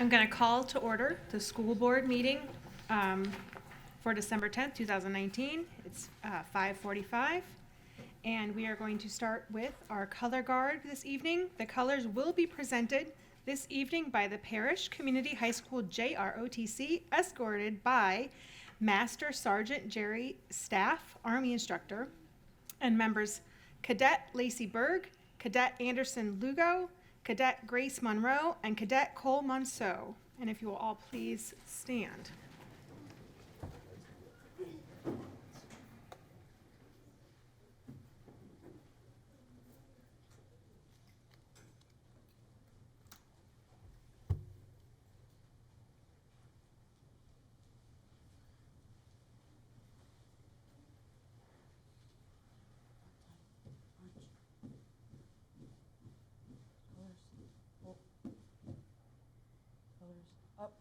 I'm going to call to order the school board meeting for December 10th, 2019. It's 5:45, and we are going to start with our color guard this evening. The colors will be presented this evening by the Parish Community High School JROTC, escorted by Master Sergeant Jerry Staff, Army instructor, and members Cadet Lacey Berg, Cadet Anderson Lugo, Cadet Grace Monroe, and Cadet Cole Monceau. And if you will all please stand. Up,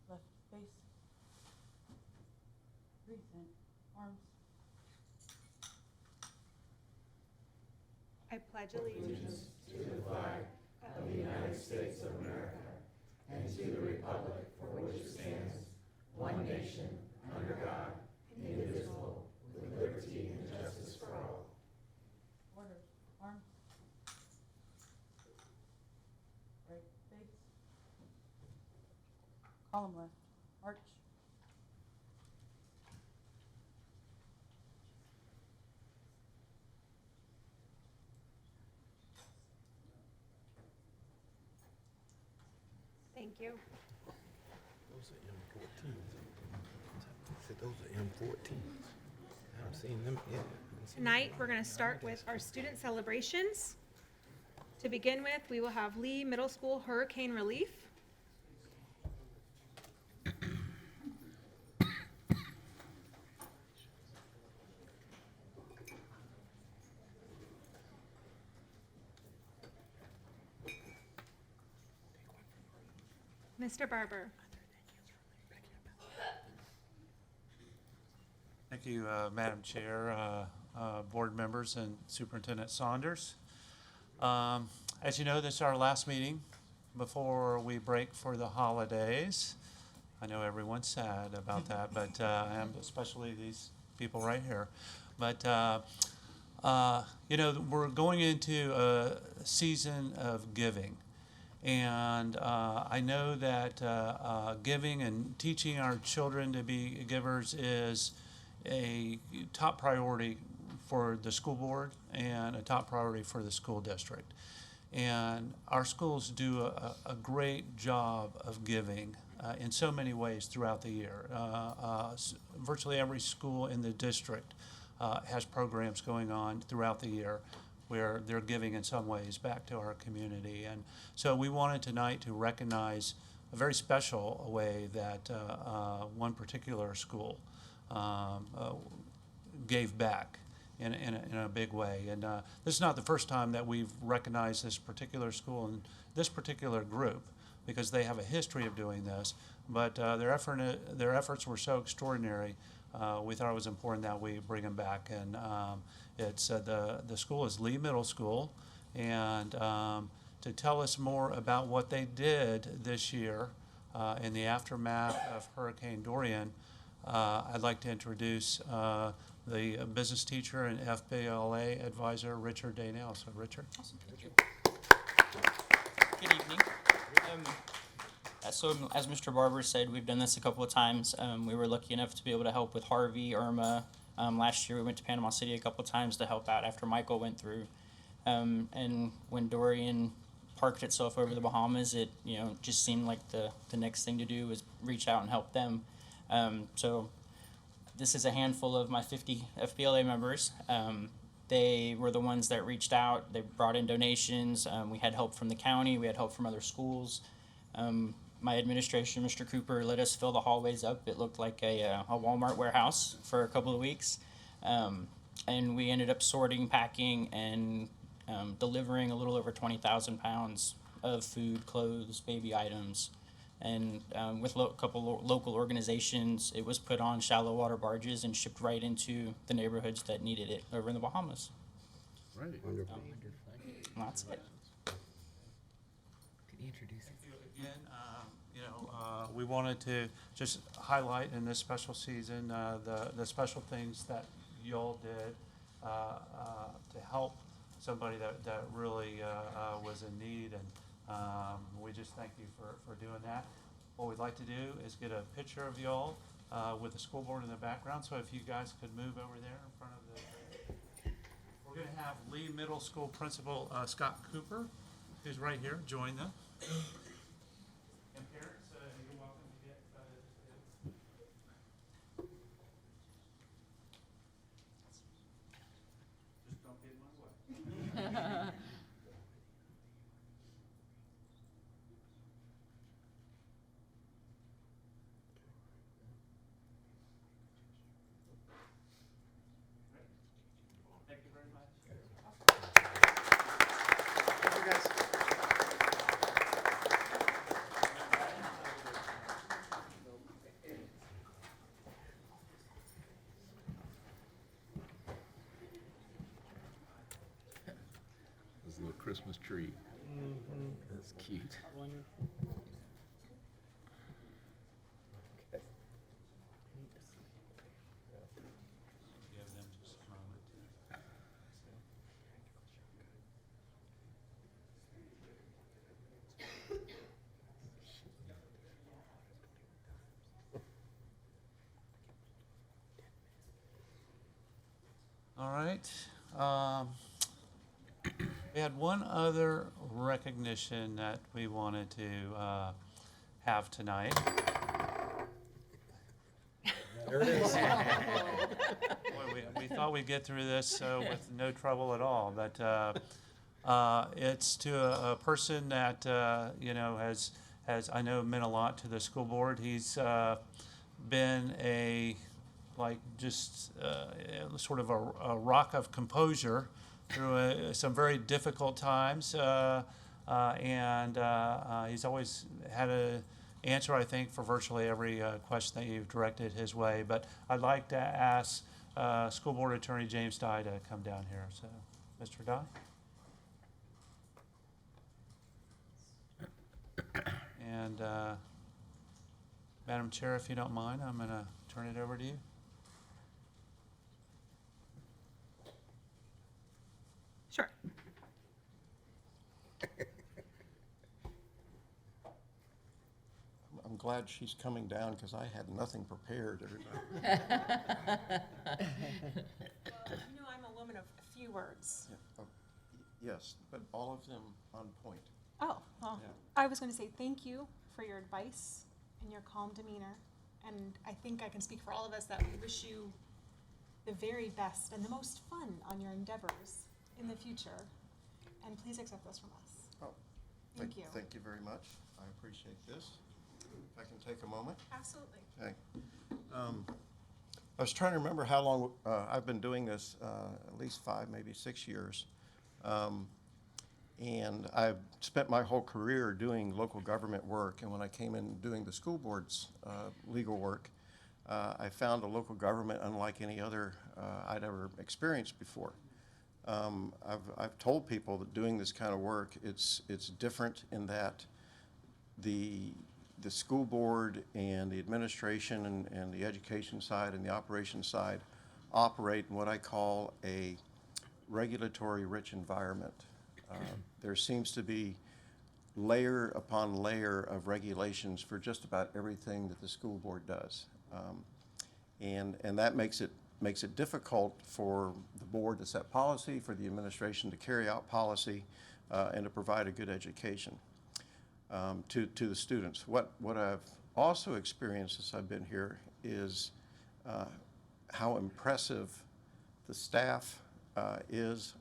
left face, breathe in, arms. I pledge allegiance To the flag of the United States of America and to the republic for which it stands, one nation, under God, indivisible, with liberty and justice for all. Order, arms. Right face. Column left, arch. Thank you. Those are M14s. I said those are M14s. I haven't seen them yet. Tonight, we're going to start with our student celebrations. To begin with, we will have Lee Middle School Hurricane Relief. Mr. Barber. Thank you, Madam Chair, board members, and Superintendent Saunders. As you know, this is our last meeting before we break for the holidays. I know everyone's sad about that, but and especially these people right here. But you know, we're going into a season of giving. And I know that giving and teaching our children to be givers is a top priority for the school board and a top priority for the school district. And our schools do a great job of giving in so many ways throughout the year. Virtually every school in the district has programs going on throughout the year where they're giving in some ways back to our community. And so we wanted tonight to recognize a very special way that one particular school gave back in a big way. And this is not the first time that we've recognized this particular school and this particular group, because they have a history of doing this, but their efforts were so extraordinary, we thought it was important that we bring them back. And it's the school is Lee Middle School, and to tell us more about what they did this year in the aftermath of Hurricane Dorian, I'd like to introduce the business teacher and FBLA advisor, Richard Daynell. So, Richard. Awesome, thank you. Good evening. So as Mr. Barber said, we've done this a couple of times. We were lucky enough to be able to help with Harvey, Irma. Last year we went to Panama City a couple of times to help out after Michael went through. And when Dorian parked itself over the Bahamas, it just seemed like the next thing to do was reach out and help them. So this is a handful of my 50 FBLA members. They were the ones that reached out. They brought in donations. We had help from the county. We had help from other schools. My administration, Mr. Cooper, let us fill the hallways up. It looked like a Walmart warehouse for a couple of weeks. And we ended up sorting, packing, and delivering a little over 20,000 pounds of food, clothes, baby items. And with a couple local organizations, it was put on shallow water barges and shipped right into the neighborhoods that needed it over in the Bahamas. Right. Wonderful. That's it. Again, we wanted to just highlight in this special season the special things that y'all did to help somebody that really was in need, and we just thank you for doing that. What we'd like to do is get a picture of y'all with the school board in the background, so if you guys could move over there in front of the... We're going to have Lee Middle School Principal Scott Cooper, who's right here, join them. And parents, you're welcome to get just don't get in my way. Thank you very much. There's a little Christmas tree. That's cute. Give them just a moment. All right. We had one other recognition that we wanted to have tonight. There it is. Boy, we thought we'd get through this with no trouble at all, but it's to a person that has I know meant a lot to the school board. He's been sort of a rock of composure through some very difficult times, and he's always had an answer, I think, for virtually every question that you've directed his way. But I'd like to ask School Board Attorney James Dye to come down here. So, Mr. Dye. And Madam Chair, if you don't mind, I'm going to turn it over to you. Sure. I'm glad she's coming down because I had nothing prepared. I'm a woman of few words. Yes, but all of them on point. Oh, well, Yeah. I was going to say thank you for your advice and your calm demeanor. And I think I can speak for all of us that we wish you the very best and the most fun on your endeavors in the future. And please accept this from us. Oh, Thank you. Thank you very much. I appreciate this. If I can take a moment. Absolutely. Okay. I was trying to remember how long I've been doing this, at least 5, maybe 6 years. And I've spent my whole career doing local government work. And when I came in doing the school board's legal work, I found a local government unlike any other I'd ever experienced before. I've told people that doing this kind of work, it's different in that the school board and the administration and the education side and the operations side operate in what I call a regulatory-rich environment. There seems to be layer upon layer of regulations for just about everything that the school board does. And that makes it difficult for the board to set policy, for the administration to carry out policy, and to provide a good education to the students. What I've also experienced since I've been here is how impressive the staff is.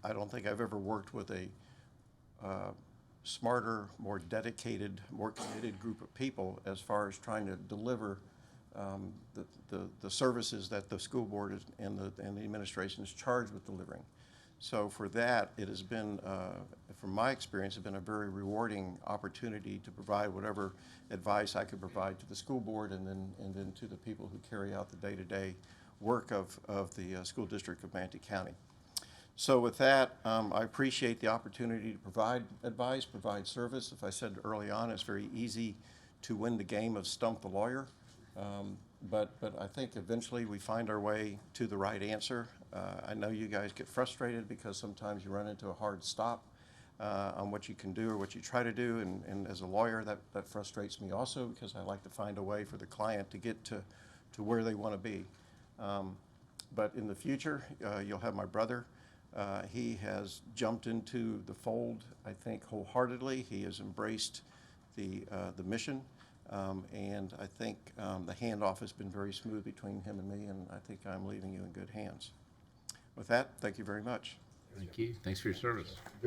I don't think I've ever worked with a smarter, more dedicated, more committed group of people as far as trying to deliver the services that the school board and the administration is charged with delivering. So for that, it has been, from my experience, it's been a very rewarding opportunity to provide whatever advice I could provide to the school board and then to the people who carry out the day-to-day work of the school district of Manatee County. So with that, I appreciate the opportunity to provide advice, provide service. If I said early on, it's very easy to win the game of stump the lawyer. But I think eventually we find our way to the right answer. I know you guys get frustrated because sometimes you run into a hard stop on what you can do or what you try to do. And as a lawyer, that frustrates me also because I like to find a way for the client to get to where they want to be. But in the future, you'll have my brother. He has jumped into the fold, I think, wholeheartedly. He has embraced the mission. And I think the handoff has been very smooth between him and me, and I think I'm leaving you in good hands. With that, thank you very much. Thank you. Thanks for your service. I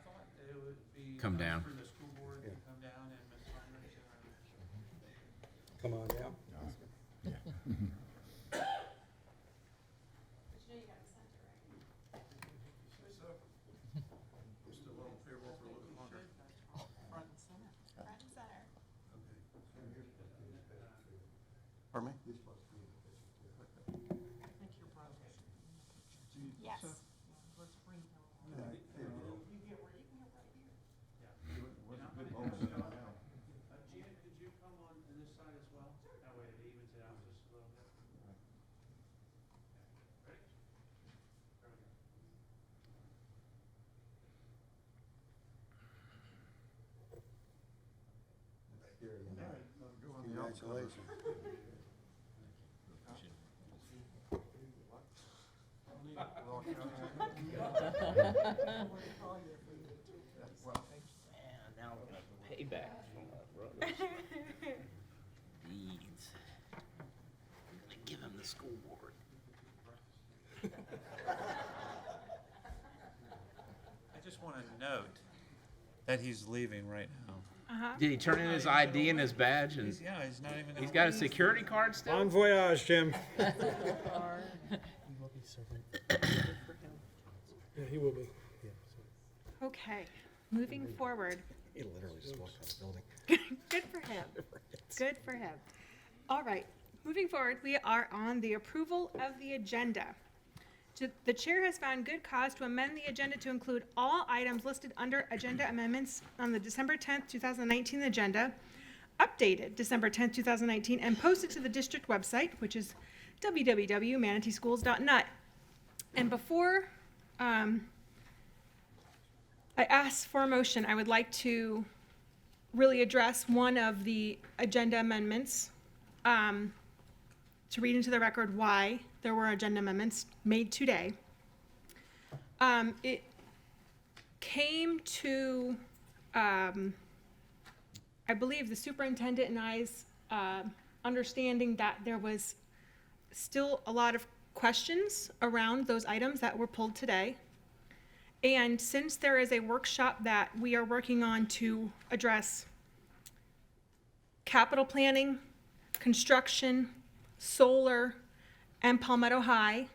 thought it would be. Come down. For the school board to come down and Ms. Myers Come on down. Pardon me? Yes. Jan, could you come on this side as well? That way it evens it out just a little bit. Ready? There we go. Congratulations. Now we're gonna pay back from my brothers. Deeds. I'm gonna give him the school board. I just want to note that he's leaving right now. Uh-huh. Did he turn in his ID and his badge and He's not even. he's got a security card still? Bon voyage, Jim. Are- Yeah, he will be. Okay, moving forward. He literally just walked out of the building. Good for him. Good for him. All right, moving forward, we are on the approval of the agenda. The chair has found good cause to amend the agenda to include all items listed under agenda amendments on the December 10th, 2019 agenda, updated December 10th, 2019, and posted to the district website, which is www.manateeschools.net. And before I ask for a motion, I would like to really address one of the agenda amendments, to read into the record why there were agenda amendments made today. It came to, I believe, the superintendent and I's understanding that there was still a lot of questions around those items that were pulled today. And since there is a workshop that we are working on to address capital planning, construction, solar, and Palmetto High,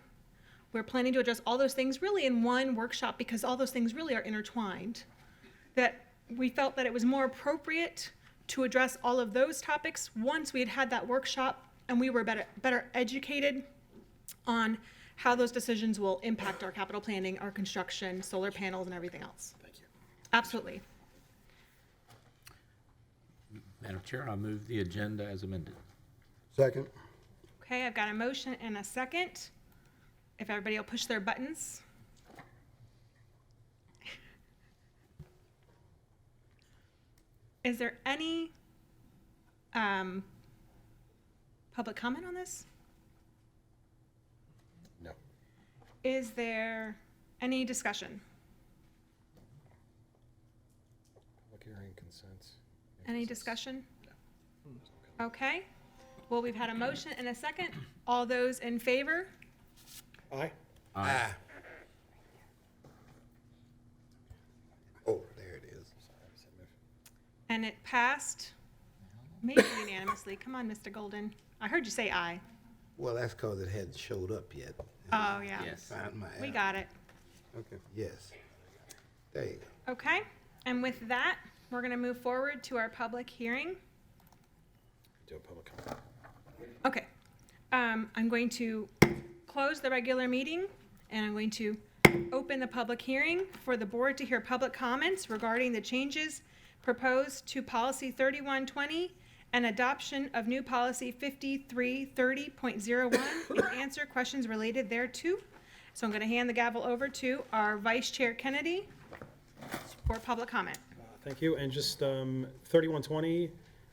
we're planning to address all those things really in one workshop because all those things really are intertwined. That we felt that it was more appropriate to address all of those topics once we had had that workshop and we were better educated on how those decisions will impact our capital planning, our construction, solar panels, and everything else. Thank you. Absolutely. Madam Chair, I move the agenda as amended. Second. Okay, I've got a motion and a second. If everybody will push their buttons. Is there any public comment on this? No. Is there any discussion? Public hearing consents. Any discussion? Okay. Well, we've had a motion and a second. All those in favor? Aye. Aye. Oh, there it is. And it passed maybe unanimously. Come on, Mr. Golden. I heard you say aye. Well, that's because it hadn't showed up yet. Oh, yeah. Yes. Find my We app. got it. Okay. Yes. There you go. Okay. And with that, we're going to move forward to our public hearing. Do a public comment. I'm going to close the regular meeting, and I'm going to open the public hearing for the board to hear public comments regarding the changes proposed to policy 3120 and adoption of new policy 5330.01 and answer questions related thereto. So I'm going to hand the gavel over to our Vice Chair Kennedy for public comment. Thank you. And just 3120,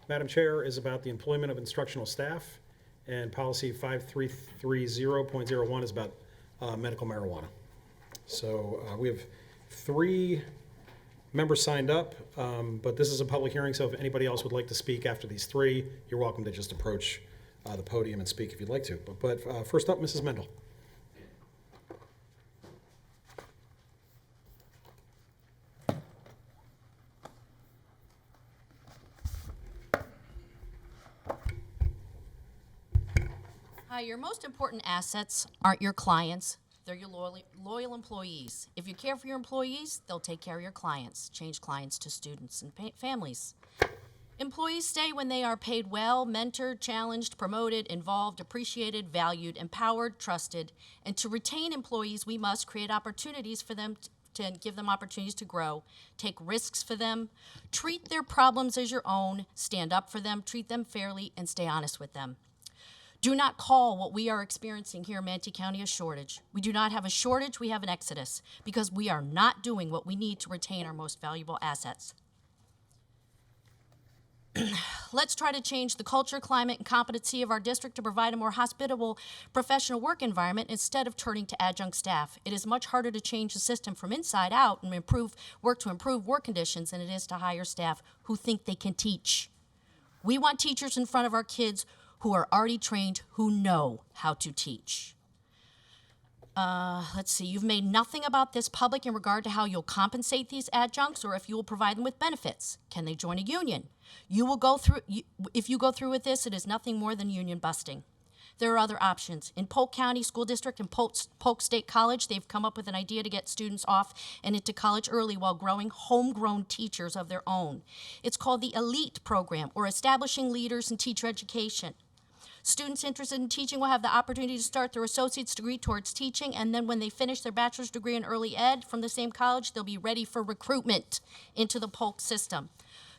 Madam Chair, is about the employment of instructional staff, and policy 5330.01 is about medical marijuana. So we have 3 members signed up, but this is a public hearing, so if anybody else would like to speak after these 3, you're welcome to just approach the podium and speak if you'd like to. But first up, Mrs. Mendel. Hi, your most important assets aren't your clients, they're your loyal employees. If you care for your employees, they'll take care of your clients. Change clients to students and families. Employees stay when they are paid well, mentored, challenged, promoted, involved, appreciated, valued, empowered, trusted. And to retain employees, we must create opportunities for them to give them opportunities to grow, take risks for them, treat their problems as your own, stand up for them, treat them fairly, and stay honest with them. Do not call what we are experiencing here in Manatee County a shortage. We do not have a shortage, we have an exodus, because we are not doing what we need to retain our most valuable assets. Let's try to change the culture, climate, and competency of our district to provide a more hospitable professional work environment instead of turning to adjunct staff. It is much harder to change the system from inside out and improve work conditions than it is to hire staff who think they can teach. We want teachers in front of our kids who are already trained, who know how to teach. Let's see, you've made nothing about this public in regard to how you'll compensate these adjuncts or if you will provide them with benefits. Can they join a union? If you go through with this, it is nothing more than union busting. There are other options. In Polk County School District and Polk State College, they've come up with an idea to get students off and into college early while growing homegrown teachers of their own. It's called the ELITE program, or Establishing Leaders in Teacher Education. Students interested in teaching will have the opportunity to start their associate's degree towards teaching, and then when they finish their bachelor's degree in early ed from the same college, they'll be ready for recruitment into the Polk system.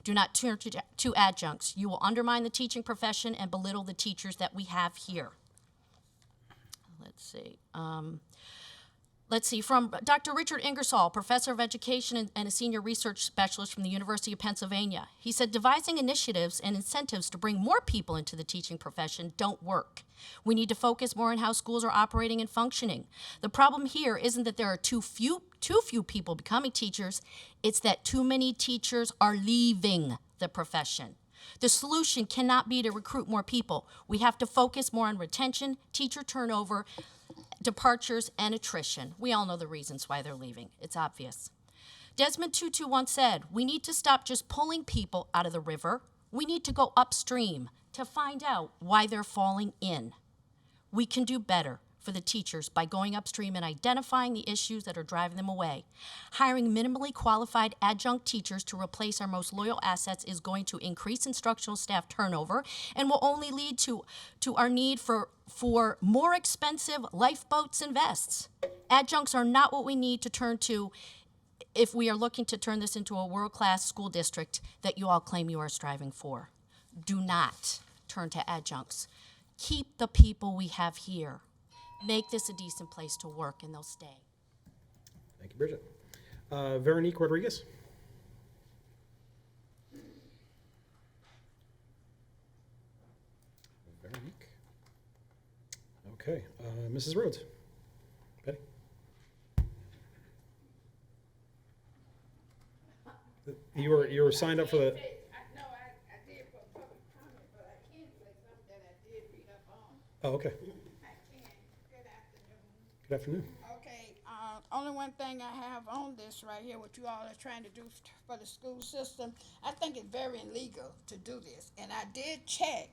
Do not turn to adjuncts. You will undermine the teaching profession and belittle the teachers that we have here. Let's see, from Dr. Richard Ingersoll, professor of education and a senior research specialist from the University of Pennsylvania. He said, devising initiatives and incentives to bring more people into the teaching profession don't work. We need to focus more on how schools are operating and functioning. The problem here isn't that there are too few people becoming teachers, it's that too many teachers are leaving the profession. The solution cannot be to recruit more people. We have to focus more on retention, teacher turnover, departures, and attrition. We all know the reasons why they're leaving. It's obvious. Desmond Tutu once said, we need to stop just pulling people out of the river. We need to go upstream to find out why they're falling in. We can do better for the teachers by going upstream and identifying the issues that are driving them away. Hiring minimally qualified adjunct teachers to replace our most loyal assets is going to increase instructional staff turnover and will only lead to our need for more expensive lifeboats and vests. Adjuncts are not what we need to turn to if we are looking to turn this into a world-class school district that you all claim you are striving for. Do not turn to adjuncts. Keep the people we have here. Make this a decent place to work, and they'll stay. Thank you, Bridget. Veronique Rodriguez. Veronique. Okay, Mrs. Rhodes. Betty. You were signed up for the. No, I did for public comment, but I can say something that I did read up on. Oh, okay. I can. Good afternoon. Good afternoon. Okay, only one thing I have on this right here, what you all are trying to do for the school system, I think it's very illegal to do this. And I did check,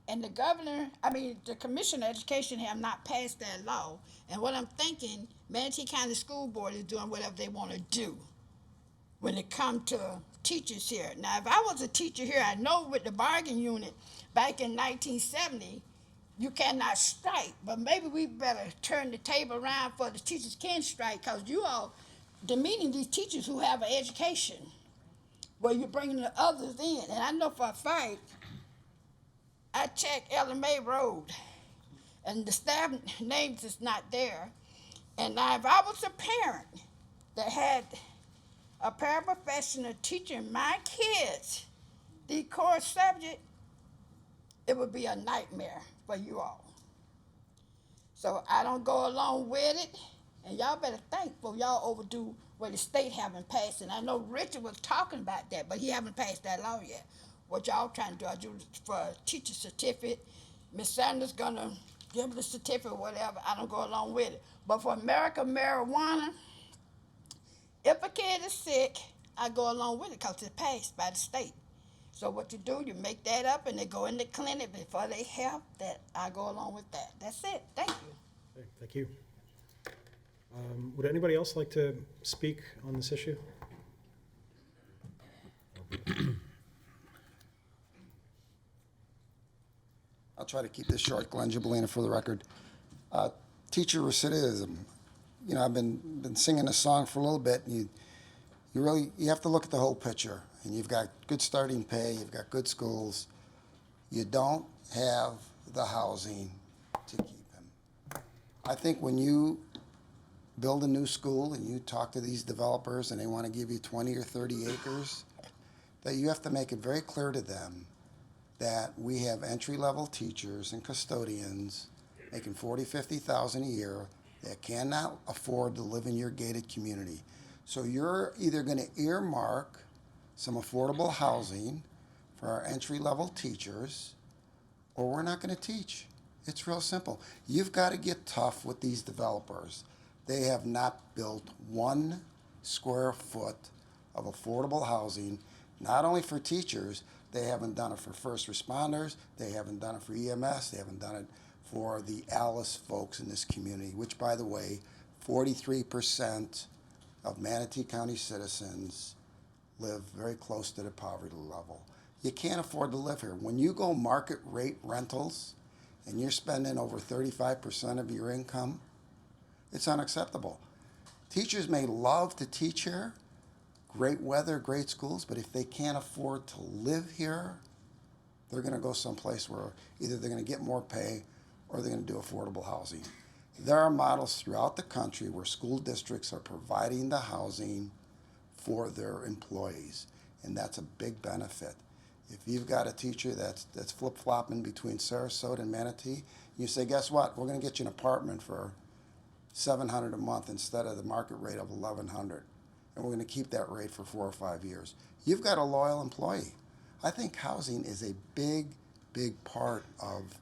and the Commissioner of Education have not passed that law. And what I'm thinking, Manatee County School Board is doing whatever they want to do when it comes to teachers here. Now, if I was a teacher here, I know with the bargain unit back in 1970, you cannot strike, but maybe we better turn the table around for the teachers can strike, because you all demeaning these teachers who have an education, where you're bringing the others in. And I know for a fact, I checked LMA Road, and the staff names is not there. And now if I was a parent that had a paraprofessional teaching my kids the core subject, it would be a nightmare for you all. So I don't go along with it, and y'all better think for y'all overdo what the state haven't passed. And I know Richard was talking about that, but he haven't passed that law yet. What y'all trying to do, I do for a teacher certificate. Miss Sanders gonna give the certificate or whatever. I don't go along with it. But for American marijuana, if a kid is sick, I go along with it because it's passed by the state. So what you do, you make that up and they go in the clinic before they help. That I go along with that. That's it. Thank you. Okay, thank you. Would anybody else like to speak on this issue? I'll try to keep this short. Glenn Gibolina for the record. Teacher recidivism. You know, I've been singing this song for a little bit, and you have to look at the whole picture. And you've got good starting pay, you've got good schools. You don't have the housing to keep him. I think when you build a new school and you talk to these developers and they want to give you 20 or 30 acres, that you have to make it very clear to them that we have entry-level teachers and custodians making $40,000, $50,000 a year that cannot afford to live in your gated community. So you're either going to earmark some affordable housing for our entry-level teachers, or we're not going to teach. It's real simple. You've got to get tough with these developers. They have not built 1 square foot of affordable housing, not only for teachers. They haven't done it for first responders. They haven't done it for EMS. They haven't done it for the Alice folks in this community, which, by the way, 43% of Manatee County citizens live very close to the poverty level. You can't afford to live here. When you go market rate rentals and you're spending over 35% of your income, it's unacceptable. Teachers may love to teach here, great weather, great schools, but if they can't afford to live here, they're going to go someplace where either they're going to get more pay or they're going to do affordable housing. There are models throughout the country where school districts are providing the housing for their employees, and that's a big benefit. If you've got a teacher that's flip-flopping between Sarasota and Manatee, you say, guess what? We're going to get you an apartment for $700 a month instead of the market rate of $1,100, and we're going to keep that rate for 4 or 5 years. You've got a loyal employee. I think housing is a big, big part of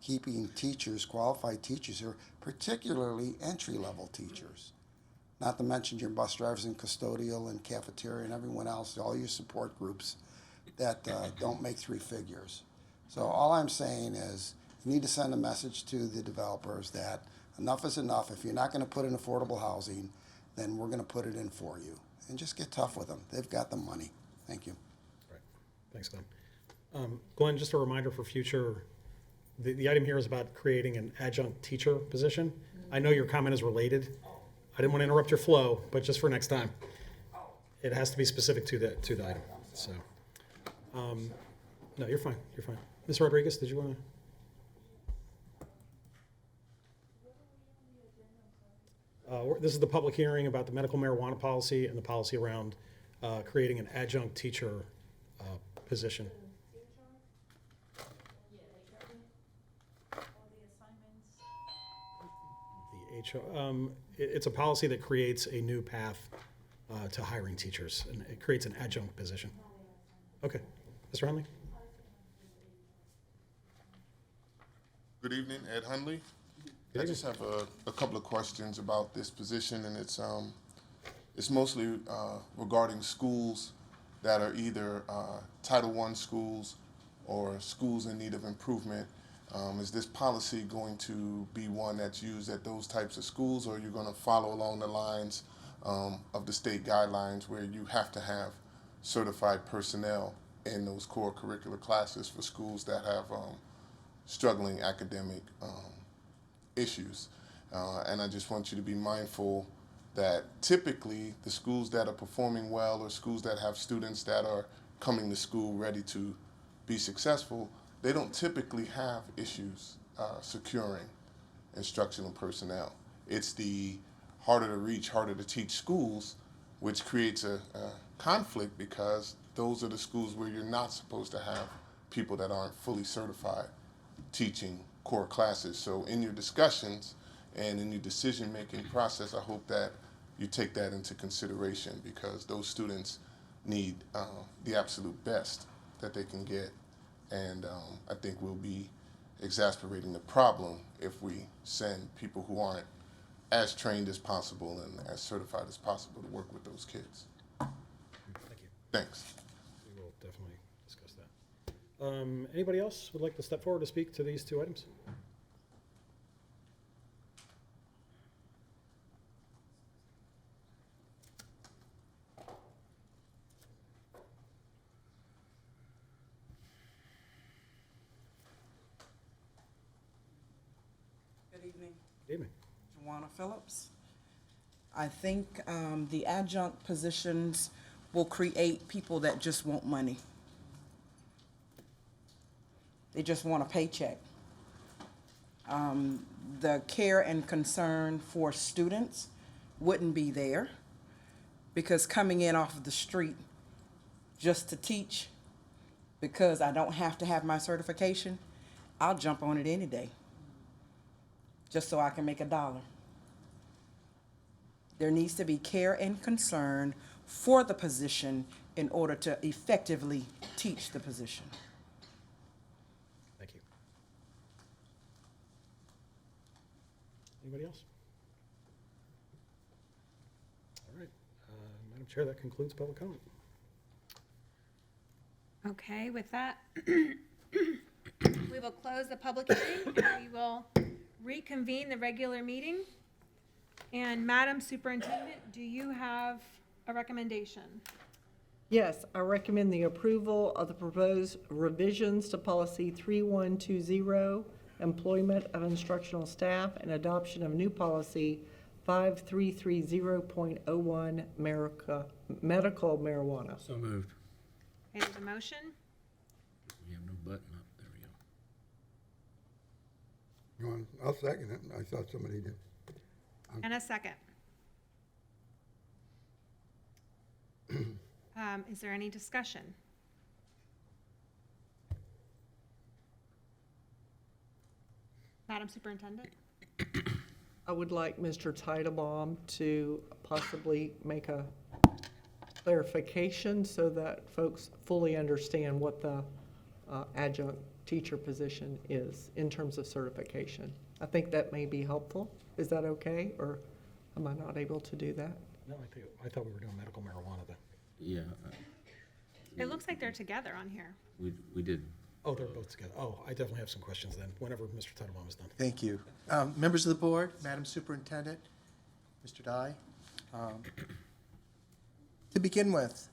keeping teachers, qualified teachers here, particularly entry-level teachers. Not to mention your bus drivers and custodial and cafeteria and everyone else, all your support groups that don't make 3 figures. So all I'm saying is you need to send a message to the developers that enough is enough. If you're not going to put in affordable housing, then we're going to put it in for you. And just get tough with them. They've got the money. Thank you. Right. Thanks, Glenn. Glenn, just a reminder for future, the item here is about creating an adjunct teacher position. I know your comment is related. I didn't want to interrupt your flow, but just for next time, it has to be specific to the item. So, no, you're fine. You're fine. Ms. Rodriguez, did you want to? This is the public hearing about the medical marijuana policy and the policy around creating an adjunct teacher position. It's a policy that creates a new path to hiring teachers, and it creates an adjunct position. Okay, Mr. Hunley? Good evening, Ed Hunley. Good I just have a couple of questions about this position, and it's mostly regarding schools that are either Title I schools or schools in need of improvement. Is this policy going to be one that's used at those types of schools, or are you going to follow along the lines of the state guidelines where you have to have certified personnel in those core curricular classes for schools that have struggling academic issues. And I just want you to be mindful that typically the schools that are performing well or schools that have students that are coming to school ready to be successful, they don't typically have issues securing instructional personnel. It's the harder to reach, harder to teach schools, which creates a conflict because those are the schools where you're not supposed to have people that aren't fully certified teaching core classes. So in your discussions and in your decision-making process, I hope that you take that into consideration because those students need the absolute best that they can get. And I think we'll be exasperating the problem if we send people who aren't as trained as possible and as certified as possible to work with those kids. Thank you. Thanks. We will definitely discuss that. Anybody else would like to step forward to speak to these two items? Good evening. Good evening. Joanna Phillips. I think the adjunct positions will create people that just want money. They just want a paycheck. The care and concern for students wouldn't be there because coming in off of the street just to teach because I don't have to have my certification, I'll jump on it any day just so I can make $1. There needs to be care and concern for the position in order to effectively teach the position. Thank you. Anybody else? All right. Madam Chair, that concludes public comment. Okay, with that, we will close the public hearing and we will reconvene the regular meeting. And Madam Superintendent, do you have a recommendation? Yes, I recommend the approval of the proposed revisions to policy 3120, employment of instructional staff, and adoption of new policy 5330.01, medical marijuana. So moved. Okay, there's a motion. We have no button up. There we go. You want, I'll second it. I thought somebody did. And a second. Is there any discussion? Madam Superintendent? I would like Mr. Titlebaum to possibly make a clarification so that folks fully understand what the adjunct teacher position is in terms of certification. I think that may be helpful. Is that okay, or am I not able to do that? No, I thought we were doing medical marijuana then. Yeah, It looks like they're together on here. we did. Oh, they're both together. Oh, I definitely have some questions then, whenever Mr. Titlebaum is done. Thank you. Members of the board, Madam Superintendent, Mr. Dye. To begin with,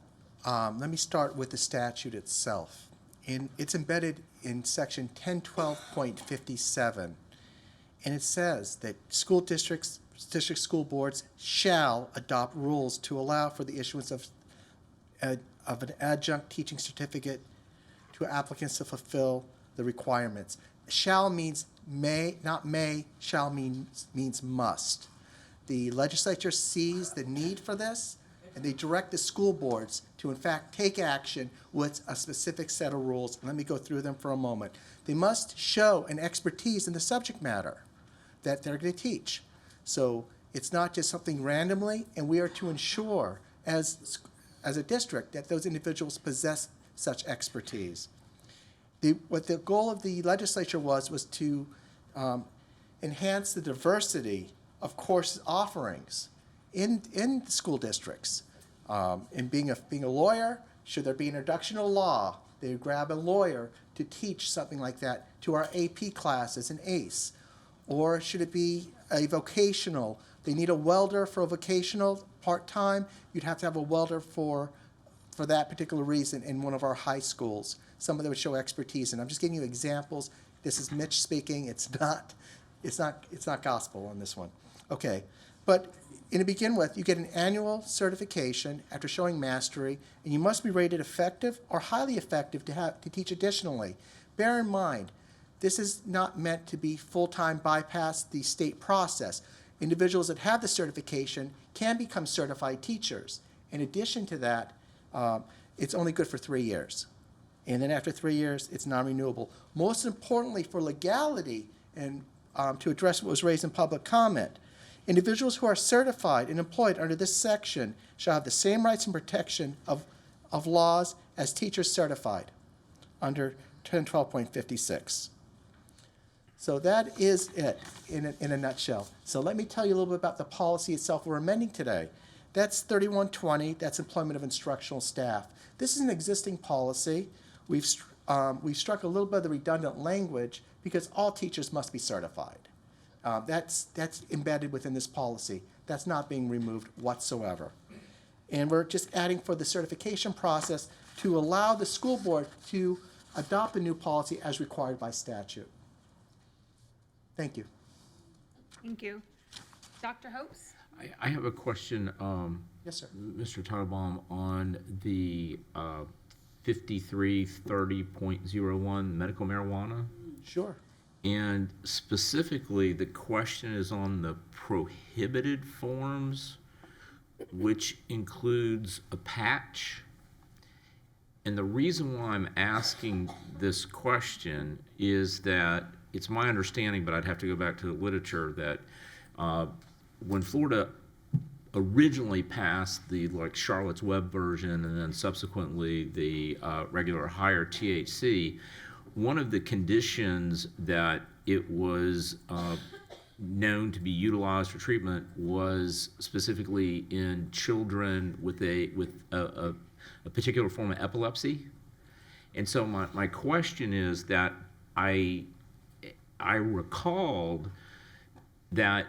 let me start with the statute itself. It's embedded in section 1012.57, and it says that school district school boards shall adopt rules to allow for the issuance of an adjunct teaching certificate to applicants to fulfill the requirements. Shall means may, not may. Shall means must. The legislature sees the need for this, and they direct the school boards to, in fact, take action with a specific set of rules. Let me go through them for a moment. They must show an expertise in the subject matter that they're going to teach. So it's not just something randomly, and we are to ensure as a district that those individuals possess such expertise. What the goal of the legislature was to enhance the diversity of course offerings in school districts. And being a lawyer, should there be an introduction to law, they would grab a lawyer to teach something like that to our AP classes in ACE. Or should it be a vocational? They need a welder for a vocational part-time. You'd have to have a welder for that particular reason in one of our high schools. Someone that would show expertise. And I'm just giving you examples This is Mitch speaking. It's not gospel on this one. Okay, but to begin with, you get an annual certification after showing mastery, and you must be rated effective or highly effective to teach additionally. Bear in mind, this is not meant to be full-time bypass the state process. Individuals that have the certification can become certified teachers. In addition to that, it's only good for 3 years. And then after 3 years, it's non-renewable. Most importantly, for legality and to address what was raised in public comment, individuals who are certified and employed under this section shall have the same rights and protection of laws as teachers certified under 1012.56. So that is it in a nutshell. So let me tell you a little bit about the policy itself we're amending today. That's 3120, that's employment of instructional staff. This is an existing policy. We've struck a little bit of the redundant language because all teachers must be certified. That's embedded within this policy. That's not being removed whatsoever. And we're just adding for the certification process to allow the school board to adopt the new policy as required by statute. Thank you. Thank you. Dr. Hopes? I have a question, Yes, sir. Mr. Titlebaum, on the 5330.01 medical marijuana. Sure. And specifically, the question is on the prohibited forms, which includes a patch. And the reason why I'm asking this question is that it's my understanding, but I'd have to go back to the literature, that when Florida originally passed the Charlotte's Web version and then subsequently the regular higher THC, one of the conditions that it was known to be utilized for treatment was specifically in children with a particular form of epilepsy. And so my question is that I recalled that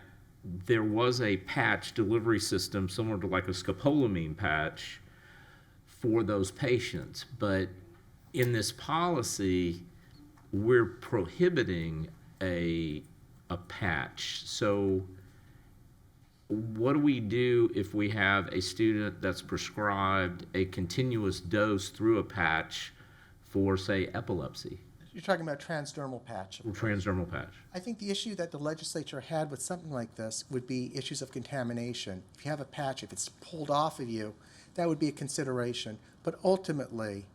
there was a patch delivery system similar to like a scopolamine patch for those patients, but in this policy we're prohibiting a patch. So what do we do if we have a student that's prescribed a continuous dose through a patch for, say, epilepsy? You're talking about transdermal patch. Transdermal patch. I think the issue that the legislature had with something like this would be issues of contamination. If you have a patch, if it's pulled off of you, that would be a consideration. But ultimately,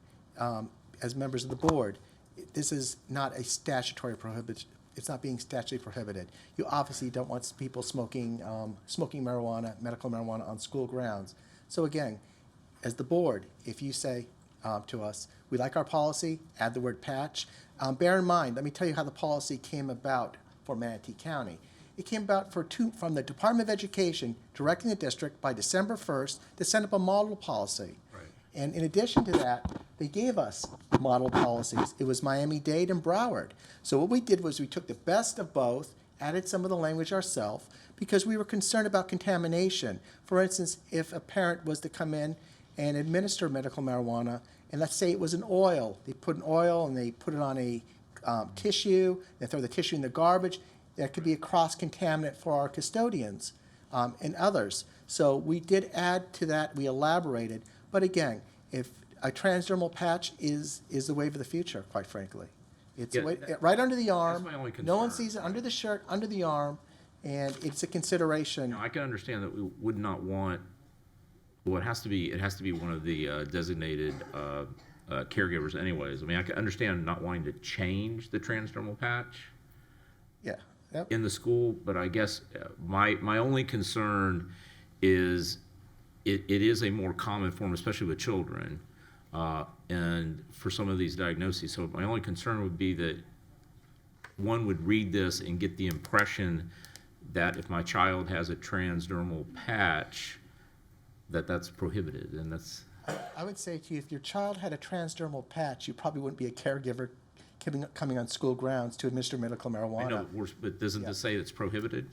as members of the board, this is not a statutory prohibition. It's not being statutorily prohibited. You obviously don't want people smoking marijuana, medical marijuana on school grounds. So again, as the board, if you say to us, we like our policy, add the word patch. Bear in mind, let me tell you how the policy came about for Manatee County. It came about from the Department of Education directing the district by December 1st to send up a model policy. Right. And in addition to that, they gave us model policies. It was Miami-Dade and Broward. So what we did was we took the best of both, added some of the language ourselves, because we were concerned about contamination. For instance, if a parent was to come in and administer medical marijuana, and let's say it was an oil, they put an oil and they put it on a tissue, they throw the tissue in the garbage, that could be a cross-contaminant for our custodians and others. So we did add to that, we elaborated, but again, if a transdermal patch is the wave of the future, quite frankly. It's right under the arm. That's my only concern. No one sees it under the shirt, under the arm, and it's a consideration. Now, I can understand that we would not want, well, it has to be one of the designated caregivers anyways. I mean, I can understand not wanting to change the transdermal patch Yeah. Yep. in the school, but I guess my only concern is it is a more common form, especially with children, and for some of these diagnoses. So my only concern would be that one would read this and get the impression that if my child has a transdermal patch, that's prohibited, and that's... I would say to you, if your child had a transdermal patch, you probably wouldn't be a caregiver coming on school grounds to administer medical marijuana. I know, but doesn't this say it's prohibited?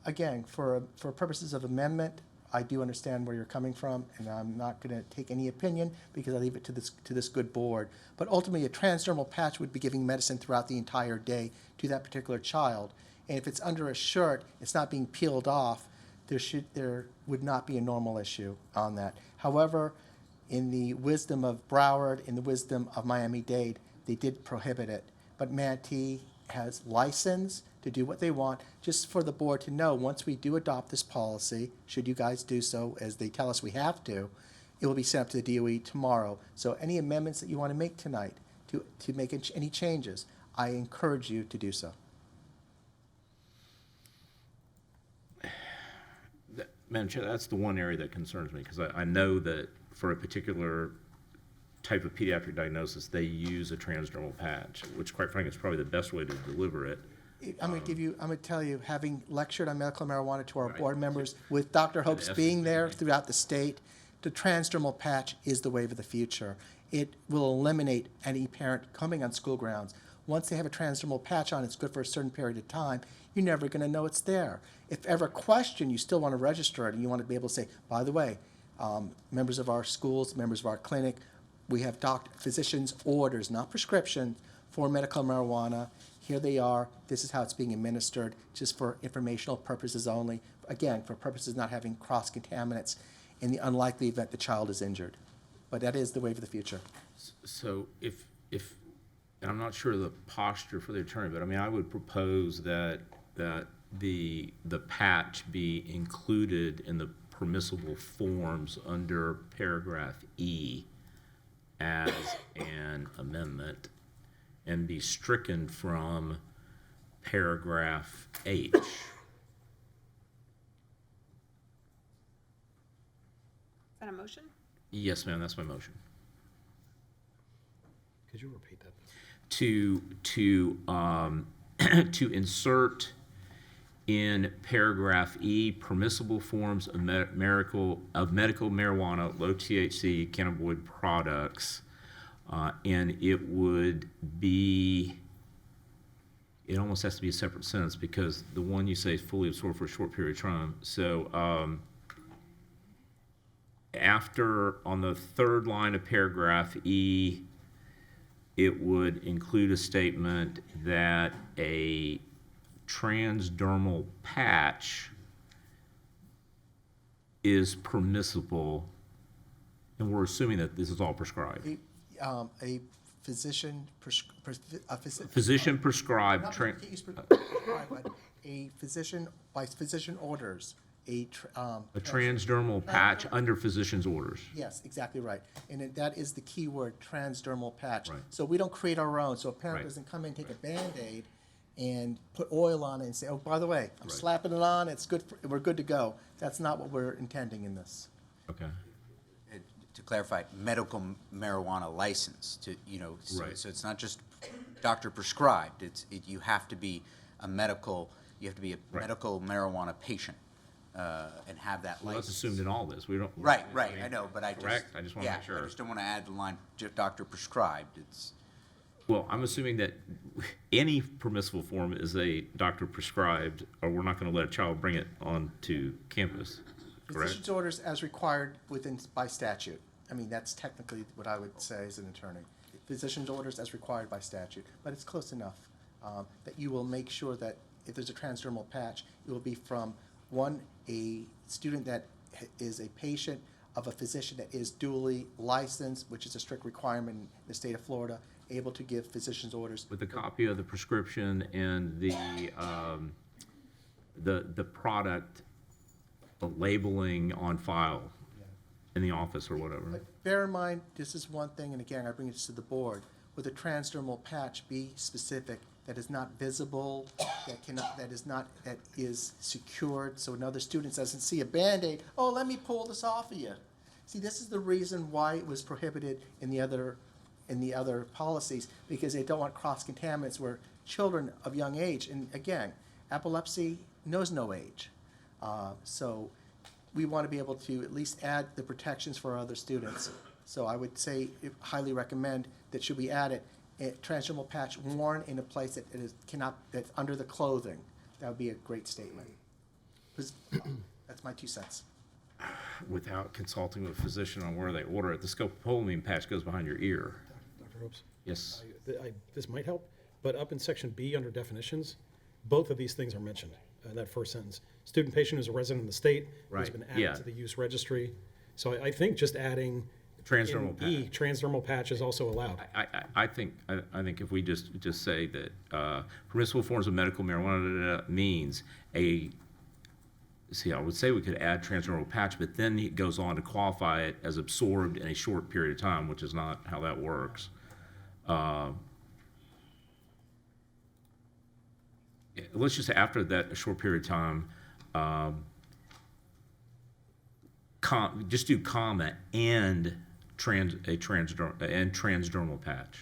Again, for purposes of amendment, I do understand where you're coming from, and I'm not going to take any opinion because I leave it to this good board. But ultimately, a transdermal patch would be giving medicine throughout the entire day to that particular child. And if it's under a shirt, it's not being peeled off, there would not be a normal issue on that. However, in the wisdom of Broward, in the wisdom of Miami-Dade, they did prohibit it. But Manatee has license to do what they want, just for the board to know, once we do adopt this policy, should you guys do so as they tell us we have to, it will be sent up to the DOE tomorrow. So any amendments that you want to make tonight to make any changes, I encourage you to do so. Madam Chair, that's the one area that concerns me, because I know that for a particular type of pediatric diagnosis, they use a transdermal patch, which quite frankly is probably the best way to deliver it. I'm going to tell you, having lectured on medical marijuana to our board members, with Dr. Hopes being there throughout the state, the transdermal patch is the wave of the future. It will eliminate any parent coming on school grounds. Once they have a transdermal patch on, it's good for a certain period of time. You're never going to know it's there. If ever questioned, you still want to register it, and you want to be able to say, by the way, members of our schools, members of our clinic, we have physicians' orders, not prescriptions, for medical marijuana. Here they are. This is how it's being administered, just for informational purposes only. Again, for purposes not having cross-contaminants in the unlikely event the child is injured. But that is the wave of the future. So if and I'm not sure of the posture for the attorney, but I mean, I would propose that the patch be included in the permissible forms under paragraph E as an amendment and be stricken from paragraph H. Is that a motion? Yes, ma'am, that's my motion. Could you repeat that? To insert in paragraph E permissible forms of medical marijuana, low THC cannabinoid products, and it would be. It almost has to be a separate sentence because the one you say is fully absorbed for a short period of time. So after on the third line of paragraph E, it would include a statement that a transdermal patch is permissible, and we're assuming that this is all prescribed. A physician Physician prescribed. But a physician, by physician orders, a transdermal patch under physician's orders. Yes, exactly right. And that is the key word, transdermal patch. Right. So we don't create our own. So a parent Right. doesn't come in, take a Band-Aid and put oil on it and say, oh, by the way, I'm Right. slapping it on, it's good, we're good to go. That's not what we're intending in this. Okay. To clarify, medical marijuana license to, Right. so it's not just doctor prescribed, you have to be a medical marijuana patient, and have that Well, license. that's assumed in all this. We don't. Right, I know, but I just. Correct. I just want to make sure. I just don't want to add the line, doctor prescribed, Well, I'm assuming that any permissible form is a doctor prescribed, or we're not going to let a child bring it onto campus. Correct? Physician's orders as required by statute. I mean, that's technically what I would say as an attorney. Physician's orders as required by statute, but it's close enough that you will make sure that if there's a transdermal patch, it will be from a student that is a patient of a physician that is duly licensed, which is a strict requirement in the state of Florida, able to give physician's orders. With a copy of the prescription and the product, the labeling on file in the office or whatever. But bear in mind, this is one thing, and again, I bring this to the board, with a transdermal patch, be specific, that is not visible, that is secured, so another student doesn't see a Band-Aid, oh, let me pull this off of you. See, this is the reason why it was prohibited in the other policies, because they don't want cross-contaminants where children of young age, and again, epilepsy knows no age. So we want to be able to at least add the protections for our other students. So I would say, highly recommend that should we add it, a transdermal patch worn in a place that that's under the clothing. That would be a great statement. That's my 2 cents. without consulting with a physician on where they order it. The scopolamine patch goes behind your ear. Dr. Hopes? Yes. This might help, but up in section B under definitions, both of these things are mentioned in that first sentence. Student patient who's a resident of the state, who's Right, been yeah. added to the use registry. So I think just adding Transdermal in E, transdermal patch is also allowed. I think if we just say that permissible forms of medical marijuana means I would say we could add transdermal patch, but then it goes on to qualify it as absorbed in a short period of time, which is not how that works. Let's just say after that, a short period of time, just do comma and transdermal patch.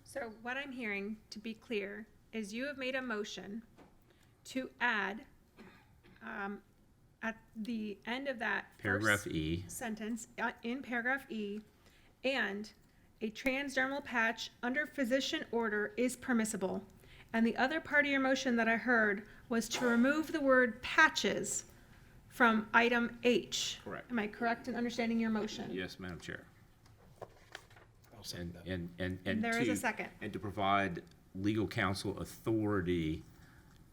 So what I'm hearing, to be clear, is you have made a motion to add, at the end of that Paragraph first E. sentence, in paragraph E, and a transdermal patch under physician order is permissible. And the other part of your motion that I heard was to remove the word patches from item H. Correct. Am I correct in understanding your motion? Yes, Madam Chair. I'll second that. And there is a second. And to provide legal counsel authority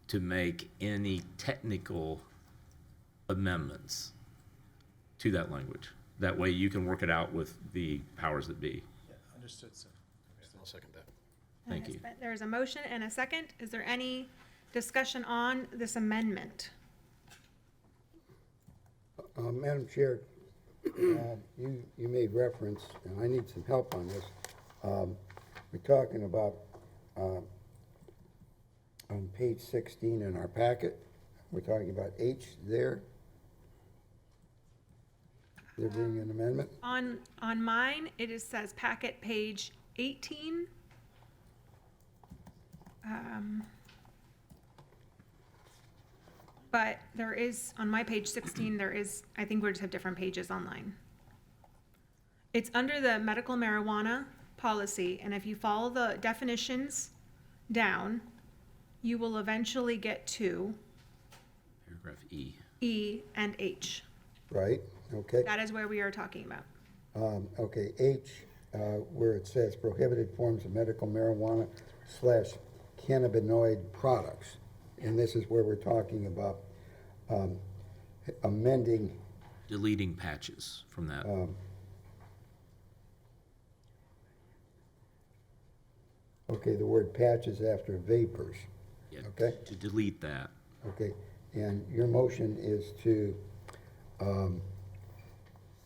to make any technical amendments to that language. That way you can work it out with the powers that be. Yeah, understood, sir. I'll second that. Thank you. There is a motion and a second. Is there any discussion on this amendment? Madam Chair, you made reference, and I need some help on this. We're talking about, on page 16 in our packet, we're talking about H there. There being an amendment? On mine, it says packet page 18. But there is, on my page 16, there is, I think we just have different pages online. It's under the medical marijuana policy, and if you follow the definitions down, you will eventually get to Paragraph E. E and H. Right, okay. That is where we are talking about. Okay, H, where it says prohibited forms of medical marijuana / cannabinoid products. And this is where we're talking about amending. Deleting patches from that. Okay, the word patches after vapors. Yeah, Okay. to delete that. Okay, and your motion is to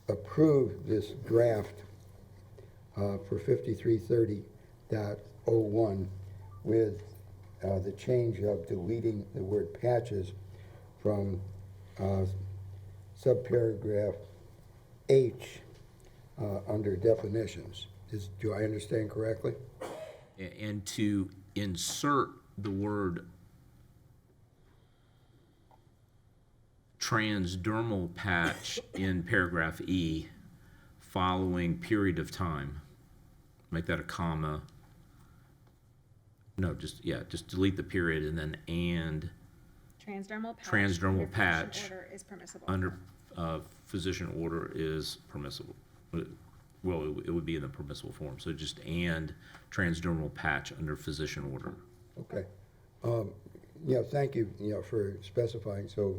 approve this draft for 5330.01 with the change of deleting the word patches from subparagraph H under definitions. Do I understand correctly? And to insert the word transdermal patch in paragraph E following period of time. Make that a comma. No, just delete the period and then and Transdermal patch. Transdermal under patch. physician order is permissible. under physician order is permissible. Well, it would be in the permissible form, so just and transdermal patch under physician order. Okay. Thank you, for specifying, so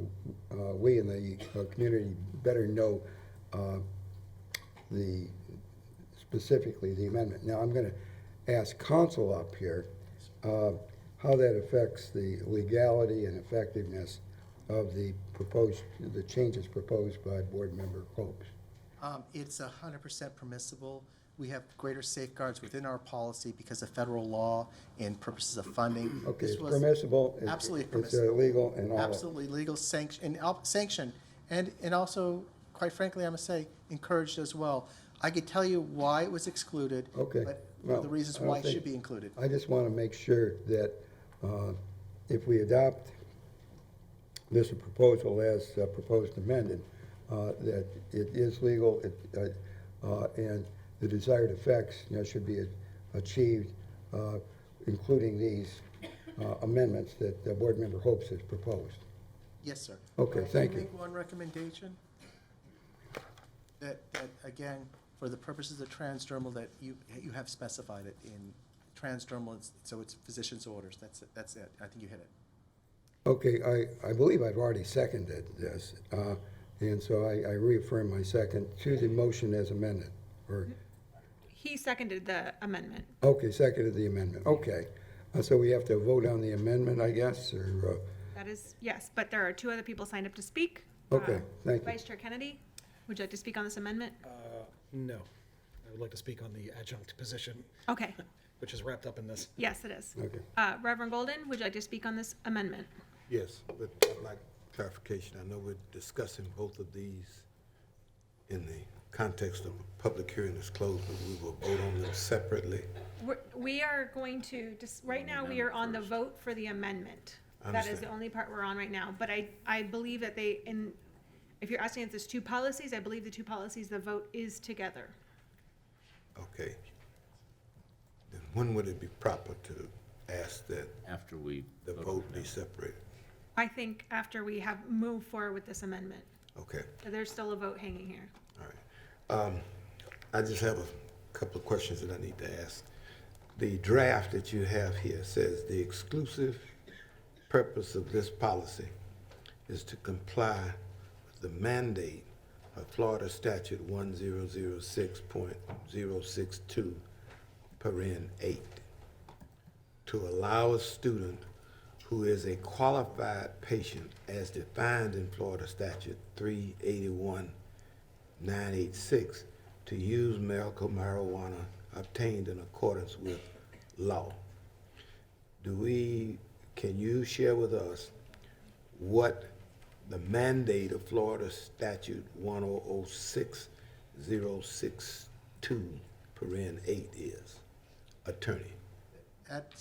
we in the community better know specifically the amendment. Now, I'm going to ask counsel up here how that affects the legality and effectiveness of the changes proposed by Board Member Hopes. It's 100% permissible. We have greater safeguards within our policy because of federal law and purposes of funding. Okay, This it's was permissible. Absolutely It's permissible. legal and all that. Absolutely legal sanction, and also, quite frankly, I must say, encouraged as well. I could tell you why it was excluded. Okay. But Well, the reasons I don't why it think- should be included. I just want to make sure that if we adopt this proposal as proposed amended, that it is legal, and the desired effects, should be achieved, including these amendments that Board Member Hopes has proposed. Yes, sir. Okay, thank Can I you. make one recommendation? That, again, for the purposes of transdermal, that you have specified it in transdermal, so it's physician's orders. That's it. I think you hit it. Okay, I believe I've already seconded this, and so I reaffirm my second to the motion as amended, or, He seconded the amendment. okay, seconded the amendment, okay. So we have to vote on the amendment, I guess, or, That is, yes, but there are two other people signed up to speak. Okay, thank you. Vice Chair Kennedy, would you like to speak on this amendment? No. I would like to speak on the adjunct position, Okay, which is wrapped up in this. yes, it is. Okay. Reverend Golden, would you like to speak on this amendment? Yes, but I'd like clarification. I know we're discussing both of these in the context of a public hearing that's closed, but we will vote on them separately. We are going to, right now, we are on the vote for the amendment. I That is the understand. only part we're on right now, but I believe that if you're asking if there's two policies, I believe the two policies, the vote is together. Okay. Then when would it be proper to ask that After we the vote be separated? I think after we have moved forward with this amendment. Okay, There's still a vote hanging here. all right. I just have a couple of questions that I need to ask. The draft that you have here says the exclusive purpose of this policy is to comply with the mandate of Florida Statute 1006.062, paren 8, to allow a student who is a qualified patient as defined in Florida Statute 381-986 to use medical marijuana obtained in accordance with law. Can you share with us what the mandate of Florida Statute 1006.062, paren 8 is? Attorney.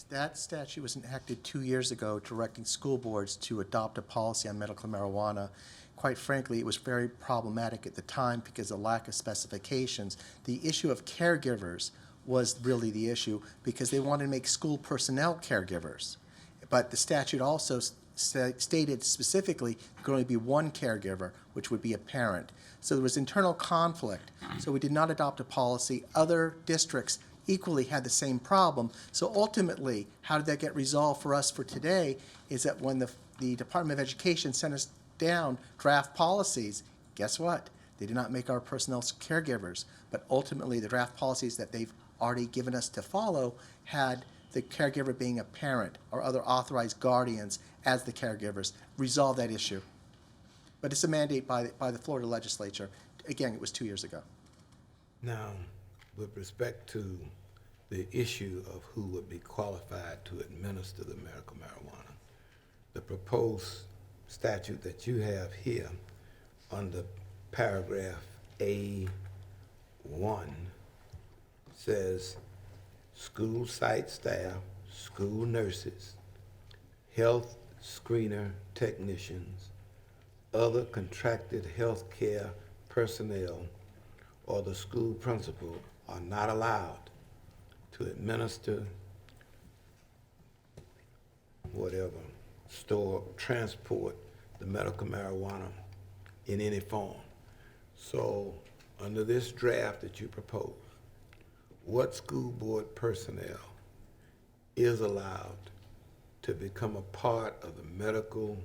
That statute was enacted 2 years ago, directing school boards to adopt a policy on medical marijuana. Quite frankly, it was very problematic at the time because of lack of specifications. The issue of caregivers was really the issue because they wanted to make school personnel caregivers. But the statute also stated specifically there could only be one caregiver, which would be a parent. So there was internal conflict. So we did not adopt a policy. Other districts equally had the same problem. So ultimately, how did that get resolved for us for today is that when the Department of Education sent us down draft policies, guess what? They did not make our personnel caregivers, but ultimately the draft policies that they've already given us to follow had the caregiver being a parent or other authorized guardians as the caregivers. Resolve that issue. But it's a mandate by the Florida legislature. Again, it was 2 years ago. Now, with respect to the issue of who would be qualified to administer the medical marijuana, the proposed statute that you have here under paragraph A1 says school site staff, school nurses, health screener technicians, other contracted health care personnel, or the school principal are not allowed to administer, whatever, store, transport the medical marijuana in any form. So, under this draft that you propose, what school board personnel is allowed to become a part of the medical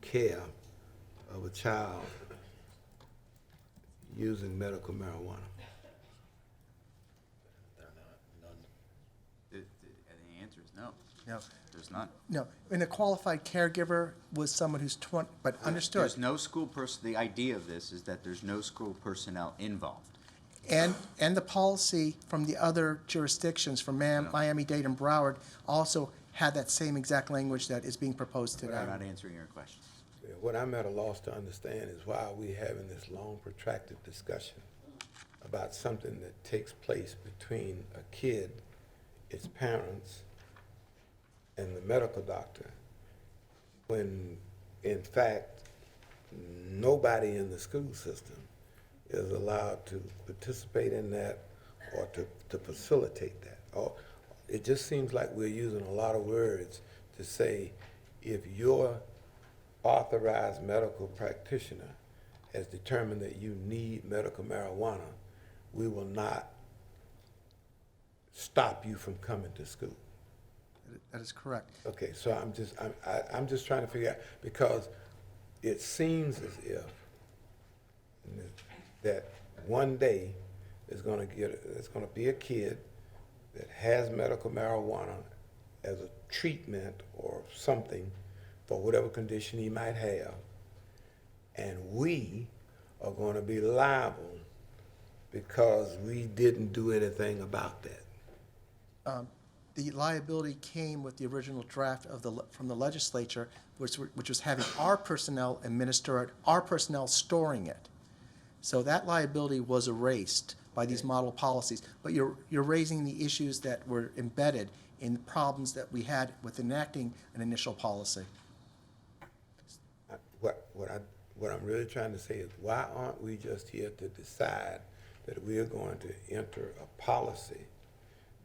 care of a child using medical marijuana? The answer is no. No. There's none. No, and a qualified caregiver was someone who's 20, but understood. There's no school person, the idea of this is that there's no school personnel involved. And the policy from the other jurisdictions, from Miami-Dade and Broward, also had that same exact language that is being proposed today. I'm not answering your question. Yeah, what I'm at a loss to understand is why are we having this long protracted discussion about something that takes place between a kid, its parents, and the medical doctor, when in fact nobody in the school system is allowed to participate in that or to facilitate that. It just seems like we're using a lot of words to say if your authorized medical practitioner has determined that you need medical marijuana, we will not stop you from coming to school. That is correct. Okay, so I'm just trying to figure out, because it seems as if that one day there's gonna be a kid that has medical marijuana as a treatment or something for whatever condition he might have, and we are gonna be liable because we didn't do anything about that. The liability came with the original draft from the legislature, which was having our personnel administer it, our personnel storing it. So that liability was erased by these model policies. But you're raising the issues that were embedded in the problems that we had with enacting an initial policy. What I'm really trying to say is, why aren't we just here to decide that we are going to enter a policy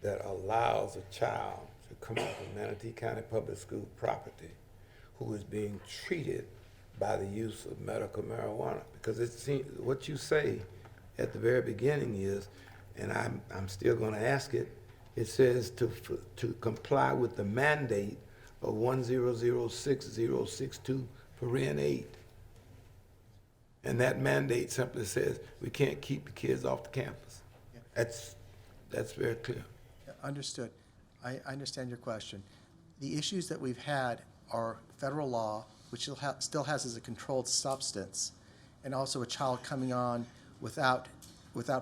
that allows a child to come off of Manatee County Public School property who is being treated by the use of medical marijuana? Because it seems, what you say at the very beginning is, and I'm still going to ask it, it says to comply with the mandate of 1006-062 paren 8. And that mandate simply says we can't keep the kids off the campus. Yeah. That's very clear. Understood. I understand your question. The issues that we've had are federal law, which still has as a controlled substance, and also a child coming on without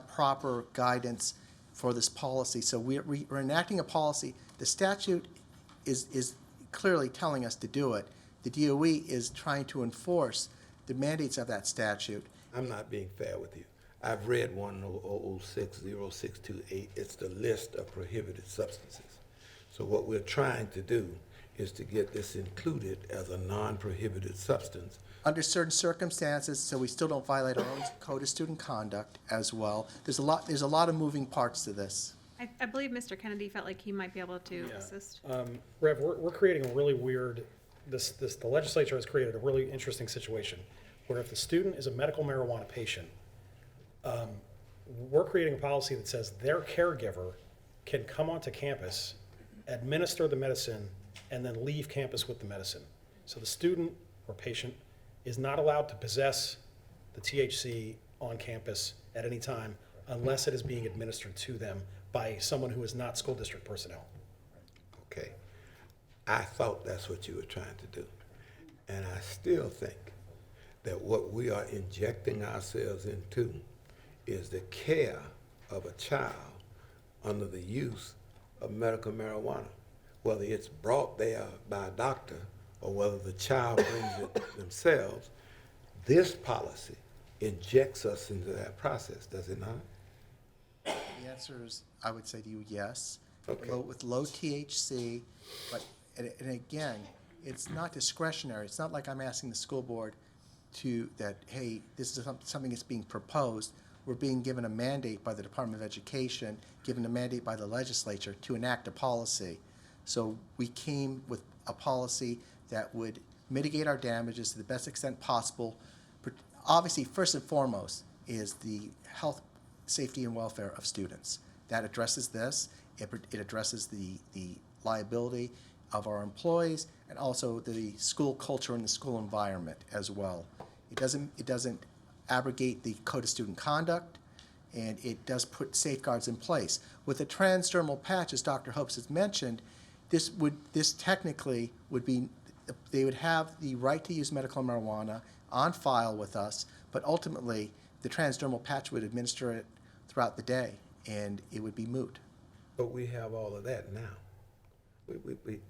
proper guidance for this policy. So we're enacting a policy. The statute is clearly telling us to do it. The DOE is trying to enforce the mandates of that statute. I'm not being fair with you. I've read 1006-0628. It's the list of prohibited substances. So what we're trying to do is to get this included as a non-prohibited substance. Under certain circumstances, so we still don't violate our own code of student conduct as well. There's a lot of moving parts to this. I believe Mr. Kennedy felt like he might be able to assist. Rev, we're creating a really weird, the legislature has created a really interesting situation where if the student is a medical marijuana patient, we're creating a policy that says their caregiver can come onto campus, administer the medicine, and then leave campus with the medicine. So the student or patient is not allowed to possess the THC on campus at any time unless it is being administered to them by someone who is not school district personnel. Okay. I thought that's what you were trying to do. And I still think that what we are injecting ourselves into is the care of a child under the use of medical marijuana, whether it's brought there by a doctor or whether the child brings it themselves. This policy injects us into that process, does it not? The answer is, I would say to you, yes. Okay. With low THC, but, and again, it's not discretionary. It's not like I'm asking the school board hey, this is something that's being proposed. We're being given a mandate by the Department of Education, given a mandate by the legislature to enact a policy. So we came with a policy that would mitigate our damages to the best extent possible. Obviously, first and foremost is the health, safety, and welfare of students. That addresses this. It addresses the liability of our employees and also the school culture and the school environment as well. It doesn't abrogate the code of student conduct, and it does put safeguards in place. With the transdermal patch, as Dr. Hopes has mentioned, this technically would be, they would have the right to use medical marijuana on file with us, but ultimately the transdermal patch would administer it throughout the day, and it would be moot. But we have all of that now.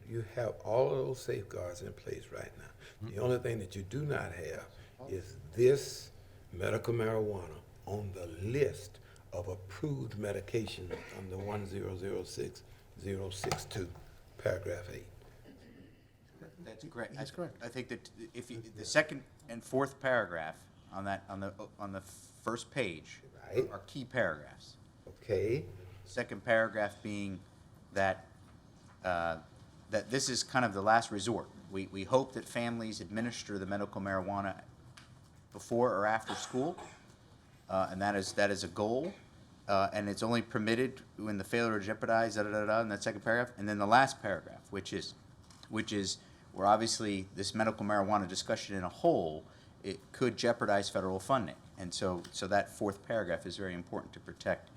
You have all of those safeguards in place right now. The only thing that you do not have is this medical marijuana on the list of approved medications under 1006-062, paragraph 8. That's correct. That's correct. I think that if you, the second and fourth paragraph on the first page Right. are key paragraphs. Okay. Second paragraph being that that this is kind of the last resort. We hope that families administer the medical marijuana before or after school, and that is a goal. And it's only permitted when the failure to jeopardize, in that second paragraph. And then the last paragraph, which is where obviously this medical marijuana discussion in a whole, it could jeopardize federal funding. And so that fourth paragraph is very important to protect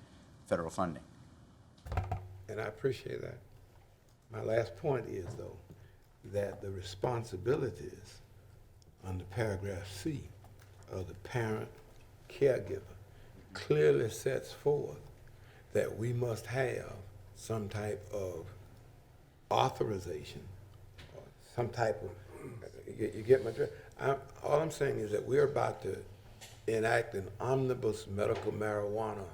federal funding. And I appreciate that. My last point is, though, that the responsibilities under paragraph C of the parent caregiver clearly sets forth that we must have some type of authorization, or some type of, you get my drift? All I'm saying is that we're about to enact an omnibus medical marijuana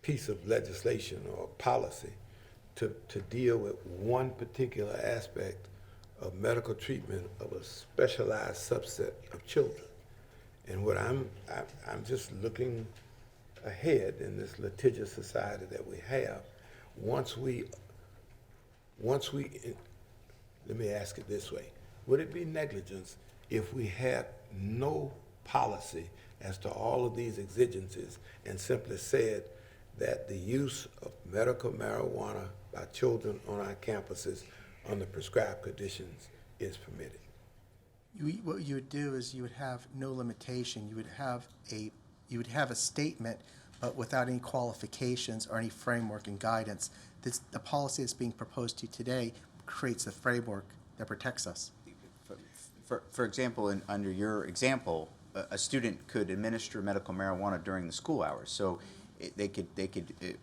piece of legislation or policy to deal with one particular aspect of medical treatment of a specialized subset of children. And what I'm just looking ahead in this litigious society that we have. Once we, let me ask it this way. Would it be negligence if we had no policy as to all of these exigencies and simply said that the use of medical marijuana by children on our campuses under prescribed conditions is permitted? What you would do is you would have no limitation. You would have a statement, but without any qualifications or any framework and guidance. The policy that's being proposed to you today creates a framework that protects us. For example, under your example, a student could administer medical marijuana during the school hours. So they could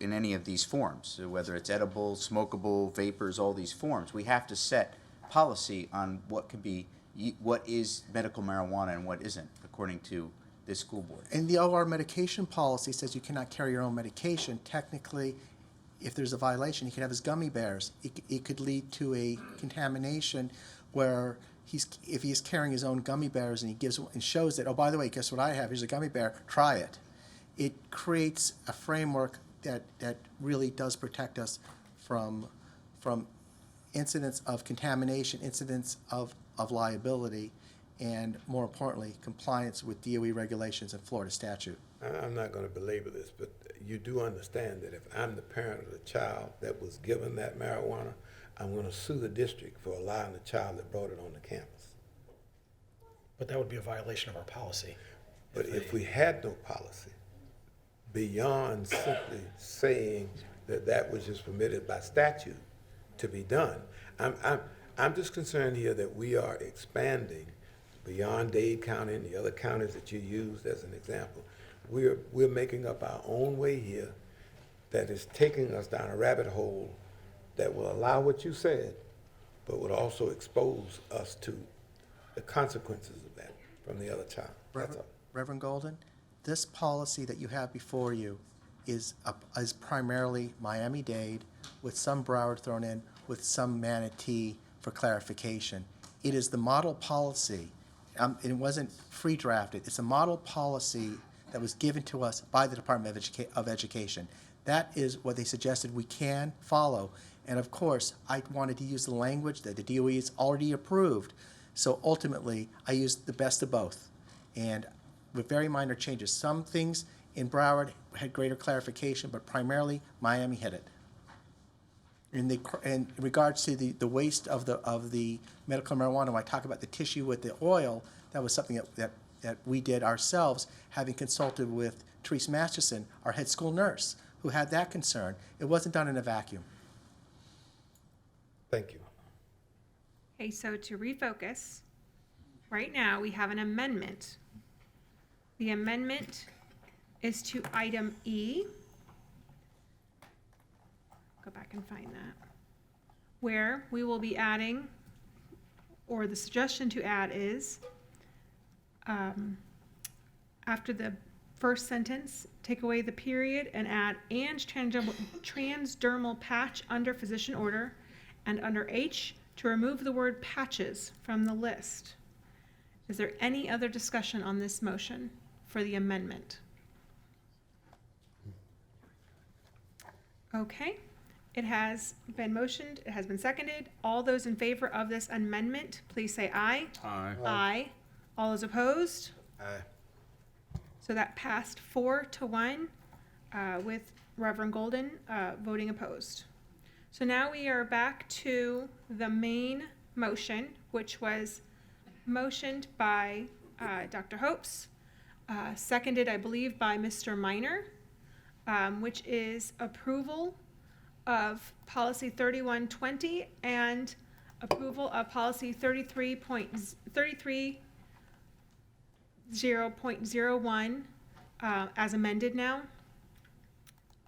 in any of these forms, so whether it's edible, smokable, vapors, all these forms. We have to set policy on what is medical marijuana and what isn't, according to this school board. And the OR medication policy says you cannot carry your own medication. Technically, if there's a violation, he could have his gummy bears. It could lead to a contamination where if he's carrying his own gummy bears and he gives and shows that, oh, by the way, guess what I have? Here's a gummy bear. Try it. It creates a framework that really does protect us from incidents of contamination, incidents of liability, and more importantly, compliance with DOE regulations and Florida statute. I'm not going to belabor this, but you do understand that if I'm the parent of the child that was given that marijuana, I'm going to sue the district for allowing the child that brought it on the campus. But that would be a violation of our policy. But if we had no policy, beyond simply saying that that was just permitted by statute to be done, I'm just concerned here that we are expanding beyond Dade County and the other counties that you used as an example. We're making up our own way here that is taking us down a rabbit hole that will allow what you said, but would also expose us to the consequences of that from the other child. That's all. Reverend Golden, this policy that you have before you is primarily Miami-Dade with some Broward thrown in, with some Manatee for clarification. It is the model policy. It wasn't free drafted. It's a model policy that was given to us by the Department of Education. That is what they suggested we can follow. And of course, I wanted to use the language that the DOE has already approved. So ultimately, I used the best of both. And with very minor changes. Some things in Broward had greater clarification, but primarily Miami hit it. In regards to the waste of the medical marijuana, when I talk about the tissue with the oil, that was something that we did ourselves, having consulted with Therese Masterson, our head school nurse, who had that concern. It wasn't done in a vacuum. Thank you. Okay, so to refocus, right now we have an amendment. The amendment is to item E. Go back and find that. Where we will be adding, or the suggestion to add is, after the first sentence, take away the period and add and transdermal patch under physician order, and under H, to remove the word patches from the list. Is there any other discussion on this motion for the amendment? Okay, it has been motioned, it has been seconded. All those in favor of this amendment, please say aye. Aye. Aye. All those opposed? Aye. So that passed 4-1 with Reverend Golden voting opposed. So now we are back to the main motion, which was motioned by Dr. Hopes, seconded, I believe, by Mr. Minor, which is approval of policy 3120 and approval of policy 33.0.01 as amended now.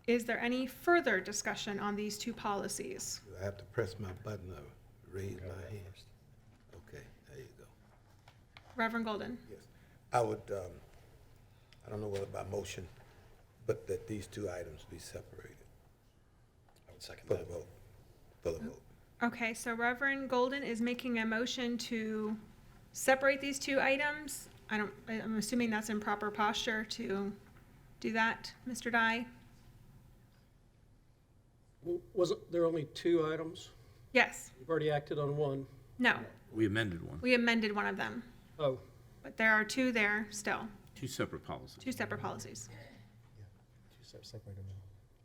Is there any further discussion on these two policies? Do I have to press my button or raise my hand? Okay, there you go. Reverend Golden? Yes. I would, I don't know whether by motion, but that these two items be separated. I would second For the that. vote. For the vote. Okay, so Reverend Golden is making a motion to separate these two items. I'm assuming that's in proper posture to do that, Mr. Dye? Wasn't there only 2 items? Yes. You've already acted on one. No. We amended one. We amended one of them, Oh, but there are 2 there still, Two separate policies. 2 separate policies. Separate them out.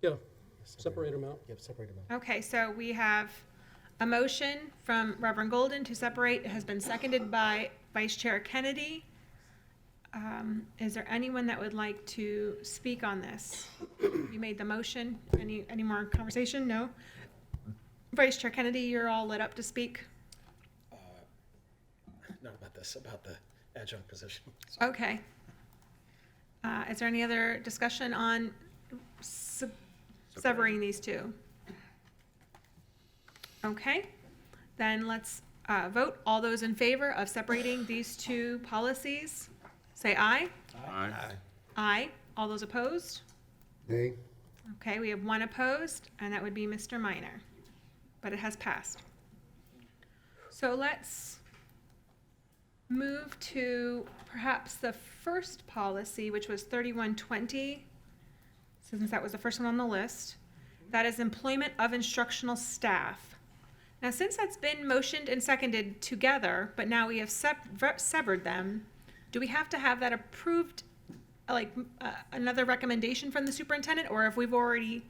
yeah, separate them out. Yep, separate them out. Okay, so we have a motion from Reverend Golden to separate. It has been seconded by Vice Chair Kennedy. Is there anyone that would like to speak on this? You made the motion. Any more conversation? No? Vice Chair Kennedy, you're all lit up to speak. Not about this, about the adjunct position. Okay. Is there any other discussion on severing these two? Okay, then let's vote. All those in favor of separating these two policies, say aye. Aye. Aye. All those opposed? Nay? Okay, we have 1 opposed, and that would be Mr. Minor, but it has passed. So let's move to perhaps the first policy, which was 3120, since that was the first one on the list. That is employment of instructional staff. Now, since that's been motioned and seconded together, but now we have severed them, do we have to have that approved, like another recommendation from the superintendent, or if we've already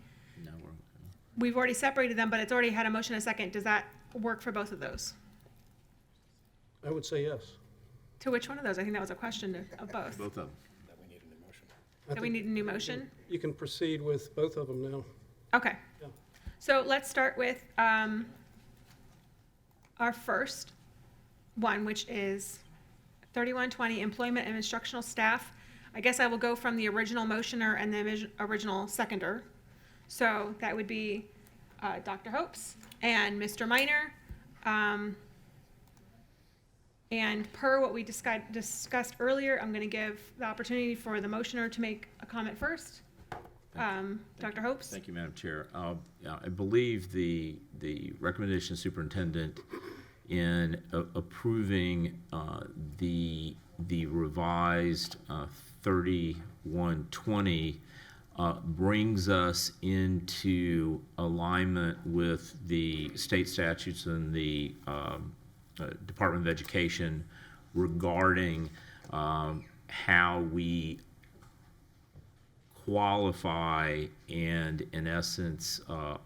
separated them, but it's already had a motion and a second, does that work for both of those? I would say yes. To which one of those? I think that was a question of both. Both of them. That we need a new motion. Do we need a new motion? You can proceed with both of them now. Okay. Yeah. So let's start with our first one, which is 3120, employment and instructional staff. I guess I will go from the original motioner and the original seconder. So that would be Dr. Hopes and Mr. Minor. And per what we discussed earlier, I'm going to give the opportunity for the motioner to make a comment first. Dr. Hopes? Thank you, Madam Chair. I believe the recommendation of superintendent in approving the revised 3120 brings us into alignment with the state statutes and the Department of Education regarding how we qualify and, in essence,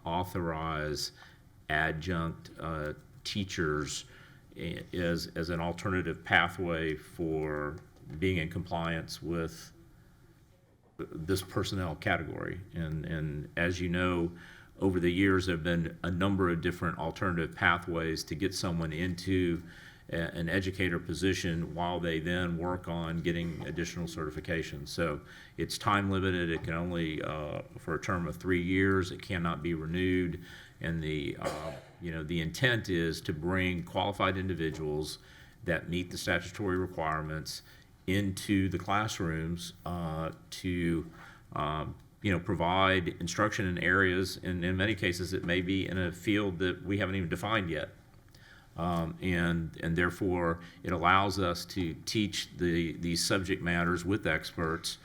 authorize adjunct teachers as an alternative pathway for being in compliance with this personnel category. And as you know, over the years, there have been a number of different alternative pathways to get someone into an educator position while they then work on getting additional certifications. So it's time limited. It can only, for a term of 3 years, it cannot be renewed. And the intent is to bring qualified individuals that meet the statutory requirements into the classrooms to provide instruction in areas, and in many cases it may be in a field that we haven't even defined yet. And therefore it allows us to teach these subject matters with experts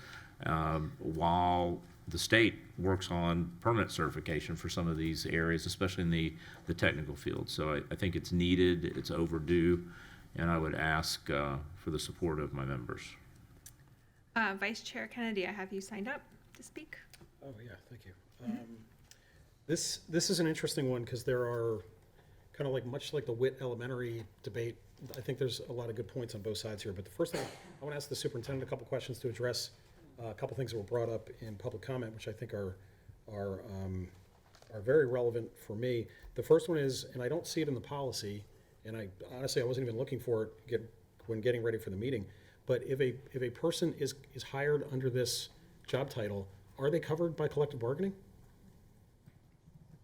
while the state works on permanent certification for some of these areas, especially in the technical field. So I think it's needed, it's overdue, and I would ask for the support of my members. Vice Chair Kennedy, I have you signed up to speak. Oh, yeah, thank you. This is an interesting one because there are kind of like, much like the WIT elementary debate, I think there's a lot of good points on both sides here. But the first thing, I want to ask the superintendent a couple questions to address a couple things that were brought up in public comment, which I think are very relevant for me. The first one is, and I don't see it in the policy, and I honestly, I wasn't even looking for it when getting ready for the meeting, but if a person is hired under this job title, are they covered by collective bargaining?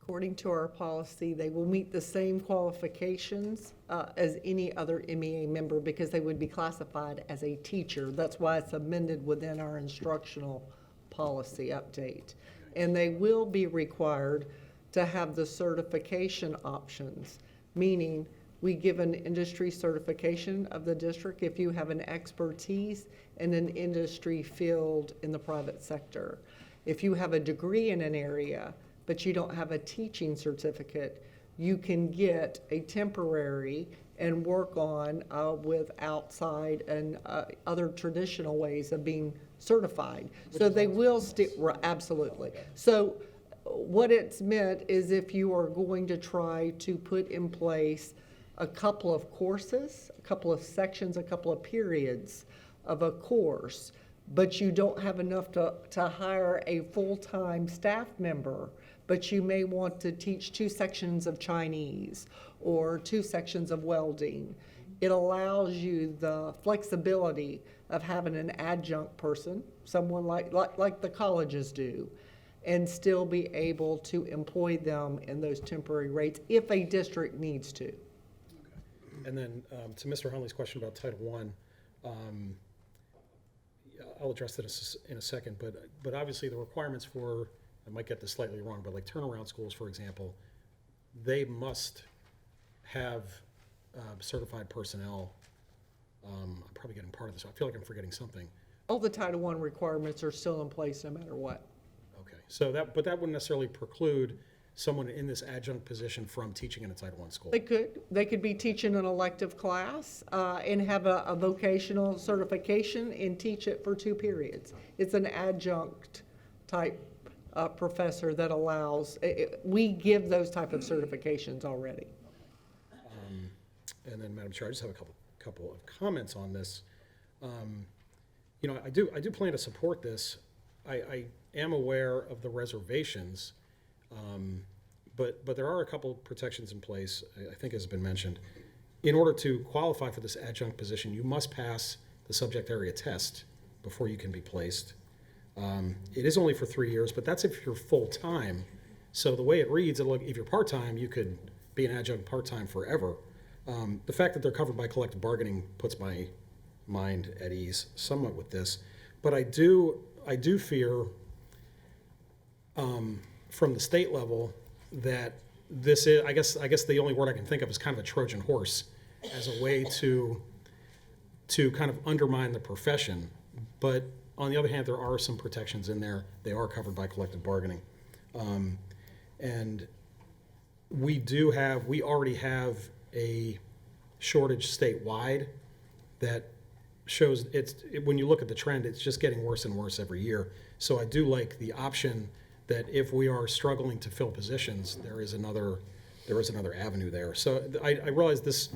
According to our policy, they will meet the same qualifications as any other MEA member because they would be classified as a teacher. That's why it's amended within our instructional policy update. And they will be required to have the certification options, meaning we give an industry certification of the district if you have an expertise in an industry field in the private sector. If you have a degree in an area, but you don't have a teaching certificate, you can get a temporary and work on with outside and other traditional ways of being certified. So they will stick, absolutely. So what it's meant is if you are going to try to put in place a couple of courses, a couple of sections, a couple of periods of a course, but you don't have enough to hire a full-time staff member, but you may want to teach 2 sections of Chinese or 2 sections of welding. It allows you the flexibility of having an adjunct person, someone like the colleges do, and still be able to employ them in those temporary rates if a district needs to. And then to Mr. Hunley's question about Title I, I'll address that in a second, but obviously the requirements for, I might get this slightly wrong, but like turnaround schools, for example, they must have certified personnel. I'm probably getting part of this. I feel like I'm forgetting something. All the Title I requirements are still in place no matter what. Okay, so that wouldn't necessarily preclude someone in this adjunct position from teaching in a Title I school. They could be teaching an elective class and have a vocational certification and teach it for 2 periods. It's an adjunct type professor that allows, we give those type of certifications already. And then, Madam Chair, I just have a couple of comments on this. You know, I do plan to support this. I am aware of the reservations, but there are a couple of protections in place, I think has been mentioned. In order to qualify for this adjunct position, you must pass the subject area test before you can be placed. It is only for 3 years, but that's if you're full-time. So the way it reads, if you're part-time, you could be an adjunct part-time forever. The fact that they're covered by collective bargaining puts my mind at ease somewhat with this. But I do fear from the state level that this is, I guess the only word I can think of is kind of a Trojan horse as a way to kind of undermine the profession. But on the other hand, there are some protections in there. They are covered by collective bargaining. And we already have a shortage statewide that shows when you look at the trend, it's just getting worse and worse every year. So I do like the option that if we are struggling to fill positions, there is another avenue there. So I realize this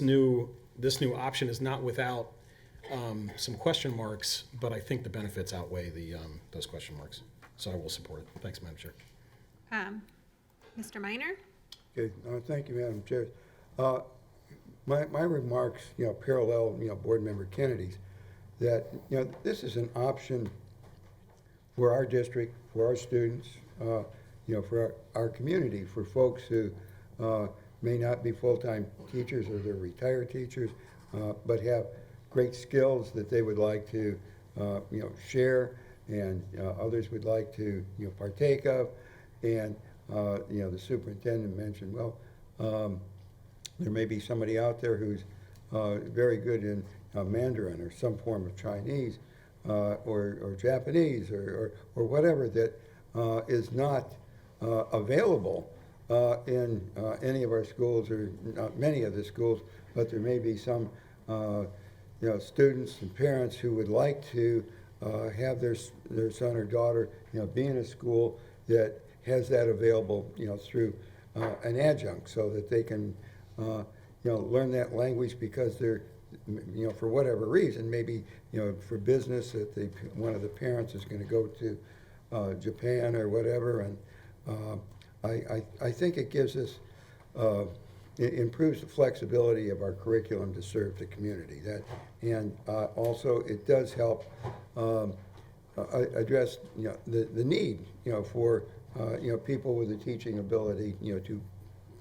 new option is not without some question marks, but I think the benefits outweigh those question marks. So I will support it. Thanks, Madam Chair. Mr. Minor? Okay, thank you, Madam Chair. My remarks, parallel, Board Member Kennedy's, that, this is an option for our district, for our students, for our community, for folks who may not be full-time teachers or they're retired teachers, but have great skills that they would like to, share, and others would like to, partake of. And, the superintendent mentioned, well, there may be somebody out there who's very good in Mandarin or some form of Chinese or Japanese or whatever that is not available in any of our schools, or not many of the schools, but there may be some, students and parents who would like to have their son or daughter, be in a school that has that available, through an adjunct, so that they can, learn that language because they're, for whatever reason, maybe, for business, that one of the parents is going to go to Japan or whatever, and I think it gives us, it improves the flexibility of our curriculum to serve the community. And also it does help address, the need, for, people with a teaching ability, to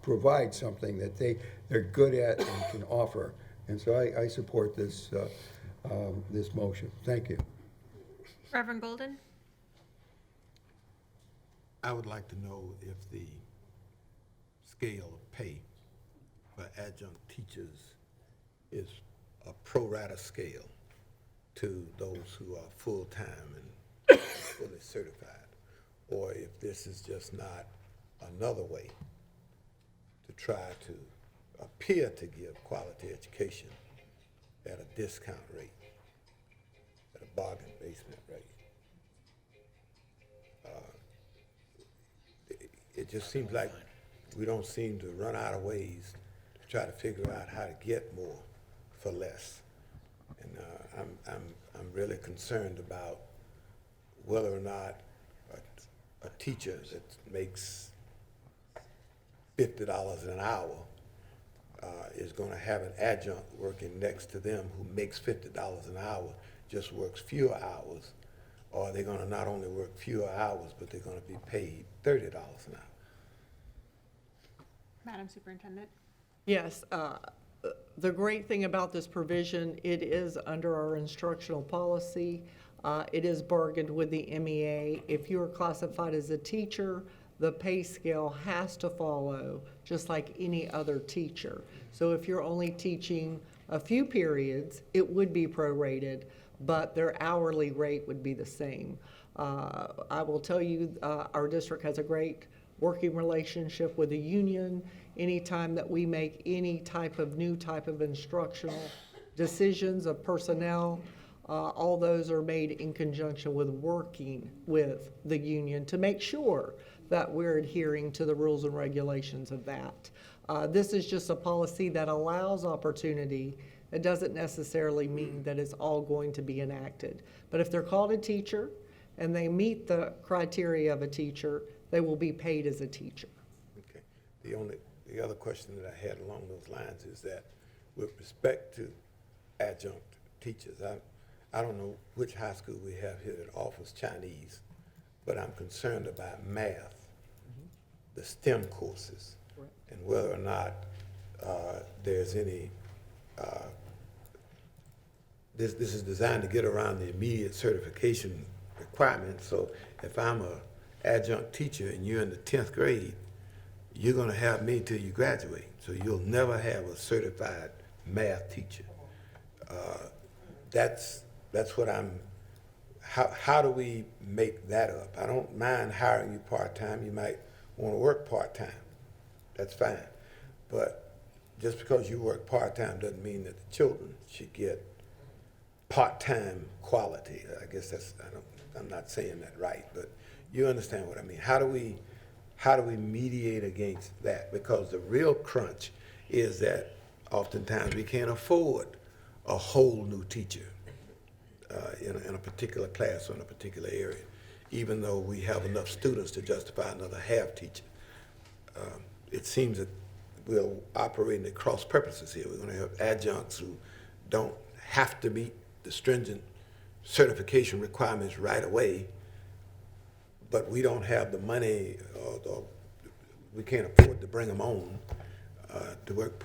provide something that they're good at and can offer. And so I support this, this motion. Thank you. Reverend Golden? I would like to know if the scale of pay for adjunct teachers is a pro rata scale to those who are full-time and fully certified, or if this is just not another way to try to appear to give quality education at a discount rate, at a bargain basement rate. It just seems like we don't seem to run out of ways to try to figure out how to get more for less. And I'm really concerned about whether or not a teacher that makes $50 an hour is going to have an adjunct working next to them who makes $50 an hour, just works fewer hours, or are they going to not only work fewer hours, but they're going to be paid $30 an hour? Madam Superintendent? Yes, the great thing about this provision, it is under our instructional policy. It is bargained with the MEA. If you are classified as a teacher, the pay scale has to follow just like any other teacher. So if you're only teaching a few periods, it would be prorated, but their hourly rate would be the same. I will tell you, our district has a great working relationship with the union. Anytime that we make any type of new type of instructional decisions of personnel, all those are made in conjunction with working with the union to make sure that we're adhering to the rules and regulations of that. This is just a policy that allows opportunity. It doesn't necessarily mean that it's all going to be enacted. But if they're called a teacher and they meet the criteria of a teacher, they will be paid as a teacher. Okay. The other question that I had along those lines is that with respect to adjunct teachers, I don't know which high school we have here that offers Chinese, but I'm concerned about math, the STEM courses, and whether or not there's any, this is designed to get around the immediate certification requirements. So if I'm a adjunct teacher and you're in the 10th grade, you're going to have me till you graduate. So you'll never have a certified math teacher. That's what how do we make that up? I don't mind hiring you part-time. You might want to work part-time. That's fine. But just because you work part-time doesn't mean that the children should get part-time quality. I guess I'm not saying that right, but you understand what I mean. How do we mediate against that? Because the real crunch is that oftentimes we can't afford a whole new teacher in a particular class or in a particular area, even though we have enough students to justify another half teacher. It seems that we're operating at cross purposes here. We're going to have adjuncts who don't have to meet the stringent certification requirements right away, but we don't have the money, or we can't afford to bring them on to work.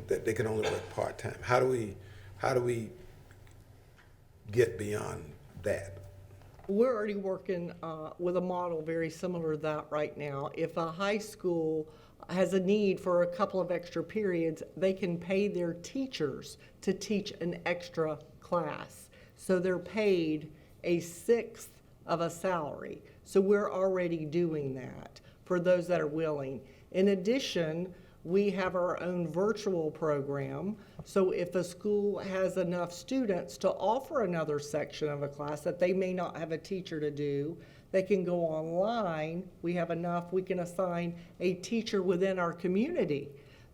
That they can only work part time. How do we get beyond that? We're already working with a model very similar to that right now. If a high school has a need for a couple of extra periods, they can pay their teachers to teach an extra class. So they're paid a sixth of a salary. So we're already doing that for those that are willing. In addition, we have our own virtual program. So if a school has enough students to offer another section of a class that they may not have a teacher to do, they can go online. We have enough, we can assign a teacher within our community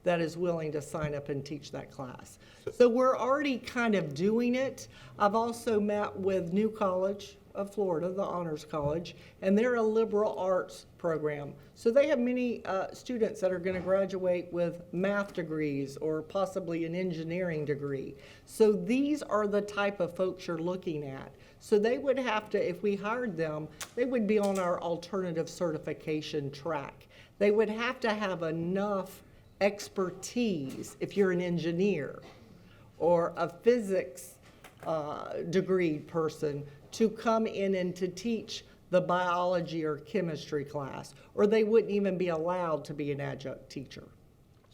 that is willing to sign up and teach that class. So we're already kind of doing it. I've also met with New College of Florida, the Honors College, and they're a liberal arts program. So they have many students that are going to graduate with math degrees or possibly an engineering degree. So these are the type of folks you're looking at. So they would have to, if we hired them, they would be on our alternative certification track. They would have to have enough expertise if you're an engineer or a physics degree person to come in and to teach the biology or chemistry class, or they wouldn't even be allowed to be an adjunct teacher.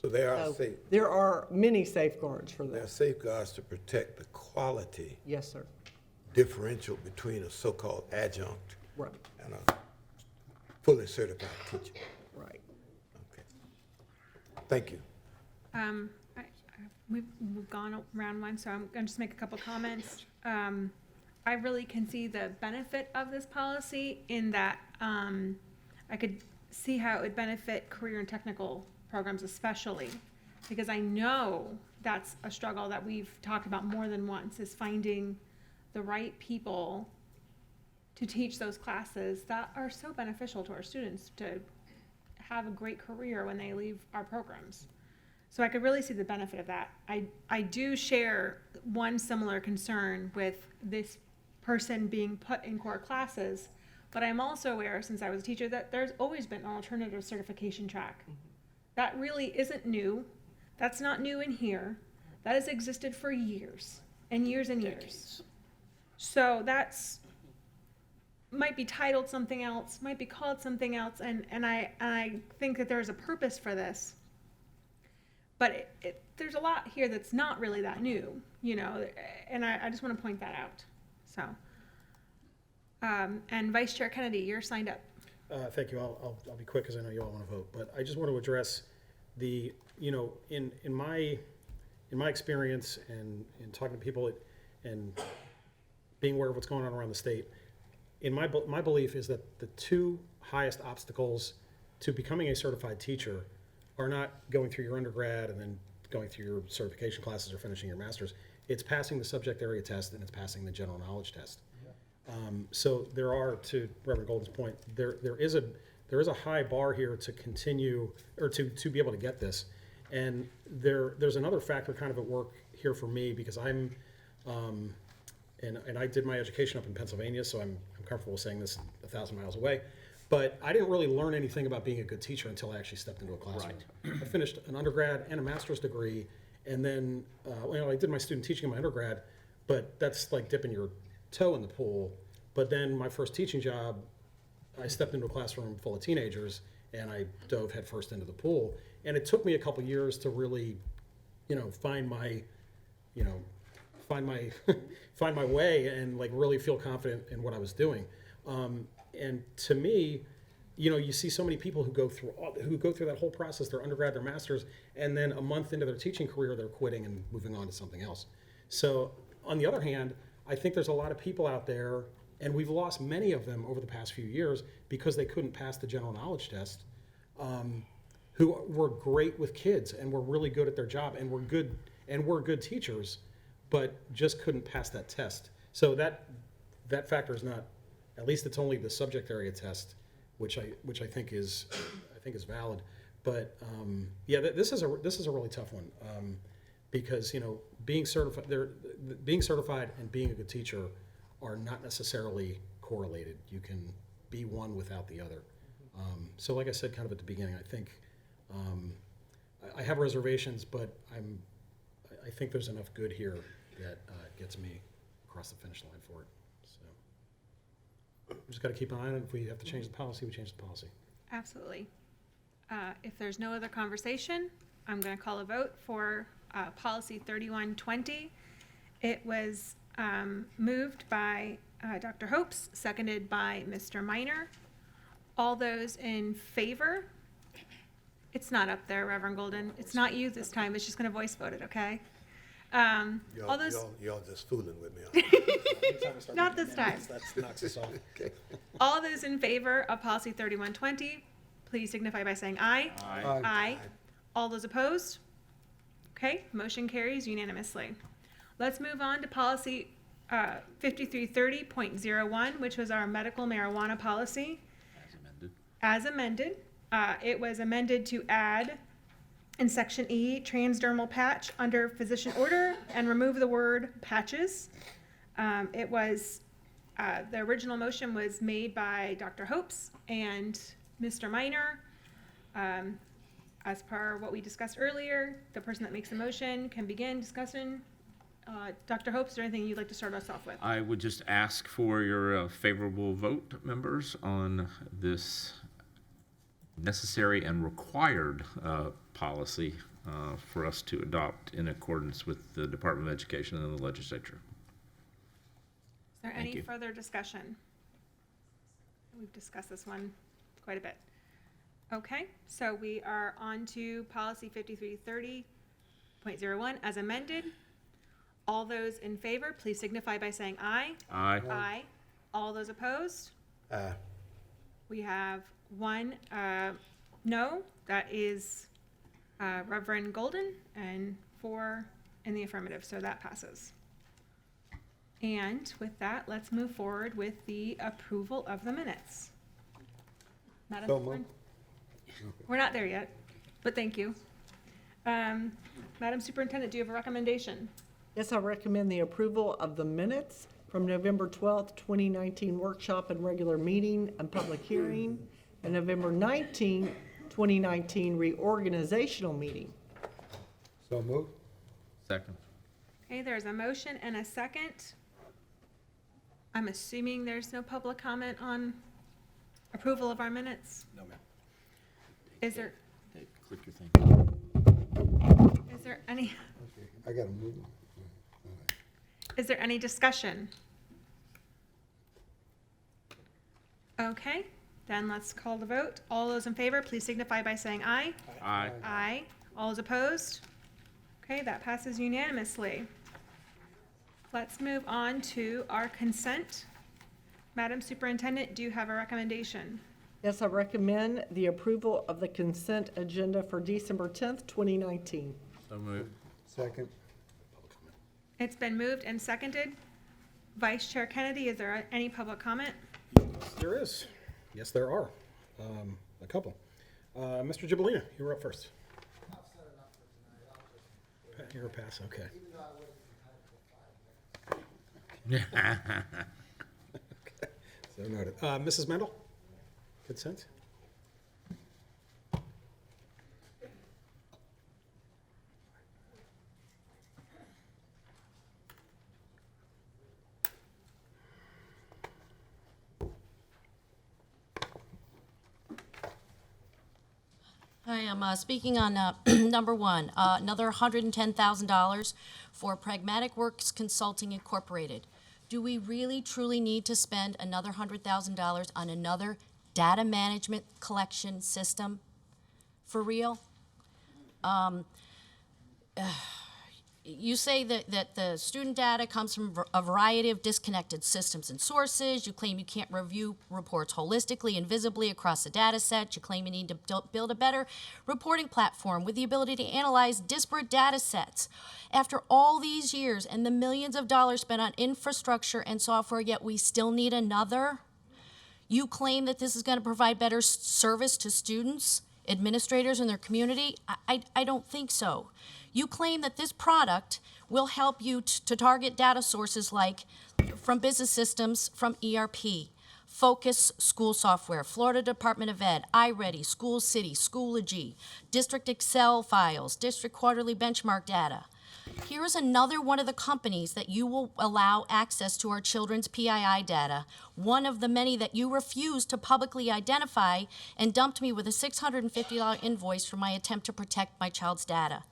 So there are So there are many safeguards for there are that. safeguards to protect the quality Yes, sir. differential between a so-called adjunct Right, and a fully certified teacher. right. Okay. Thank you. We've gone around one, so I'm gonna just make a couple comments. I really can see the benefit of this policy in that, I could see how it would benefit career and technical programs especially, because I know that's a struggle that we've talked about more than once, is finding the right people to teach those classes that are so beneficial to our students to have a great career when they leave our programs. So I could really see the benefit of that. I do share one similar concern with this person being put in core classes, but I'm also aware, since I was a teacher, that there's always been an alternative certification track. That really isn't new. That's not new in here. That has existed for years and years and years. So that's, might be titled something else, might be called something else, and I think that there's a purpose for this. But there's a lot here that's not really that new, you know, and I just want to point that out. So, and Vice Chair Kennedy, you're signed up. Thank you. I'll be quick because I know you all want to vote. But I just want to address the, you know, in my experience and in talking to people and being aware of what's going on around the state, in my belief is that the two highest obstacles to becoming a certified teacher are not going through your undergrad and then going through your certification classes or finishing your master's. It's passing the subject area test and it's passing the general knowledge test. So there are, to Reverend Golden's point, there is a high bar here to continue or to be able to get this. And there's another factor kind of at work here for me because I'm and I did my education up in Pennsylvania, so I'm comfortable saying this 1,000 miles away. But I didn't really learn anything about being a good teacher until I actually stepped into a classroom. I finished an undergrad and a master's degree, and then I did my student teaching in my undergrad, but that's like dipping your toe in the pool. But then my first teaching job, I stepped into a classroom full of teenagers, and I dove headfirst into the pool. And it took me a couple years to really, find my find my way and like really feel confident in what I was doing. And to me, you see so many people who go through that whole process, their undergrad, their master's, and then a month into their teaching career, they're quitting and moving on to something else. So on the other hand, I think there's a lot of people out there, and we've lost many of them over the past few years because they couldn't pass the general knowledge test, who were great with kids and were really good at their job and were good teachers, but just couldn't pass that test. So that factor is not, at least it's only the subject area test, which I think is valid. But this is a really tough one because being certified and being a good teacher are not necessarily correlated. You can be one without the other. So like I said kind of at the beginning, I think I have reservations, but I think there's enough good here that gets me across the finish line for it. So we just got to keep an eye on it. If we have to change the policy, we change the policy. Absolutely. If there's no other conversation, I'm going to call a vote for policy 3120. It was moved by Dr. Hopes, seconded by Mr. Minor. All those in favor? It's not up there, Reverend Golden. It's not you this time. It's just gonna voice vote it, okay? All those, Y'all just fooling with me. not this time. That knocks us off. All those in favor of policy 3120, please signify by saying aye. Aye. Aye. All those opposed? Okay, motion carries unanimously. Let's move on to policy 5330.01, which was our medical marijuana policy. As amended. It was amended to add in section E, transdermal patch under physician order and remove the word patches. It was, the original motion was made by Dr. Hopes and Mr. Minor. As per what we discussed earlier, the person that makes the motion can begin discussion. Dr. Hopes, is there anything you'd like to start us off with? I would just ask for your favorable vote, members, on this necessary and required policy for us to adopt in accordance with the Department of Education and the legislature. Is there Thank any you. further discussion? We've discussed this one quite a bit. Okay, so we are on to policy 5330.01 as amended. All those in favor, please signify by saying aye. Aye. Aye. All those opposed? Aye. We have one no, that is Reverend Golden, and 4 in the affirmative, so that passes. And with that, let's move forward with the approval of the minutes. Madam So moved. We're not there yet, but thank you. Madam Superintendent, do you have a recommendation? Yes, I recommend the approval of the minutes from November 12th, 2019 workshop and regular meeting and public hearing, and November 19th, 2019 reorganizational meeting. So moved. Second. Okay, there's a motion and a second. I'm assuming there's no public comment on approval of our minutes? No, ma'am. Is there, Hey, click your thing. is there any, I gotta move. is there any discussion? Okay, then let's call the vote. All those in favor, please signify by saying aye. Aye. Aye. All those opposed? Okay, that passes unanimously. Let's move on to our consent. Madam Superintendent, do you have a recommendation? Yes, I recommend the approval of the consent agenda for December 10th, 2019. So moved. Second. It's been moved and seconded. Vice Chair Kennedy, is there any public comment? There is. Yes, there are. A couple. Mr. Gibolina, you were up first. You're a pass, okay. So noted. Mrs. Mendel, consent? I am speaking on number one, another $110,000 for Pragmatic Works Consulting Incorporated. Do we really truly need to spend another $100,000 on another data management collection system? For real? You say that the student data comes from a variety of disconnected systems and sources. You claim you can't review reports holistically and visibly across the data set. You claim you need to build a better reporting platform with the ability to analyze disparate data sets. After all these years and the millions of dollars spent on infrastructure and software, yet we still need another? You claim that this is going to provide better service to students, administrators, and their community? I don't think so. You claim that this product will help you to target data sources like from business systems, from ERP, Focus School Software, Florida Department of Ed, iReady, School City, Schoology, District Excel files, District Quarterly Benchmark data. Here is another one of the companies that you will allow access to our children's PII data, one of the many that you refused to publicly identify and dumped me with a $650 invoice for my attempt to protect my child's data.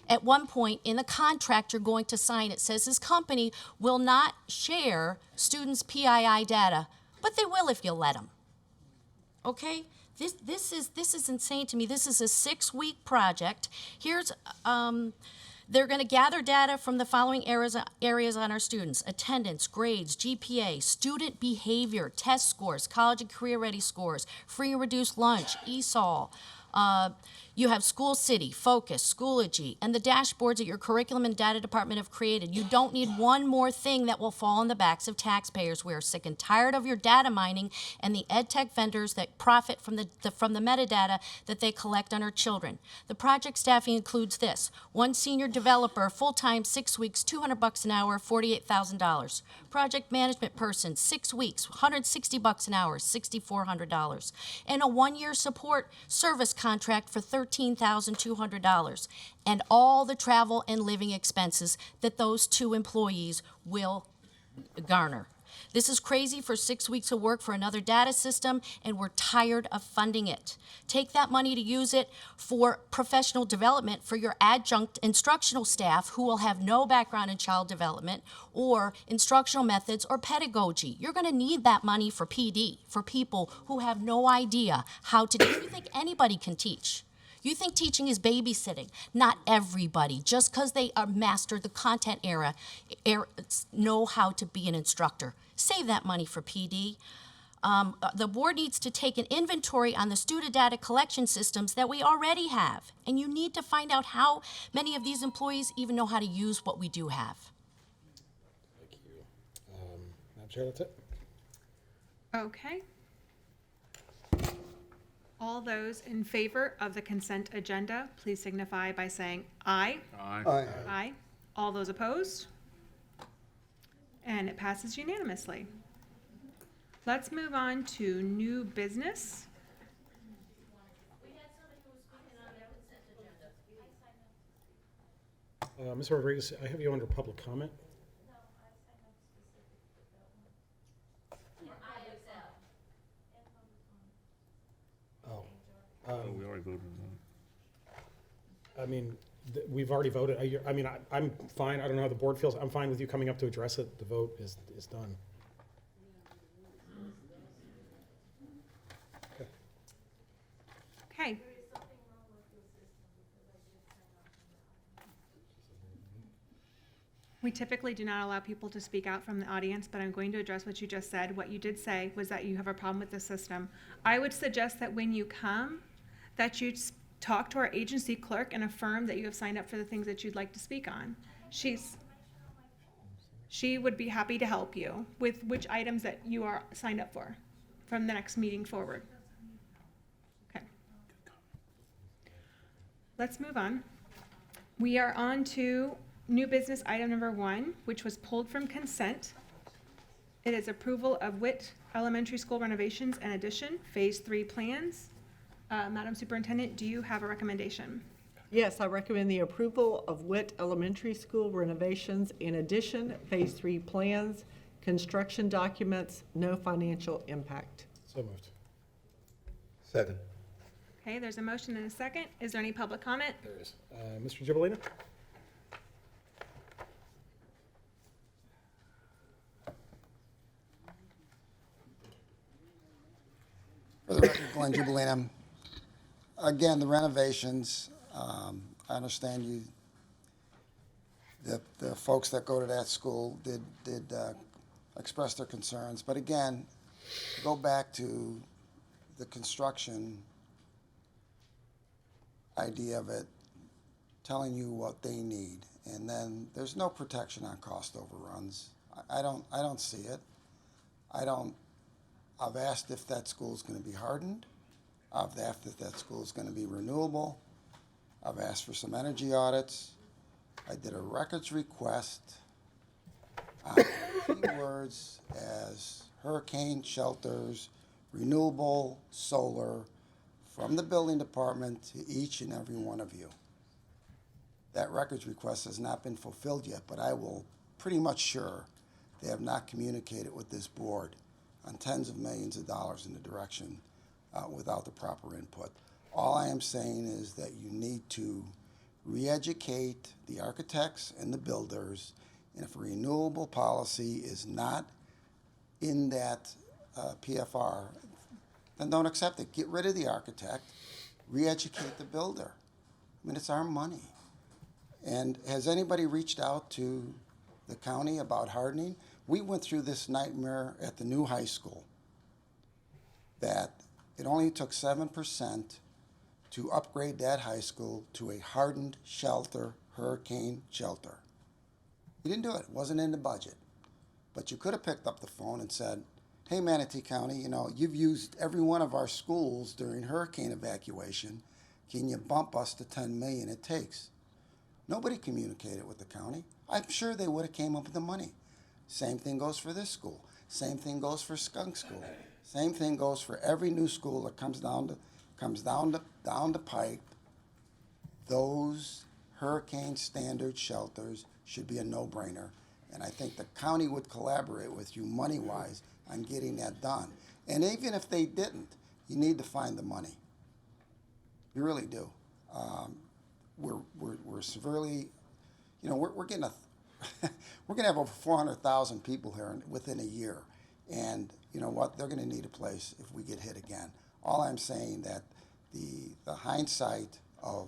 At one point in the contract you're going to sign, it says this company will not share students' PII data, but they will if you let them. Okay? This is insane to me. This is a 6-week project. Here's they're going to gather data from the following areas on our students: attendance, grades, GPA, student behavior, test scores, college and career ready scores, free and reduced lunch, ESOL. You have School City, Focus, Schoology, and the dashboards that your curriculum and data department have created. You don't need one more thing that will fall on the backs of taxpayers. We are sick and tired of your data mining and the ed tech vendors that profit from the metadata that they collect on our children. The project staffing includes this: one senior developer, full-time, 6 weeks, $200 an hour, $48,000. Project management person, 6 weeks, $160 an hour, $6,400. And a 1-year support service contract for $13,200, and all the travel and living expenses that those 2 employees will garner. This is crazy for 6 weeks of work for another data system, and we're tired of funding it. Take that money to use it for professional development for your adjunct instructional staff who will have no background in child development or instructional methods or pedagogy. You're going to need that money for PD, for people who have no idea how to do it. You think anybody can teach? You think teaching is babysitting? Not everybody. Just because they are mastered the content know how to be an instructor. Save that money for PD. The board needs to take an inventory on the student data collection systems that we already have. And you need to find out how many of these employees even know how to use what we do have. Thank you. Madam Chair, that's it. Okay. All those in favor of the consent agenda, please signify by saying aye. Aye. Aye. All those opposed? And it passes unanimously. Let's move on to new business. Ms. Rodriguez, I have you under public comment. Oh. We already voted on I mean, we've already voted. I'm fine. I don't know how the board feels. I'm fine with you coming up to address it. The vote is done. Okay. We typically do not allow people to speak out from the audience, but I'm going to address what you just said. What you did say was that you have a problem with the system. I would suggest that when you come, that you talk to our agency clerk and affirm that you have signed up for the things that you'd like to speak on. She would be happy to help you with which items that you are signed up for from the next meeting forward. Okay. Let's move on. We are on to new business item number 1, which was pulled from consent. It is approval of Witt Elementary School renovations and addition, Phase 3 plans. Madam Superintendent, do you have a recommendation? Yes, I recommend the approval of Witt Elementary School renovations in addition, Phase 3 plans, construction documents, no financial impact. So moved. Second. Okay, there's a motion and a second. Is there any public comment? There is. Mr. Gibolino? For the record, Glenn Gibolino. Again, the renovations, I understand you, the folks that go to that school did express their concerns. But again, go back to the construction idea of it, telling you what they need. And then there's no protection on cost overruns. I don't see it. I've asked if that school is going to be hardened. I've asked if that school is going to be renewable. I've asked for some energy audits. I did a records request on keywords as hurricane shelters, renewable solar, from the building department to each and every one of you. That records request has not been fulfilled yet, but I will pretty much sure they have not communicated with this board on tens of millions of dollars in the direction without the proper input. All I am saying is that you need to re-educate the architects and the builders, and if a renewable policy is not in that PFR, then don't accept it. Get rid of the architect, re-educate the builder. I mean, it's our money. And has anybody reached out to the county about hardening? We went through this nightmare at the new high school, that it only took 7% to upgrade that high school to a hardened shelter, hurricane shelter. You didn't do it. It wasn't in the budget. But you could have picked up the phone and said, hey, Manatee County, you know, you've used every one of our schools during hurricane evacuation. Can you bump us to 10 million it takes? Nobody communicated with the county. I'm sure they would have came up with the money. Same thing goes for this school. Same thing goes for Skunk School. Same thing goes for every new school that comes down the pipe. Those hurricane standard shelters should be a no-brainer. And I think the county would collaborate with you money-wise on getting that done. And even if they didn't, you need to find the money. You really do. We're severely, you know, we're getting we're gonna have over 400,000 people here within a year. And you know what? They're gonna need a place if we get hit again. All I'm saying that the hindsight of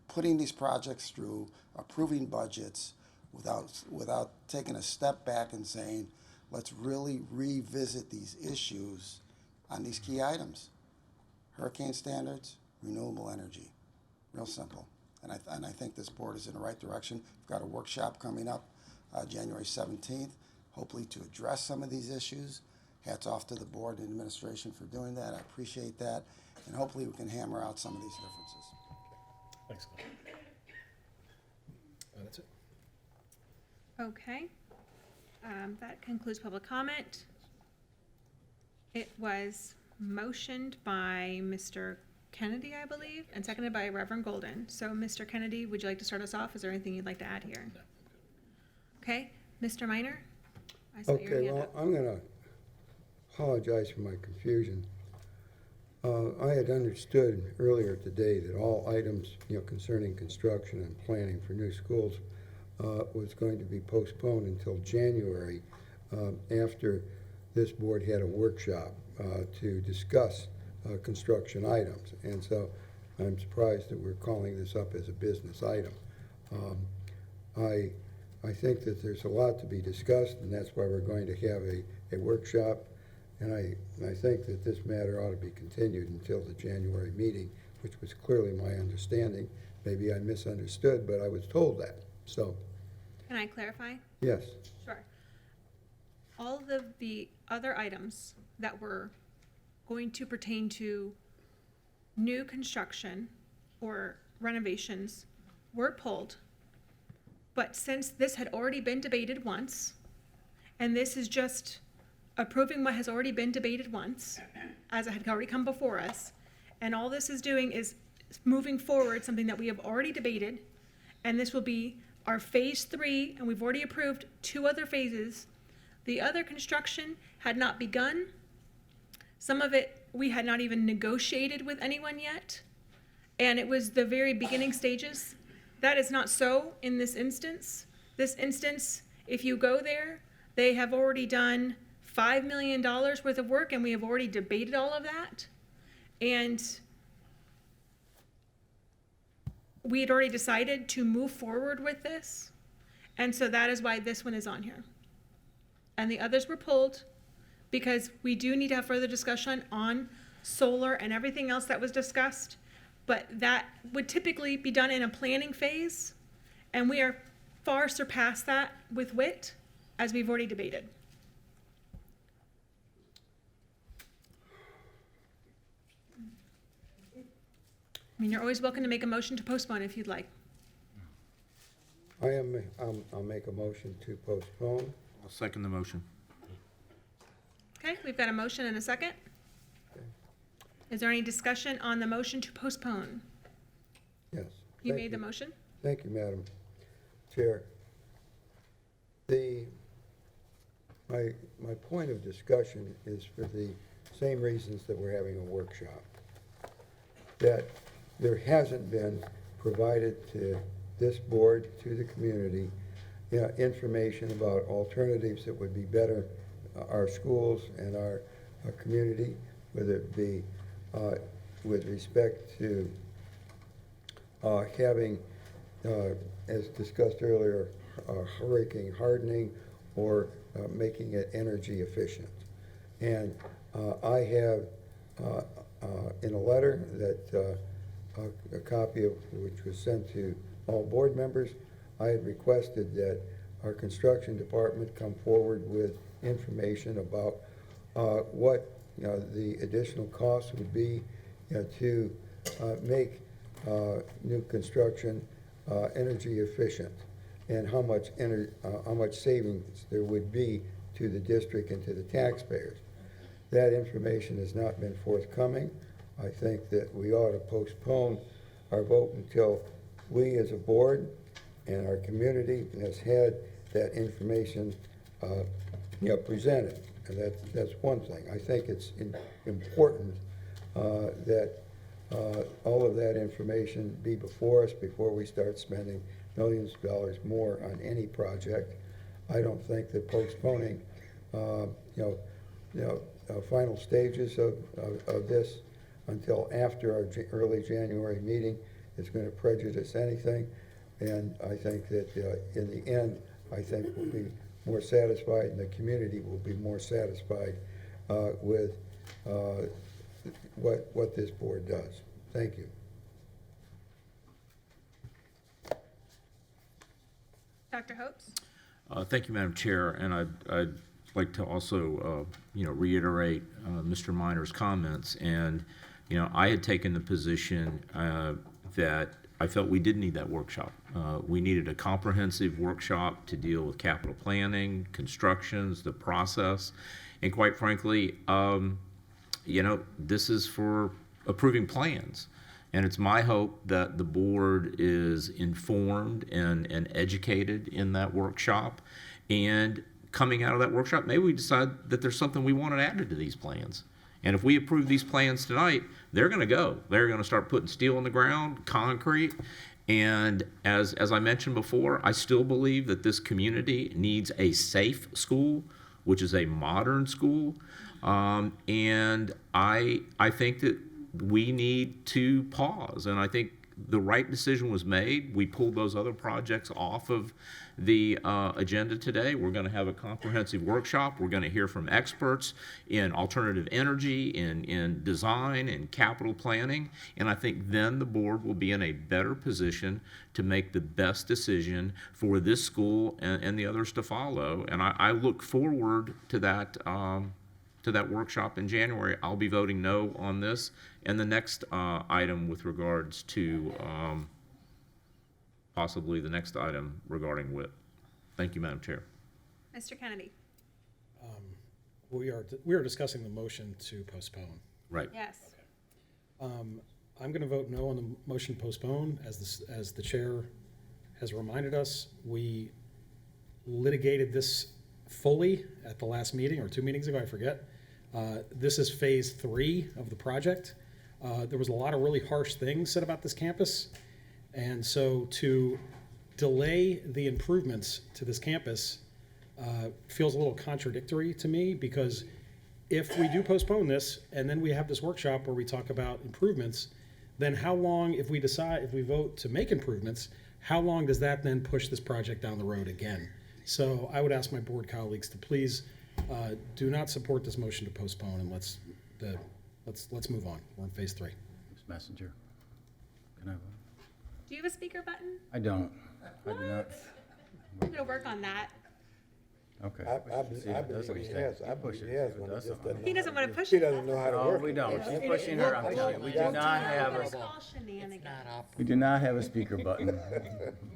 putting these projects through, approving budgets without taking a step back and saying, let's really revisit these issues on these key items. Hurricane standards, renewable energy, real simple. And I think this board is in the right direction. We've got a workshop coming up January 17th, hopefully to address some of these issues. Hats off to the board and administration for doing that. I appreciate that. And hopefully we can hammer out some of these differences. Thanks. That's it. Okay. That concludes public comment. It was motioned by Mr. Kennedy, I believe, and seconded by Reverend Golden. So, Mr. Kennedy, would you like to start us off? Is there anything you'd like to add here? No. Okay. Mr. Minor? I saw your Okay, hand well, up. I'm gonna apologize for my confusion. I had understood earlier today that all items, you know, concerning construction and planning for new schools was going to be postponed until January, after this board had a workshop to discuss construction items. And so I'm surprised that we're calling this up as a business item. I think that there's a lot to be discussed, and that's why we're going to have a workshop. And I think that this matter ought to be continued until the January meeting, which was clearly my understanding. Maybe I misunderstood, but I was told that. So, Can I clarify? yes. Sure. All of the other items that were going to pertain to new construction or renovations were pulled. But since this had already been debated once, and this is just approving what has already been debated once, as it had already come before us, and all this is doing is moving forward something that we have already debated, and this will be our phase 3, and we've already approved 2 other phases. The other construction had not begun. Some of it we had not even negotiated with anyone yet, and it was the very beginning stages. That is not so in this instance. This instance, if you go there, they have already done $5 million worth of work, and we have already debated all of that. And we had already decided to move forward with this. And so that is why this one is on here. And the others were pulled because we do need to have further discussion on solar and everything else that was discussed. But that would typically be done in a planning phase. And we are far surpassed that with WIT, as we've already debated. I mean, you're always welcome to make a motion to postpone if you'd like. I'll make a motion to postpone. I'll second the motion. Okay, we've got a motion and a second. Is there any discussion on the motion to postpone? Yes. You Thank made the motion? Thank you, Madam Chair. My point of discussion is for the same reasons that we're having a workshop. That there hasn't been provided to this board, to the community, information about alternatives that would be better our schools and our community. whether it be with respect to having, as discussed earlier, hurricane hardening or making it energy efficient. And I have, in a letter that a copy of which was sent to all board members, I had requested that our construction department come forward with information about what the additional costs would be to make new construction energy efficient, and how much savings there would be to the district and to the taxpayers. That information has not been forthcoming. I think that we ought to postpone our vote until we as a board and our community has had that information presented. And that's one thing. I think it's important that all of that information be before us before we start spending millions of dollars more on any project. I don't think that postponing, final stages of this until after our early January meeting is going to prejudice anything. And I think that in the end, I think we'll be more satisfied, and the community will be more satisfied with what this board does. Thank you. Dr. Hopes? Thank you, Madam Chair, and I'd like to also, reiterate Mr. Minor's comments. And, I had taken the position that I felt we did need that workshop. We needed a comprehensive workshop to deal with capital planning, constructions, the process, and quite frankly, this is for approving plans. And it's my hope that the board is informed and educated in that workshop. And coming out of that workshop, maybe we decide that there's something we want added to these plans. And if we approve these plans tonight, they're going to go. They're going to start putting steel in the ground, concrete. And as I mentioned before, I still believe that this community needs a safe school, which is a modern school. And I think that we need to pause. And I think the right decision was made. We pulled those other projects off of the agenda today. We're going to have a comprehensive workshop. We're going to hear from experts in alternative energy, in design, and capital planning. And I think then the board will be in a better position to make the best decision for this school and the others to follow. And I look forward to that workshop in January. I'll be voting no on this. And the next item with regards to possibly the next item regarding WIP. Thank you, Madam Chair. Mr. Kennedy? We are discussing the motion to postpone. Right. Yes. I'm going to vote no on the motion to postpone. As the chair has reminded us, we litigated this fully at the last meeting, or 2 meetings ago, I forget. This is phase 3 of the project. There was a lot of really harsh things said about this campus. And so to delay the improvements to this campus feels a little contradictory to me, because if we do postpone this and then we have this workshop where we talk about improvements, then how long, if we vote to make improvements, how long does that then push this project down the road again? So I would ask my board colleagues to please do not support this motion to postpone, and let's move on. We're in phase 3. Ms. Messenger, can I vote? Do you have a speaker button? I don't. I do not. We're going to work on that. Okay. I believe he has. I believe he has one. Just doesn't He know doesn't how want to push He it. doesn't know how to No, work. we don't. it. She's pushing her, I'm telling you. We do not have It's a, all shenanigans. we do not have a speaker button.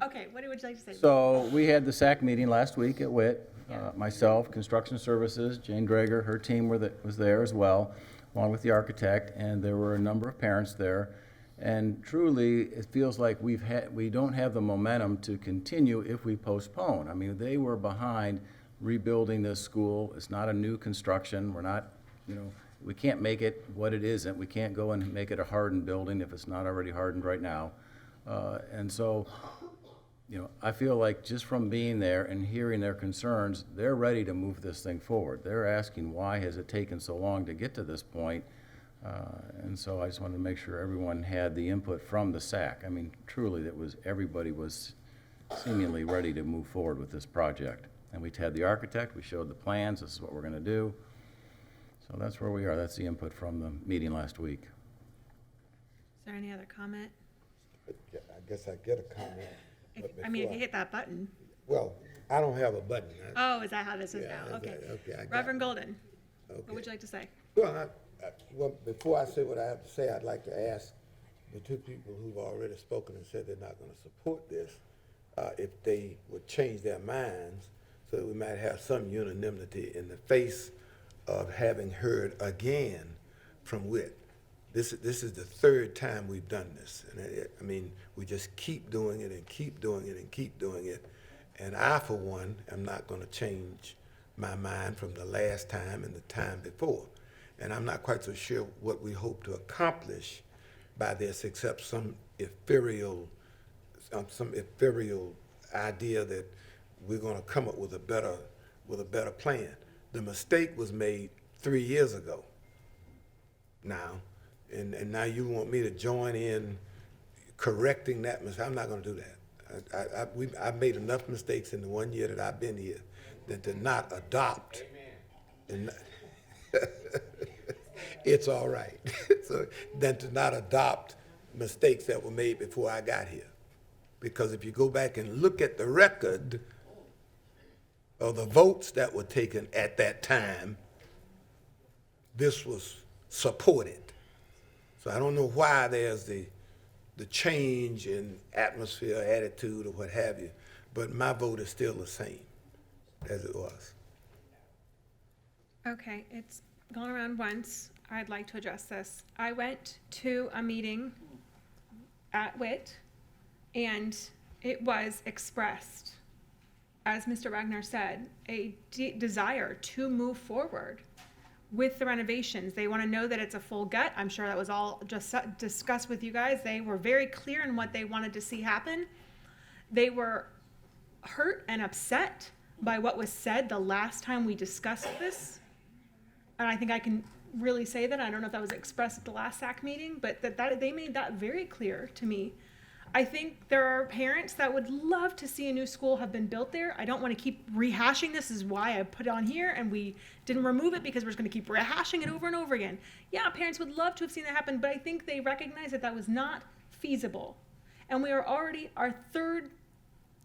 Okay, what would you like to say? So we had the SAC meeting last week at WIT. Myself, Construction Services, Jane Drager, her team was there as well, along with the architect, and there were a number of parents there. And truly, it feels like we don't have the momentum to continue if we postpone. I mean, they were behind rebuilding this school. It's not a new construction. We're not, we can't make it what it isn't. We can't go and make it a hardened building if it's not already hardened right now. And so, I feel like just from being there and hearing their concerns, they're ready to move this thing forward. They're asking, why has it taken so long to get to this point? And so I just wanted to make sure everyone had the input from the SAC. I mean, truly, everybody was seemingly ready to move forward with this project. And we had the architect, we showed the plans, this is what we're gonna do. So that's where we are, that's the input from the meeting last week. Is there any other comment? I guess I get a comment. I mean, if you hit that button. Well, I don't have a button. Oh, is that how this is Yeah, now? Okay. okay, I got Reverend it. Golden, what Okay. would you like to say? Well, well, before I say what I have to say, I'd like to ask the two people who've already spoken and said they're not gonna support this, if they would change their minds so that we might have some unanimity in the face of having heard again from WIT. This is the third time we've done this. And I mean, we just keep doing it and keep doing it and keep doing it. And I, for one, am not gonna change my mind from the last time and the time before. And I'm not quite so sure what we hope to accomplish by this, except some ethereal idea that we're gonna come up with a better plan. The mistake was made 3 years ago now, and now you want me to join in correcting that mistake. I'm not gonna do that. I've made enough mistakes in the 1 year that I've been here than to not adopt. And it's all right. So, than to not adopt mistakes that were made before I got here. Because if you go back and look at the record of the votes that were taken at that time, this was supported. So I don't know why there's the change in atmosphere, attitude, or what have you, but my vote is still the same as it was. Okay, it's gone around once. I'd like to address this. I went to a meeting at WIT, and it was expressed, as Mr. Wagner said, a desire to move forward with the renovations. They want to know that it's a full gut. I'm sure that was all just discussed with you guys. They were very clear in what they wanted to see happen. They were hurt and upset by what was said the last time we discussed this. And I think I can really say that. I don't know if that was expressed at the last SAC meeting, but that they made that very clear to me. I think there are parents that would love to see a new school have been built there. I don't want to keep rehashing this. Is why I put it on here, and we didn't remove it because we're just going to keep rehashing it over and over again. Yeah, parents would love to have seen that happen, but I think they recognize that that was not feasible. And we are already our third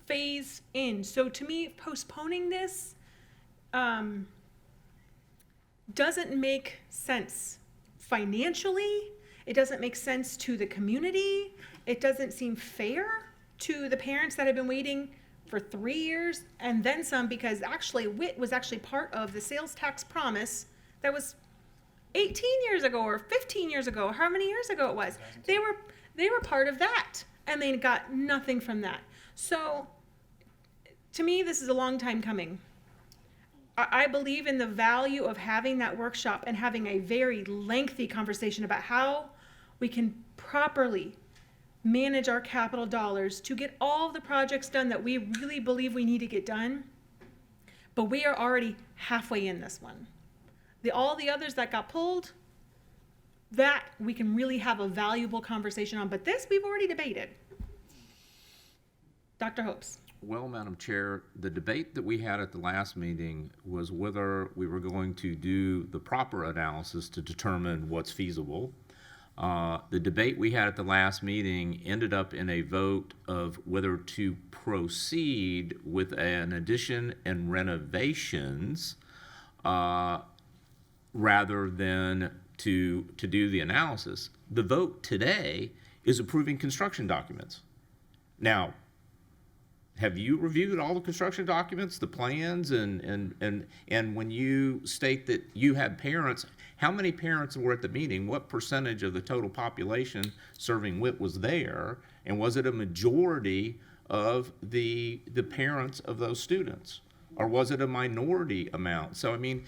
phase in. So to me, postponing this doesn't make sense financially. It doesn't make sense to the community. It doesn't seem fair to the parents that have been waiting for 3 years and then some, because actually WIT was actually part of the sales tax promise that was 18 years ago or 15 years ago, how many years ago it was. They were part of that, and they got nothing from that. So to me, this is a long time coming. I believe in the value of having that workshop and having a very lengthy conversation about how we can properly manage our capital dollars to get all the projects done that we really believe we need to get done. But we are already halfway in this one. All the others that got pulled, that we can really have a valuable conversation on. But this we've already debated. Dr. Hopes. Well, Madam Chair, the debate that we had at the last meeting was whether we were going to do the proper analysis to determine what's feasible. The debate we had at the last meeting ended up in a vote of whether to proceed with an addition and renovations rather than to do the analysis. The vote today is approving construction documents. Now, have you reviewed all the construction documents, the plans, and when you state that you had parents, how many parents were at the meeting? What percentage of the total population serving WIT was there? And was it a majority of the parents of those students? Or was it a minority amount? So, I mean,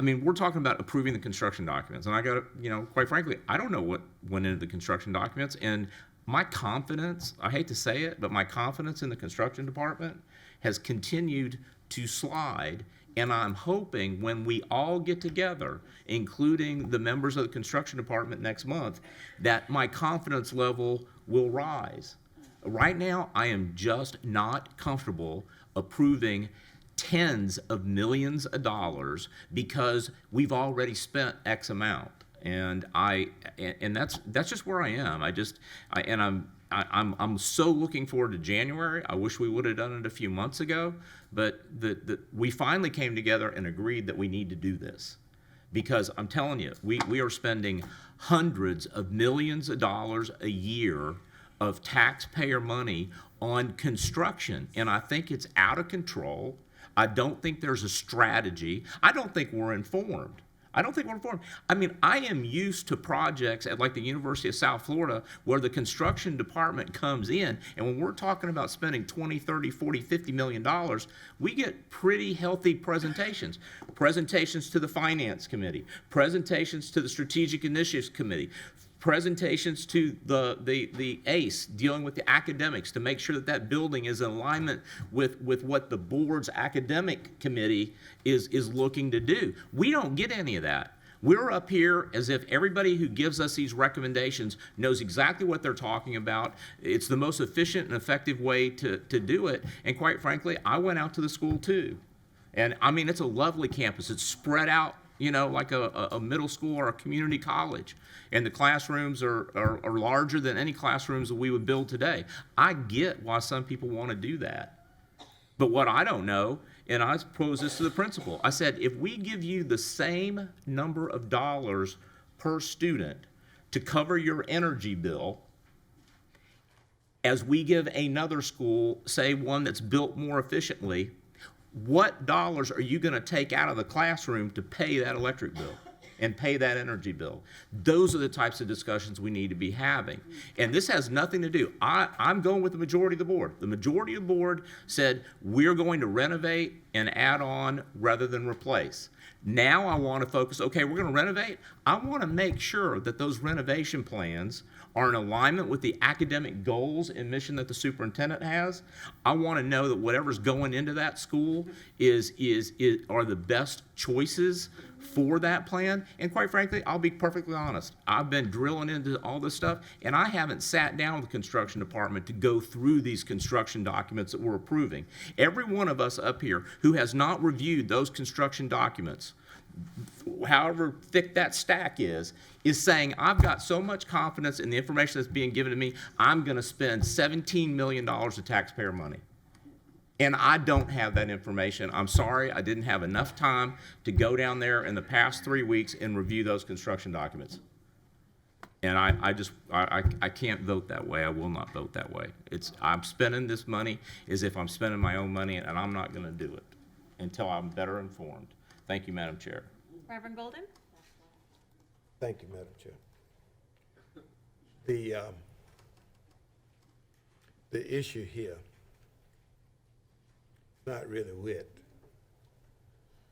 we're talking about approving the construction documents. And I got to, quite frankly, I don't know what went into the construction documents. And my confidence, I hate to say it, but my confidence in the construction department has continued to slide And I'm hoping when we all get together, including the members of the construction department next month, that my confidence level will rise. Right now, I am just not comfortable approving tens of millions of dollars because we've already spent X amount. And that's just where I am. I'm so looking forward to January. I wish we would have done it a few months ago, but we finally came together and agreed that we need to do this. Because I'm telling you, we are spending hundreds of millions of dollars a year of taxpayer money on construction, and I think it's out of control. I don't think there's a strategy. I don't think we're informed. I mean, I am used to projects at like the University of South Florida where the construction department comes in, and when we're talking about spending 20, 30, 40, 50 million dollars, we get pretty healthy presentations. Presentations to the Finance Committee, presentations to the Strategic Initiatives Committee, presentations to the ACE, dealing with the academics to make sure that that building is in alignment with what the board's academic committee is looking to do. We don't get any of that. We're up here as if everybody who gives us these recommendations knows exactly what they're talking about. It's the most efficient and effective way to do it. And quite frankly, I went out to the school too. And I mean, it's a lovely campus. It's spread out, you know, like a middle school or a community college. And the classrooms are larger than any classrooms that we would build today. I get why some people want to do that. But what I don't know, and I posed this to the principal, I said, if we give you the same number of dollars per student to cover your energy bill as we give another school, say one that's built more efficiently, what dollars are you going to take out of the classroom to pay that electric bill and pay that energy bill? Those are the types of discussions we need to be having. And this has nothing to do. I'm going with the majority of the board. The majority of the board said we're going to renovate and add on rather than replace. Now I want to focus, okay, we're going to renovate. I want to make sure that those renovation plans are in alignment with the academic goals and mission that the superintendent has. I want to know that whatever's going into that school are the best choices for that plan. And quite frankly, I'll be perfectly honest, I've been drilling into all this stuff, and I haven't sat down with the construction department to go through these construction documents that we're approving. Every one of us up here who has not reviewed those construction documents, however thick that stack is saying, I've got so much confidence in the information that's being given to me, I'm going to spend $17 million of taxpayer money. And I don't have that information. I'm sorry, I didn't have enough time to go down there in the past 3 weeks and review those construction documents. And I can't vote that way. I will not vote that way. I'm spending this money as if I'm spending my own money, and I'm not going to do it until I'm better informed. Thank you, Madam Chair. Reverend Golden? Thank you, Madam Chair. The issue here, not really wit.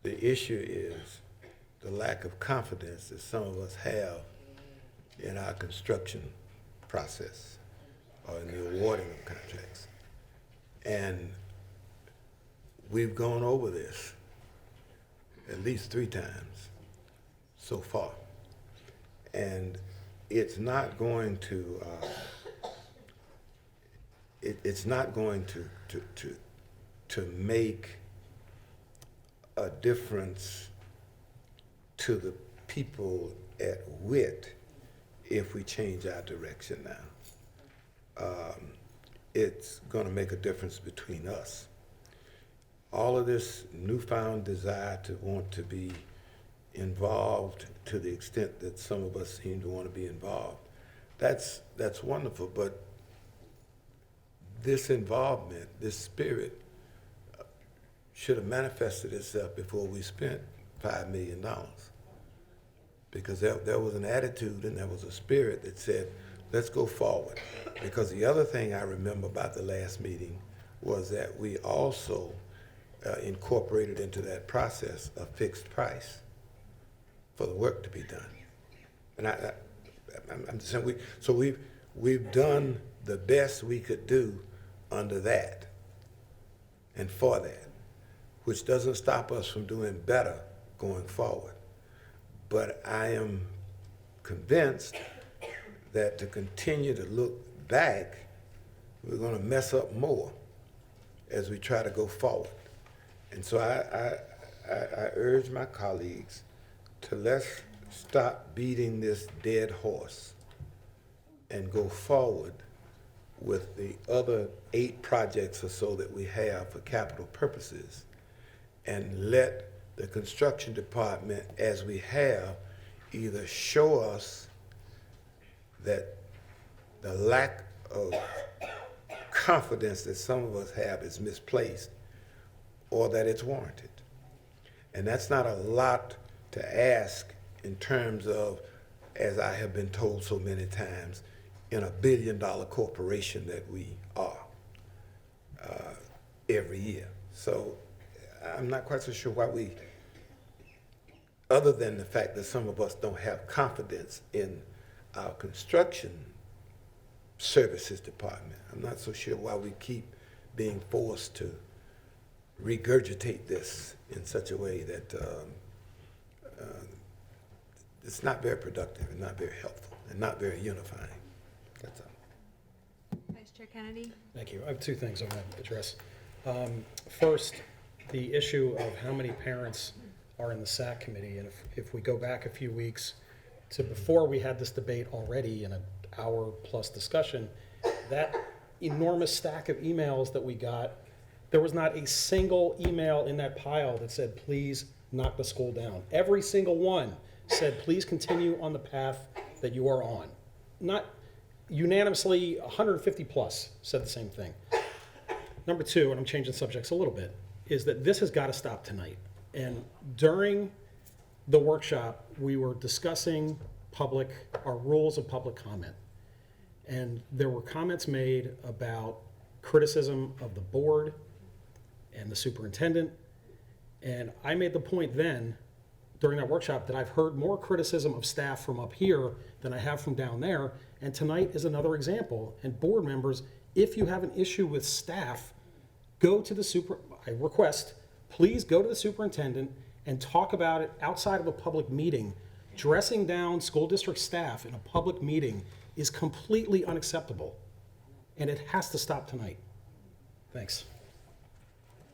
The issue is the lack of confidence that some of us have in our construction process or in the awarding of contracts. And we've gone over this at least 3 times so far. And it's not going to, to make a difference to the people at WIT if we change our direction now. It's going to make a difference between us. All of this newfound desire to want to be involved to the extent that some of us seem to want to be involved, that's wonderful, but this involvement, this spirit, should have manifested itself before we spent $5 million. Because there was an attitude and there was a spirit that said, let's go forward. Because the other thing I remember about the last meeting was that we also incorporated into that process a fixed price for the work to be done. And I'm just saying, we've done the best we could do under that and for that. which doesn't stop us from doing better going forward. But I am convinced that to continue to look back, we're going to mess up more as we try to go forward. And so I urge my colleagues to let's stop beating this dead horse and go forward with the other 8 projects or so that we have for capital purposes, and let the construction department, as we have, either show us that the lack of confidence that some of us have is misplaced, or that it's warranted. And that's not a lot to ask in terms of, as I have been told so many times, in a billion-dollar corporation that we are every year. So I'm not quite so sure why we, other than the fact that some of us don't have confidence in our construction services department, I'm not so sure why we keep being forced to regurgitate this in such a way that it's not very productive and not very helpful and not very unifying. That's all. Vice Chair Kennedy? Thank you. I have 2 things I want to address. First, the issue of how many parents are in the SAC committee. And if we go back a few weeks to before we had this debate already in an hour-plus discussion, that enormous stack of emails that we got, there was not a single email in that pile that said, please knock the school down. Every single one said, please continue on the path that you are on. Not unanimously, 150 plus said the same thing. Number 2, and I'm changing subjects a little bit, is that this has got to stop tonight. And during the workshop, we were discussing our rules of public comment. And there were comments made about criticism of the board and the superintendent. And I made the point then, during that workshop, that I've heard more criticism of staff from up here than I have from down there. And tonight is another example. And board members, if you have an issue with staff, I request, please go to the superintendent and talk about it outside of a public meeting. Dressing down school district staff in a public meeting is completely unacceptable. And it has to stop tonight. Thanks.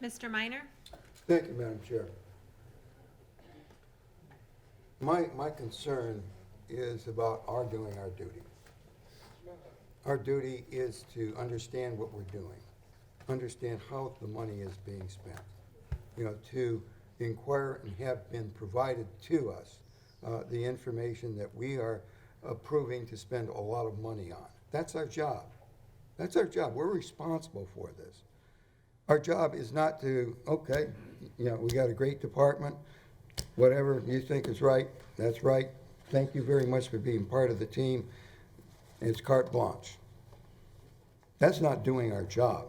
Mr. Minor? Thank you, Madam Chair. My concern is about our doing our duty. Our duty is to understand what we're doing, understand how the money is being spent, to inquire and have been provided to us the information that we are approving to spend a lot of money on. That's our job. That's our job. We're responsible for this. Our job is not to, okay, we got a great department, whatever you think is right, that's right. Thank you very much for being part of the team. It's carte blanche. That's not doing our job.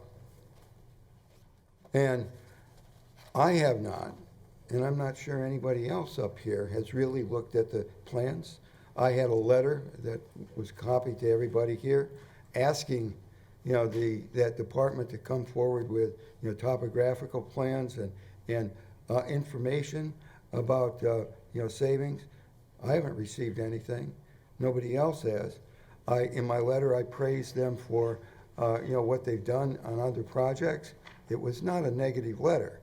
And I have not, and I'm not sure anybody else up here has really looked at the plans. I had a letter that was copied to everybody here asking, that department to come forward with, topographical plans and information about, savings. I haven't received anything. Nobody else has. In my letter, I praised them for, what they've done on other projects. It was not a negative letter.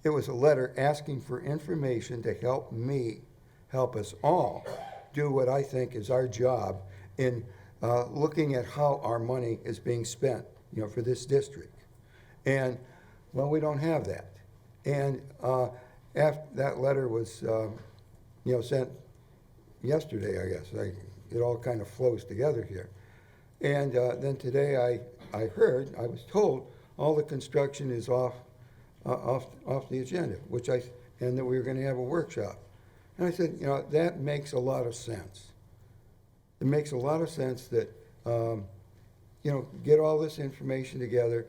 It was a letter asking for information to help me, help us all, do what I think is our job in looking at how our money is being spent, for this district. And, well, we don't have that. And after that letter was, sent yesterday, I guess. It all kind of flows together here. And then today I was told all the construction is off the agenda, and that we were going to have a workshop. And I said, that makes a lot of sense. It makes a lot of sense that, get all this information together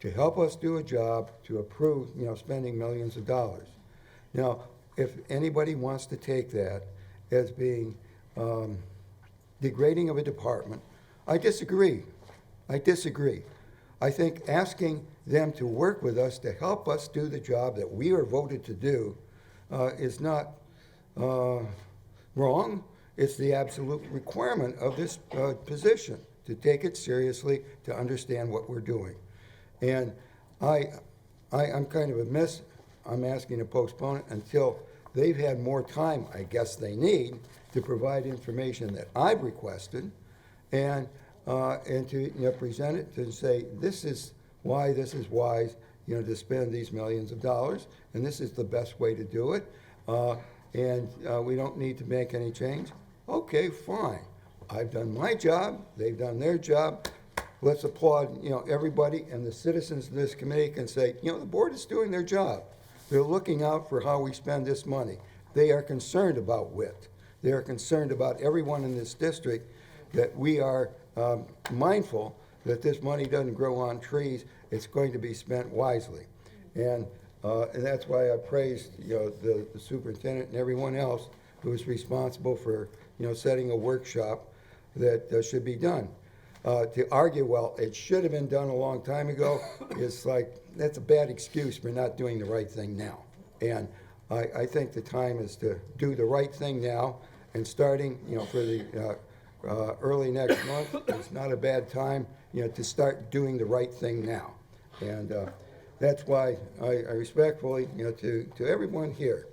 to help us do a job to approve, spending millions of dollars. Now, if anybody wants to take that as being degrading of a department, I disagree. I think asking them to work with us to help us do the job that we are voted to do is not wrong. It's the absolute requirement of this position, to take it seriously, to understand what we're doing. And I'm kind of amiss, I'm asking to postpone it until they've had more time, I guess they need, to provide information that I've requested, and to present it, to say, this is wise, to spend these millions of dollars, and this is the best way to do it, and we don't need to make any change. Okay, fine. I've done my job, they've done their job. Let's applaud, everybody, and the citizens of this committee can say, the board is doing their job. They're looking out for how we spend this money. They are concerned about WIT. They are concerned about everyone in this district, that we are mindful that this money doesn't grow on trees. It's going to be spent wisely. And that's why I praised, the superintendent and everyone else who was responsible for, setting a workshop that should be done. To argue, well, it should have been done a long time ago, is like, that's a bad excuse for not doing the right thing now. And I think the time is to do the right thing now, and starting, for the early next month, it's not a bad time, to start doing the right thing now. And that's why I respectfully, to everyone here,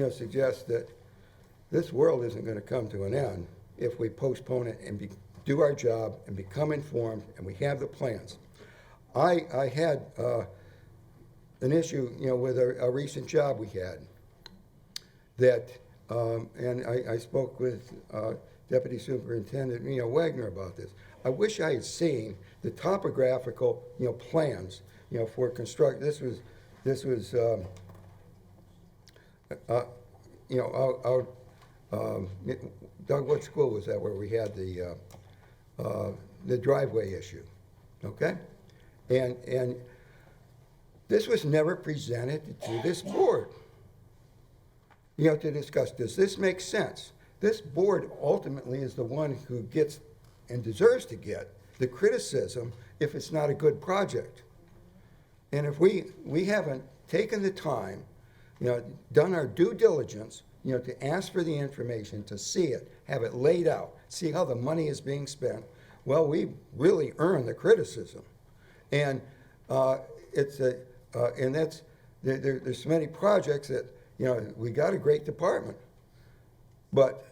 suggest that this world isn't going to come to an end if we postpone it and do our job and become informed, and we have the plans. I had an issue, with a recent job we had that, and I spoke with Deputy Superintendent Wagner about this. I wish I had seen the topographical plans for construct. This was out. Doug, what school was that where we had the driveway issue? Okay, and this was never presented to this board. To discuss, does this make sense? This board ultimately is the one who gets and deserves to get the criticism if it's not a good project. And if we haven't taken the time, done our due diligence, to ask for the information, to see it, have it laid out, see how the money is being spent, well, we really earn the criticism. And there's so many projects that, we got a great department, but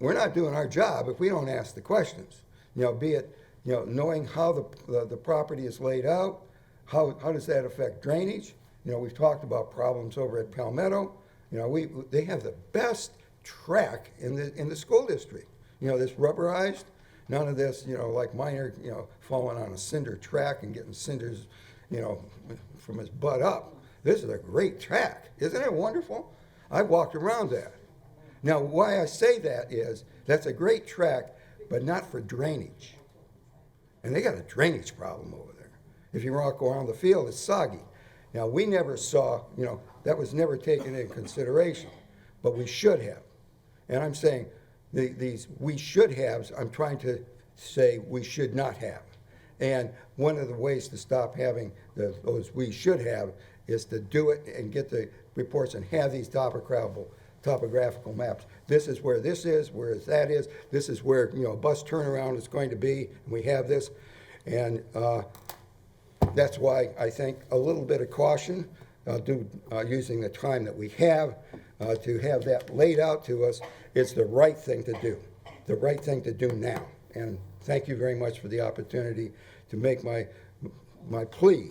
we're not doing our job if we don't ask the questions. Be it, knowing how the property is laid out, how does that affect drainage? We've talked about problems over at Palmetto. They have the best track in the school district. This rubberized, none of this, like minor, falling on a cinder track and getting cinders, from his butt up. This is a great track. Isn't it wonderful? I walked around that. Now, why I say that is, that's a great track, but not for drainage. And they got a drainage problem over there. If you walk around the field, it's soggy. Now, we never saw, that was never taken into consideration, but we should have. And I'm saying, these we should haves, I'm trying to say we should not have. And one of the ways to stop having those we should have is to do it and get the reports and have these topographical maps. This is where this is, where that is. This is where, a bus turnaround is going to be. And we have this. And that's why I think a little bit of caution, using the time that we have to have that laid out to us, is the right thing to do. The right thing to do now. And thank you very much for the opportunity to make my plea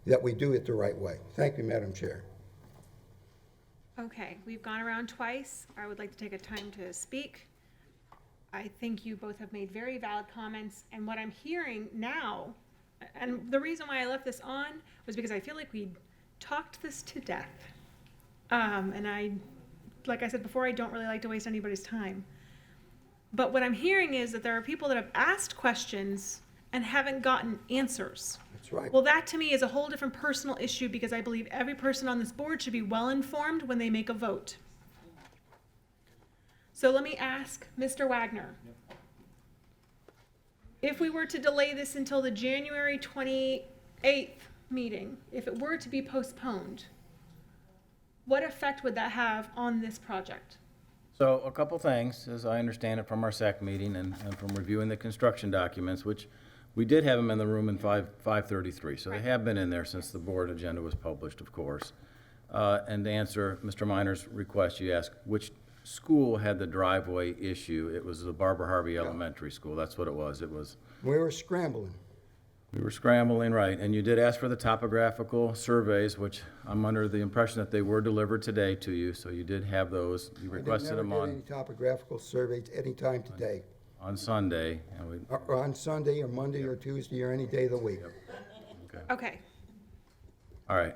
that we do it the right way. Thank you, Madam Chair. Okay, we've gone around twice. I would like to take a time to speak. I think you both have made very valid comments, and what I'm hearing now, and the reason why I left this on was because I feel like we talked this to death. And like I said before, I don't really like to waste anybody's time. But what I'm hearing is that there are people that have asked questions and haven't gotten answers. That's right. Well, that to me is a whole different personal issue, because I believe every person on this board should be well informed when they make a vote. So let me ask Mr. Wagner. if we were to delay this until the January 28th meeting, if it were to be postponed, what effect would that have on this project? So a couple things, as I understand it from our SAC meeting and from reviewing the construction documents, which we did have them in the room in 533, so they have been in there since the board agenda was published, of course. And to answer Mr. Minor's request, you asked which school had the driveway issue. It was the Barbara Harvey Elementary School. That's what it was. We were scrambling. We were scrambling, right. And you did ask for the topographical surveys, which I'm under the impression that they were delivered today to you, so you did have those. You requested them I never did any topographical surveys anytime today. on Sunday. And we, Or on Sunday or Monday or Tuesday or any day of the week. Okay. all right.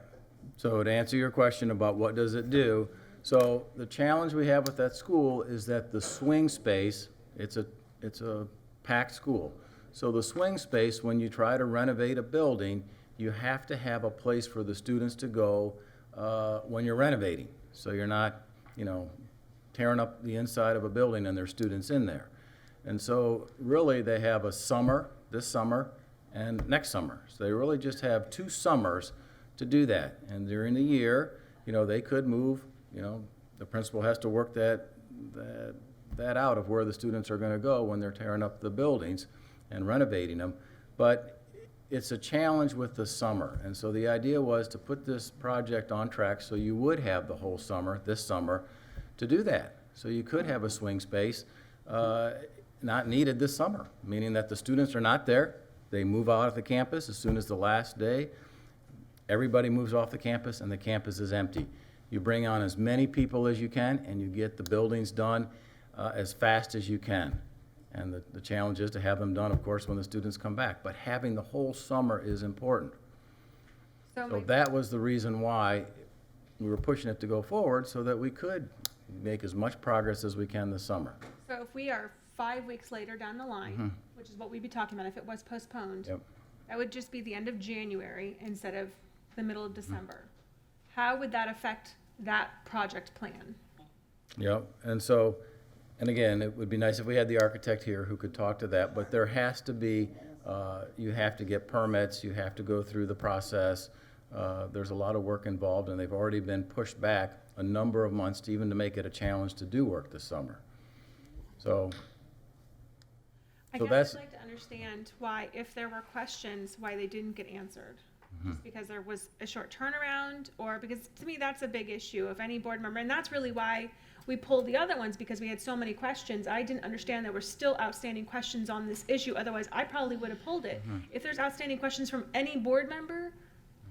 So to answer your question about what does it do, so the challenge we have with that school is that the swing space, it's a packed school. So the swing space, when you try to renovate a building, you have to have a place for the students to go when you're renovating. So you're not, tearing up the inside of a building and there's students in there. And so really they have a summer, this summer, and next summer. So they really just have 2 summers to do that. And during the year, they could move, the principal has to work that out of where the students are going to go when they're tearing up the buildings and renovating them. But it's a challenge with the summer. And so the idea was to put this project on track so you would have the whole summer, this summer, to do that. So you could have a swing space not needed this summer, meaning that the students are not there. They move out of the campus as soon as the last day. Everybody moves off the campus and the campus is empty. You bring on as many people as you can and you get the buildings done as fast as you can. And the challenge is to have them done, of course, when the students come back. But having the whole summer is important. So that was the reason why we were pushing it to go forward, so that we could make as much progress as we can this summer. So if we are 5 weeks later down the line, which is what we'd be talking about if it was postponed, Yep. that would just be the end of January instead of the middle of December. How would that affect that project plan? Yep, and again, it would be nice if we had the architect here who could talk to that, but there has to be, you have to get permits, you have to go through the process. There's a lot of work involved, and they've already been pushed back a number of months to even to make it a challenge to do work this summer. I guess I'd like to understand why, if there were questions, why they didn't get answered. Just because there was a short turnaround, or because to me that's a big issue of any board member, and that's really why we pulled the other ones, because we had so many questions. I didn't understand there were still outstanding questions on this issue, otherwise I probably would have pulled it. If there's outstanding questions from any board member,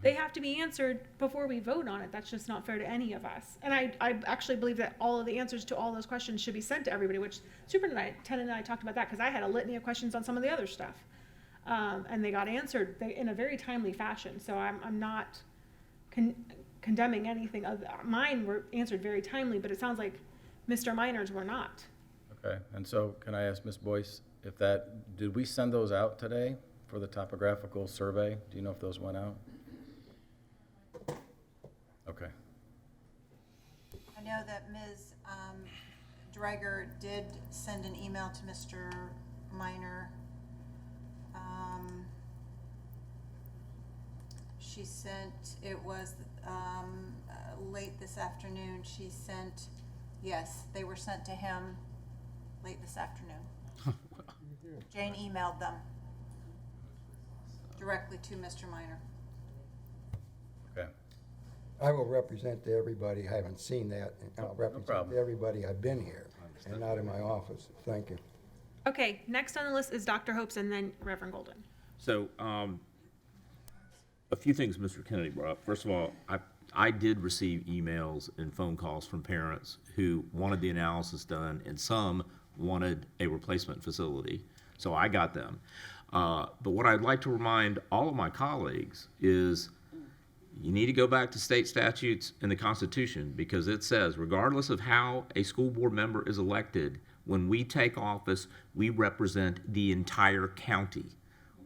they have to be answered before we vote on it. That's just not fair to any of us. And I actually believe that all of the answers to all those questions should be sent to everybody, which Superintendent and I talked about that, because I had a litany of questions on some of the other stuff. And they got answered in a very timely fashion. So I'm not condemning anything. Mine were answered very timely, but it sounds like Mr. Minor's were not. Okay, and so can I ask Ms. Boyce did we send those out today for the topographical survey? Do you know if those went out? Okay. I know that Ms. Dreger did send an email to Mr. Minor. She sent, it was late this afternoon, she sent, yes, they were sent to him late this afternoon. Jane emailed them directly to Mr. Minor. Okay. I will represent to everybody, I haven't seen that, and I'll represent problem. to everybody, I've been here and not in my office. Thank you. Okay, next on the list is Dr. Hopes and then Reverend Golden. So, a few things Mr. Kennedy brought up. First of all, I did receive emails and phone calls from parents who wanted the analysis done, and some wanted a replacement facility. So I got them. But what I'd like to remind all of my colleagues is you need to go back to state statutes and the Constitution, because it says, regardless of how a school board member is elected, when we take office, we represent the entire county,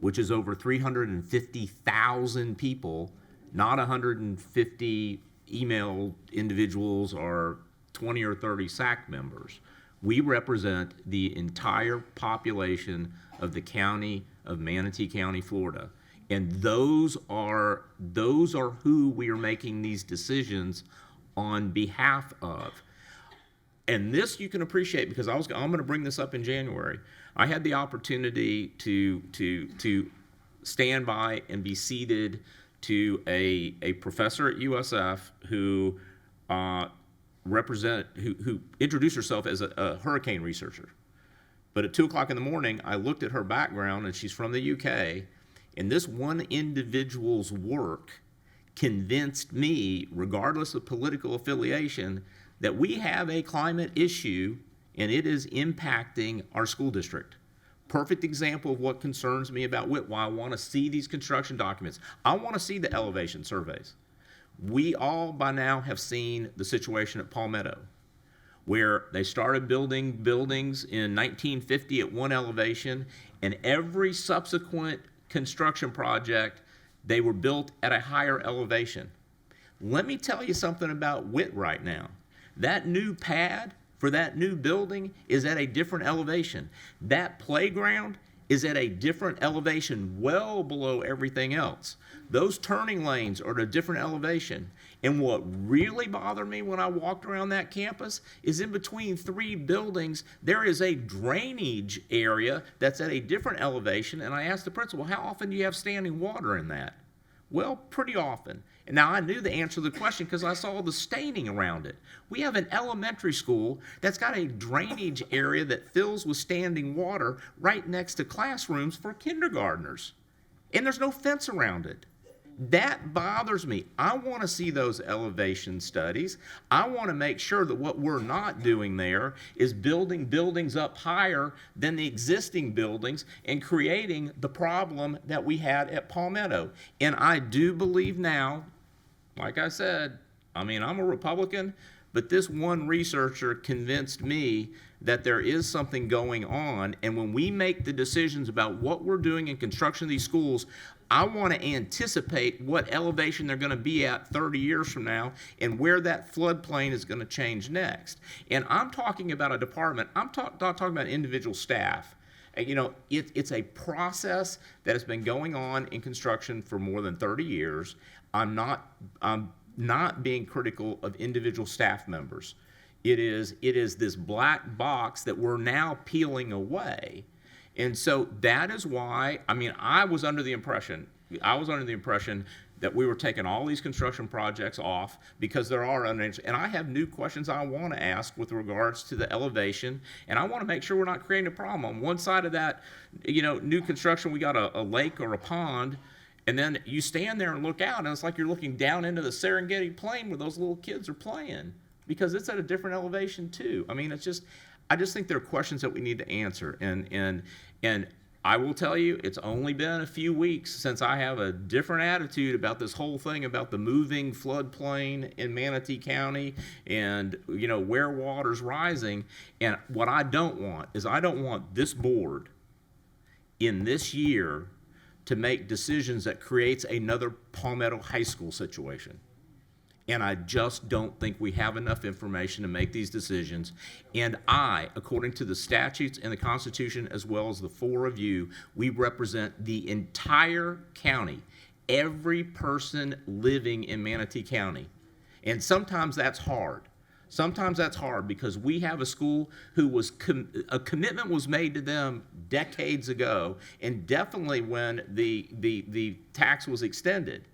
which is over 350,000 people, not 150 email individuals or 20 or 30 SAC members. We represent the entire population of the county of Manatee County, Florida. And those are who we are making these decisions on behalf of. And this you can appreciate because I'm going to bring this up in January. I had the opportunity to stand by and be seated to a professor at USF who who introduced herself as a hurricane researcher. But at 2 o'clock in the morning, I looked at her background, and she's from the UK, and this one individual's work convinced me, regardless of political affiliation, that we have a climate issue, and it is impacting our school district. Perfect example of what concerns me about WIT, why I want to see these construction documents. I want to see the elevation surveys. We all by now have seen the situation at Palmetto, where they started building buildings in 1950 at one elevation, and every subsequent construction project, they were built at a higher elevation. Let me tell you something about WIT right now. That new pad for that new building is at a different elevation. That playground is at a different elevation, well below everything else. Those turning lanes are at a different elevation. And what really bothered me when I walked around that campus is in between 3 buildings, there is a drainage area that's at a different elevation. And I asked the principal, how often do you have standing water in that? Well, pretty often. And now I knew the answer to the question because I saw the staining around it. We have an elementary school that's got a drainage area that fills with standing water right next to classrooms for kindergartners. And there's no fence around it. That bothers me. I want to see those elevation studies. I want to make sure that what we're not doing there is building buildings up higher than the existing buildings and creating the problem that we had at Palmetto. And I do believe now, like I said, I'm a Republican, but this one researcher convinced me that there is something going on. And when we make the decisions about what we're doing in construction of these schools, I want to anticipate what elevation they're going to be at 30 years from now and where that floodplain is going to change next. And I'm talking about a department, I'm not talking about individual staff. It's a process that has been going on in construction for more than 30 years. I'm not being critical of individual staff members. It is this black box that we're now peeling away. And so that is why, I was under the impression that we were taking all these construction projects off because there are unanswered. And I have new questions I want to ask with regards to the elevation, and I want to make sure we're not creating a problem. On one side of that, new construction, we got a lake or a pond, and then you stand there and look out, and it's like you're looking down into the Serengeti Plain where those little kids are playing because it's at a different elevation too. I just think there are questions that we need to answer, and I will tell you, it's only been a few weeks since I have a different attitude about this whole thing about the moving floodplain in Manatee County and where water's rising. And what I don't want is I don't want this board in this year to make decisions that creates another Palmetto High School situation. And I just don't think we have enough information to make these decisions. And according to the statutes and the Constitution, as well as the 4 of you, we represent the entire county, every person living in Manatee County. And sometimes that's hard. Sometimes that's hard because we have a school who a commitment was made to them decades ago, and definitely when the tax was extended,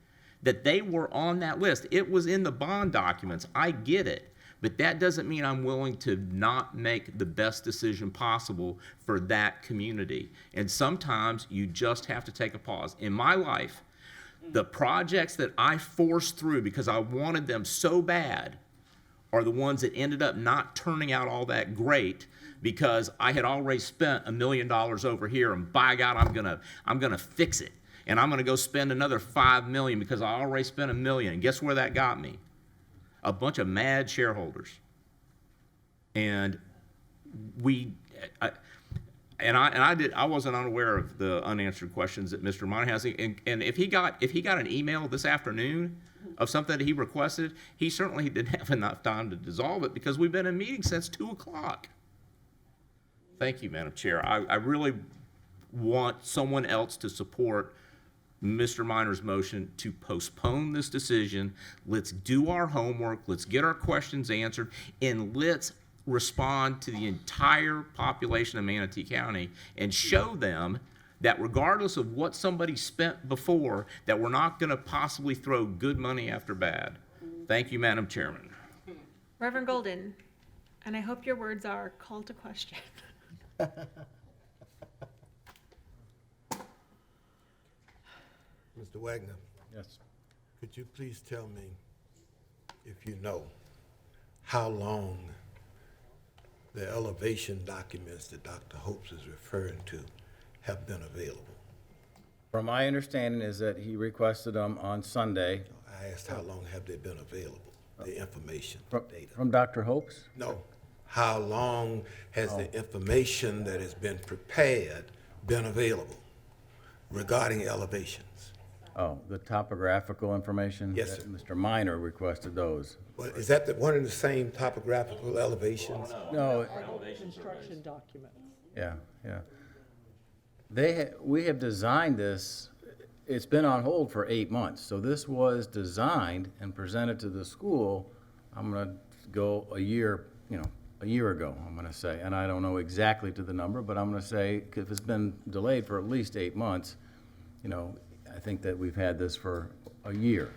that they were on that list. It was in the bond documents. I get it. But that doesn't mean I'm willing to not make the best decision possible for that community. And sometimes you just have to take a pause. In my life, the projects that I forced through because I wanted them so bad are the ones that ended up not turning out all that great because I had already spent $1 million over here, and by God, I'm gonna fix it. And I'm going to go spend another $5 million because I already spent $1 million. And guess where that got me? A bunch of mad shareholders. And I wasn't unaware of the unanswered questions that Mr. Manatee has. And if he got an email this afternoon of something that he requested, he certainly didn't have enough time to dissolve it because we've been in meetings since 2 o'clock. Thank you, Madam Chair. I really want someone else to support Mr. Minor's motion to postpone this decision. Let's do our homework, let's get our questions answered, and let's respond to the entire population of Manatee County and show them that regardless of what somebody spent before, that we're not going to possibly throw good money after bad. Thank you, Madam Chairman. Reverend Golden, and I hope your words are call to question. Mr. Wagner, Yes. could you please tell me, if you know, how long the elevation documents that Dr. Hopes is referring to have been available? From my understanding is that he requested them on Sunday. I asked how long have they been available, the information, data? From Dr. Hopes? No. How long has the information that has been prepared been available regarding elevations? Oh, the topographical information? Yes, that sir. Mr. Minor requested those. Well, is that one of the same topographical elevations? No, Construction documents. yeah, yeah. We have designed this, it's been on hold for 8 months. So this was designed and presented to the school, I'm gonna go a year ago, I'm gonna say. And I don't know exactly to the number, but I'm gonna say, if it's been delayed for at least 8 months, I think that we've had this for a year.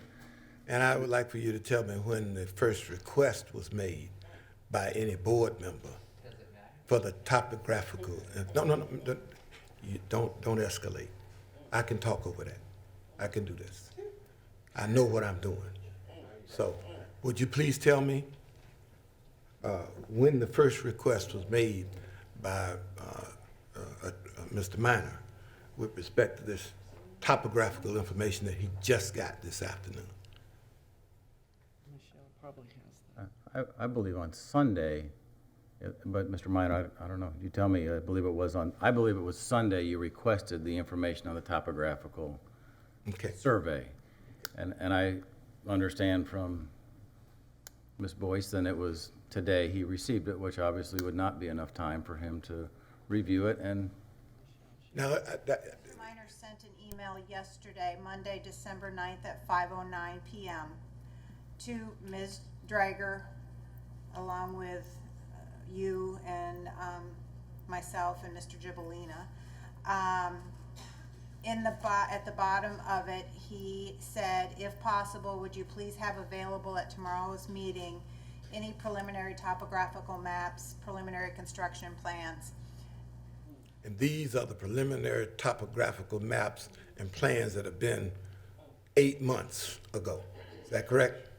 And I would like for you to tell me when the first request was made by any board member for the topographical. No, you don't escalate. I can talk over that. I can do this. I know what I'm doing. So, would you please tell me when the first request was made by Mr. Minor with respect to this topographical information that he just got this afternoon? Michelle probably has that. I believe on Sunday, but Mr. Minor, I don't know, you tell me, I believe it was Sunday you requested the information on the topographical survey. And I understand from Ms. Boyce, then it was today he received it, which obviously would not be enough time for him to review it and. Now, Mr. Minor sent an email yesterday, Monday, December 9th at 5:09 p.m. to Ms. Drager, along with you and myself and Mr. Gibolina. At the bottom of it, he said, if possible, would you please have available at tomorrow's meeting any preliminary topographical maps, preliminary construction plans. And these are the preliminary topographical maps and plans that have been 8 months ago. Is that correct?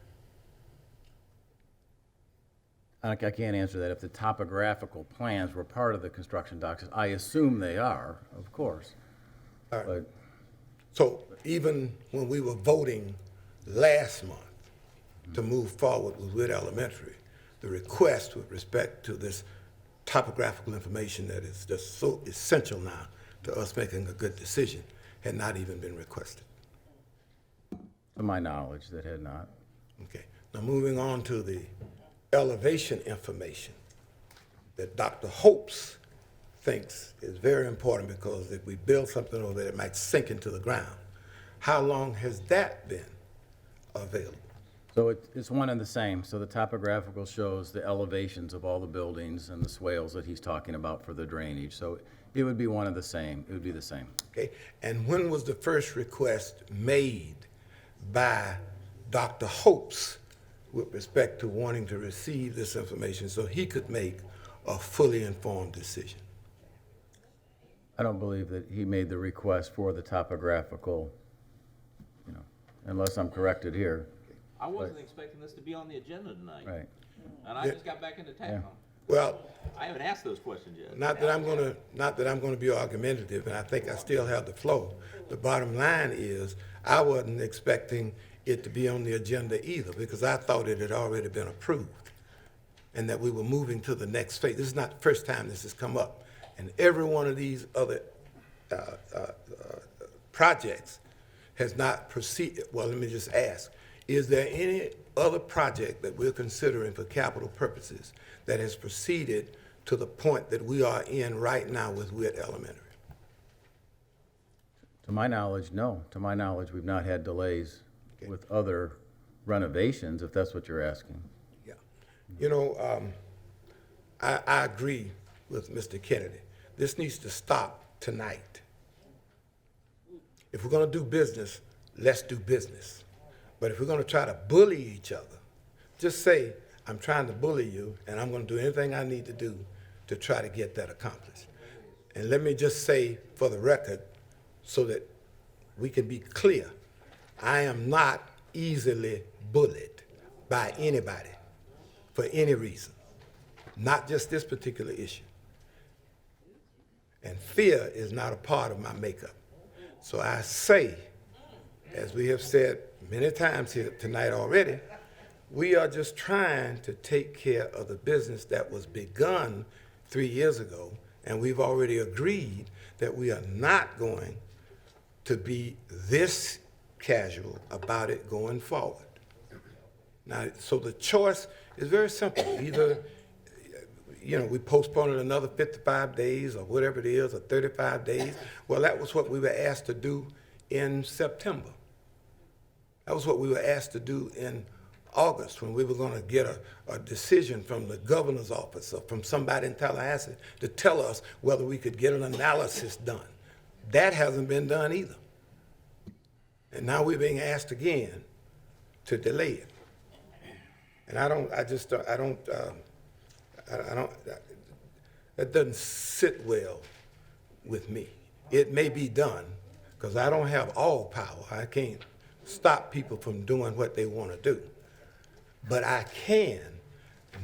I can't answer that. If the topographical plans were part of the construction docs, I assume they are, of course. All right. But So even when we were voting last month to move forward with Wood Elementary, the request with respect to this topographical information that is just so essential now to us making a good decision had not even been requested. to my knowledge, that had not. Okay. Now moving on to the elevation information that Dr. Hopes thinks is very important, because if we build something over there, it might sink into the ground. How long has that been available? So it's one and the same. So the topographical shows the elevations of all the buildings and the swales that he's talking about for the drainage. So it would be one of the same. It would be the same. Okay. And when was the first request made by Dr. Hopes with respect to wanting to receive this information so he could make a fully informed decision? I don't believe that he made the request for the topographical, unless I'm corrected here. I wasn't expecting this to be on the agenda tonight. Right. And I just got back into town. Well, I haven't asked those questions yet. not that I'm gonna be argumentative, and I think I still have the flow. The bottom line is, I wasn't expecting it to be on the agenda either, because I thought it had already been approved and that we were moving to the next phase. This is not the first time this has come up. And every one of these other projects has not proceeded. Well, let me just ask, is there any other project that we're considering for capital purposes that has proceeded to the point that we are in right now with Witt Elementary? To my knowledge, no. To my knowledge, we've not had delays with other renovations, if that's what you're asking. Yeah. You know, I agree with Mr. Kennedy. This needs to stop tonight. If we're gonna do business, let's do business. But if we're gonna try to bully each other, just say, I'm trying to bully you, and I'm gonna do anything I need to do to try to get that accomplished. And let me just say for the record, so that we can be clear, I am not easily bullied by anybody for any reason, not just this particular issue. And fear is not a part of my makeup. So I say, as we have said many times here tonight already, we are just trying to take care of the business that was begun 3 years ago, and we've already agreed that we are not going to be this casual about it going forward. Now, so the choice is very simple. Either, you know, we postpone it another 55 days or whatever it is, or 35 days. Well, that was what we were asked to do in September. That was what we were asked to do in August, when we were going to get a decision from the governor's office or from somebody in Tallahassee to tell us whether we could get an analysis done. That hasn't been done either. And now we're being asked again to delay it. And that doesn't sit well with me. It may be done, because I don't have all power. I can't stop people from doing what they want to do. But I can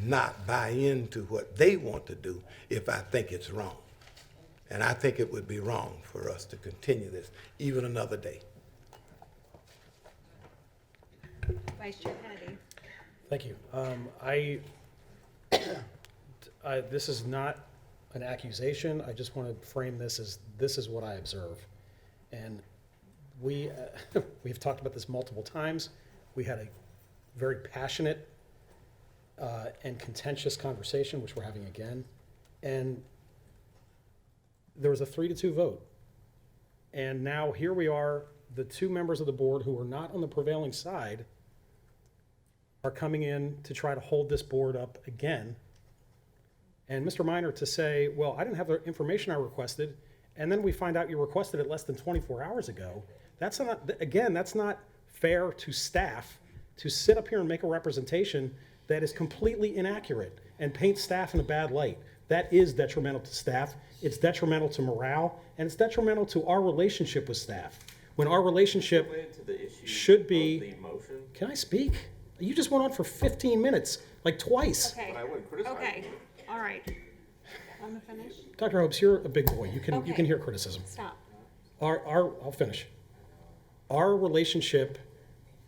not buy into what they want to do if I think it's wrong. And I think it would be wrong for us to continue this even another day. Vice Chair Kennedy. Thank you. This is not an accusation. I just want to frame this as, this is what I observe. And we've talked about this multiple times. We had a very passionate and contentious conversation, which we're having again. And there was a 3-2 vote. And now here we are, the two members of the board who are not on the prevailing side are coming in to try to hold this board up again. And Mr. Minor to say, well, I didn't have the information I requested, and then we find out you requested it less than 24 hours ago. That's not, again, that's not fair to staff to sit up here and make a representation that is completely inaccurate and paint staff in a bad light. That is detrimental to staff. It's detrimental to morale, and it's detrimental to our relationship with staff. When our relationship should be, can I speak? You just went on for 15 minutes, like twice. Okay. Okay. All right. Want to finish? Dr. Hopes, you're a big boy. You can Okay. hear criticism. Stop. I'll finish. Our relationship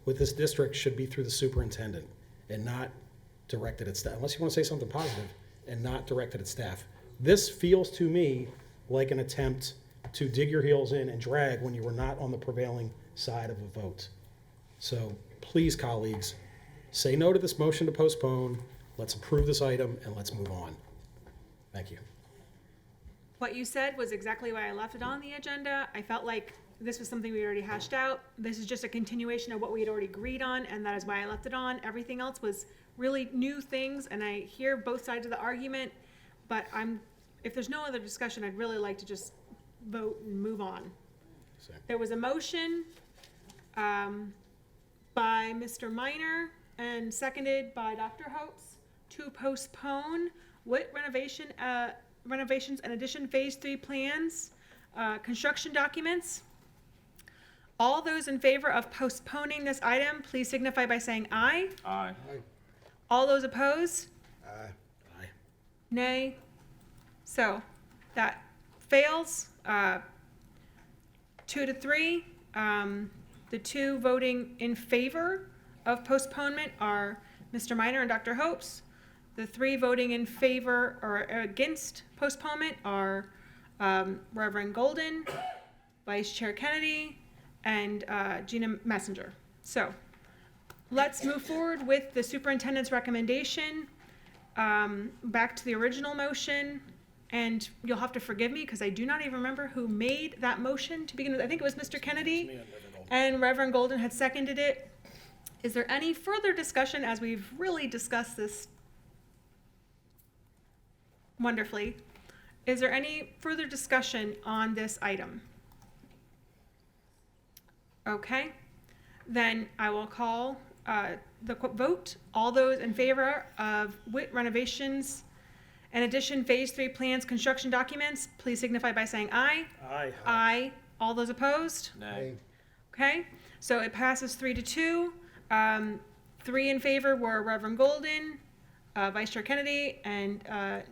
with this district should be through the superintendent and not directed at staff, unless you want to say something positive, and not directed at staff. This feels to me like an attempt to dig your heels in and drag when you were not on the prevailing side of a vote. So please, colleagues, say no to this motion to postpone. Let's approve this item and let's move on. Thank you. What you said was exactly why I left it on the agenda. I felt like this was something we already hashed out. This is just a continuation of what we had already agreed on, and that is why I left it on. Everything else was really new things, and I hear both sides of the argument, but if there's no other discussion, I'd really like to just vote and move on. Same. There was a motion by Mr. Minor and seconded by Dr. Hopes to postpone Witt renovations and addition phase 3 plans, construction documents. All those in favor of postponing this item, please signify by saying aye. Aye. All those opposed? Aye. Aye. Nay. So that fails 2-3. The two voting in favor of postponement are Mr. Minor and Dr. Hopes. The three voting in favor or against postponement are Reverend Golden, Vice Chair Kennedy, and Gina Messenger. So let's move forward with the superintendent's recommendation. back to the original motion, and you'll have to forgive me because I do not even remember who made that motion to begin with. I think it was Mr. Kennedy, and Reverend Golden had seconded it. Is there any further discussion, as we've really discussed this wonderfully? Is there any further discussion on this item? Okay, then I will call the vote. All those in favor of WIT renovations and addition Phase 3 plans construction documents, please signify by saying aye. Aye. Aye. All those opposed? Nay. Okay, so it passes 3-2. 3 in favor were Reverend Golden, Vice Chair Kennedy, and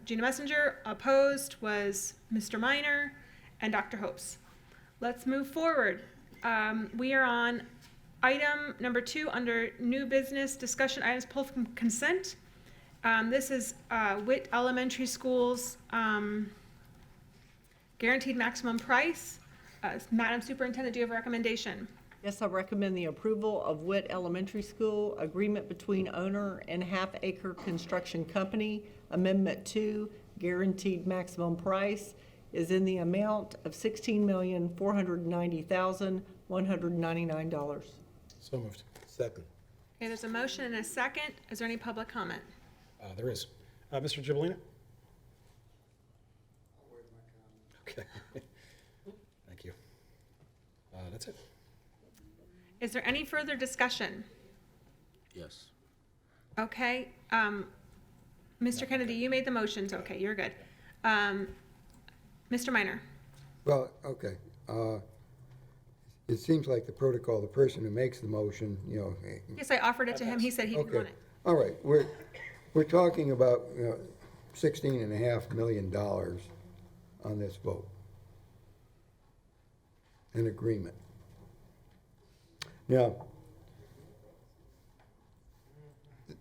Gina Messenger. Opposed was Mr. Minor and Dr. Hopes. Let's move forward. We are on item number 2 under new business discussion items pulled from consent. This is WIT Elementary School's guaranteed maximum price. Madam Superintendent, do you have a recommendation? Yes, I recommend the approval of WIT Elementary School agreement between owner and Half Acre Construction Company. Amendment 2, guaranteed maximum price is in the amount of $16,490,199. So moved. Second. Okay, there's a motion and a second. Is there any public comment? There is. Mr. Gibolina? Okay. Thank you. That's it. Is there any further discussion? Yes. Okay, Mr. Kennedy, you made the motions. Okay, you're good. Mr. Minor? Well, okay. It seems like the protocol, the person who makes the motion, Yes, I offered it to him. He said he didn't want it. All right, we're talking about, $16.5 million on this vote. An agreement. Now,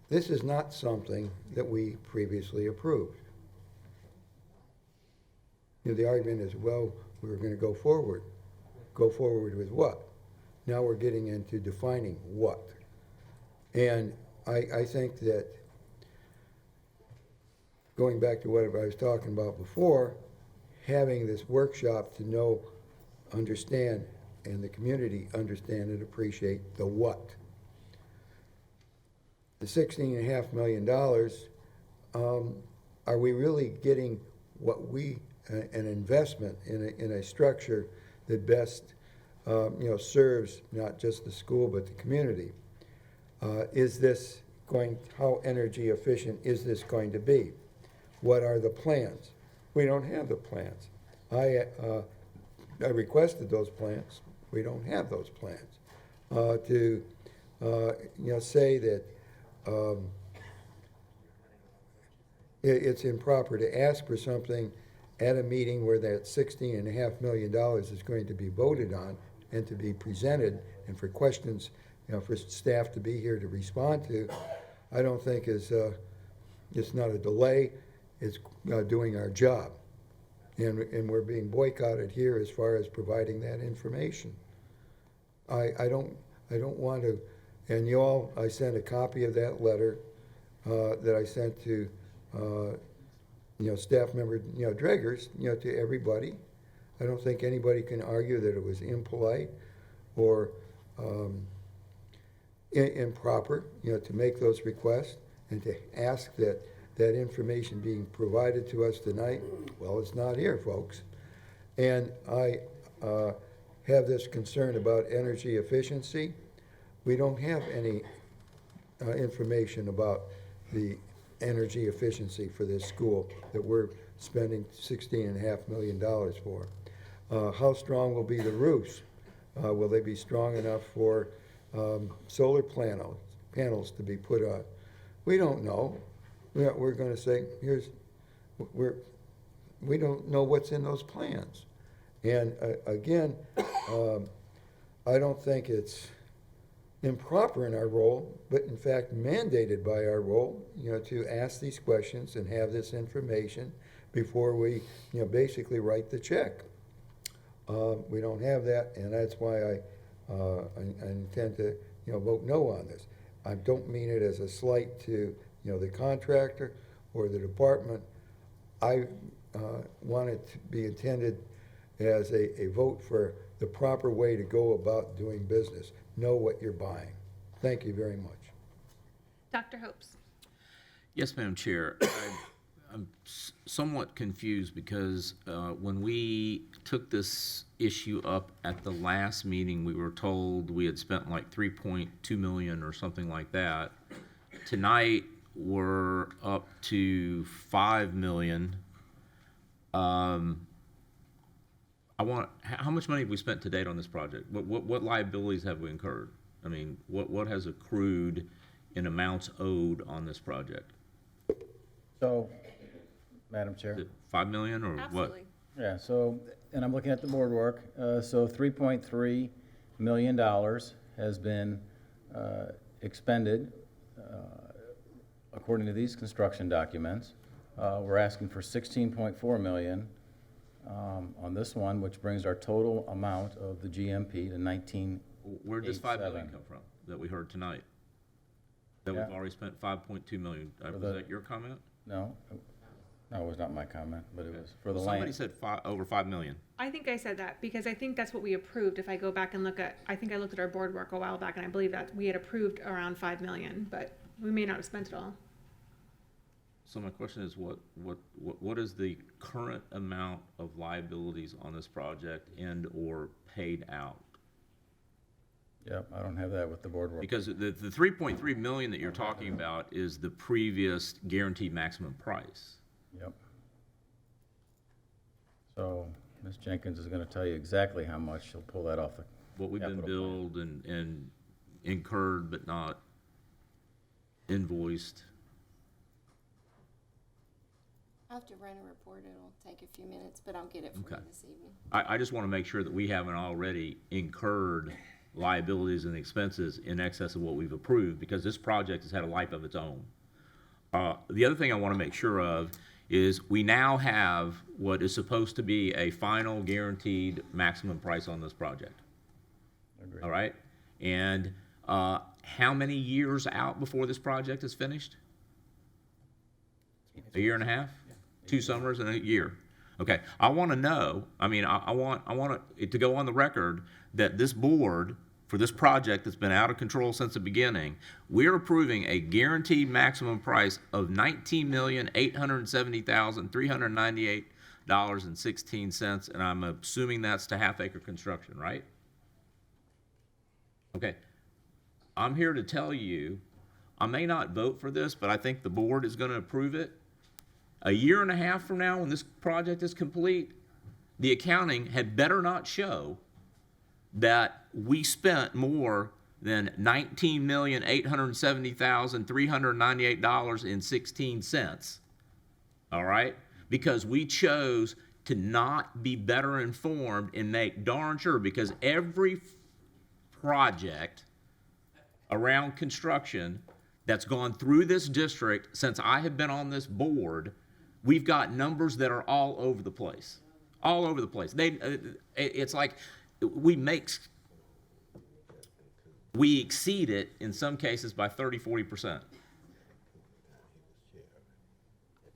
this is not something that we previously approved. The argument is, well, we were going to go forward. Go forward with what? Now we're getting into defining what. And I think that, going back to what I was talking about before, having this workshop to know, understand, and the community understand and appreciate the what. The $16.5 million, are we really getting what an investment in a structure that best, serves not just the school but the community? Is this how energy efficient is this going to be? What are the plans? We don't have the plans. I requested those plans. We don't have those plans. To say that it's improper to ask for something at a meeting where that $16.5 million is going to be voted on and to be presented, and for questions, for staff to be here to respond to, I don't think it's not a delay. It's doing our job. And we're being boycotted here as far as providing that information. I don't want to, and I sent a copy of that letter that I sent to, staff member, Dreggers, to everybody. I don't think anybody can argue that it was impolite or improper, to make those requests and to ask that information being provided to us tonight. Well, it's not here, folks. And I have this concern about energy efficiency. We don't have any information about the energy efficiency for this school that we're spending $16.5 million for. How strong will be the roofs? Will they be strong enough for solar panels to be put on? We don't know. We're going to say, we don't know what's in those plans. And again, I don't think it's improper in our role, but in fact mandated by our role, to ask these questions and have this information before we, basically write the check. We don't have that, and that's why I intend to, vote no on this. I don't mean it as a slight to, the contractor or the department. I want it to be intended as a vote for the proper way to go about doing business. Know what you're buying. Thank you very much. Dr. Hopes. Yes, Madam Chair. I'm somewhat confused because when we took this issue up at the last meeting, we were told we had spent like 3.2 million or something like that. Tonight, we're up to 5 million. How much money have we spent to date on this project? What liabilities have we incurred? I mean, what has accrued in amounts owed on this project? So, Madam Chair. Is it 5 million or what? Yeah, so, and I'm looking at the board work, so $3.3 million has been expended according to these construction documents. We're asking for 16.4 million on this one, which brings our total amount of the GMP to 19. Where does 5 million come from that we heard tonight? That Yeah. we've already spent 5.2 million. Was that your comment? No, it was not my comment, but it was for the Somebody land. said over 5 million. I think I said that because I think that's what we approved. If I go back and I think I looked at our board work a while back and I believe that we had approved around 5 million, but we may not have spent it all. So my question is, what is the current amount of liabilities on this project and or paid out? Yep, I don't have that with the board work. Because the 3.3 million that you're talking about is the previous guaranteed maximum price. Yep. So, Ms. Jenkins is gonna tell you exactly how much. She'll pull that off the What we've been capital plan. billed and incurred but not invoiced. I'll have to run a report. It'll take a few minutes, but I'll get it for you Okay. this evening. I just want to make sure that we haven't already incurred liabilities and expenses in excess of what we've approved, because this project has had a life of its own. The other thing I want to make sure of is we now have what is supposed to be a final guaranteed maximum price on this project. Agreed. All right? And how many years out before this project is finished? A year and a half? 2 summers and a year. Okay, I want to know, I mean, I want it to go on the record that this board, for this project that's been out of control since the beginning, we're approving a guaranteed maximum price of $19,870,398.16, and I'm assuming that's to Half Acre Construction, right? Okay, I'm here to tell you, I may not vote for this, but I think the board is going to approve it. A year and a half from now, when this project is complete, the accounting had better not show that we spent more than $19,870,398.16. All right? Because we chose to not be better informed and make darn sure, because every project around construction that's gone through this district since I have been on this board, we've got numbers that are all over the place. All over the place. It's like we exceed it in some cases by 30-40%.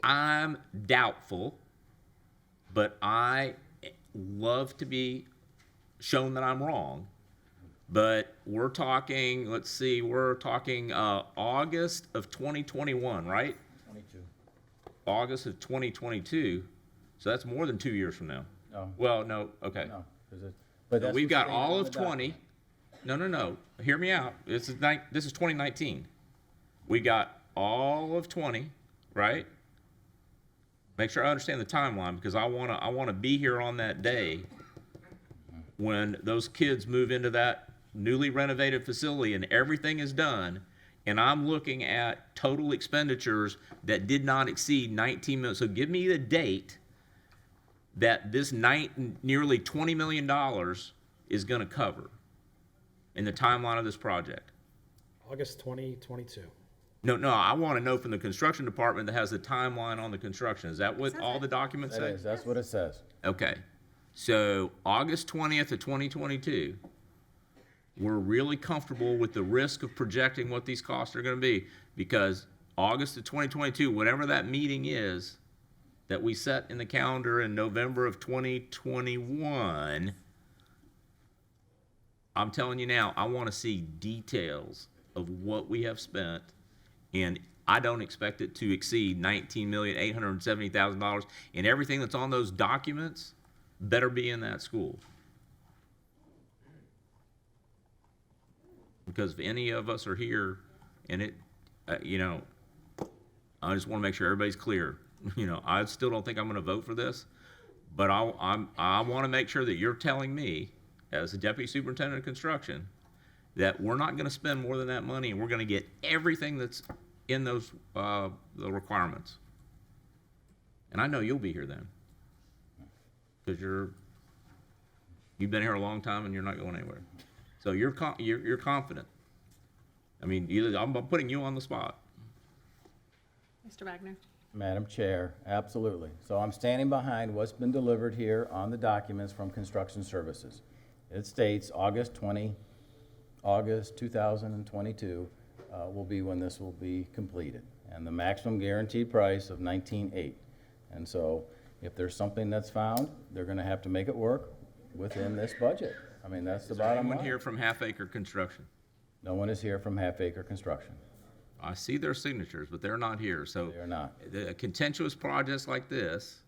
I'm doubtful, but I love to be shown that I'm wrong. But we're talking, let's see, we're talking August of 2021, right? 22. August of 2022, so that's more than 2 years from now. No. Well, no, okay. No, but that's We've what's got stated all in of the 20. No. Hear me out. This is 2019. We got all of 20, right? Make sure I understand the timeline, because I wanna be here on that day when those kids move into that newly renovated facility and everything is done, and I'm looking at total expenditures that did not exceed 19 million. So give me the date that this nearly $20 million is gonna cover in the timeline of this project. August 2022. No, I want to know from the construction department that has the timeline on the construction. Is that what all the documents say? That's what it says. Okay, so August 20th of 2022, we're really comfortable with the risk of projecting what these costs are going to be, because August of 2022, whatever that meeting is that we set in the calendar in November of 2021, I'm telling you now, I want to see details of what we have spent, and I don't expect it to exceed $19,870,000, and everything that's on those documents better be in that school. Because if any of us are here, and it, you know, I just want to make sure everybody's clear. You know, I still don't think I'm going to vote for this, but I want to make sure that you're telling me, as the Deputy Superintendent of Construction, that we're not going to spend more than that money, and we're going to get everything that's in those the requirements. And I know you'll be here then, because you've been here a long time and you're not going anywhere. So you're confident. I mean, I'm putting you on the spot. Mr. Wagner. Madam Chair, absolutely. So I'm standing behind what's been delivered here on the documents from Construction Services. It states August 2022 will be when this will be completed, and the maximum guaranteed price of $19,800. And so if there's something that's found, they're going to have to make it work within this budget. I mean, that's the bottom line. Anyone here from Half Acre Construction? No one is here from Half Acre Construction. I see their signatures, but they're not here. So They're not. The contentious projects like this,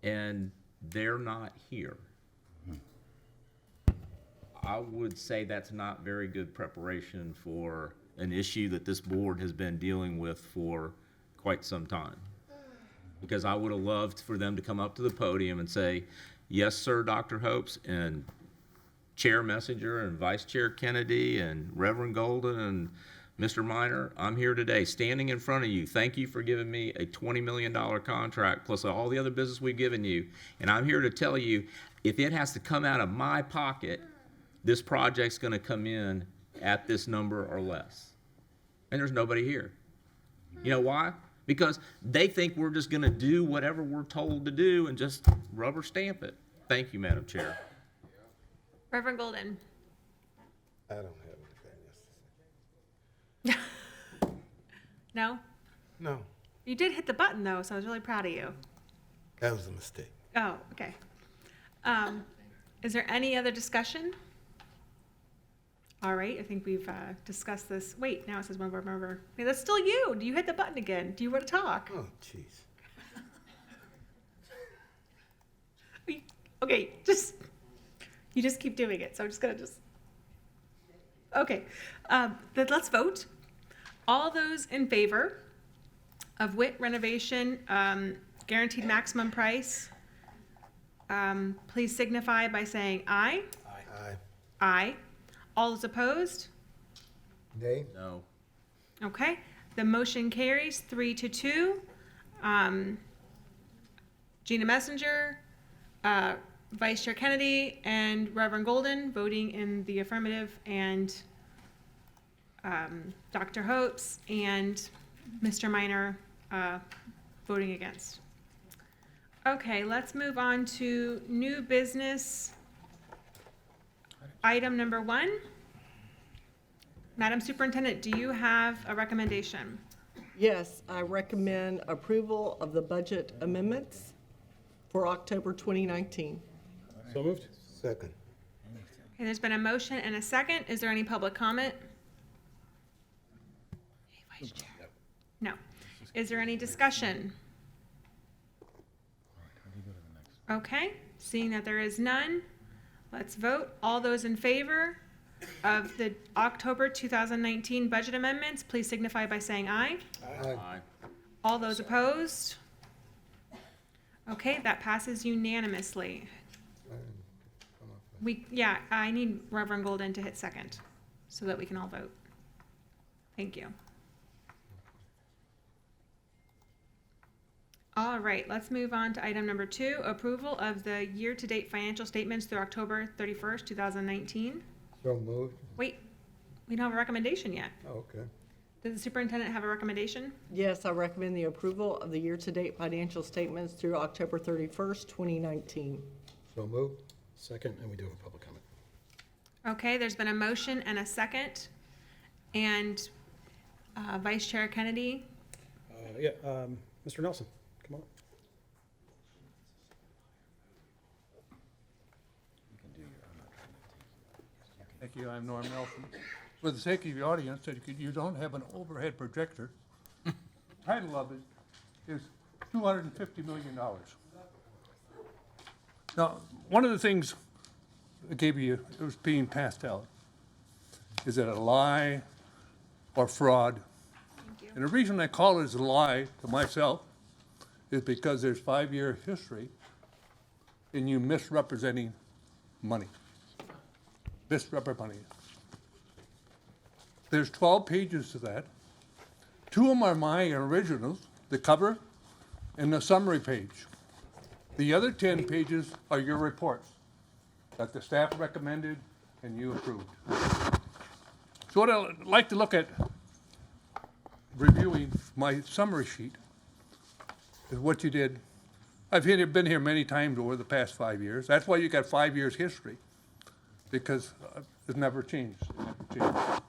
and they're not here. I would say that's not very good preparation for an issue that this board has been dealing with for quite some time. Because I would have loved for them to come up to the podium and say, yes, sir, Dr. Hopes, and Chair Messenger, and Vice Chair Kennedy, and Reverend Golden, and Mr. Minor, I'm here today, standing in front of you. Thank you for giving me a $20 million contract, plus all the other business we've given you. And I'm here to tell you, if it has to come out of my pocket, this project's gonna come in at this number or less. And there's nobody here. You know why? Because they think we're just gonna do whatever we're told to do and just rubber stamp it. Thank you, Madam Chair. Reverend Golden. I don't have anything else to say. No? No, You did hit the button though, so I was really proud of you. that was a mistake. Oh, okay. Is there any other discussion? All right, I think we've discussed this. Wait, now it says one board member. Hey, that's still you. You hit the button again. Do you want to talk? Oh, jeez. Okay, you just keep doing it. So I'm just gonna okay. Then let's vote. All those in favor of WIT renovation, guaranteed maximum price, please signify by saying aye. Aye. Aye. All those opposed? Nay? No. Okay, the motion carries 3-2. Gina Messenger, Vice Chair Kennedy, and Reverend Golden voting in the affirmative, and Dr. Hopes and Mr. Minor voting against. Okay, let's move on to new business. Item number 1. Madam Superintendent, do you have a recommendation? Yes, I recommend approval of the budget amendments for October 2019. So moved? Second. Okay, there's been a motion and a second. Is there any public comment? Hey, Vice Chair. No. Is there any discussion? Okay, seeing that there is none, let's vote. All those in favor of the October 2019 budget amendments, please signify by saying aye. Aye. All those opposed? Okay, that passes unanimously. I need Reverend Golden to hit second so that we can all vote. Thank you. All right, let's move on to item number 2, approval of the year-to-date financial statements through October 31st, 2019. So moved? Wait, we don't have a recommendation yet. Oh, okay. Does the superintendent have a recommendation? Yes, I recommend the approval of the year-to-date financial statements through October 31st, 2019. So moved? Second, and we do have a public comment. Okay, there's been a motion and a second. And Vice Chair Kennedy. Mr. Nelson, come on. Thank you, I'm Norm Nelson. For the sake of the audience, that you don't have an overhead projector, title of it is $250 million. Now, one of the things I gave you, it was being passed out. Is it a lie or fraud? And the reason I call it a lie to myself is because there's 5-year history in you misrepresenting money. Misrepresenting. There's 12 pages to that. 2 of them are my originals, the cover and the summary page. The other 10 pages are your reports that the staff recommended and you approved. So what I'd like to look at reviewing my summary sheet is what you did. I've been here many times over the past 5 years. That's why you got 5 years history, because it's never changed. It never changed.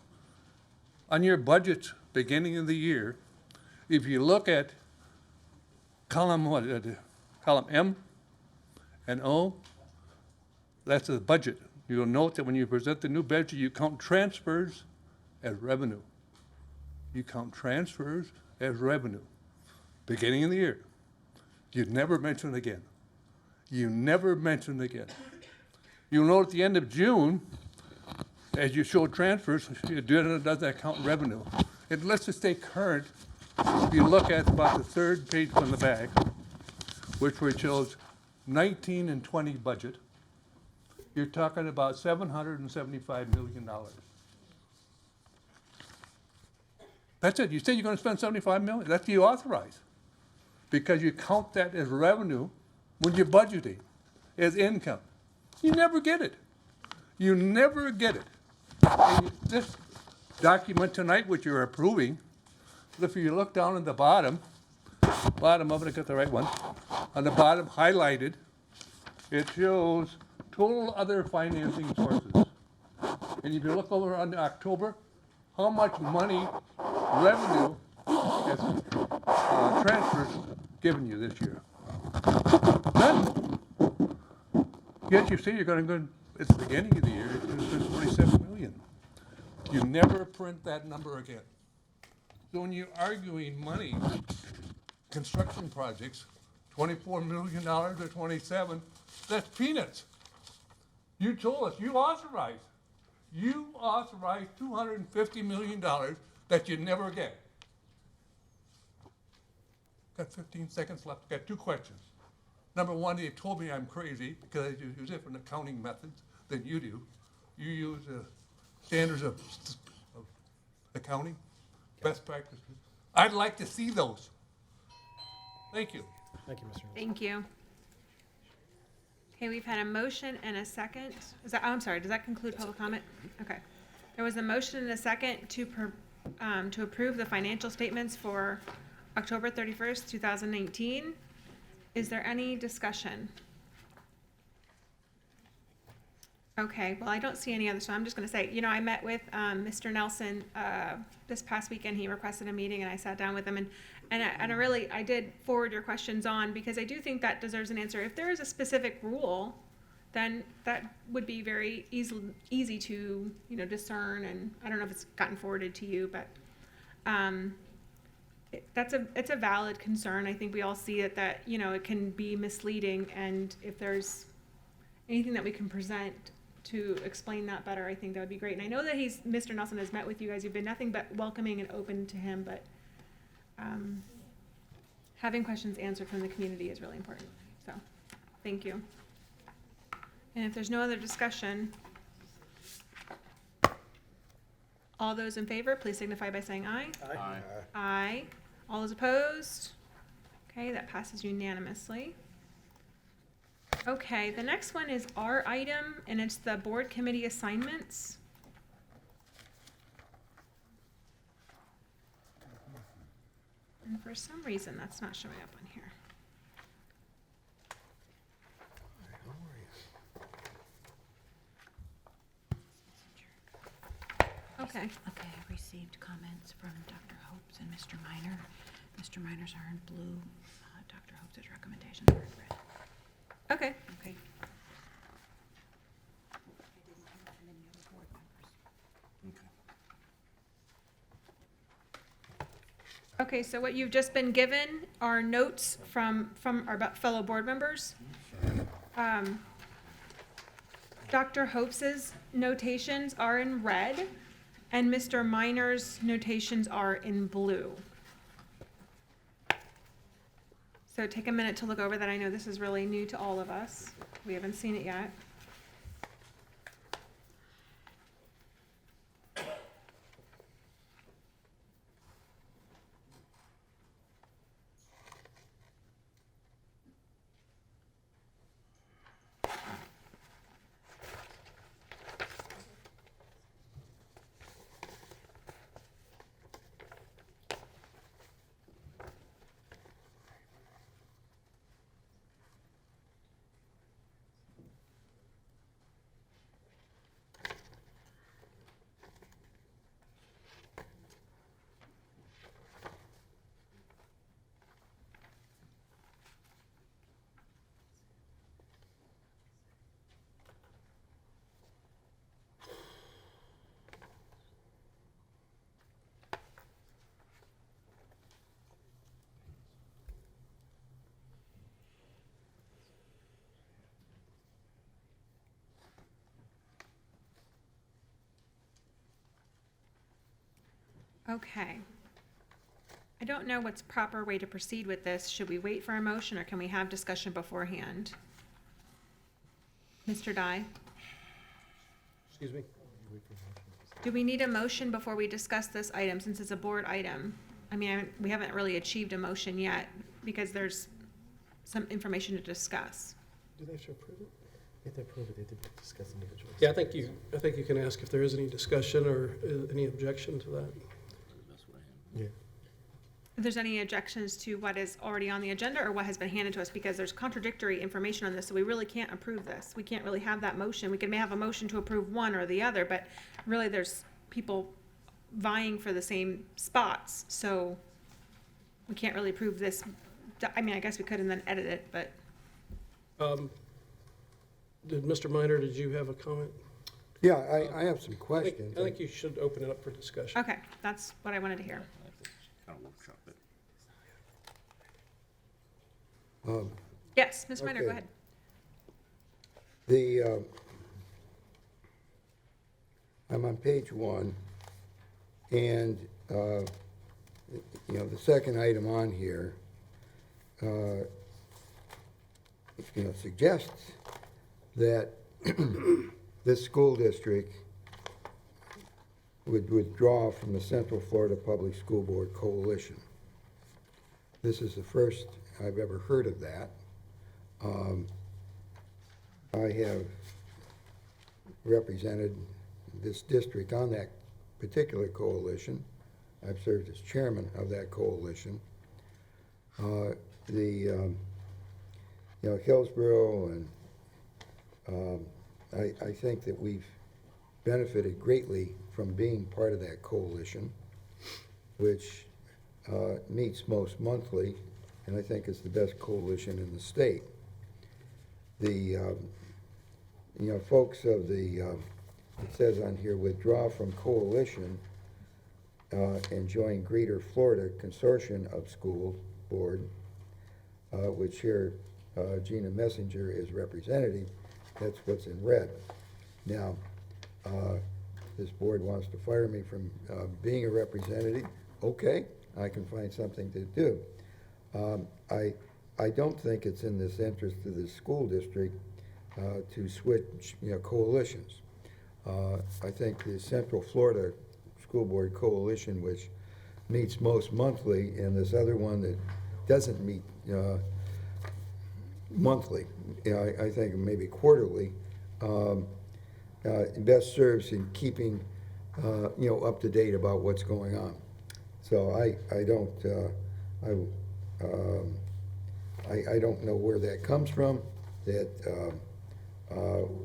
On your budget, beginning of the year, if you look at column M and O, that's the budget. You'll note that when you present the new budget, you count transfers as revenue. You count transfers as revenue. Beginning of the year. You never mention it again. You never mention it again. You'll note at the end of June, as you show transfers, it doesn't count revenue. And let's just stay current. If you look at about the third page from the back, which shows 19 and 20 budget, you're talking about $775 million. That's it. You say you're going to spend $75 million. That's what you authorize, because you count that as revenue when you're budgeting, as income. You never get it. You never get it. And this document tonight, which you're approving, if you look down at the bottom of it, I got the right one, on the bottom highlighted, it shows total other financing sources. And if you look over on October, how much money, revenue, has transfers given you this year? None. Yet you say you're going to go, it's the beginning of the year, it's going to spend 47 million. You never print that number again. So when you're arguing money, construction projects, $24 million or 27, that's peanuts. You told us, you authorized $250 million that you never get. Got 15 seconds left. Got 2 questions. Number one, they told me I'm crazy because I use different accounting methods than you do. You use standards of accounting, best practices. I'd like to see those. Thank you. Thank you, Mr. Nelson. Thank you. Okay, we've had a motion and a second. I'm sorry, does that conclude public comment? Okay. There was a motion and a second to approve the financial statements for October 31st, 2019. Is there any discussion? Okay, well, I don't see any other, so I'm just gonna say, I met with Mr. Nelson this past weekend. He requested a meeting and I sat down with him, and I did forward your questions on, because I do think that deserves an answer. If there is a specific rule, then that would be very easy to, discern, and I don't know if it's gotten forwarded to you, but it's a valid concern. I think we all see it, that, it can be misleading, and if there's anything that we can present to explain that better, I think that would be great. And I know that Mr. Nelson has met with you guys. You've been nothing but welcoming and open to him, but having questions answered from the community is really important. So, thank you. And if there's no other discussion, all those in favor, please signify by saying aye. Aye. Aye. All those opposed? Okay, that passes unanimously. Okay, the next one is our item, and it's the board committee assignments. And for some reason, that's not showing up on here. Okay. Okay. have received comments from Dr. Hopes and Mr. Minor. Mr. Minor's are in blue. Dr. Hopes' recommendations are in red. Okay. Okay. Okay, so what you've just been given are notes from our fellow board members. Dr. Hopes's notations are in red, and Mr. Minor's notations are in blue. So take a minute to look over that. I know this is really new to all of us. We haven't seen it yet. Okay. I don't know what's proper way to proceed with this. Should we wait for a motion or can we have discussion beforehand? Mr. Dye, Excuse me? do we need a motion before we discuss this item since it's a board item? I mean, we haven't really achieved a motion yet because there's some information to discuss. Do they have to approve it? If they approve it, they have to discuss individually. Yeah, I think you can ask if there is any discussion or any objection to that. Yeah. If there's any objections to what is already on the agenda or what has been handed to us, because there's contradictory information on this, so we really can't approve this. We can't really have that motion. We may have a motion to approve one or the other, but really there's people vying for the same spots, so we can't really approve this. I mean, I guess we could and then edit it, but. Mr. Minor, did you have a comment? Yeah, I have some questions. I think you should open it up for discussion. Okay, that's what I wanted to hear. Kind of workshop it. Yes, Ms. Minor, go Okay. ahead. I'm on page 1, and, the second item on here, suggests that this school district would withdraw from the Central Florida Public School Board Coalition. This is the first I've ever heard of that. I have represented this district on that particular coalition. I've served as chairman of that coalition. Hillsborough, and I think that we've benefited greatly from being part of that coalition, which meets most monthly, and I think is the best coalition in the state. The folks of the, it says on here, withdraw from coalition and join Greater Florida Consortium of School Board, which here Gina Messenger is representative. That's what's in red. Now, this board wants to fire me from being a representative. Okay, I can find something to do. I don't think it's in this interest of the school district to switch, coalitions. I think the Central Florida School Board Coalition, which meets most monthly, and this other one that doesn't meet monthly, I think maybe quarterly, best serves in keeping, up to date about what's going on. So I don't know where that comes from, that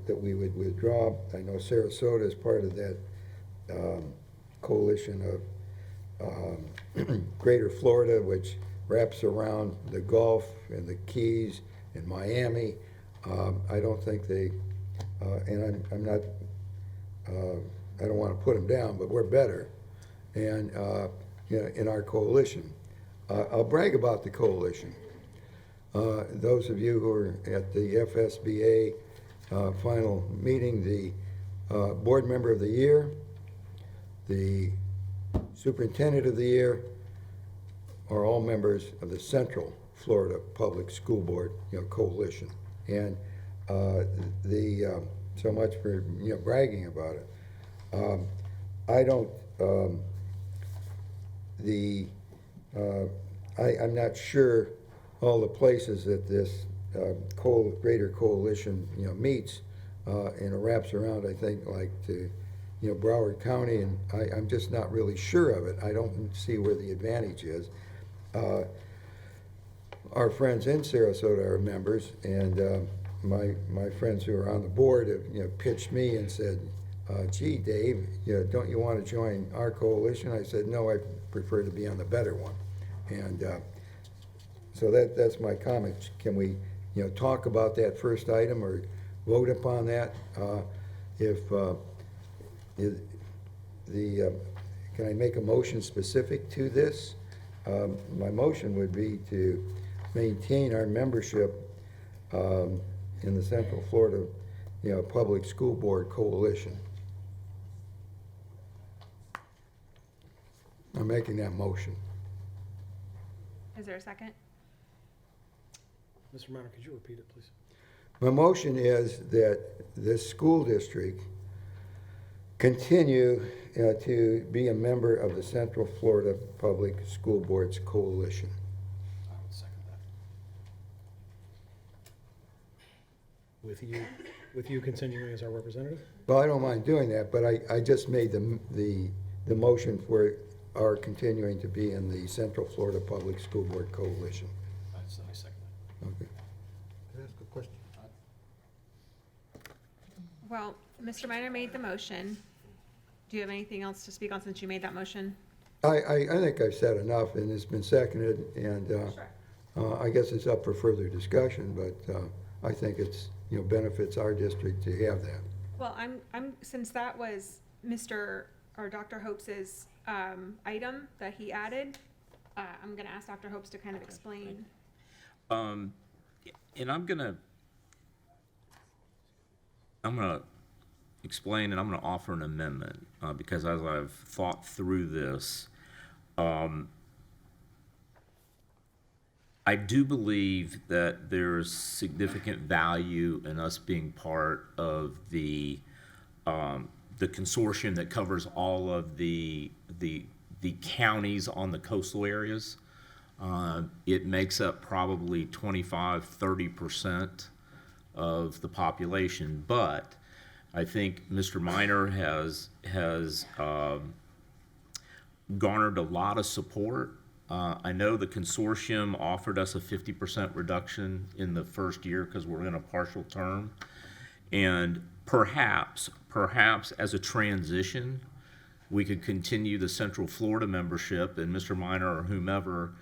we would withdraw. I know Sarasota is part of that coalition of Greater Florida, which wraps around the Gulf and the Keys and Miami. I don't think they, and I'm not, I don't want to put them down, but we're better, and in our coalition. I'll brag about the coalition. Those of you who are at the FSBA final meeting, the board member of the year, the superintendent of the year, are all members of the Central Florida Public School Board, coalition. And so much for bragging about it. I don't. I'm not sure all the places that this greater coalition meets and wraps around. I think like to Broward County, and I'm just not really sure of it. I don't see where the advantage is. Our friends in Sarasota are members, and my friends who are on the board have pitched me and said, gee, Dave, don't you want to join our coalition? I said, no, I prefer to be on the better one. And so that's my comment. Can we talk about that first item or vote upon that? Can I make a motion specific to this? My motion would be to maintain our membership in the Central Florida Public School Board Coalition. I'm making that motion. Is there a second? Mr. Minor, could you repeat it, please? My motion is that this school district continue to be a member of the Central Florida Public School Boards Coalition. I would second that. With you continuing as our representative? Well, I don't mind doing that, but I just made the motion for our continuing to be in the Central Florida Public School Board Coalition. I second that. Okay. Can I ask a question? Well, Mr. Minor made the motion. Do you have anything else to speak on since you made that motion? I think I've said enough, and it's been seconded, and I guess it's up for further discussion, but I think it's, benefits our district to have that. Well, I'm since that was Dr. Hopes's item that he added, I'm gonna ask Dr. Hopes to kind of explain. And I'm gonna explain, and I'm gonna offer an amendment, because as I've thought through this, I do believe that there's significant value in us being part of the consortium that covers all of the counties on the coastal areas. It makes up probably 25–30% of the population, but I think Mr. Minor has garnered a lot of support. I know the consortium offered us a 50% reduction in the first year because we're in a partial term, and perhaps as a transition, we could continue the Central Florida membership and Mr. Minor or whomever,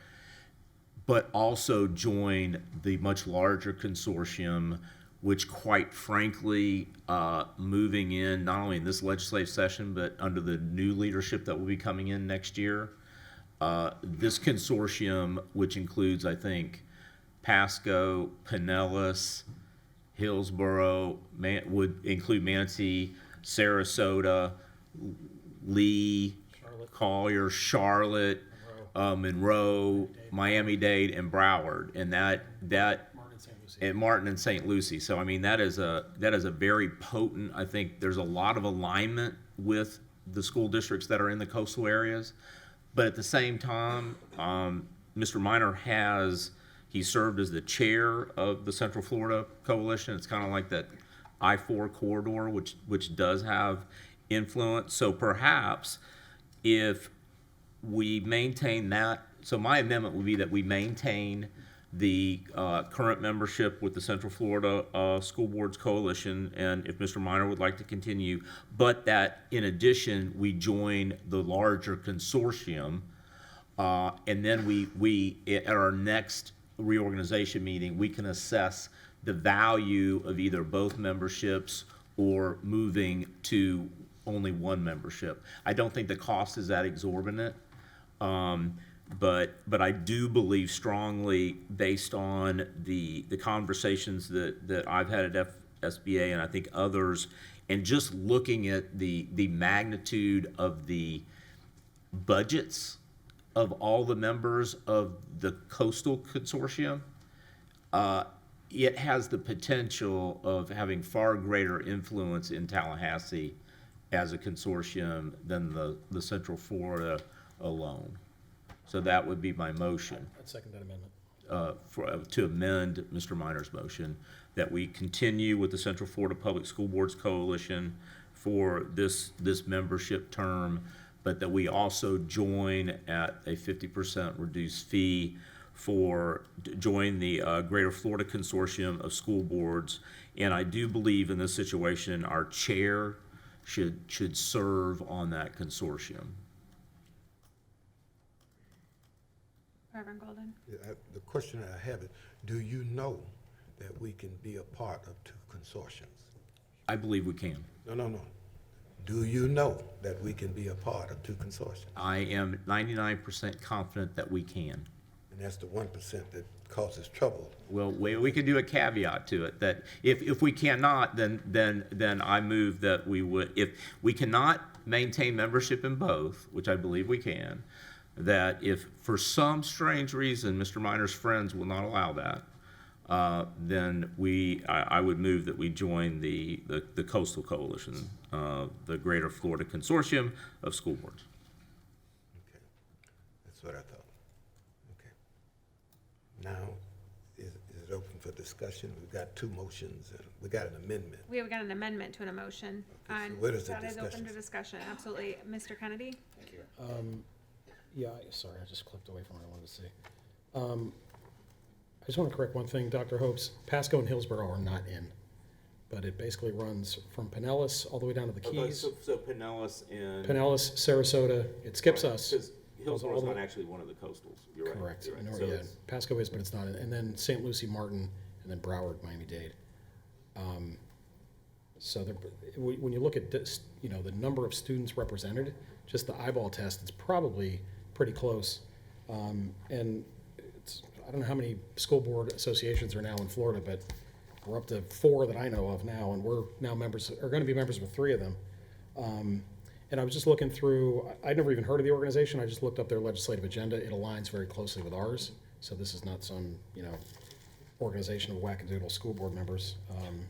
but also join the much larger consortium, which quite frankly, moving in, not only in this legislative session, but under the new leadership that will be coming in next year, this consortium, which includes, I think, Pasco, Pinellas, Hillsborough, would include Manatee, Sarasota, Lee, Collier, Charlotte, Monroe, Miami-Dade, and Broward, and Martin and St. Lucie. So I mean that is a very potent. I think there's a lot of alignment with the school districts that are in the coastal areas, but at the same time, Mr. Minor he served as the chair of the Central Florida Coalition. It's kind of like that I-4 corridor, which does have influence. So perhaps if we maintain that, so my amendment would be that we maintain the current membership with the Central Florida School Boards Coalition, and if Mr. Minor would like to continue, but that in addition, we join the larger consortium, and then we at our next reorganization meeting, we can assess the value of either both memberships or moving to only one membership. I don't think the cost is that exorbitant. But I do believe strongly, based on the conversations that I've had at SBA and I think others, and just looking at the magnitude of the budgets of all the members of the Coastal Consortium, it has the potential of having far greater influence in Tallahassee as a consortium than the Central Florida alone. So that would be my motion. I'd second that amendment. To amend Mr. Minor's motion, that we continue with the Central Florida Public School Boards Coalition for this membership term, but that we also join at a 50% reduced fee join the Greater Florida Consortium of School Boards. And I do believe in this situation, our chair should serve on that consortium. Reverend Golden? The question I have is, do you know that we can be a part of two consortiums? I believe we can. No. Do you know that we can be a part of two consortiums? I am 99% confident that we can. And that's the 1% that causes trouble. Well, we could do a caveat to it, that if we cannot, then I move that we would, if we cannot maintain membership in both, which I believe we can, that if for some strange reason Mr. Minor's friends will not allow that, then I would move that we join the Coastal Coalition, the Greater Florida Consortium of School Boards. Okay, that's what I thought. Okay. Now, is it open for discussion? We've got two motions, and we got an amendment. We have got an amendment to an emotion. Okay, so what is the That is open discussion? to discussion, absolutely. Mr. Kennedy? Thank you. Yeah, sorry, I just clicked away from what I wanted to say. I just want to correct one thing, Dr. Hopes. Pasco and Hillsborough are not in, but it basically runs from Pinellas all the way down to the Keys. So Pinellas and... Pinellas, Sarasota, it skips us. Because Goes all Hillsborough is the not way- actually one of the coastals. You're right. Correct. You're right. No, So yeah, it's- Pasco is, but it's not in. And then St. Lucie, Martin, and then Broward, Miami-Dade. So when you look at this, the number of students represented, just the eyeball test, it's probably pretty close. And I don't know how many school board associations are now in Florida, but we're up to 4 that I know of now, and we're now members, are going to be members with 3 of them. And I was just looking through, I'd never even heard of the organization. I just looked up their legislative agenda. It aligns very closely with ours. So this is not some, organization of wackadoodle school board members.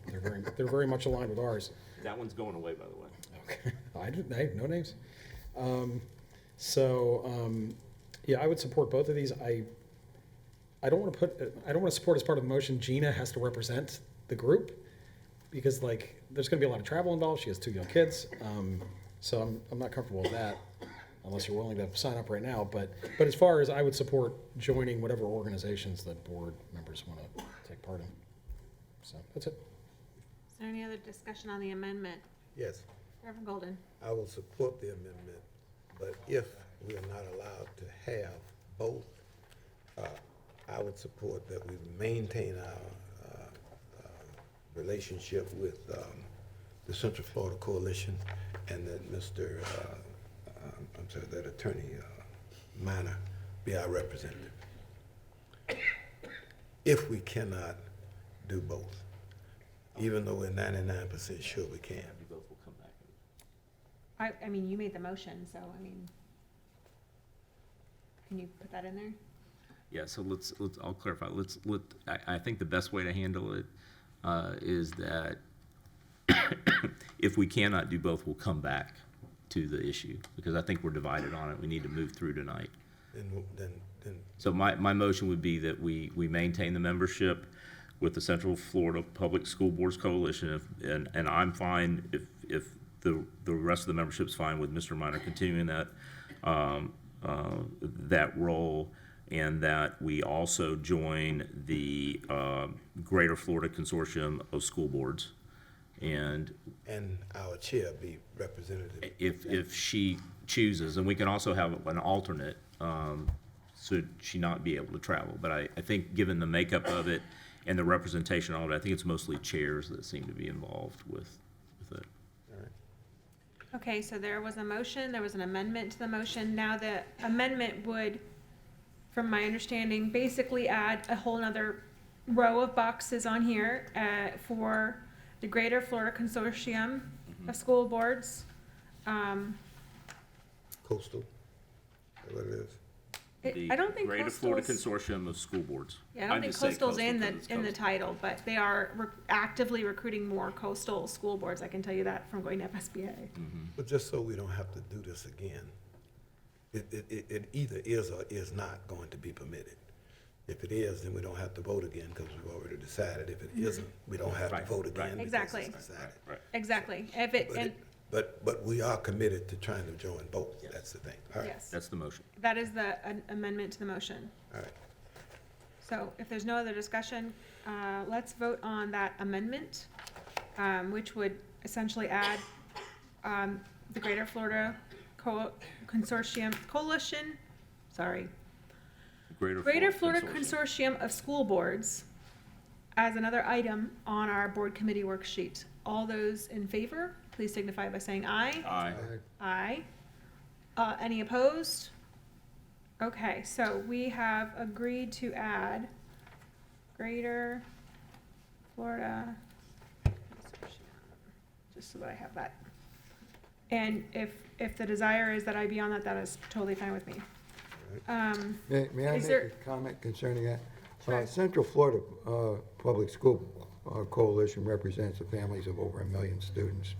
They're very much aligned with ours. That one's going away, by the way. Okay, I have no names. Yeah, I would support both of these. I don't want to support as part of the motion. Gina has to represent the group because there's going to be a lot of travel involved. She has 2 young kids, so I'm not comfortable with that unless you're willing to sign up right now. But as far as I would support joining whatever organizations that board members want to take part in. So that's it. Is there any other discussion on the amendment? Yes, Reverend Golden? I will support the amendment, but if we are not allowed to have both, I would support that we maintain our relationship with the Central Florida Coalition, and that that Attorney Minor be our representative. If we cannot do both, even though we're 99% sure we can. Both will come back. I mean, you made the motion, so, can you put that in there? Yeah, so I'll clarify. I think the best way to handle it is that if we cannot do both, we'll come back to the issue, because I think we're divided on it. We need to move through tonight. Then So my motion would be that we maintain the membership with the Central Florida Public School Boards Coalition, and I'm fine if the rest of the membership's fine with Mr. Minor continuing that role, and that we also join the Greater Florida Consortium of School Boards. And our chair be representative. if she chooses, and we can also have an alternate, should she not be able to travel. But I think given the makeup of it and the representation on it, I think it's mostly chairs that seem to be involved with it. Okay, so there was a motion, there was an amendment to the motion. Now the amendment would, from my understanding, basically add a whole nother row of boxes on here for the Greater Florida Consortium of School Boards. Coastal, is that what it is? The I don't think Greater Florida Coastal's- Consortium of School Boards. Yeah, I don't think just say coastal's in because it's the coastal. title, but they are actively recruiting more coastal school boards. I can tell you that from going to FSBA. But just so we don't have to do this again, it either is or is not going to be permitted. If it is, then we don't have to vote again because we've already decided. If it isn't, we don't have to vote again. because Exactly. it's decided. Exactly. If it, and But we are committed to trying to join both. That's the thing. All right. yes, That's the motion. that is the amendment to the motion. All right. So if there's no other discussion, let's vote on that amendment, which would essentially add the Greater Florida Coalition, sorry, Greater Florida Consortium of School Boards as another item on our board committee worksheet. All those in favor, please signify by saying aye. Aye. Aye. Any opposed? Okay, so we have agreed to add Greater Florida Consortium, just so that I have that. And if the desire is that I be on that, that is totally fine with me. May I Is make there- a comment concerning that? Sure. Central Florida Public School Coalition represents the families of over 1 million students.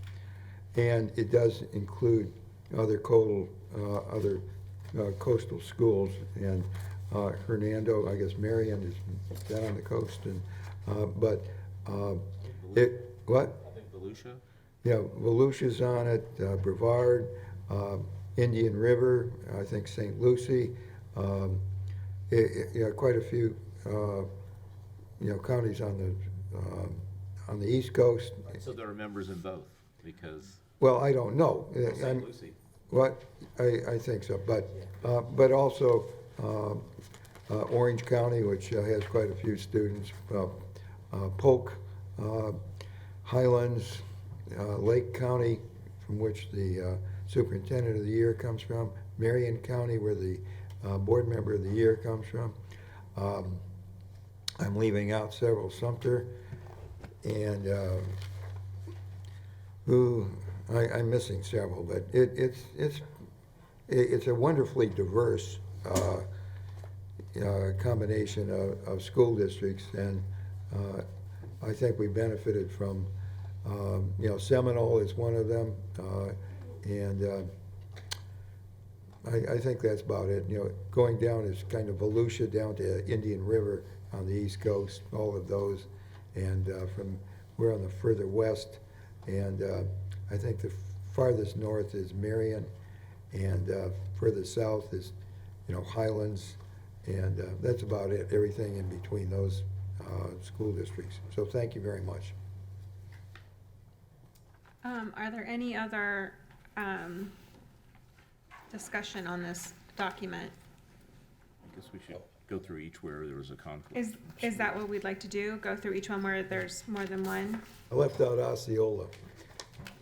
And it does include other coastal schools, and Hernando, I guess Marion is down on the coast, and, what? I think Volusia. Yeah, Volusia's on it, Brevard, Indian River, I think St. Lucie, yeah, quite a few, counties on the East Coast. So there are members in both, because Well, I don't know. St. Lucie. What, I think so, but also Orange County, which has quite a few students, Polk, Highlands, Lake County, from which the Superintendent of the Year comes from, Marion County, where the Board Member of the Year comes from. I'm leaving out several, Sumter, and I'm missing several, but it's a wonderfully diverse combination of school districts, and I think we benefited from, Seminole is one of them, and I think that's about it. Going down is kind of Volusia down to Indian River on the East Coast, all of those, and we're on the further west, and I think the farthest north is Marion, and further south is, Highlands, and that's about it, everything in between those school districts. So thank you very much. Are there any other discussion on this document? I guess we should go through each where there was a conflict. Is that what we'd like to do? Go through each one where there's more than one? I left out Osceola.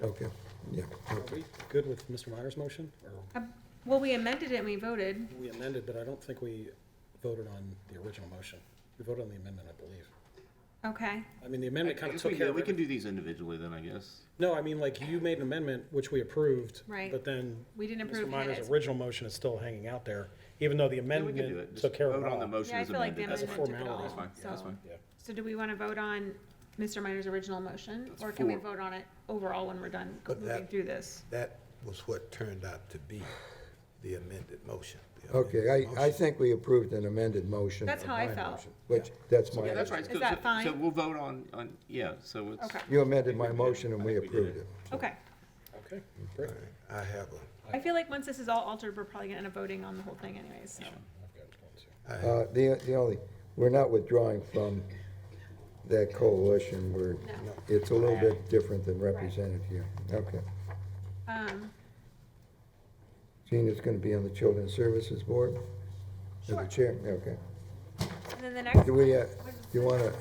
Okay, yeah. Are we good with Mr. Meyer's motion? Or Well, we amended it and we voted. we amended, but I don't think we voted on the original motion. We voted on the amendment, I believe. Okay. I mean, the amendment I kind of guess took care of we it. can do these individually then, I guess. No, I mean, like, you made an amendment, which we approved. Right. But then We didn't approve Mr. Minor's his. original motion is still hanging out there, even though the Yeah, we can do it. amendment Just took care of it vote on the all. motion Yeah, I as feel like the amended. As a amendment took it all. formality. That's fine, that's So- fine. Yeah. So do we want to vote on Mr. Minor's original motion, or can we vote on it overall when we're done But moving through this? That was what turned out to be the amended motion. Okay, I think we approved an amended motion. That's of how I my felt. motion, Which, that's my. Yeah, that's right. Is So- that so- fine? So we'll vote on, yeah, so it's. Okay, You amended my motion and we approved it. okay. Okay, great. I have I feel like once this is all altered, we're probably gonna end up voting on the whole thing anyways, so. The only, we're not withdrawing from that coalition, it's a little bit different than represented here. Okay. Gina's gonna be on the Children's Services Board? As the chair? Okay. And then the next. Do we, do you wanna,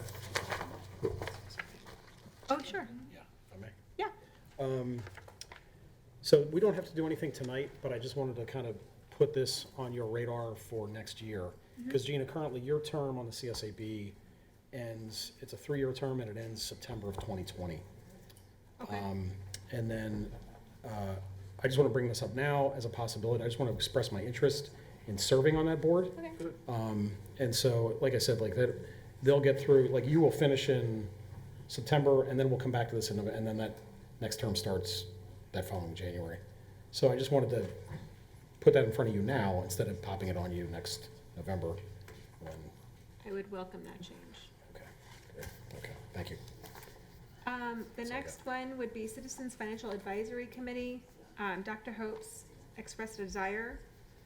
Oh, sure. Yeah, if I may. Yeah. So we don't have to do anything tonight, but I just wanted to kind of put this on your radar for next year. Because Gina, currently your term on the CSAB ends, it's a 3-year term and it ends September of 2020. Okay. And then I just want to bring this up now as a possibility. I just want to express my interest in serving on that board. Okay. And so, like I said, like that, they'll get through, like you will finish in September and then we'll come back to this in November, and then that next term starts that following January. So I just wanted to put that in front of you now instead of popping it on you next November. When, I would welcome that change. okay, great. Okay, thank you. The next one would be Citizens Financial Advisory Committee. Dr. Hopes expressed a desire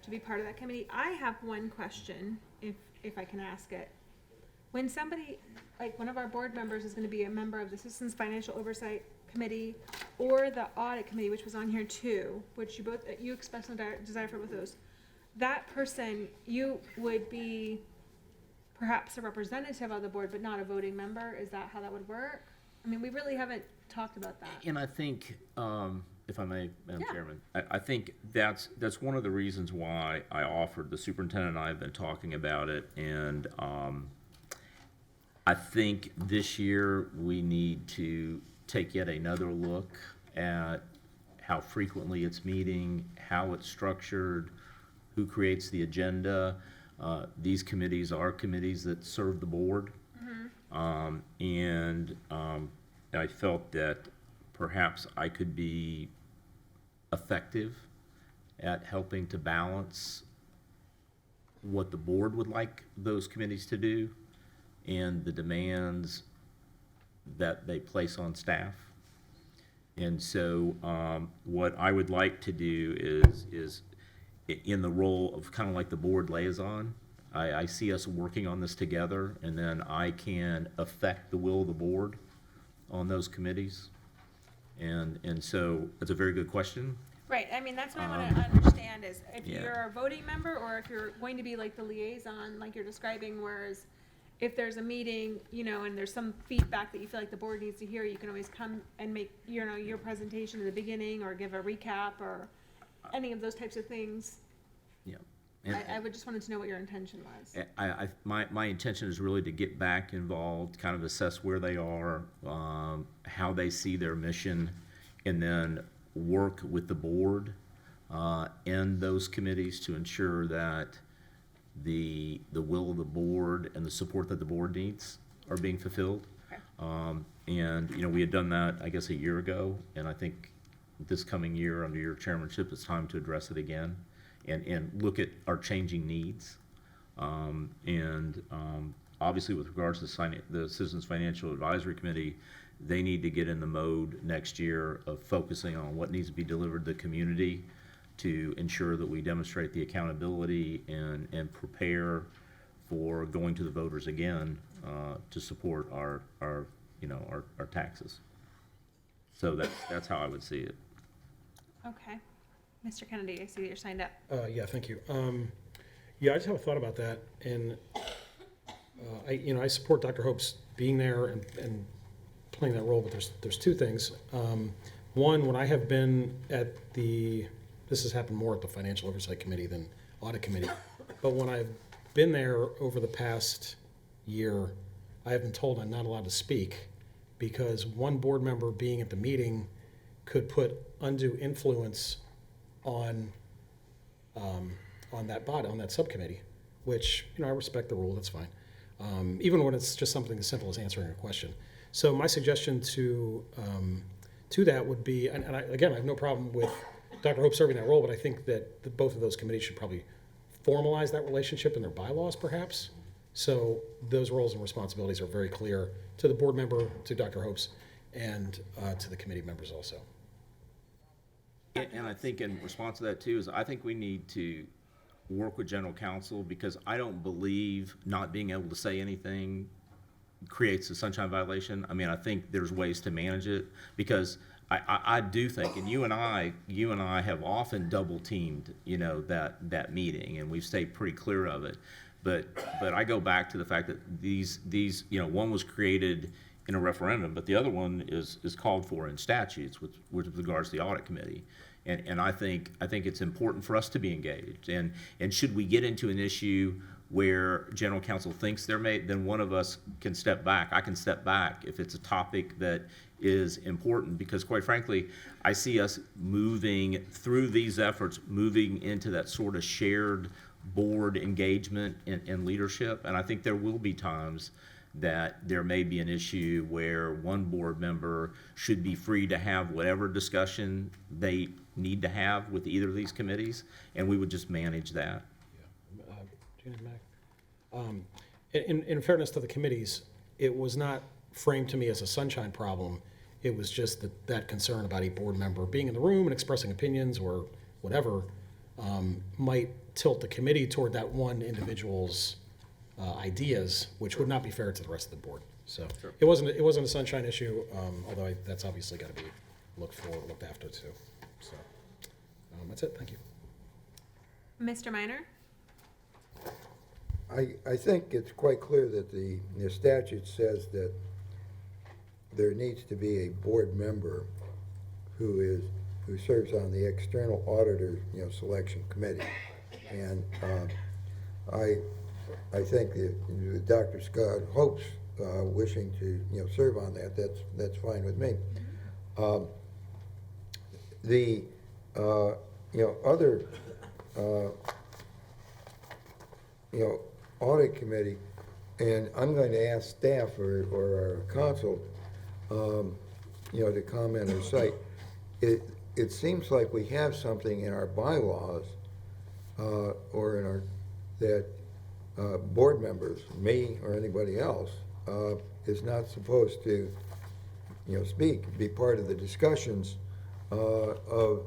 to be part of that committee. I have one question, if I can ask it. When somebody, like one of our board members is gonna be a member of the Citizens Financial Oversight Committee or the Audit Committee, which was on here too, which you expressed a desire for both of those. That person, you would be perhaps a representative of the board, but not a voting member. Is that how that would work? I mean, we really haven't talked about that. And I think, if I may, Madam Yeah. Chairman, I think that's one of the reasons why I offered, the superintendent and I have been talking about it, and I think this year we need to take yet another look at how frequently it's meeting, how it's structured, who creates the agenda. These committees are committees that serve the board. And I felt that perhaps I could be effective at helping to balance what the board would like those committees to do and the demands that they place on staff. And so what I would like to do is in the role of kind of like the board liaison, I see us working on this together, and then I can affect the will of the board on those committees. And so it's a very good question. Right, I mean, that's what I wanna understand is if Yeah. you're a voting member or if you're going to be like the liaison, like you're describing, whereas if there's a meeting, and there's some feedback that you feel like the board needs to hear, you can always come and make, your presentation at the beginning or give a recap or any of those types of things. Yeah. I would just wanted to know what your intention was. My intention is really to get back involved, kind of assess where they are, how they see their mission, and then work with the board and those committees to ensure that the will of the board and the support that the board needs are being fulfilled. Okay. And, we had done that, I guess, a year ago, and I think this coming year, under your chairmanship, it's time to address it again and look at our changing needs. Obviously, with regards to the Citizens Financial Advisory Committee, they need to get in the mode next year of focusing on what needs to be delivered to the community to ensure that we demonstrate the accountability and prepare for going to the voters again to support our taxes. So that's how I would see it. Okay. Mr. Kennedy, I see that you're signed up. Yeah, thank you. Yeah, I just have a thought about that, and I support Dr. Hope's being there and playing that role, but there's two things. One, when I have been at this has happened more at the Financial Oversight Committee than Audit Committee, but when I've been there over the past year, I have been told I'm not allowed to speak because one board member being at the meeting could put undue influence on that body, on that subcommittee, which, I respect the rule, that's fine. Even when it's just something as simple as answering a question. So my suggestion to that would be, and again, I have no problem with Dr. Hope serving that role, but I think that both of those committees should probably formalize that relationship in their bylaws, perhaps. So those roles and responsibilities are very clear to the board member, to Dr. Hope's, and to the committee members also. And I think in response to that too, is I think we need to work with general counsel, because I don't believe not being able to say anything creates a sunshine violation. I mean, I think there's ways to manage it, because I do think, and you and I have often double teamed, that meeting, and we've stayed pretty clear of it. But I go back to the fact that these, one was created in a referendum, but the other one is called for in statutes with regards to the audit committee. And I think it's important for us to be engaged. And should we get into an issue where general counsel thinks then one of us can step back. I can step back if it's a topic that is important, because quite frankly, I see us moving through these efforts, moving into that sort of shared board engagement and leadership. And I think there will be times that there may be an issue where one board member should be free to have whatever discussion they need to have with either of these committees, and we would just manage that. In fairness to the committees, it was not framed to me as a sunshine problem. It was just that concern about a board member being in the room and expressing opinions or whatever might tilt the committee toward that one individual's ideas, which would not be fair to the rest of the board. So Sure. it wasn't a sunshine issue, although that's obviously got to be looked after too. So that's it. Thank you. Mr. Minor? I think it's quite clear that the statute says that there needs to be a board member who serves on the external auditor, selection committee. And I think that Dr. Scott Hope's wishing to, serve on that's fine with me. The other audit committee, and I'm going to ask staff or our council, to comment or cite. It seems like we have something in our bylaws or in our that board members, me or anybody else, is not supposed to, speak, be part of the discussions of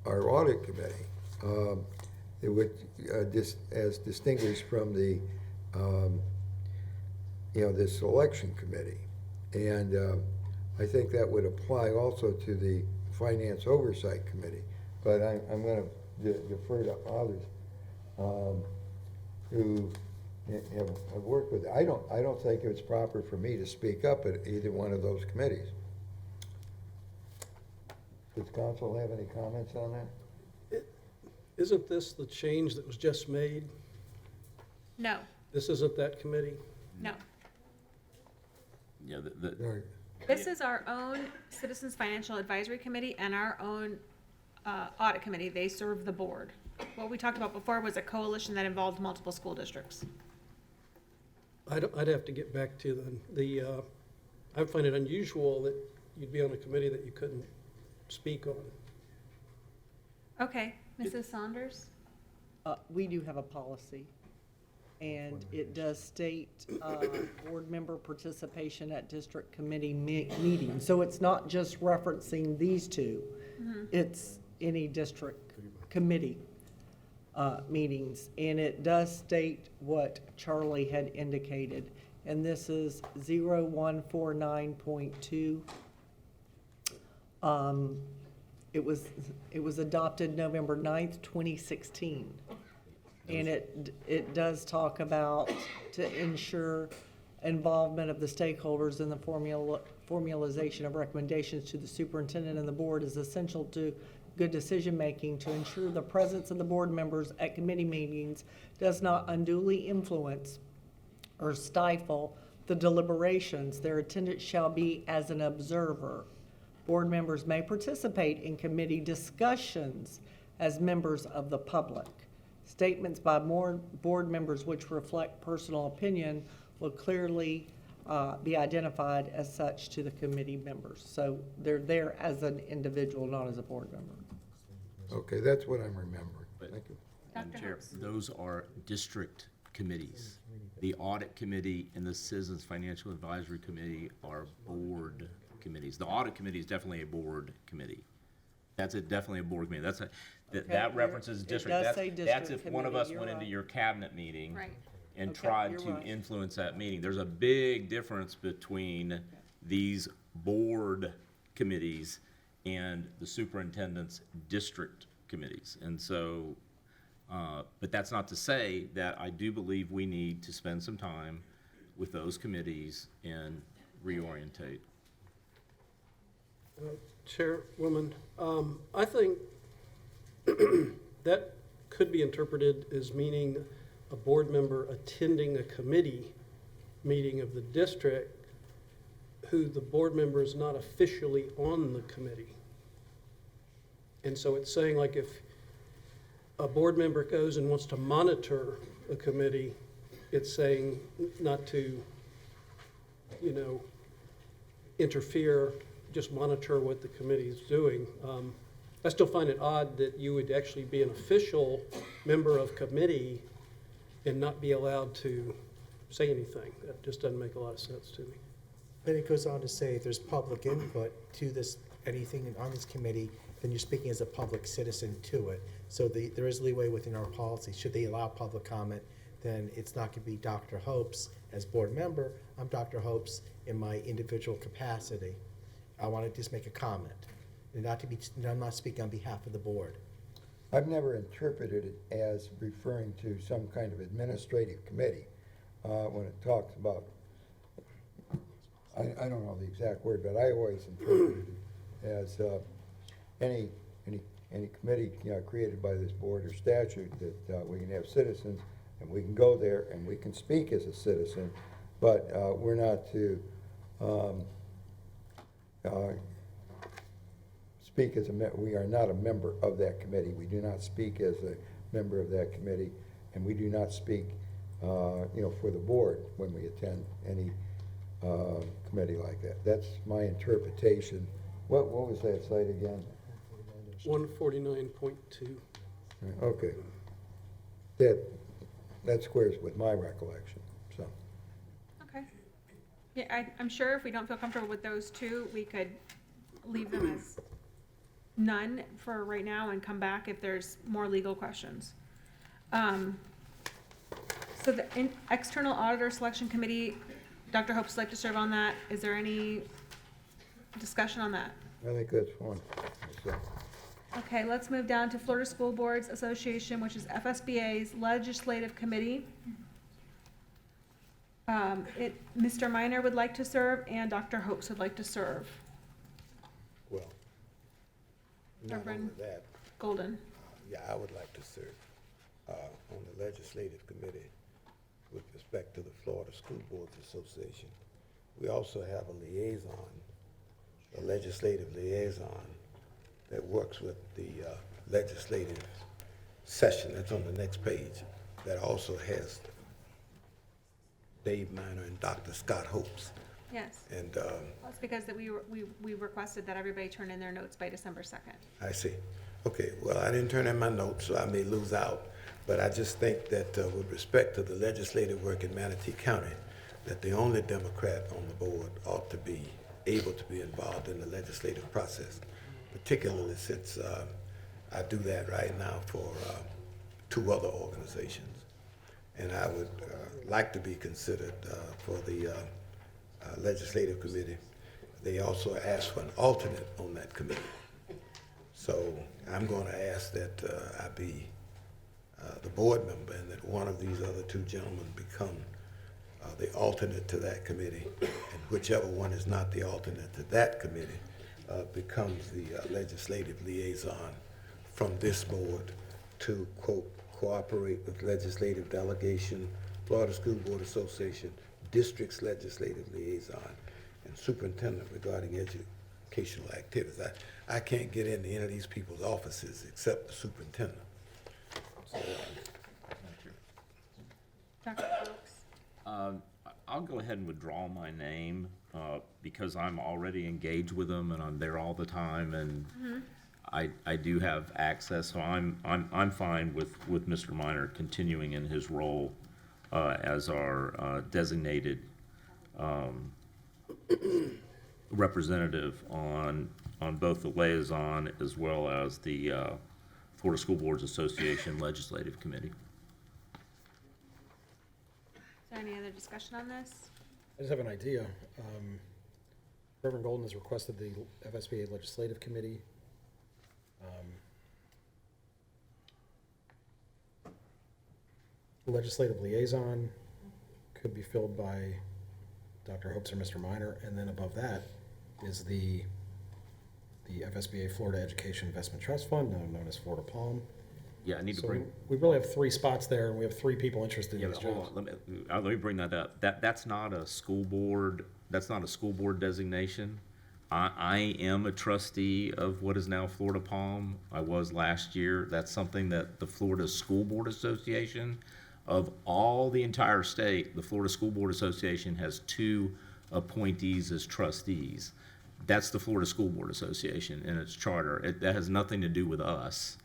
our audit committee. It would, as distinguished from the, the selection committee. And I think that would apply also to the Finance Oversight Committee. But I'm going to defer to others who have worked with it. I don't think it's proper for me to speak up at either one of those committees. Does council have any comments on that? Isn't this the change that was just made? No, This isn't that committee? no. Yeah, This is our own Citizens Financial Advisory Committee and our own audit committee. They serve the board. What we talked about before was a coalition that involved multiple school districts. I'd have to get back to I find it unusual that you'd be on a committee that you couldn't speak on. Okay, Mrs. Saunders? We do have a policy, and it does state board member participation at district committee meetings. So it's not just referencing these two. It's any district committee meetings. And it does state what Charlie had indicated. And this is 0149.2. It was adopted November 9th, 2016. And it does talk about to ensure involvement of the stakeholders in the formalization of recommendations to the superintendent and the board is essential to good decision-making. To ensure the presence of the board members at committee meetings does not unduly influence or stifle the deliberations. Their attendance shall be as an observer. Board members may participate in committee discussions as members of the public. Statements by board members which reflect personal opinion will clearly be identified as such to the committee members. So they're there as an individual, not as a board member. Okay, that's what I'm remembering. Thank you. Madam Chair, those are district committees. The audit committee and the Citizens Financial Advisory Committee are board committees. The audit committee is definitely a board committee. That's definitely a board committee. That Okay, that references it district. does That's, say that's district if one of committee, us you're went into right. your cabinet meeting Right. and Okay, tried you're to right. influence that meeting. There's a big difference between these board committees and the superintendent's district committees. And so, but that's not to say that I do believe we need to spend some time with those committees and reorientate. Chairwoman, I think that could be interpreted as meaning a board member attending a committee meeting of the district who the board member is not officially on the committee. And so it's saying, like, if a board member goes and wants to monitor a committee, it's saying not to, interfere, just monitor what the committee is doing. I still find it odd that you would actually be an official member of committee and not be allowed to say anything. That just doesn't make a lot of sense to me. But it goes on to say if there's public input to this, anything on this committee, then you're speaking as a public citizen to it. So there is leeway within our policy. Should they allow public comment, then it's not going to be Dr. Hopes as board member. I'm Dr. Hopes in my individual capacity. I want to just make a comment. And I'm not speaking on behalf of the board. I've never interpreted it as referring to some kind of administrative committee when it talks about, I don't know the exact word, but I always interpreted it as any committee created by this board or statute that we can have citizens and we can go there and we can speak as a citizen, but we're not to speak as we are not a member of that committee. We do not speak as a member of that committee, and we do not speak, for the board when we attend any committee like that. That's my interpretation. What was that site again? 149.2. Okay. That squares with my recollection, so. Okay. Yeah, I'm sure if we don't feel comfortable with those two, we could leave them as none for right now and come back if there's more legal questions. So the External Auditor Selection Committee, Dr. Hope's like to serve on that. Is there any discussion on that? I think that's fine. So, Okay, let's move down to Florida School Boards Association, which is FSBA's Legislative Committee. Mr. Minor would like to serve and Dr. Hopes would like to serve. Well, not only Reverend that, Golden. yeah, I would like to serve on the legislative committee with respect to the Florida School Boards Association. We also have a liaison, a legislative liaison that works with the legislative session. That's on the next page. That also has Dave Minor and Dr. Scott Hopes. Yes. And That's because that we requested that everybody turn in their notes by December 2nd. I see. Okay, well, I didn't turn in my notes, so I may lose out. But I just think that with respect to the legislative work in Manatee County, that the only Democrat on the board ought to be able to be involved in the legislative process, particularly since I do that right now for two other organizations. And I would like to be considered for the legislative committee. They also asked for an alternate on that committee. So I'm going to ask that I be the board member and that one of these other two gentlemen become the alternate to that committee, and whichever one is not the alternate to that committee becomes the legislative liaison from this board to, quote, cooperate with legislative delegation, Florida School Board Association, district's legislative liaison, and superintendent regarding educational activities. I can't get into any of these people's offices except the superintendent. So, Dr. Hopes? I'll go ahead and withdraw my name because I'm already engaged with them and I'm there all the time, and I do have access, so I'm fine with Mr. Minor continuing in his role as our designated representative on on both the liaison as well as the Florida School Boards Association Legislative Committee. Is there any other discussion on this? I just have an idea. Reverend Golden has requested the FSBA Legislative Committee. Legislative Liaison could be filled by Dr. Hopes or Mr. Minor, and then above that is the FSBA Florida Education Investment Trust Fund, now known as Florida Palm. Yeah, I need to So bring. we really have 3 spots there, and we have 3 people interested Yeah, in these but hold jobs. on, let me bring that up. That's not a school board, that's not a school board designation. I am a trustee of what is now Florida Palm. I was last year. That's something that the Florida School Board Association, of all the entire state, the Florida School Board Association has 2 appointees as trustees. That's the Florida School Board Association in its charter. That has nothing to do with us.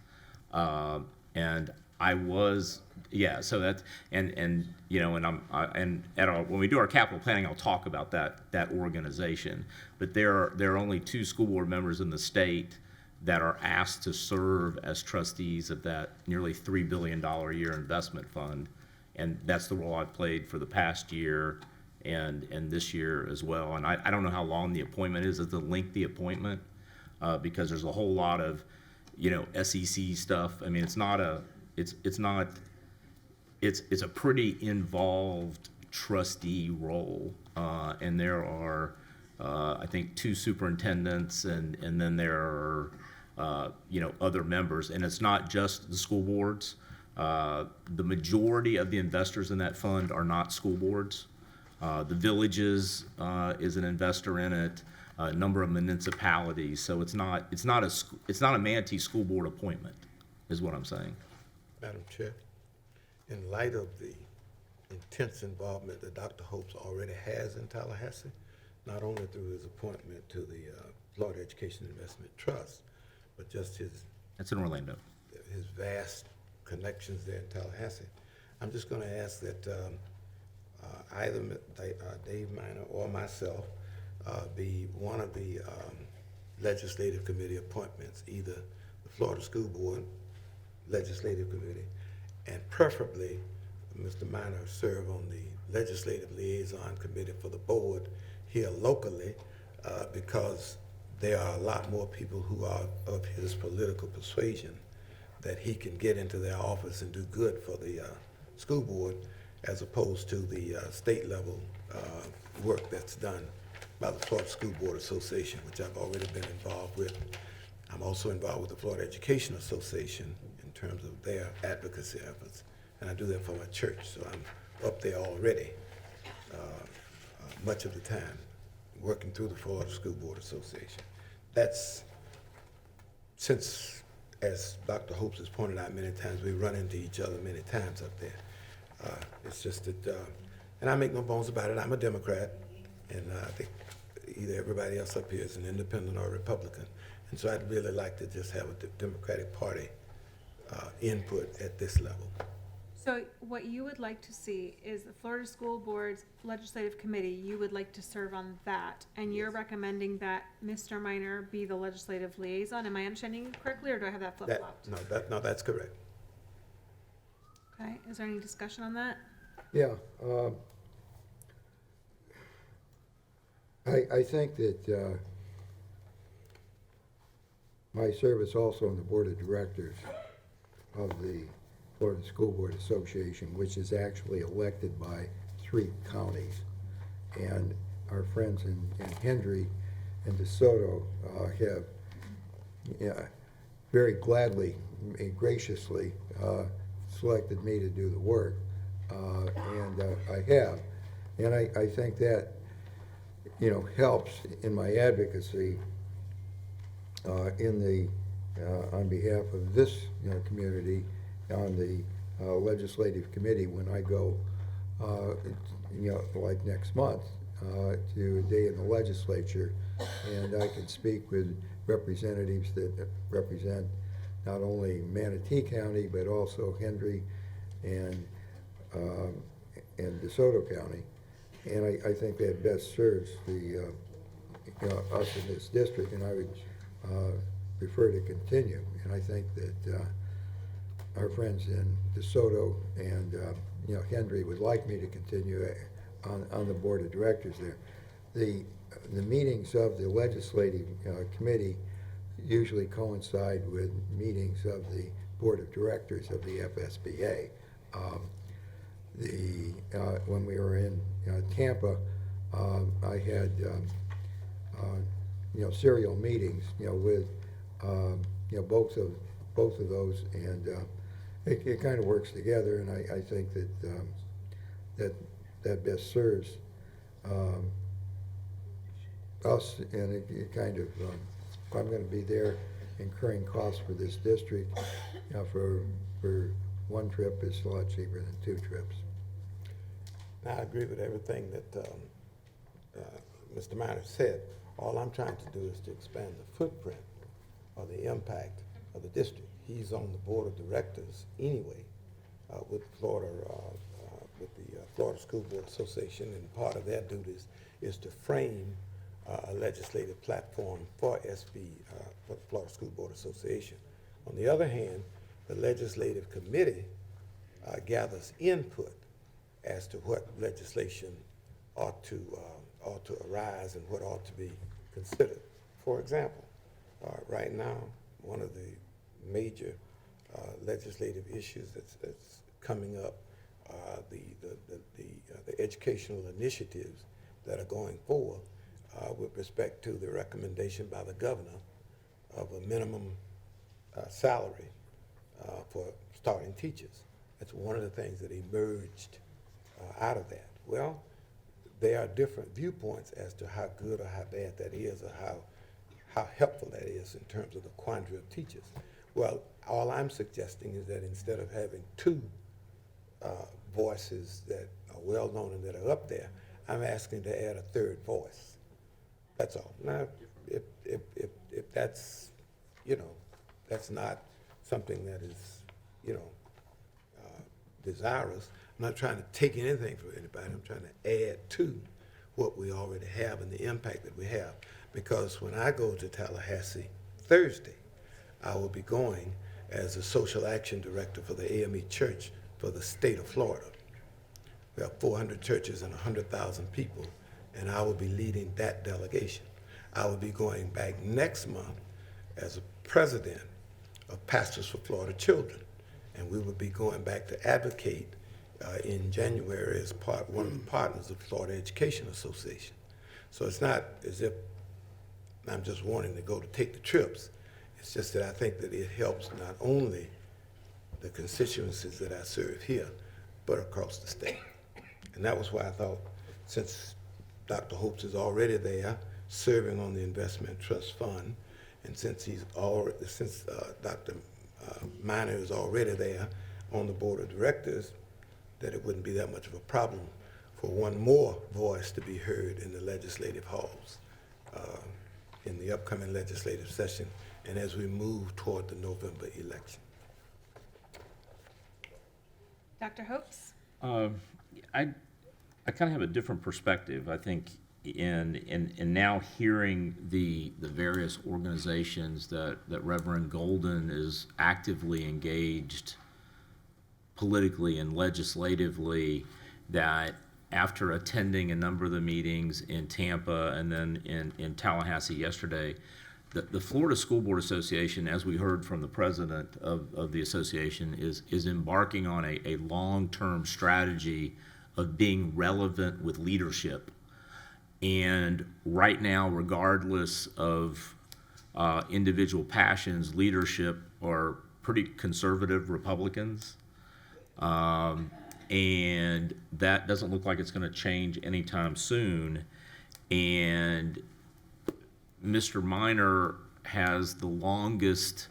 And I was, yeah, so that's, and you know, and when we do our capital planning, I'll talk about that organization. But there are only 2 school board members in the state that are asked to serve as trustees of that nearly $3 billion a year investment fund. And that's the role I've played for the past year and this year as well. And I don't know how long the appointment is. It's a lengthy appointment because there's a whole lot of, you know, SEC stuff. I mean, it's a pretty involved trustee role. And there are, I think, 2 superintendents and then there are, you know, other members. And it's not just the school boards. The majority of the investors in that fund are not school boards. The Villages is an investor in it. A number of municipalities. So it's not a Manatee School Board appointment, is what I'm saying. Madam Chair, in light of the intense involvement that Dr. Hopes already has in Tallahassee, not only through his appointment to the Florida Education Investment Trust, but just That's in Orlando. His vast connections there in Tallahassee. I'm just going to ask that either Dave Minor or myself be one of the legislative committee appointments, either the Florida School Board Legislative Committee, and preferably Mr. Minor serve on the Legislative Liaison Committee for the board here locally, because there are a lot more people who are of his political persuasion that he can get into their office and do good for the school board, as opposed to the state level work that's done by the Florida School Board Association, which I've already been involved with. I'm also involved with the Florida Education Association in terms of their advocacy efforts, and I do that for my church, so I'm up there already much of the time, working through the Florida School Board Association. That's, since, as Dr. Hopes has pointed out many times, we run into each other many times up there. It's just that, and I make no bones about it, I'm a Democrat, and I think either everybody else up here is an independent or a Republican. And so I'd really like to just have a Democratic Party input at this level. So what you would like to see is the Florida School Board's Legislative Committee, you would like to serve on that, and you're recommending that Mr. Minor be the legislative liaison. Am I understanding you correctly, or do I have that flip-flopped? No, that's correct. Okay, is there any discussion on that? Yeah. I think that my service also on the Board of Directors of the Florida School Board Association, which is actually elected by 3 counties. And our friends in Hendry and DeSoto have very gladly and graciously selected me to do the work, and I have. And I think that, you know, helps in my advocacy on behalf of this, you know, community on the legislative committee when I go, you know, like next month to a day in the legislature, and I can speak with representatives that represent not only Manatee County but also Hendry and DeSoto County. And I think that best serves the us in this district, and I would prefer to continue. And I think that our friends in DeSoto and, Henry would like me to continue on the board of directors there. The meetings of the legislative committee usually coincide with meetings of the board of directors of the FSBA. When we were in Tampa, I had serial meetings with both of those, and it kind of works together, and I think that best serves us, and it kind of if I'm going to be there incurring costs for this district, for one trip, it's a lot cheaper than 2 trips. I agree with everything that Mr. Minor said. All I'm trying to do is to expand the footprint or the impact of the district. He's on the board of directors anyway with the Florida School Board Association, and part of their duties is to frame a legislative platform for for the Florida School Board Association. On the other hand, the legislative committee gathers input as to what legislation ought to arise and what ought to be considered. For example, right now, one of the major legislative issues that's coming up are the educational initiatives that are going forward with respect to the recommendation by the governor of a minimum salary for starting teachers. That's one of the things that emerged out of that. Well, there are different viewpoints as to how good or how bad that is, or how helpful that is in terms of the quandary of teachers. Well, all I'm suggesting is that instead of having 2 voices that are well known and that are up there, I'm asking to add a 3rd voice. That's all. Now, if that's, that's not something that is, desirous, I'm not trying to take anything from anybody. I'm trying to add to what we already have and the impact that we have. Because when I go to Tallahassee Thursday, I will be going as a social action director for the AME Church for the state of Florida. We have 400 churches and 100,000 people, and I will be leading that delegation. I will be going back next month as a president of Pastors for Florida Children, and we will be going back to advocate in January as one of the partners of Florida Education Association. So it's not as if I'm just wanting to go to take the trips. It's just that I think that it helps not only the constituencies that I serve here, but across the state. And that was why I thought, since Dr. Hopes is already there, serving on the Investment Trust Fund, and since Dr. Minor is already there on the board of directors, that it wouldn't be that much of a problem for one more voice to be heard in the legislative halls in the upcoming legislative session and as we move toward the November election. Dr. Hopes? I kind of have a different perspective. I think in now hearing the various organizations that Reverend Golden is actively engaged politically and legislatively, that after attending a number of the meetings in Tampa and then in Tallahassee yesterday, the Florida School Board Association, as we heard from the president of the association, is embarking on a long-term strategy of being relevant with leadership. And right now, regardless of individual passions, leadership are pretty conservative Republicans. And that doesn't look like it's going to change anytime soon. And Mr. Minor has the longest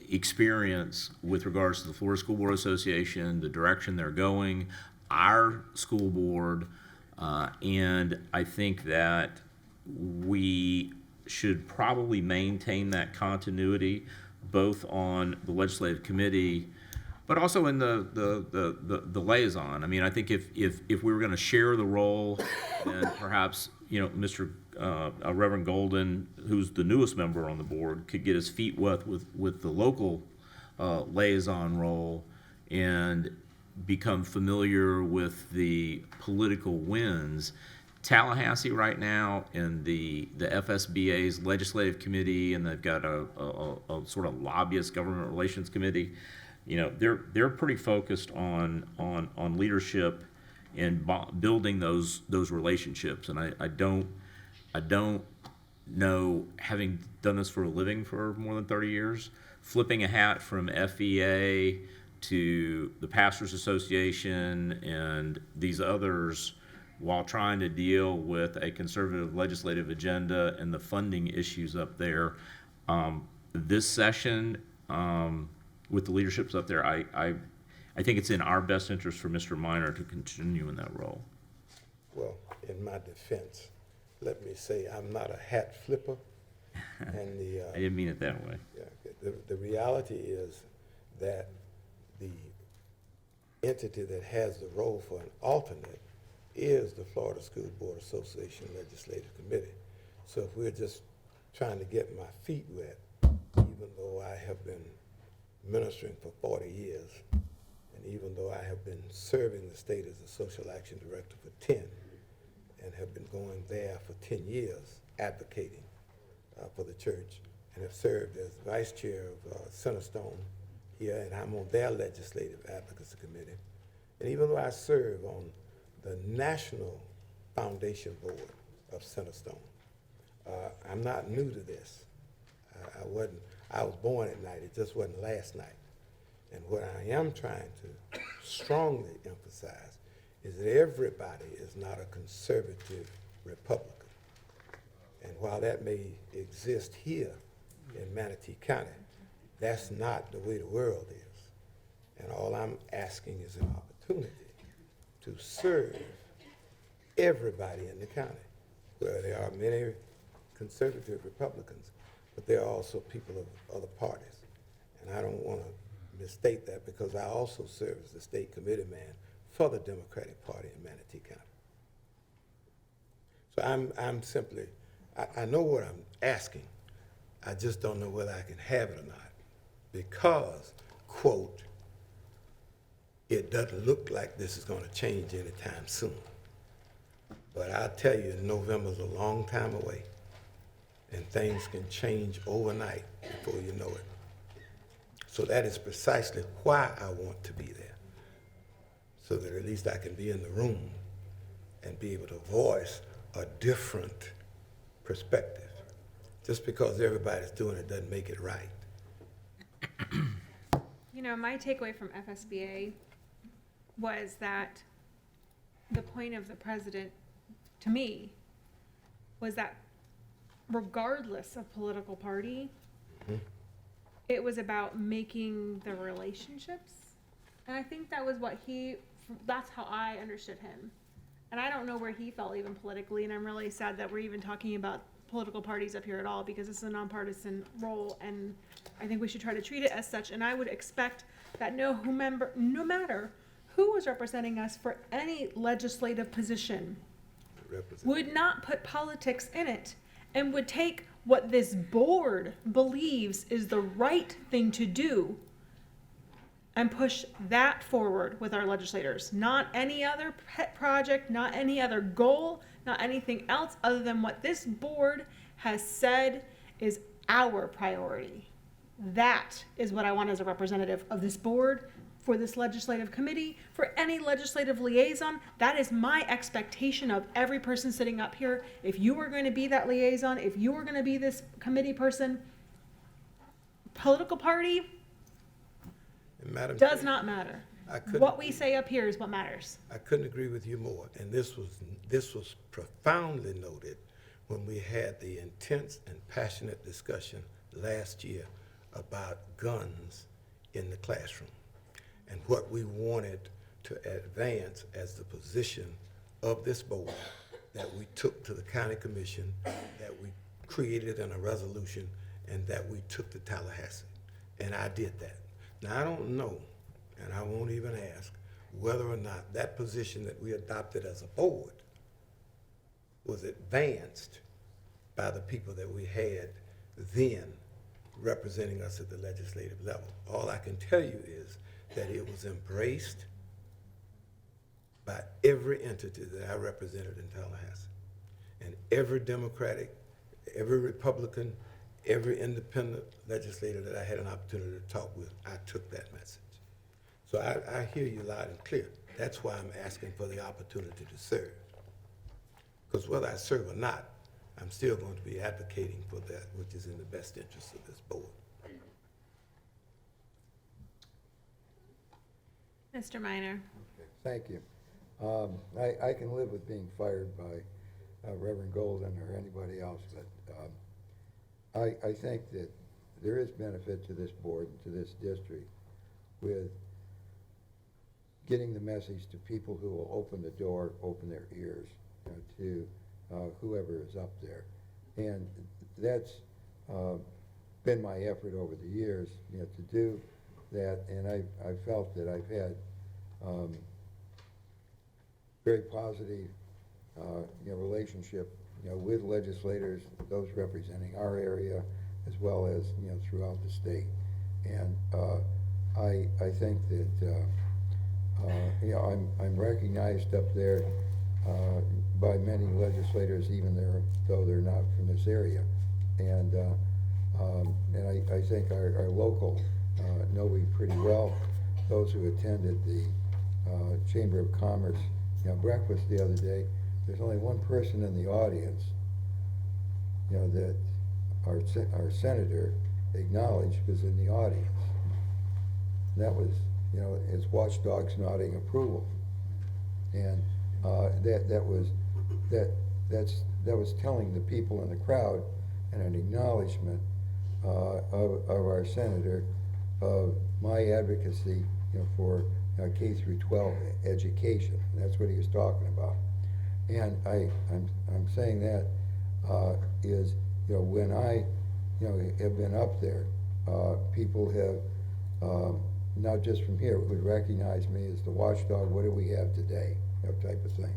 experience with regards to the Florida School Board Association, the direction they're going, our school board, and I think that we should probably maintain that continuity both on the legislative committee, but also in the liaison. I mean, I think if we were going to share the role, then perhaps Mr. Reverend Golden, who's the newest member on the board, could get his feet wet with the local liaison role and become familiar with the political winds. Tallahassee right now and the FSBA's legislative committee, and they've got a sort of lobbyist government relations committee. You know, they're pretty focused on leadership and building those relationships. And I don't know, having done this for a living for more than 30 years, flipping a hat from FEA to the Pastors Association and these others while trying to deal with a conservative legislative agenda and the funding issues up there. This session, with the leaderships up there, I think it's in our best interest for Mr. Minor to continue in that role. Well, in my defense, let me say I'm not a hat flipper. And I didn't mean it that way. Yeah, the reality is that the entity that has the role for an alternate is the Florida School Board Association Legislative Committee. So if we're just trying to get my feet wet, even though I have been ministering for 40 years, and even though I have been serving the state as a social action director for 10, and have been going there for 10 years advocating for the church, and have served as vice chair of Centerstone here, and I'm on their legislative advocacy committee. And even though I serve on the National Foundation Board of Centerstone, I'm not new to this. I was born at night, it just wasn't last night. And what I am trying to strongly emphasize is that everybody is not a conservative Republican. And while that may exist here in Manatee County, that's not the way the world is. And all I'm asking is an opportunity to serve everybody in the county, where there are many conservative Republicans, but there are also people of other parties. And I don't want to misstate that, because I also serve as the state committee man for the Democratic Party in Manatee County. So I'm simply, I know what I'm asking. I just don't know whether I can have it or not, because, quote, it doesn't look like this is going to change anytime soon. But I'll tell you, November's a long time away, and things can change overnight before you know it. So that is precisely why I want to be there, so that at least I can be in the room and be able to voice a different perspective. Just because everybody's doing it doesn't make it right. You know, my takeaway from FSBA was that the point of the president, to me, was that regardless of political party, it was about making the relationships. And I think that was that's how I understood him. And I don't know where he felt even politically, and I'm really sad that we're even talking about political parties up here at all, because it's a nonpartisan role, and I think we should try to treat it as such. And I would expect that no matter who was representing us for any legislative position, would not put politics in it, and would take what this board believes is the right thing to do and push that forward with our legislators. Not any other pet project, not any other goal, not anything else other than what this board has said is our priority. That is what I want as a representative of this board, for this legislative committee, for any legislative liaison. That is my expectation of every person sitting up here. If you are going to be that liaison, if you are going to be this committee person, political party does not matter. What we say up here is what matters. I couldn't agree with you more. And this was profoundly noted when we had the intense and passionate discussion last year about guns in the classroom, and what we wanted to advance as the position of this board that we took to the county commission, that we created in a resolution, and that we took to Tallahassee. And I did that. Now, I don't know, and I won't even ask, whether or not that position that we adopted as a board was advanced by the people that we had then representing us at the legislative level. All I can tell you is that it was embraced by every entity that I represented in Tallahassee. And every Democratic, every Republican, every independent legislator that I had an opportunity to talk with, I took that message. So I hear you loud and clear. That's why I'm asking for the opportunity to serve. Because whether I serve or not, I'm still going to be advocating for that which is in the best interest of this board. Mr. Minor. Thank you. I can live with being fired by Reverend Golden or anybody else, but I think that there is benefit to this board and to this district with getting the message to people who will open the door, open their ears, to whoever is up there. And that's been my effort over the years, to do that. And I felt that I've had very positive, relationship, with legislators, those representing our area, as well as, throughout the state. And I think that, I'm recognized up there by many legislators, even though they're not from this area. And I think our local know me pretty well. Those who attended the Chamber of Commerce breakfast the other day, there's only one person in the audience, that our senator acknowledged was in the audience. And that was, his watchdogs nodding approval. And that was telling the people in the crowd and an acknowledgement of our senator of my advocacy, for K through 12 education. And that's what he was talking about. And I'm saying that is, when I have been up there, people have not just from here would recognize me as the watchdog. What do we have today? Type of thing.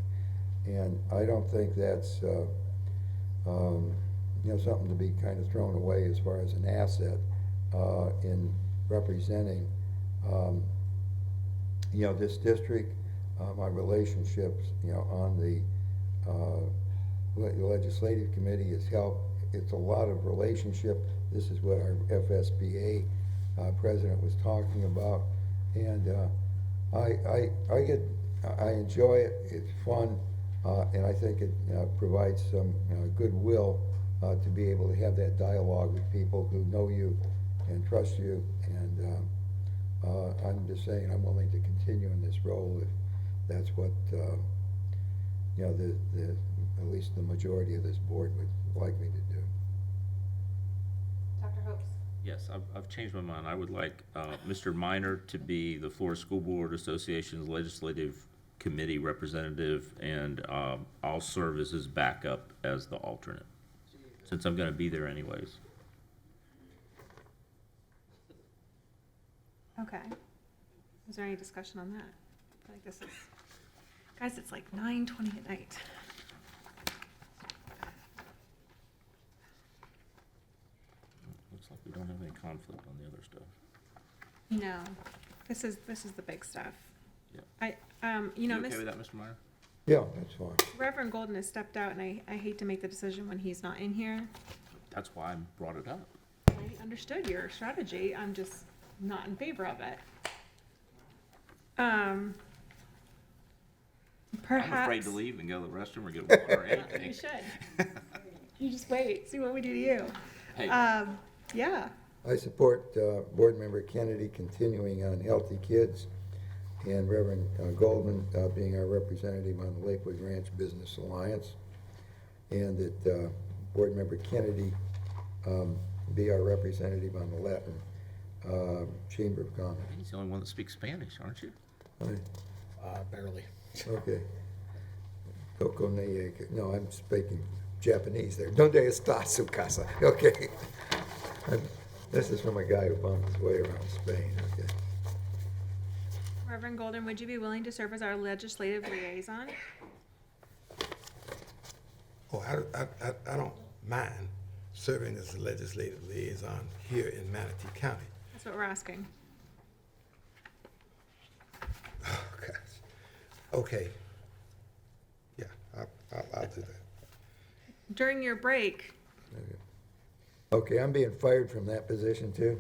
And I don't think that's something to be kind of thrown away as far as an asset in representing this district. My relationships on the legislative committee has helped. It's a lot of relationship. This is what our FSBA president was talking about, and I enjoy it. It's fun, and I think it provides some goodwill to be able to have that dialogue with people who know you and trust you. And I'm just saying I'm willing to continue in this role if that's what at least the majority of this board would like me to do. Dr. Hopes? Yes, I've changed my mind. I would like Mr. Minor to be the Florida School Board Association's Legislative Committee representative, and I'll serve as his backup as the alternate, since I'm going to be there anyways. Okay. Is there any discussion on that? I feel like this is, guys, it's like 9:20 at night. Looks like we don't have any conflict on the other stuff. No, this is the big stuff. Yep. You okay with that, Mr. Minor? Yeah, that's fine. Reverend Golden has stepped out, and I hate to make the decision when he's not in here. That's why I brought it up. I understood your strategy. I'm just not in favor of it. Perhaps. I'm afraid to leave and go to the restroom or get water or anything. You should. You just wait. See what we do to you. Hey. Yeah. I support Board Member Kennedy continuing on Healthy Kids and Reverend Goldman being our representative on the Lakewood Ranch Business Alliance, and that Board Member Kennedy be our representative on the Latin Chamber of Commerce. He's the only one that speaks Spanish, aren't you? Barely. Okay. Coco Neye. No, I'm speaking Japanese there. Donde está su casa? Okay. This is from a guy who found his way around Spain. Okay. Reverend Golden, would you be willing to serve as our legislative liaison? Oh, I don't mind serving as a legislative liaison here in Manatee County. That's what we're asking. Oh, gosh. Okay. Yeah, I'll do that. During your break, Okay, I'm being fired from that position too.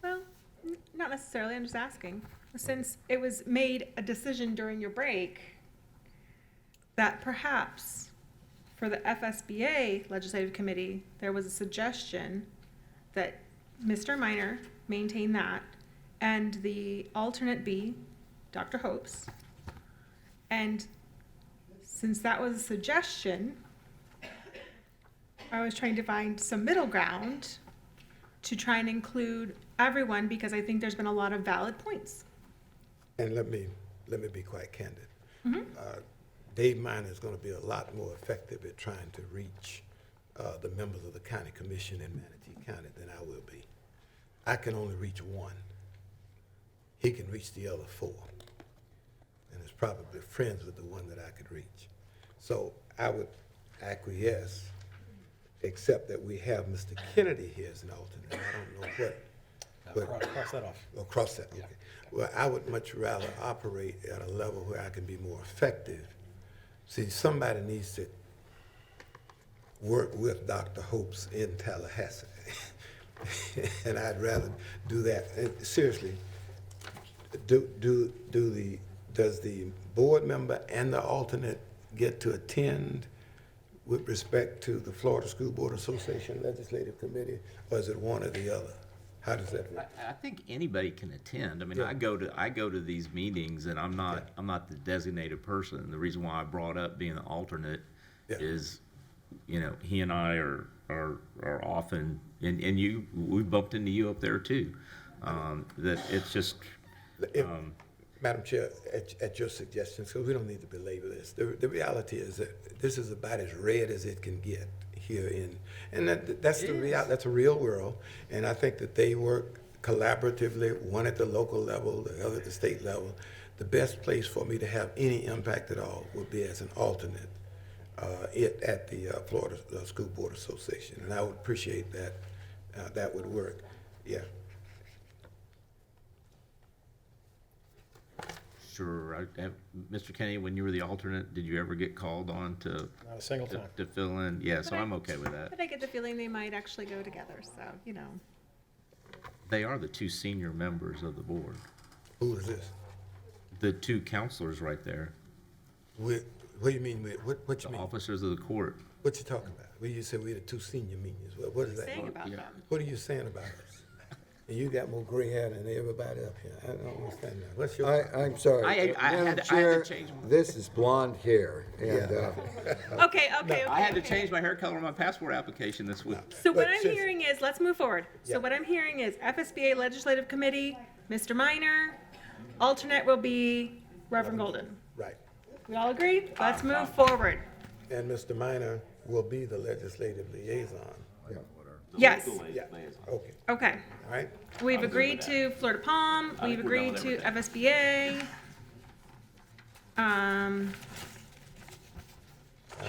well, not necessarily, I'm just asking. Since it was made a decision during your break that perhaps for the FSBA Legislative Committee, there was a suggestion that Mr. Minor maintain that and the alternate be Dr. Hopes. And since that was a suggestion, I was trying to find some middle ground to try and include everyone because I think there's been a lot of valid points. And let me be quite candid. Dave Minor is going to be a lot more effective at trying to reach the members of the county commission in Manatee County than I will be. I can only reach one. He can reach the other four. And is probably friends with the one that I could reach. So I would acquiesce, except that we have Mr. Kennedy here as an alternate. I don't know what. Cross that off. Oh, cross that, okay. Well, I would much rather operate at a level where I can be more effective. See, somebody needs to work with Dr. Hopes in Tallahassee. And I'd rather do that. And seriously, does the board member and the alternate get to attend with respect to the Florida School Board Association Legislative Committee, or is it one or the other? How does that work? I think anybody can attend. I mean, I go to these meetings, and I'm not the designated person. The reason why I brought up being the alternate is, you know, he and I are often, and we bumped into you up there too. That it's just. Madam Chair, at your suggestion, so we don't need to belabor this. The reality is that this is about as red as it can get here and that's the real, that's a real world. And I think that they work collaboratively, one at the local level, the other at the state level. The best place for me to have any impact at all would be as an alternate at the Florida School Board Association. And I would appreciate that. That would work. Yeah. Sure. Mr. Kennedy, when you were the alternate, did you ever get called on to? Not a single time. To fill in? Yeah, so I'm okay with that. But I get the feeling they might actually go together, so, you know. They are the two senior members of the board. Who is this? The two counselors right there. What do you mean? What you mean? Officers of the court. What you talking about? Well, you said we're the two senior meetings. What is that? Saying about them. What are you saying about us? And you got more gray hair than everybody up here. I don't understand that. What's your? I'm sorry. I had to change my. This is blonde hair, and, Okay. I had to change my hair color on my passport application this week. So what I'm hearing is, let's move forward. So what I'm hearing is FSBA Legislative Committee, Mr. Minor, alternate will be Reverend Golden. Right. We all agree? Let's move forward. And Mr. Minor will be the legislative liaison. Yes. Yeah. Okay. Okay. All right. We've agreed to Florida Palm, we've agreed to FSBA.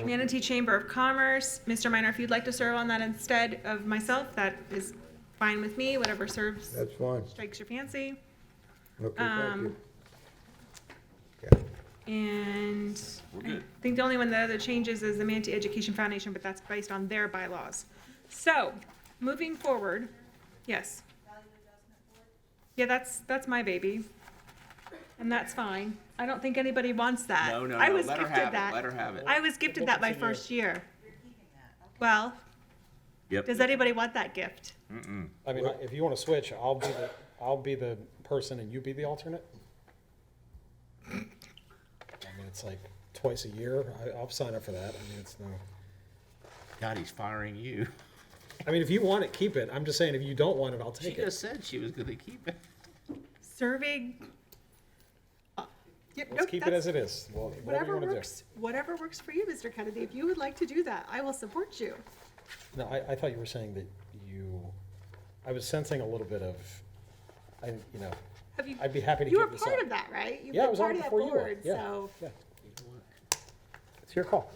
Manatee Chamber of Commerce. Mr. Minor, if you'd like to serve on that instead of myself, that is fine with me, whatever serves. That's fine. Strikes your fancy. Okay, thank you. And We're I good. think the only one that other changes is the Manatee Education Foundation, but that's based on their bylaws. So, moving forward, yes. Yeah, that's my baby. And that's fine. I don't think anybody wants that. No, I was let her gifted have that. it, let her have it. I was gifted that my first year. Well, Yep. does anybody want that gift? I mean, if you want to switch, I'll be the person and you be the alternate. I mean, it's like twice a year. I'll sign up for that. I mean, it's no. God, he's firing you. I mean, if you want it, keep it. I'm just saying, if you don't want it, I'll She take it. just said she was gonna keep it. Serving. Yeah, Let's keep it as it is. Well, whatever you Whatever want to works, whatever works for you, Mr. Kennedy. If you would like to do that, I will support you. do. No, I thought you were saying that I was sensing a little bit of, Have you? I'd be happy to You give were this part up. of that, right? You've Yeah, I been was on part it of that before you were. board, Yeah, so. yeah. It's your call.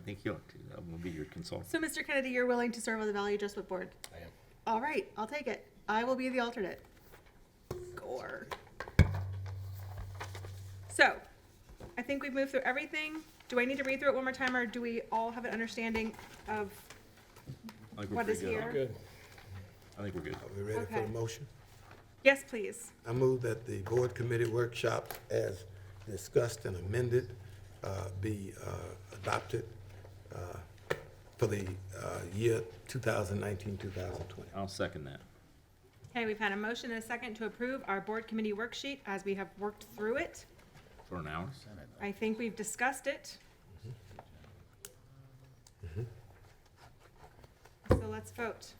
think I'm gonna be your consultant. So, Mr. Kennedy, you're willing to serve on the Value Adjustment Board? I am. All right, I'll take it. I will be the alternate. Score. So, I think we've moved through everything. Do I need to read through it one more time, or do we all have an understanding of I think we're what is pretty good. here? Good. I think we're good. Are we ready for Okay. the motion? Yes, please. I move that the board committee workshop as discussed and amended be adopted for the year 2019, 2020. I'll second that. Okay, we've had a motion and a second to approve our board committee worksheet as we have worked through it. For an hour? I think we've discussed it. So let's vote.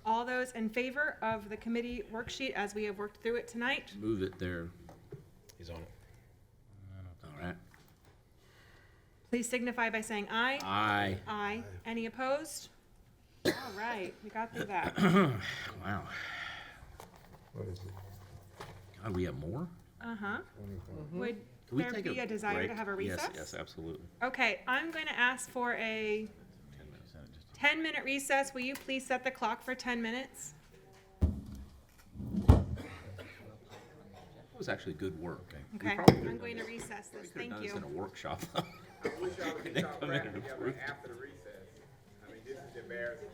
All those in favor of the committee worksheet as we have worked through it tonight? Move it there. He's on it. All right. Please signify by saying aye. Aye. Aye. Any opposed? All right, we got through that. Wow. What is it? God, we have more? Uh-huh. Would Can we there take be a desire break? to have a recess? Yes, absolutely. Okay, I'm going to ask for a 10-minute recess. Will you please set the clock for 10 minutes? That was actually good work. We Okay, probably could've I'm done going to this- recess this. probably could've Thank done this you. in a workshop. I wish y'all could Then talk come back in and together approve. after the recess. I mean, this is embarrassing.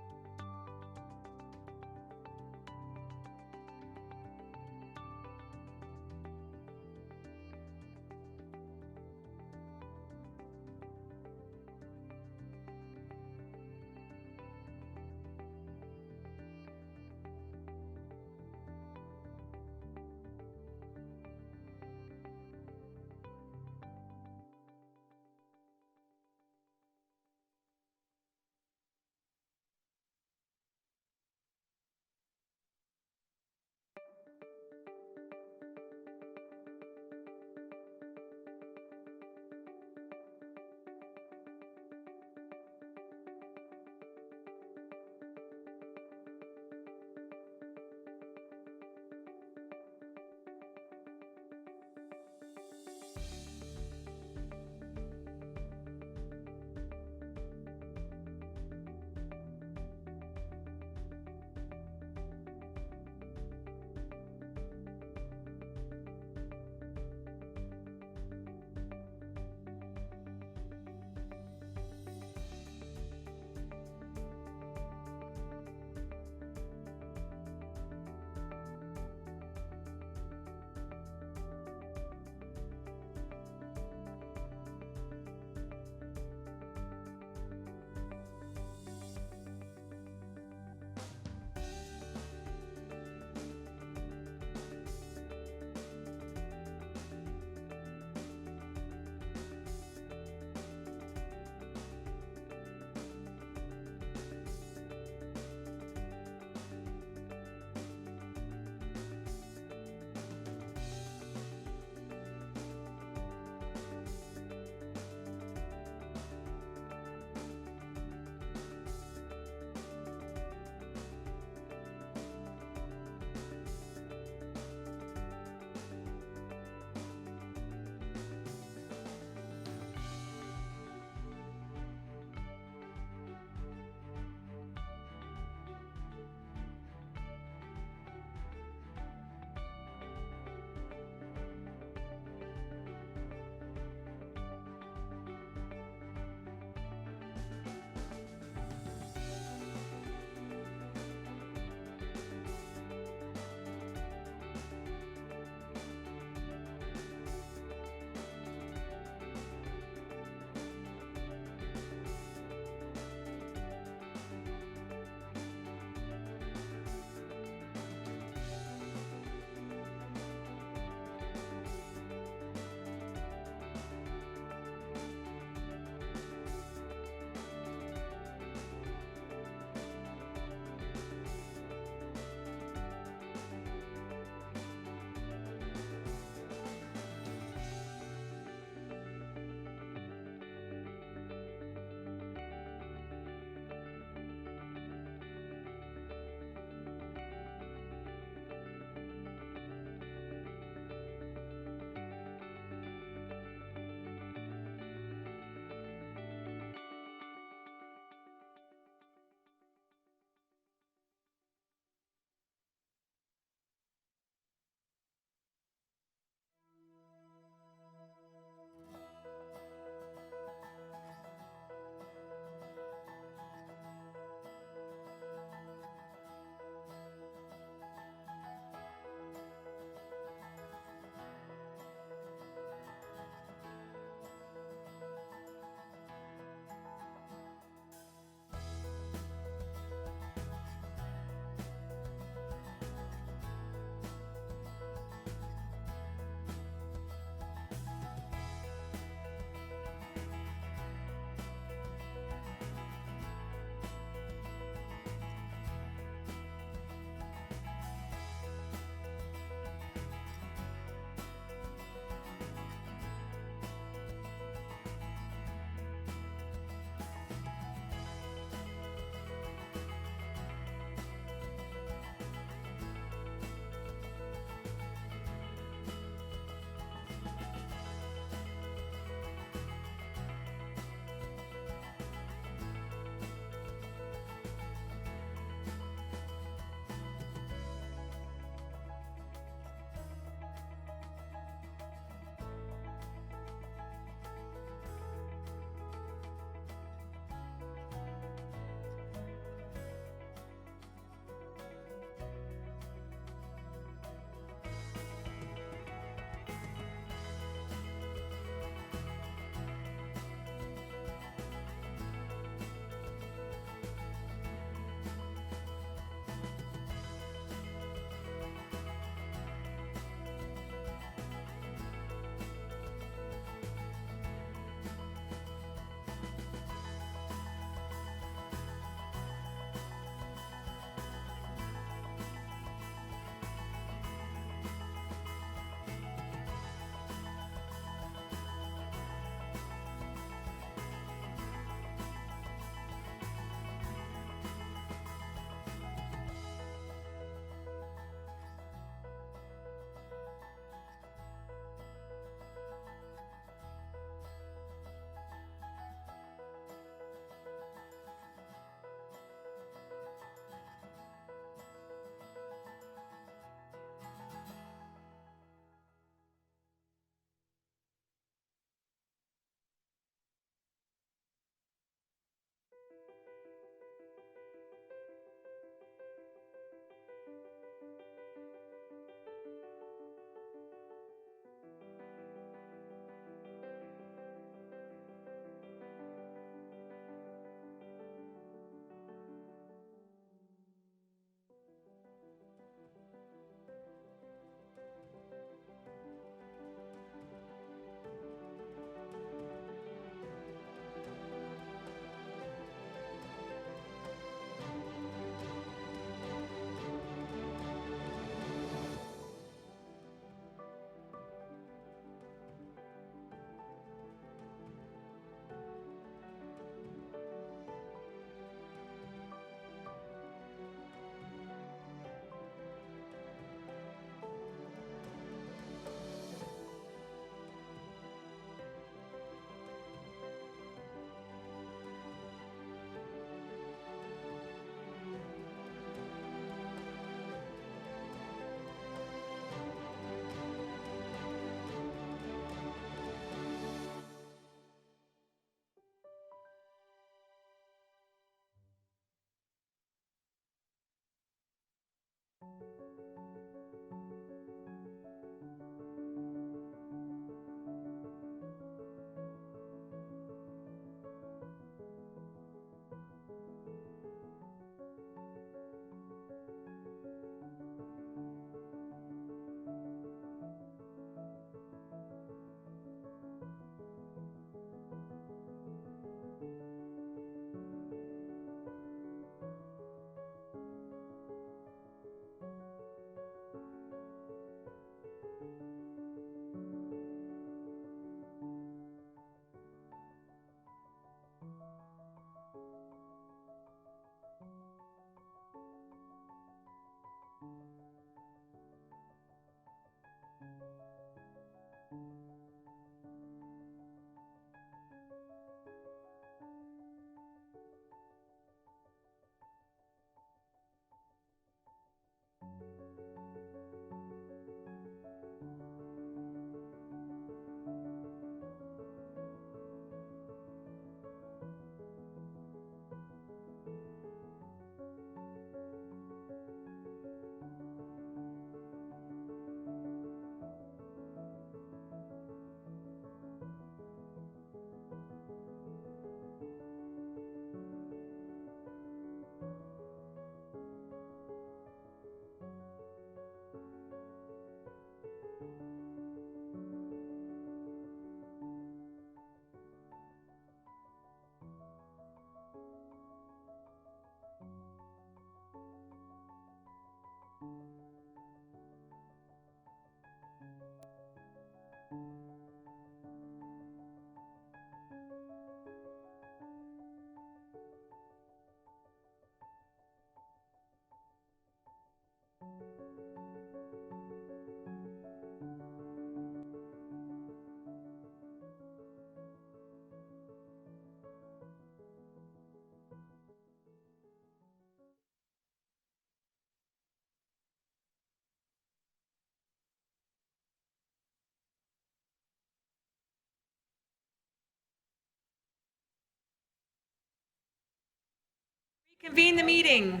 Convene the meeting.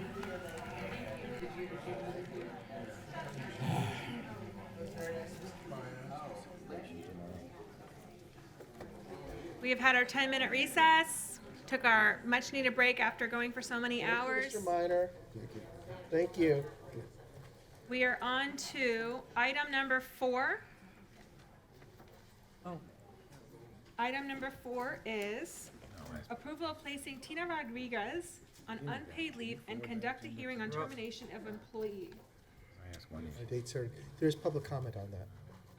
We have had our 10-minute recess, took our much-needed break after going for so many hours. Mr. Minor. Thank you. We are on to item number 4. Oh. Item number 4 is approval of placing Tina Rodriguez on unpaid leave and conduct a hearing on termination of employee. There's public comment on that.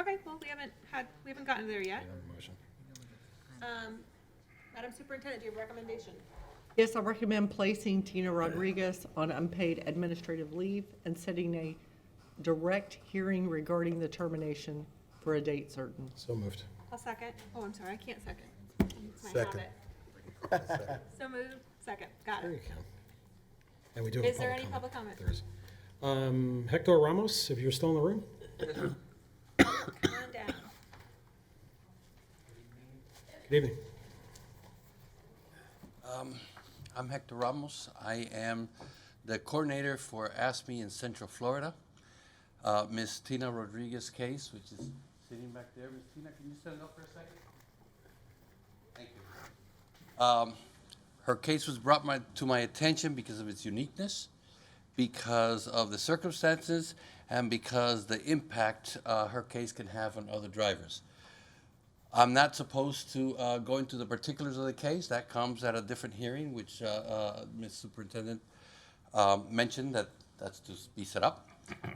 Okay, well, we haven't gotten there yet. Madam Superintendent, do you have a recommendation? Yes, I recommend placing Tina Rodriguez on unpaid administrative leave and setting a direct hearing regarding the termination for a date certain. So moved. I'll second. Oh, I'm sorry, I can't second. It's my Second. habit. So moved, second, got There you it. go. And we do have Is there any comment. public comment? There is. Hector Ramos, if you're still in the room? Come on down. Good evening. I'm Hector Ramos. I am the coordinator for ASME in Central Florida. Ms. Tina Rodriguez case, which is sitting back there. Ms. Tina, can you stand up for a second? Thank you. Her case was brought to my attention because of its uniqueness, because of the circumstances, and because the impact her case can have on other drivers. I'm not supposed to go into the particulars of the case. That comes at a different hearing, which Ms. Superintendent mentioned that's to be set up.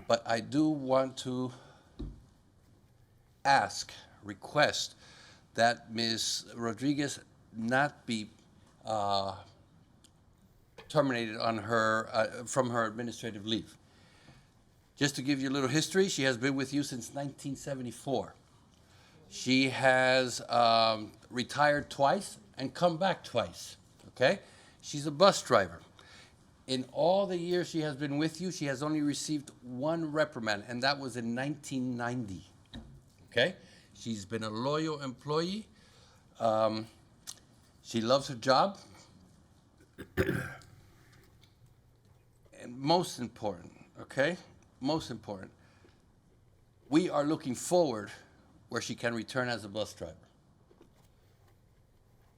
But I do want to request that Ms. Rodriguez not be terminated on her from her administrative leave. Just to give you a little history, she has been with you since 1974. She has retired twice and come back twice, okay? She's a bus driver. In all the years she has been with you, she has only received one reprimand, and that was in 1990, okay? She's been a loyal employee. She loves her job. And most important, okay? Most important, we are looking forward where she can return as a bus driver.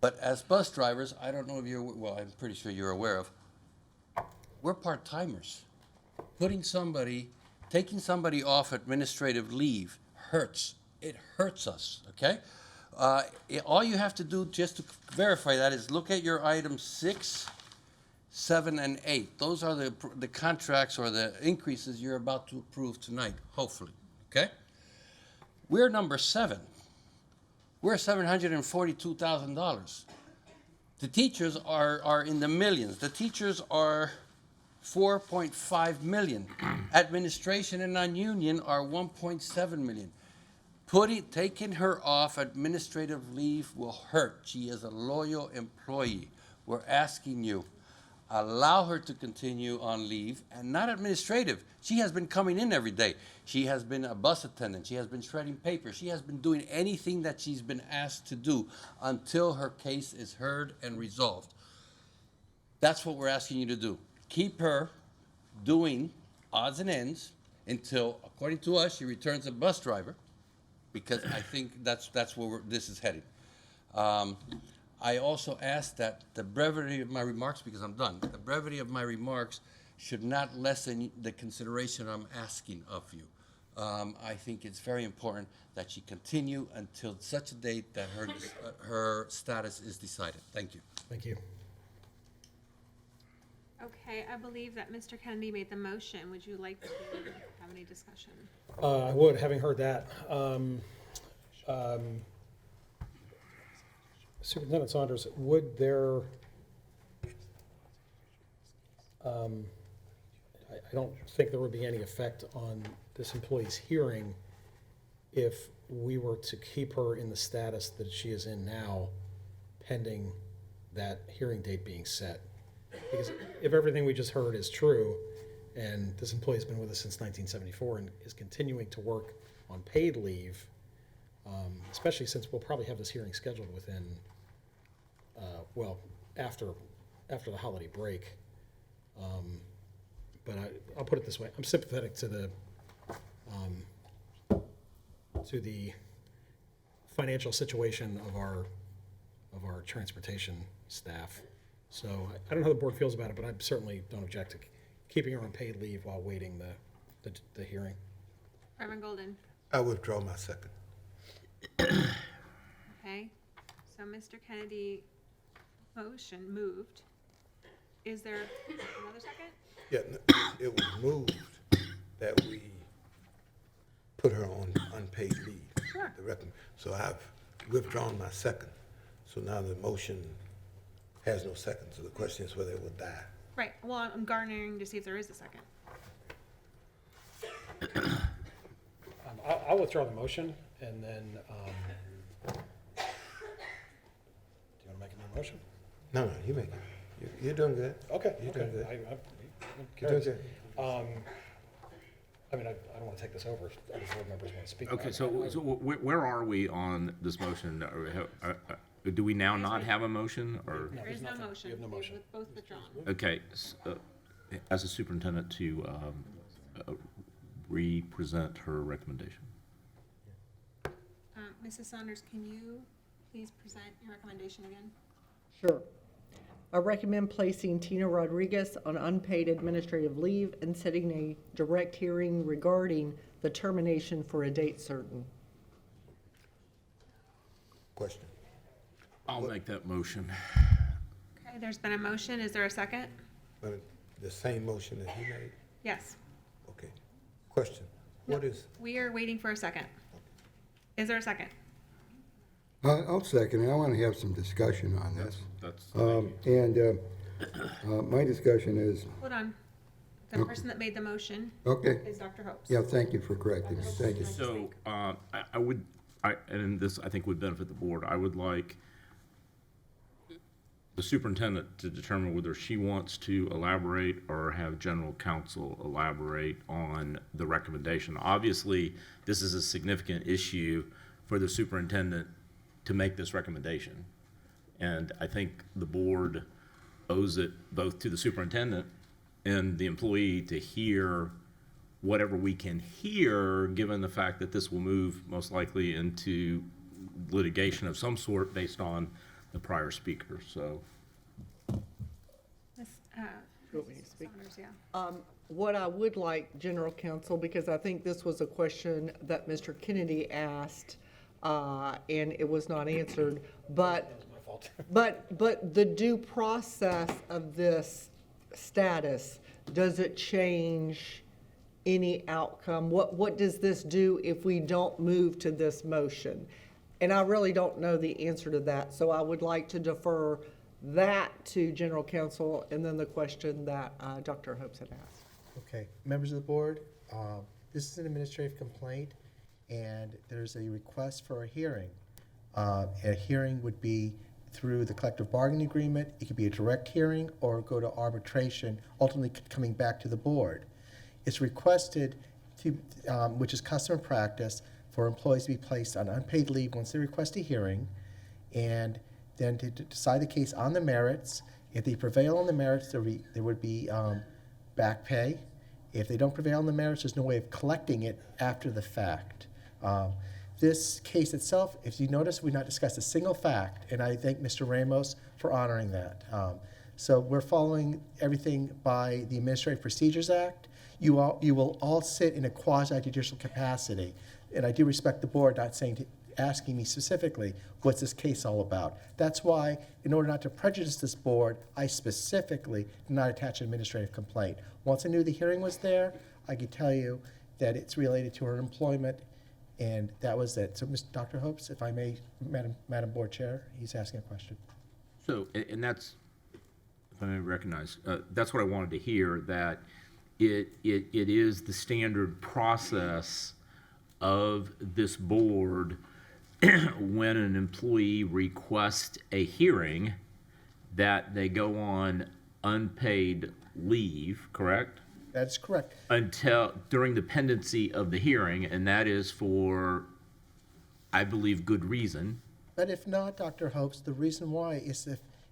But as bus drivers, I don't know if you're, well, I'm pretty sure you're aware of, we're part-timers. Taking somebody off administrative leave hurts. It hurts us, okay? All you have to do just to verify that is look at your items 6, 7, and 8. Those are the contracts or the increases you're about to approve tonight, hopefully, okay? We're number 7. We're $742,000. The teachers are in the millions. The teachers are 4.5 million. Administration and non-union are 1.7 million. Taking her off administrative leave will hurt. She is a loyal employee. We're asking you, allow her to continue on leave, and not administrative. She has been coming in every day. She has been a bus attendant. She has been shredding paper. She has been doing anything that she's been asked to do until her case is heard and resolved. That's what we're asking you to do. Keep her doing odds and ends until, according to us, she returns a bus driver, because I think that's where this is heading. I also ask that the brevity of my remarks, because I'm done, the brevity of my remarks should not lessen the consideration I'm asking of you. I think it's very important that she continue until such a date that her status is decided. Thank you. Thank you. Okay, I believe that Mr. Kennedy made the motion. Would you like to have any discussion? I would, having heard that. Superintendent Saunders, would there, I don't think there would be any effect on this employee's hearing if we were to keep her in the status that she is in now, pending that hearing date being set. Because if everything we just heard is true, and this employee's been with us since 1974 and is continuing to work on paid leave, especially since we'll probably have this hearing scheduled within, after the holiday break. But I'll put it this way, I'm sympathetic to the financial situation of our transportation staff. So I don't know how the board feels about it, but I certainly don't object to keeping her on paid leave while waiting the hearing. Reverend Golden? I withdraw my second. Okay, so Mr. Kennedy moved. Is there another second? Yeah, it was moved that we put her on unpaid leave. Sure. So I've withdrawn my second. So now the motion has no second. So the question is whether it will die. Right, well, I'm garnering to see if there is a second. I'll withdraw the motion, and then, do you want to make a new motion? No, you make it. You're doing good. Okay, You're okay. doing good. I'm You're doing curious. good. I mean, I don't want to take this over if other board members want to speak. Okay, about it. so where are we on this motion? Do we now not have a motion, or? There is no nothing. motion. We have no They've motion. both withdrawn. Okay, as a superintendent to re-present her recommendation. Mrs. Saunders, can you please present your recommendation again? Sure. I recommend placing Tina Rodriguez on unpaid administrative leave and setting a direct hearing regarding the termination for a date certain. Question. I'll make that motion. Okay, there's been a motion. Is there a second? But the same motion that he made? Yes. Okay. Question. What is, We are waiting for a second. Is there a second? I'll second it. I want to have some discussion on this. My discussion is, Hold on. The person that made the motion okay, is Dr. Hopes. yeah, thank you for correcting me. Thank you. So, and this I think would benefit the board, I would like the superintendent to determine whether she wants to elaborate or have general counsel elaborate on the recommendation. Obviously, this is a significant issue for the superintendent to make this recommendation. And I think the board owes it both to the superintendent and the employee to hear whatever we can hear, given the fact that this will move most likely into litigation of some sort based on the prior speaker, so. Miss, You want me to speak? Saunders, yeah. What I would like, General Counsel, because I think this was a question that Mr. Kennedy asked, and it was not answered, but the due process of this status, does it change any outcome? What does this do if we don't move to this motion? And I really don't know the answer to that, so I would like to defer that to General Counsel and then the question that Dr. Hopes had asked. Okay, members of the board, this is an administrative complaint, and there's a request for a hearing. A hearing would be through the collective bargaining agreement. It could be a direct hearing or go to arbitration, ultimately coming back to the board. It's requested to, which is custom practice, for employees to be placed on unpaid leave once they request a hearing, and then to decide the case on the merits. If they prevail on the merits, there would be back pay. If they don't prevail on the merits, there's no way of collecting it after the fact. This case itself, if you notice, we've not discussed a single fact, and I thank Mr. Ramos for honoring that. So we're following everything by the Administrative Procedures Act. You will all sit in a quasi-judicial capacity, and I do respect the board not saying asking me specifically, what's this case all about? That's why, in order not to prejudice this board, I specifically did not attach an administrative complaint. Once I knew the hearing was there, I could tell you that it's related to her employment, and that was it. So, Dr. Hopes, if I may, Madam Board Chair, he's asking a question. So, and that's, if I may recognize, that's what I wanted to hear, that it is the standard process of this board when an employee requests a hearing that they go on unpaid leave, correct? That's correct. During the pendency of the hearing, and that is for, I believe, good reason. But if not, Dr. Hopes, the reason why is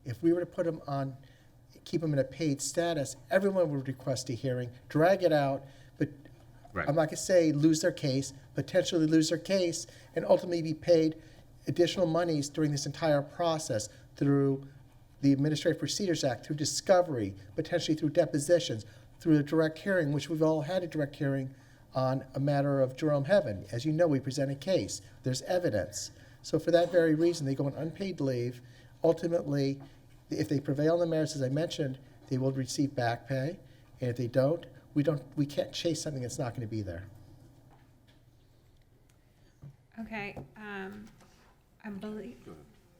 if we were to put them on, keep them in a paid status, everyone would request a hearing, drag it out, but Right. I'm not gonna say lose their case, potentially lose their case, and ultimately be paid additional monies during this entire process through the Administrative Procedures Act, through discovery, potentially through depositions, through a direct hearing, which we've all had a direct hearing on a matter of Jerome Heaven. As you know, we present a case. There's evidence. So for that very reason, they go on unpaid leave. Ultimately, if they prevail on the merits, as I mentioned, they will receive back pay. And if they don't, we can't chase something that's not going to be there. Okay, I believe,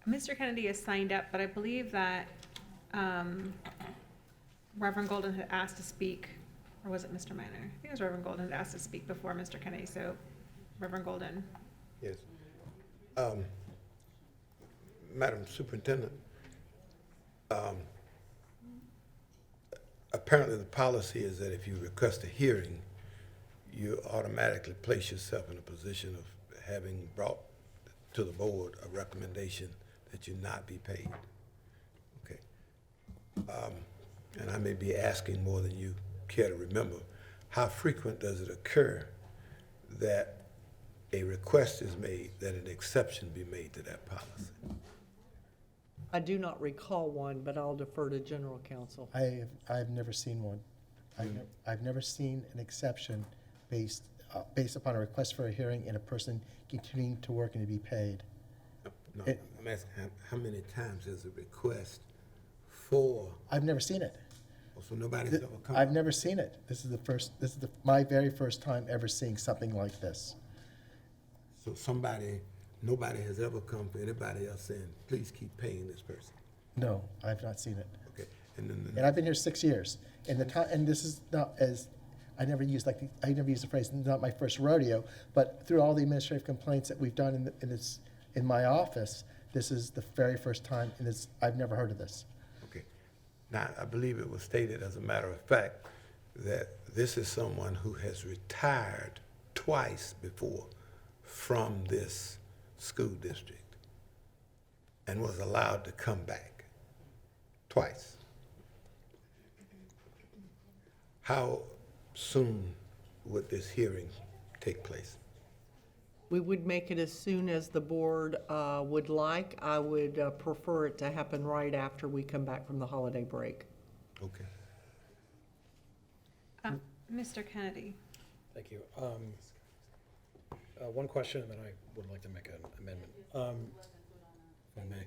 Mr. Kennedy has signed up, but I believe that, Reverend Golden had asked to speak, or was it Mr. Minor? I think it was Reverend Golden had asked to speak before Mr. Kennedy, so Reverend Golden. Yes. Madam Superintendent, apparently the policy is that if you request a hearing, you automatically place yourself in a position of having brought to the board a recommendation that you not be paid. Okay. And I may be asking more than you care to remember. How frequent does it occur that a request is made that an exception be made to that policy? I do not recall one, but I'll defer to general counsel. I've never seen one. I've never seen an exception based upon a request for a hearing and a person continuing to work and to be paid. No, I'm asking how many times is a request for? I've never seen it. Oh, so nobody's ever come? I've never seen it. This is my very first time ever seeing something like this. So nobody has ever come for anybody else saying, please keep paying this person? No, I've not seen it. Okay. And I've been here 6 years. And this is not as, I never used the phrase, not my first rodeo, but through all the administrative complaints that we've done in my office, this is the very first time, and I've never heard of this. Okay. Now, I believe it was stated as a matter of fact that this is someone who has retired twice before from this school district and was allowed to come back twice. How soon would this hearing take place? We would make it as soon as the board would like. I would prefer it to happen right after we come back from the holiday break. Okay. Mr. Kennedy. Thank you. One question, and then I would like to make an amendment, if I may.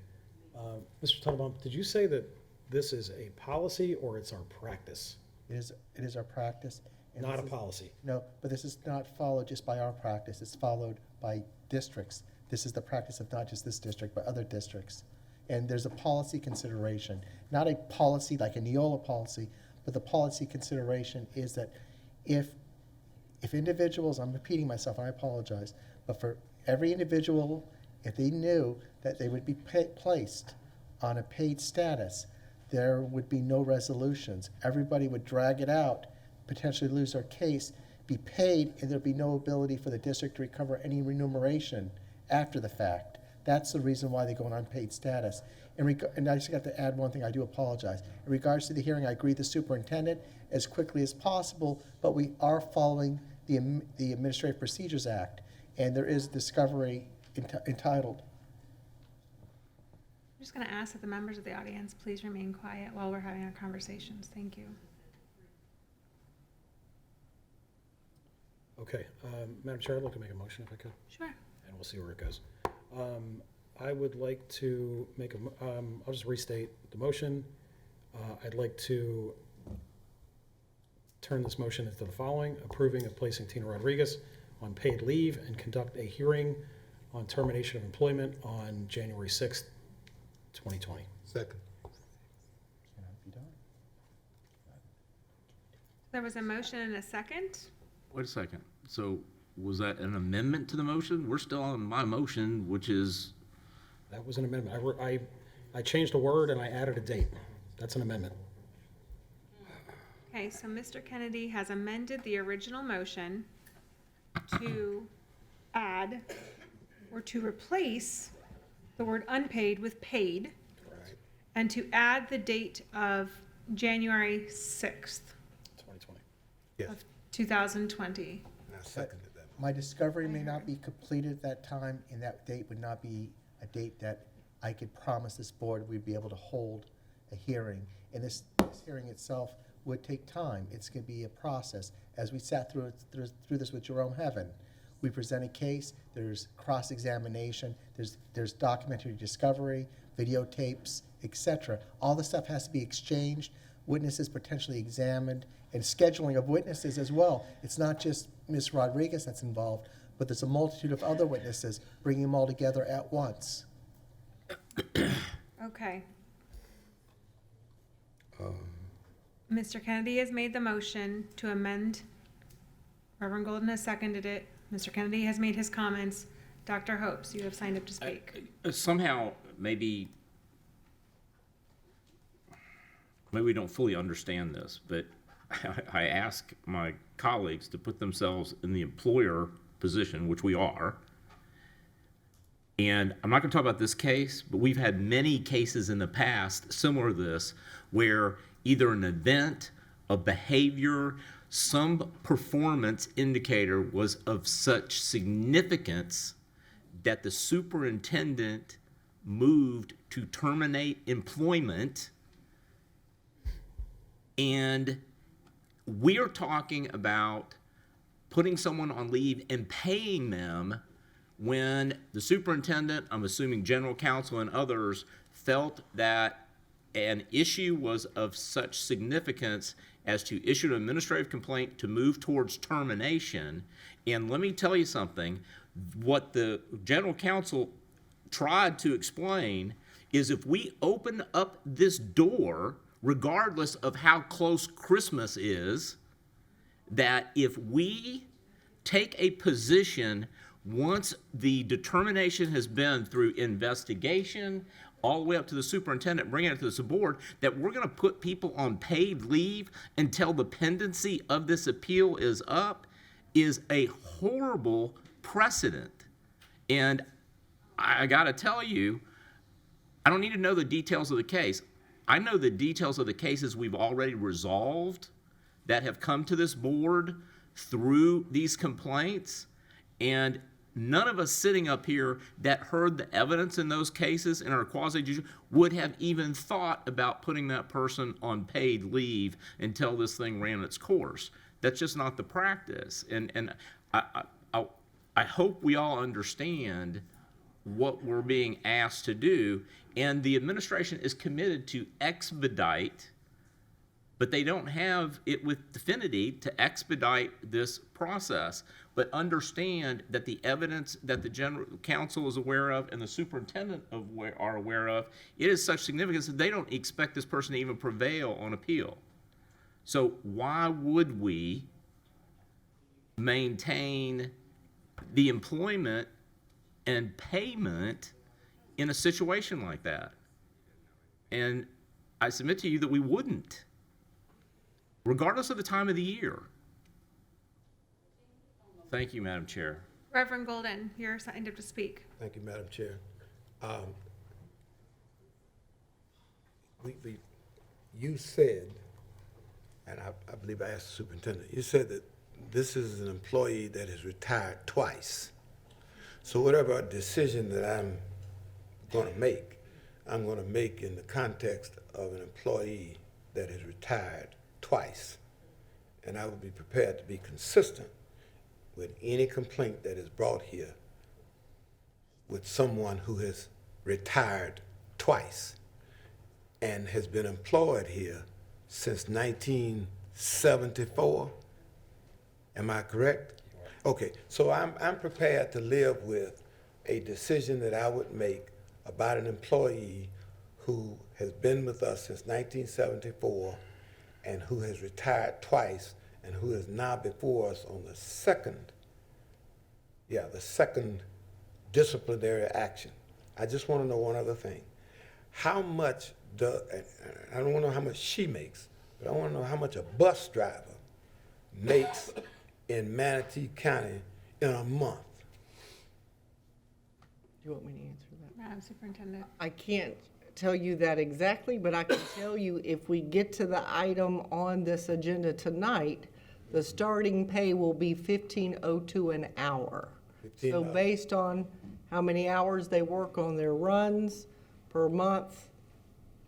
Mr. Tuttlebom, did you say that this is a policy or it's our practice? It is our practice. And Not a this is- policy. No, but this is not followed just by our practice. It's followed by districts. This is the practice of not just this district, but other districts. And there's a policy consideration, not a policy like a Neola policy, but the policy consideration is that if individuals, I'm repeating myself, I apologize, but for every individual, if they knew that they would be placed on a paid status, there would be no resolutions. Everybody would drag it out, potentially lose their case, be paid, and there'd be no ability for the district to recover any remuneration after the fact. That's the reason why they go on unpaid status. And I just got to add one thing, I do apologize. In regards to the hearing, I agree with the superintendent as quickly as possible, but we are following the Administrative Procedures Act, and there is discovery entitled. I'm just going to ask that the members of the audience please remain quiet while we're having our conversations. Thank you. Okay, Madam Chair, I'd like to make a motion if I could. Sure. And we'll see where it goes. I would like to make I'll just restate the motion. I'd like to turn this motion into the following: approving of placing Tina Rodriguez on paid leave and conduct a hearing on termination of employment on January 6th, 2020. Second. There was a motion and a second. Wait a second. So was that an amendment to the motion? We're still on my motion, which is, That was an amendment. I changed a word and I added a date. That's an amendment. Okay, so Mr. Kennedy has amended the original motion to add or to replace the word unpaid with paid, and to add the date of January 6th 2020. Yes. of 2020. I seconded that. My discovery may not be completed at that time, and that date would not be a date that I could promise this board we'd be able to hold a hearing. And this hearing itself would take time. It's going to be a process. As we sat through this with Jerome Heaven, we present a case, there's cross-examination, there's documentary discovery, videotapes, etc. All the stuff has to be exchanged, witnesses potentially examined, and scheduling of witnesses as well. It's not just Ms. Rodriguez that's involved, but there's a multitude of other witnesses, bringing them all together at once. Okay. Mr. Kennedy has made the motion to amend. Reverend Golden has seconded it. Mr. Kennedy has made his comments. Dr. Hopes, you have signed up to speak. somehow, maybe we don't fully understand this, but I ask my colleagues to put themselves in the employer position, which we are. And I'm not going to talk about this case, but we've had many cases in the past similar to this, where either an event, a behavior, some performance indicator was of such significance that the superintendent moved to terminate employment. And we're talking about putting someone on leave and paying them when the superintendent, I'm assuming general counsel and others, felt that an issue was of such significance as to issue an administrative complaint to move towards termination. And let me tell you something, what the general counsel tried to explain is if we open up this door, regardless of how close Christmas is, that if we take a position once the determination has been through investigation, all the way up to the superintendent, bringing it to the board, that we're going to put people on paid leave until the pendency of this appeal is up, is a horrible precedent. And I got to tell you, I don't need to know the details of the case. I know the details of the cases we've already resolved that have come to this board through these complaints, and none of us sitting up here that heard the evidence in those cases in our quasi-judicial would have even thought about putting that person on paid leave until this thing ran its course. That's just not the practice. And I hope we all understand what we're being asked to do, and the administration is committed to expedite, but they don't have it with definity to expedite this process. But understand that the evidence that the general counsel is aware of and the superintendent are aware of, it is such significance that they don't expect this person to even prevail on appeal. So why would we maintain the employment and payment in a situation like that? And I submit to you that we wouldn't, regardless of the time of the year. Thank you, Madam Chair. Reverend Golden, you're signed up to speak. Thank you, Madam Chair. You said, and I believe I asked the superintendent, you said that this is an employee that has retired twice. So whatever decision that I'm going to make, I'm going to make in the context of an employee that has retired twice. And I will be prepared to be consistent with any complaint that is brought here with someone who has retired twice and has been employed here since 1974. Am I correct? Okay, so I'm prepared to live with a decision that I would make about an employee who has been with us since 1974 and who has retired twice and who is now before us on the second disciplinary action. I just want to know one other thing. How much I don't want to know how much she makes, but I want to know how much a bus driver makes in Manatee County in a month. Do you want me to answer that? Madam Superintendent. I can't tell you that exactly, but I can tell you if we get to the item on this agenda tonight, the starting pay will be $15.02 an hour. So based on how many hours they work on their runs per month,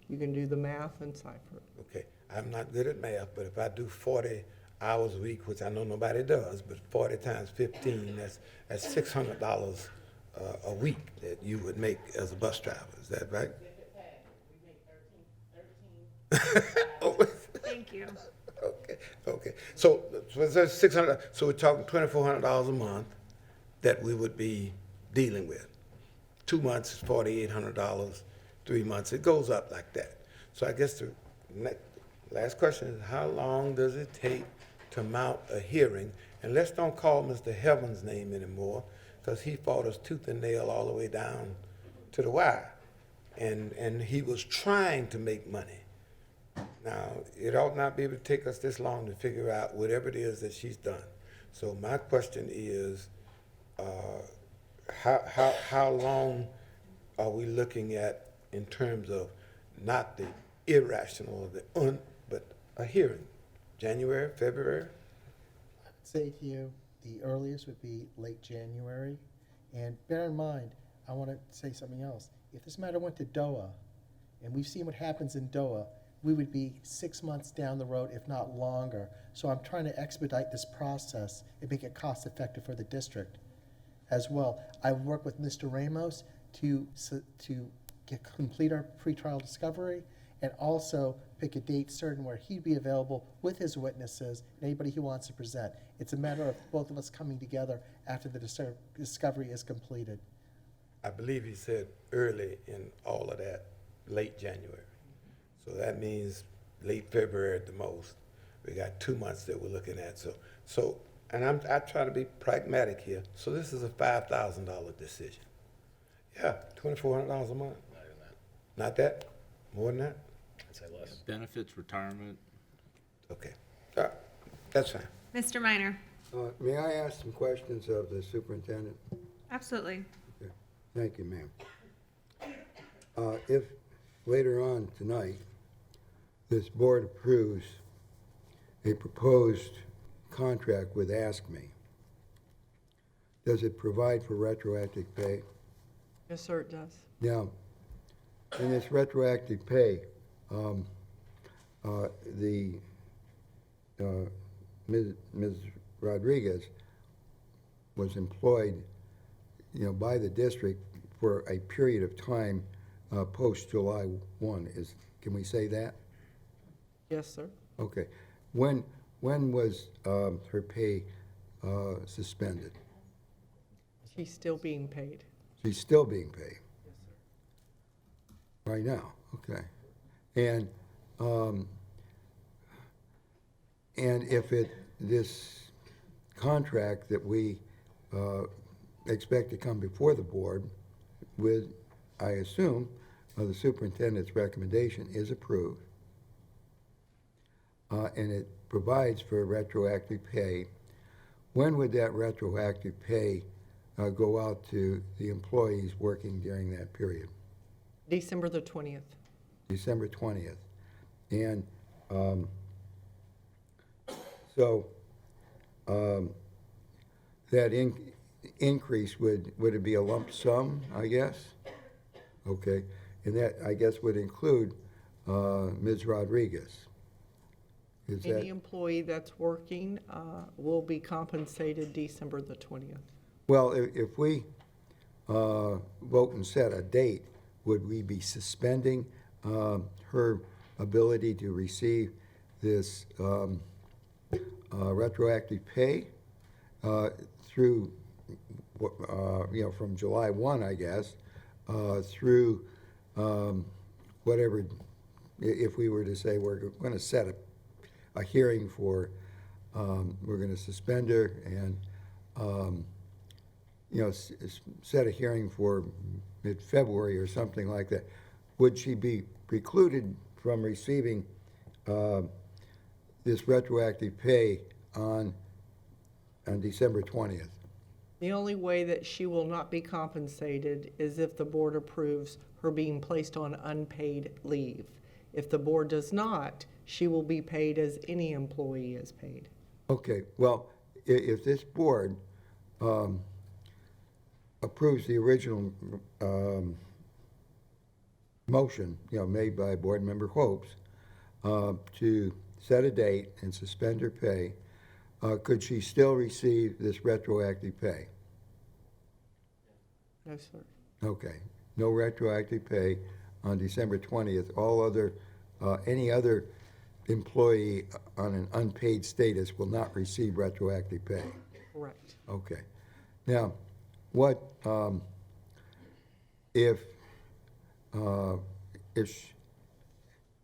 you can do the math and cipher it. Okay, I'm not good at math, but if I do 40 hours a week, which I know nobody does, but 40 times 15, that's $600 a week that you would make as a bus driver. Is that right? Thank you. Okay. So that's $600. So we're talking $2,400 a month that we would be dealing with. 2 months is $4,800. 3 months, it goes up like that. So I guess the last question is, how long does it take to mount a hearing? And let's don't call Mr. Heaven's name anymore, because he fought us tooth and nail all the way down to the wire. And he was trying to make money. Now, it ought not be able to take us this long to figure out whatever it is that she's done. So my question is, how long are we looking at in terms of not the irrational, but a hearing? January, February? I would say to you, the earliest would be late January. And bear in mind, I want to say something else. If this matter went to DOA, and we've seen what happens in DOA, we would be 6 months down the road, if not longer. So I'm trying to expedite this process and make it cost effective for the district as well. I've worked with Mr. Ramos to complete our pretrial discovery and also pick a date certain where he'd be available with his witnesses and anybody he wants to present. It's a matter of both of us coming together after the discovery is completed. I believe he said early in all of that, late January. So that means late February at the most. We got 2 months that we're looking at. So and I try to be pragmatic here. So this is a $5,000 decision. Yeah, $2,400 a month. Not that? More than that? I'd say less. Benefits, retirement. Okay, that's fine. Mr. Minor. May I ask some questions of the superintendent? Absolutely. Okay. Thank you, ma'am. If later on tonight, this board approves a proposed contract with AskMe, does it provide for retroactive pay? Yes, sir, it does. Now, in this retroactive pay, Ms. Rodriguez was employed, by the district for a period of time post July 1. Can we say that? Yes, sir. Okay. When was her pay suspended? She's still being paid. She's still being paid? Yes, sir. Right now, okay. And if this contract that we expect to come before the board with, I assume, the superintendent's recommendation is approved, and it provides for retroactive pay, when would that retroactive pay go out to the employees working during that period? December the 20th. December 20th. And so that increase, would it be a lump sum, I guess? Okay. And that, I guess, would include Ms. Rodriguez. Is that? Any employee that's working will be compensated December the 20th. Well, if we vote and set a date, would we be suspending her ability to receive this retroactive pay through, from July 1, I guess, through whatever, if we were to say we're going to set a hearing for, we're going to suspend her and, set a hearing for mid-February or something like that, would she be precluded from receiving this retroactive pay on December 20th? The only way that she will not be compensated is if the board approves her being placed on unpaid leave. If the board does not, she will be paid as any employee is paid. Okay, well, if this board approves the original motion, made by Board Member Hopes, to set a date and suspend her pay, could she still receive this retroactive pay? No, sir. Okay, no retroactive pay on December 20th. All other, any other employee on an unpaid status will not receive retroactive pay. Correct. Okay. Now, what, if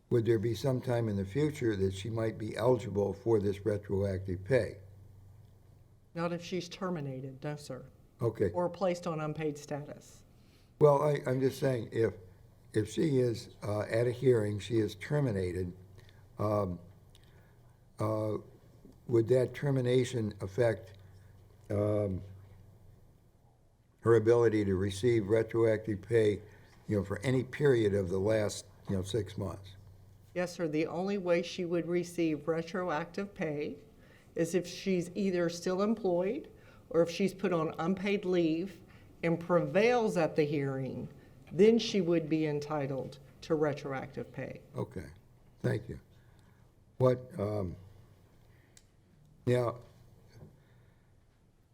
would there be some time in the future that she might be eligible for this retroactive pay? Not if she's terminated, no, sir. Okay. Or placed on unpaid status. Well, I'm just saying, if she is at a hearing, she is terminated, would that termination affect her ability to receive retroactive pay, for any period of the last, 6 months? Yes, sir. The only way she would receive retroactive pay is if she's either still employed or if she's put on unpaid leave and prevails at the hearing, then she would be entitled to retroactive pay. Okay, thank you. What, now,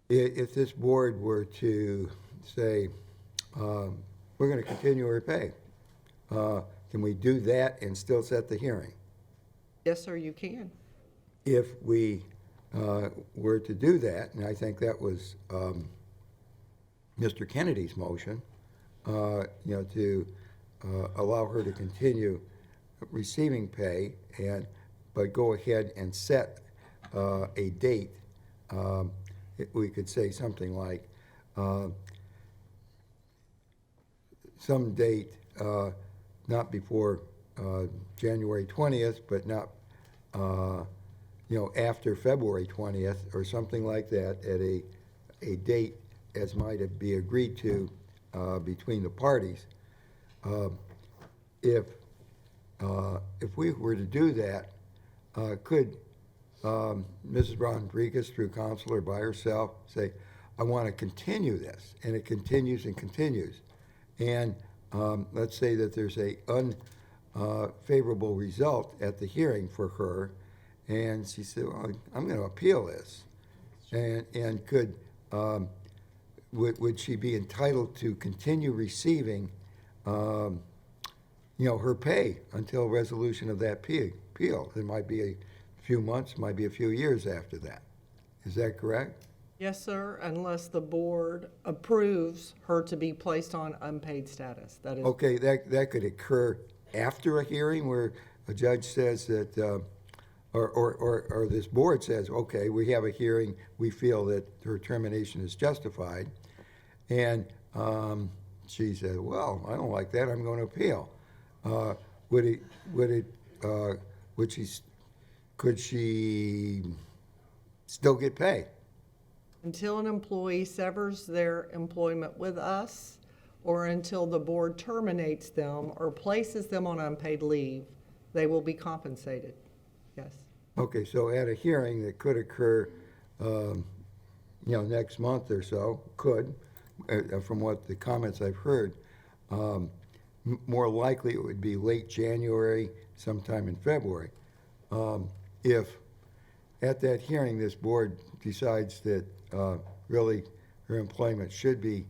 if this board were to say, we're going to continue her pay, can we do that and still set the hearing? Yes, sir, you can. If we were to do that, and I think that was Mr. Kennedy's motion, to allow her to continue receiving pay, but go ahead and set a date, we could say something like some date, not before January 20th, but not, after February 20th or something like that, at a date as might be agreed to between the parties. If we were to do that, could Mrs. Rodriguez, through counselor by herself, say, I want to continue this, and it continues and continues. And let's say that there's a unfavorable result at the hearing for her, and she said, well, I'm going to appeal this. And could, would she be entitled to continue receiving, her pay until resolution of that appeal? It might be a few months, might be a few years after that. Is that correct? Yes, sir, unless the board approves her to be placed on unpaid status. That is. Okay, that could occur after a hearing where a judge says that, or this board says, okay, we have a hearing, we feel that her termination is justified, and she said, well, I don't like that, I'm going to appeal. Could she still get paid? Until an employee severs their employment with us, or until the board terminates them or places them on unpaid leave, they will be compensated. Yes. Okay, so at a hearing that could occur, next month or so, from what the comments I've heard, more likely it would be late January, sometime in February. If at that hearing this board decides that really her employment should be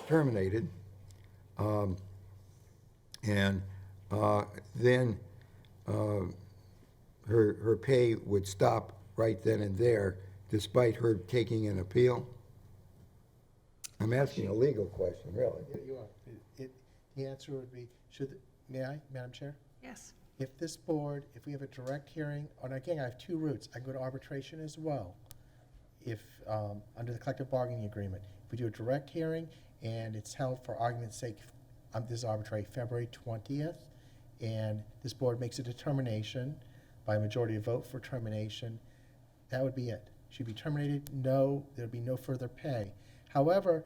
terminated, and then her pay would stop right then and there, despite her taking an appeal? I'm asking a legal question, really. Yeah, you are. The answer would be, may I, Madam Chair? Yes. If this board, if we have a direct hearing, and again, I have two routes. I go to arbitration as well, if, under the collective bargaining agreement. If we do a direct hearing and it's held for argument's sake, this is arbitrary, February 20th, and this board makes a determination by a majority vote for termination, that would be it. She'd be terminated, no, there'd be no further pay. However,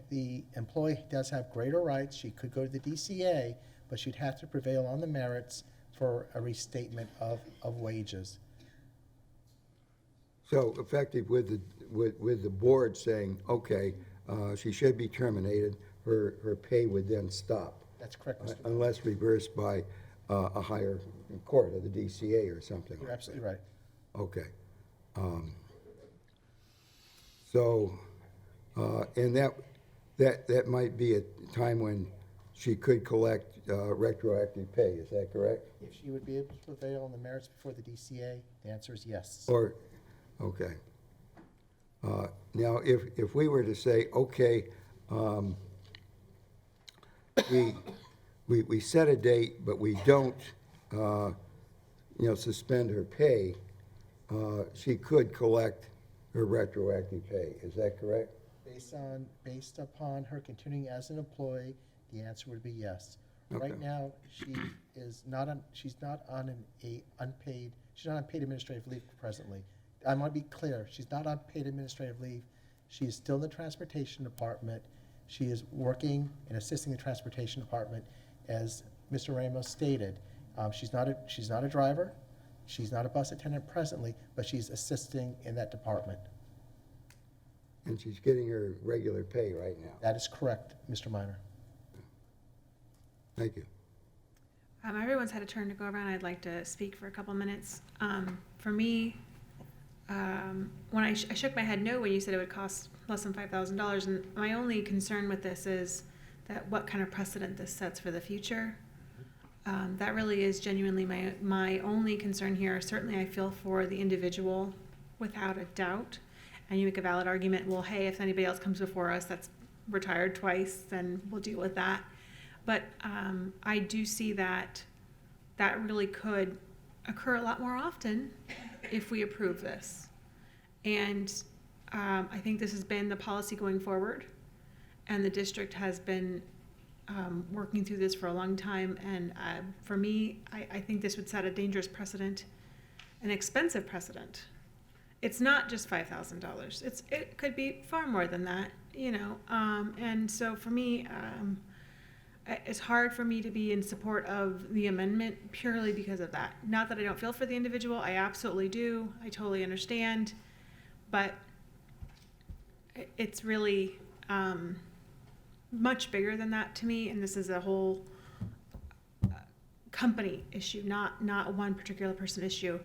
the employee does have greater rights. She could go to the DCA, but she'd have to prevail on the merits for a restatement of wages. So effective with the board saying, okay, she should be terminated, her pay would then stop. That's correct, Mr. Unless reversed by a higher court of the DCA or something. You're absolutely right. Okay. So, and that might be a time when she could collect retroactive pay, is that correct? If she would be able to prevail on the merits before the DCA, the answer is yes. Or, okay. Now, if we were to say, okay, we set a date, but we don't, suspend her pay, she could collect her retroactive pay, is that correct? Based upon her continuing as an employee, the answer would be yes. Okay. Right now, she's not on paid administrative leave presently. I want to be clear, she's not on paid administrative leave. She is still in the transportation department. She is working and assisting the transportation department, as Mr. Ramos stated. She's not a driver. She's not a bus attendant presently, but she's assisting in that department. And she's getting her regular pay right now? That is correct, Mr. Minor. Thank you. Everyone's had a turn to go around. I'd like to speak for a couple minutes. For me, when I shook my head no when you said it would cost less than $5,000, and my only concern with this is that what kind of precedent this sets for the future. That really is genuinely my only concern here. Certainly I feel for the individual without a doubt. And you make a valid argument, well, hey, if anybody else comes before us that's retired twice, then we'll deal with that. But I do see that really could occur a lot more often if we approve this. And I think this has been the policy going forward. And the district has been working through this for a long time. And for me, I think this would set a dangerous precedent, an expensive precedent. It's not just $5,000. It could be far more than that, and so for me, it's hard for me to be in support of the amendment purely because of that. Not that I don't feel for the individual, I absolutely do. I totally understand, but it's really much bigger than that to me, and this is a whole company issue, not one particular person issue.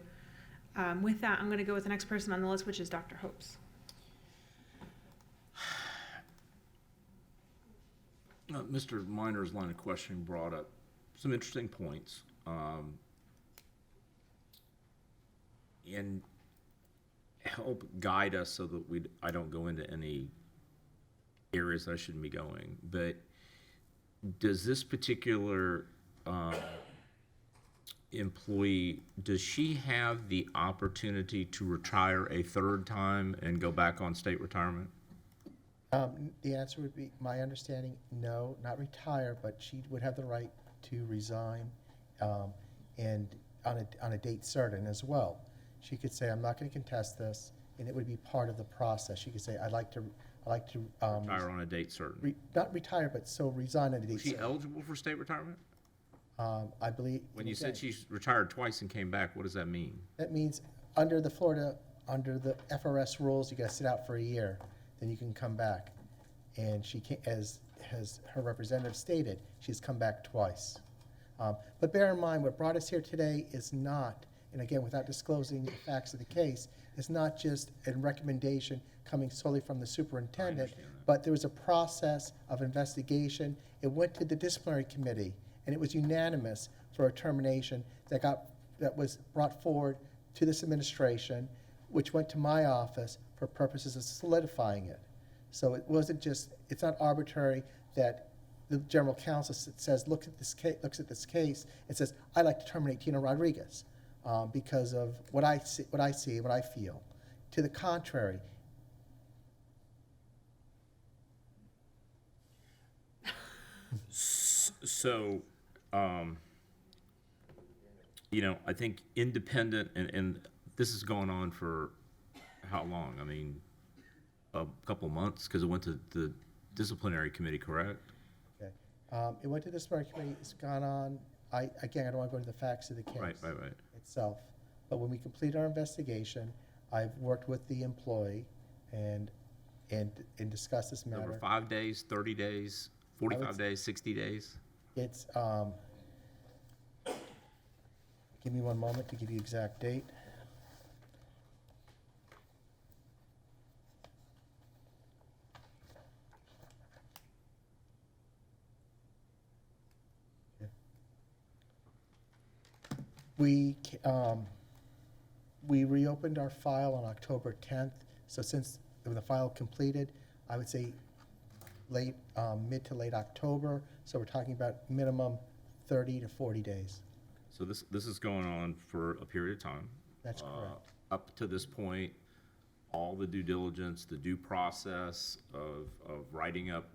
With that, I'm going to go with the next person on the list, which is Dr. Hopes. Mr. Minor's line of questioning brought up some interesting points. And help guide us so that I don't go into any areas I shouldn't be going. But does this particular employee, does she have the opportunity to retire a third time and go back on state retirement? The answer would be, my understanding, no, not retire, but she would have the right to resign, and on a date certain as well. She could say, I'm not going to contest this, and it would be part of the process. She could say, I'd like to Retire on a date certain. not retire, but so resign on a date Was she certain. eligible for state retirement? I believe. When you said she's retired twice and came back, what does that mean? That means under the FRS rules, you got to sit out for a year, then you can come back. And she can, as her representative stated, she's come back twice. But bear in mind, what brought us here today is not, and again, without disclosing the facts of the case, It's not just a recommendation coming solely from the superintendent, but there was a process of investigation. It went to the disciplinary committee, and it was unanimous for a termination that was brought forward to this administration, which went to my office for purposes of solidifying it. So it wasn't just, it's not arbitrary that the general counsel says, looks at this case, and says, I'd like to terminate Tina Rodriguez because of what I see, what I feel. To the contrary. So, I think independent, and this is going on for how long? I mean, a couple of months, because it went to the disciplinary committee, correct? Okay. It went to the disciplinary committee, it's gone on, again, I don't want to go into the facts of the case. Right. Itself. But when we complete our investigation, I've worked with the employee and discussed this matter. Over 5 days, 30 days, 45 days, 60 days? It's, give me one moment to give you exact date. We reopened our file on October 10th, so since the file completed, I would say mid to late October, so we're talking about minimum 30 to 40 days. So this is going on for a period of time. That's correct. Up to this point, all the due diligence, the due process of writing up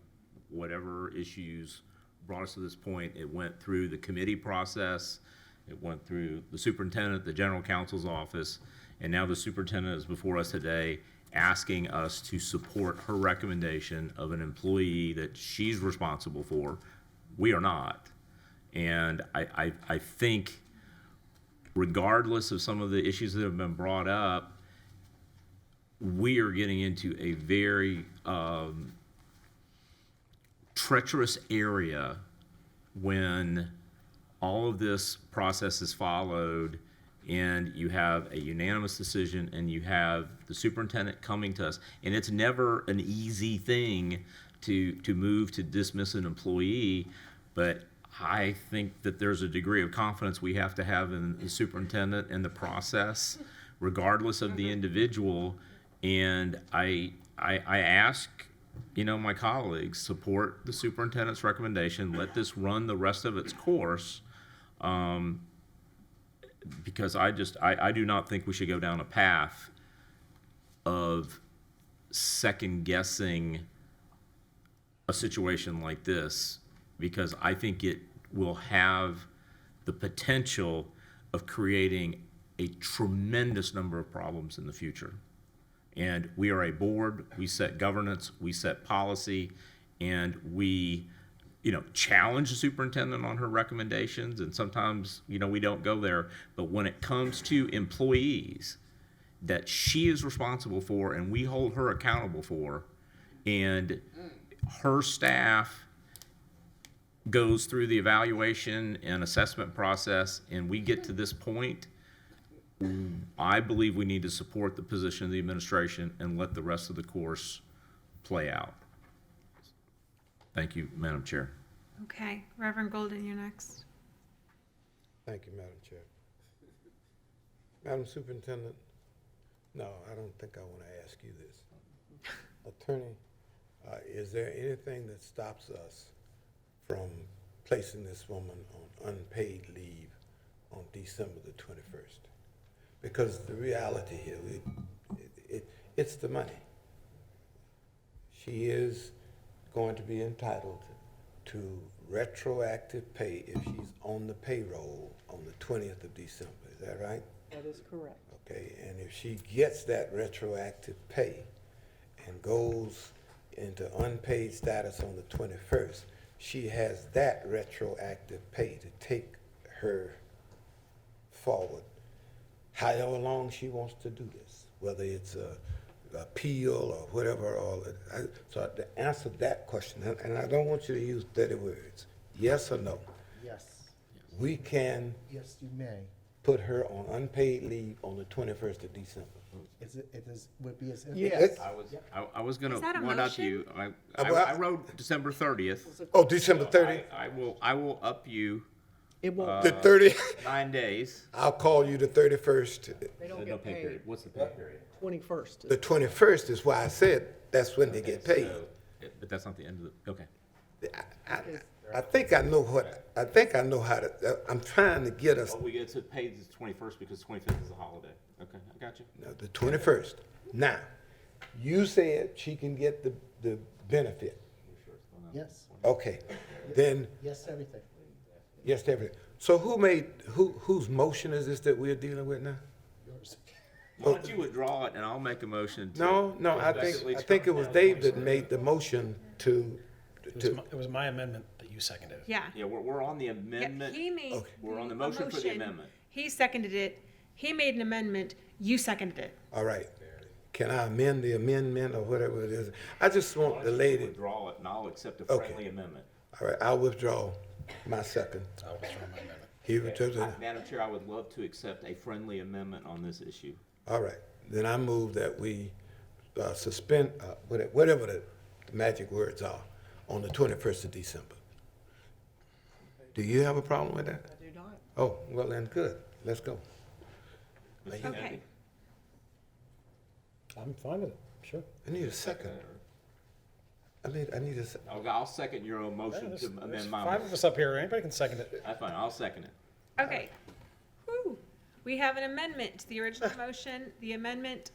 whatever issues brought us to this point, it went through the committee process, it went through the superintendent, the general counsel's office, and now the superintendent is before us today asking us to support her recommendation of an employee that she's responsible for. We are not. And I think regardless of some of the issues that have been brought up, we are getting into a very treacherous area when all of this process is followed and you have a unanimous decision and you have the superintendent coming to us. And it's never an easy thing to move to dismiss an employee, but I think that there's a degree of confidence we have to have in the superintendent and the process, regardless of the individual. And I ask, my colleagues, support the superintendent's recommendation, let this run the rest of its course, because I do not think we should go down a path of second guessing a situation like this, because I think it will have the potential of creating a tremendous number of problems in the future. And we are a board, we set governance, we set policy, and we, challenge the superintendent on her recommendations, and sometimes, we don't go there. But when it comes to employees that she is responsible for and we hold her accountable for, and her staff goes through the evaluation and assessment process, and we get to this point, I believe we need to support the position of the administration and let the rest of the course play out. Thank you, Madam Chair. Okay, Reverend Golden, you're next. Thank you, Madam Chair. Madam Superintendent, no, I don't think I want to ask you this. Attorney, is there anything that stops us from placing this woman on unpaid leave on December the 21st? Because the reality here, it's the money. She is going to be entitled to retroactive pay if she's on the payroll on the 20th of December. Is that right? That is correct. Okay, and if she gets that retroactive pay and goes into unpaid status on the 21st, she has that retroactive pay to take her forward however long she wants to do this, whether it's a appeal or whatever. So to answer that question, and I don't want you to use dirty words, yes or no? Yes. We can Yes, you may. put her on unpaid leave on the 21st of December. Would be as if. Yes. I was gonna Is that a one up motion? you. well, I wrote December 30th. Oh, December 30th? I will up you It won't, The 30th, 9 days. I'll call you the 31st. they don't No get pay paid. period. What's the pay period? 21st. The 21st is why I said that's when they get paid. But that's not the end of the, okay. I think I know how to, I'm trying to get us, Oh, we get to pay the 21st because 25th is a holiday. Okay, I got you. no, the 21st. Now, you said she can get the benefit. Yes, Okay, then, yes, to everything. yes, to everything. So whose motion is this that we're dealing with now? Yours. Why don't you withdraw it and I'll make a motion to. No, I think it was Dave that made the motion to, It was my amendment that you seconded. Yeah. Yeah, we're on the Yeah, amendment. he made. We're on the a motion for the amendment. He seconded it. He made an amendment. You seconded it. all right. Can I amend the amendment or whatever it is? I just want the lady, Withdraw it and I'll accept a Okay. friendly amendment. all right, I'll withdraw my second. I'll withdraw my amendment. He withdrew it. Madam Chair, I would love to accept a friendly amendment on this issue. All right, then I move that we suspend, whatever the magic words are, on the 21st of December. Do you have a problem with that? I do not. Oh, well then, good, let's go. Okay. I'm fine with it, sure. I need a second. I need a, I'll second your own motion There's to amend my. five of us up here, anybody can second it. That's fine, I'll second it. Okay. Whew. We have an amendment to the original motion. The amendment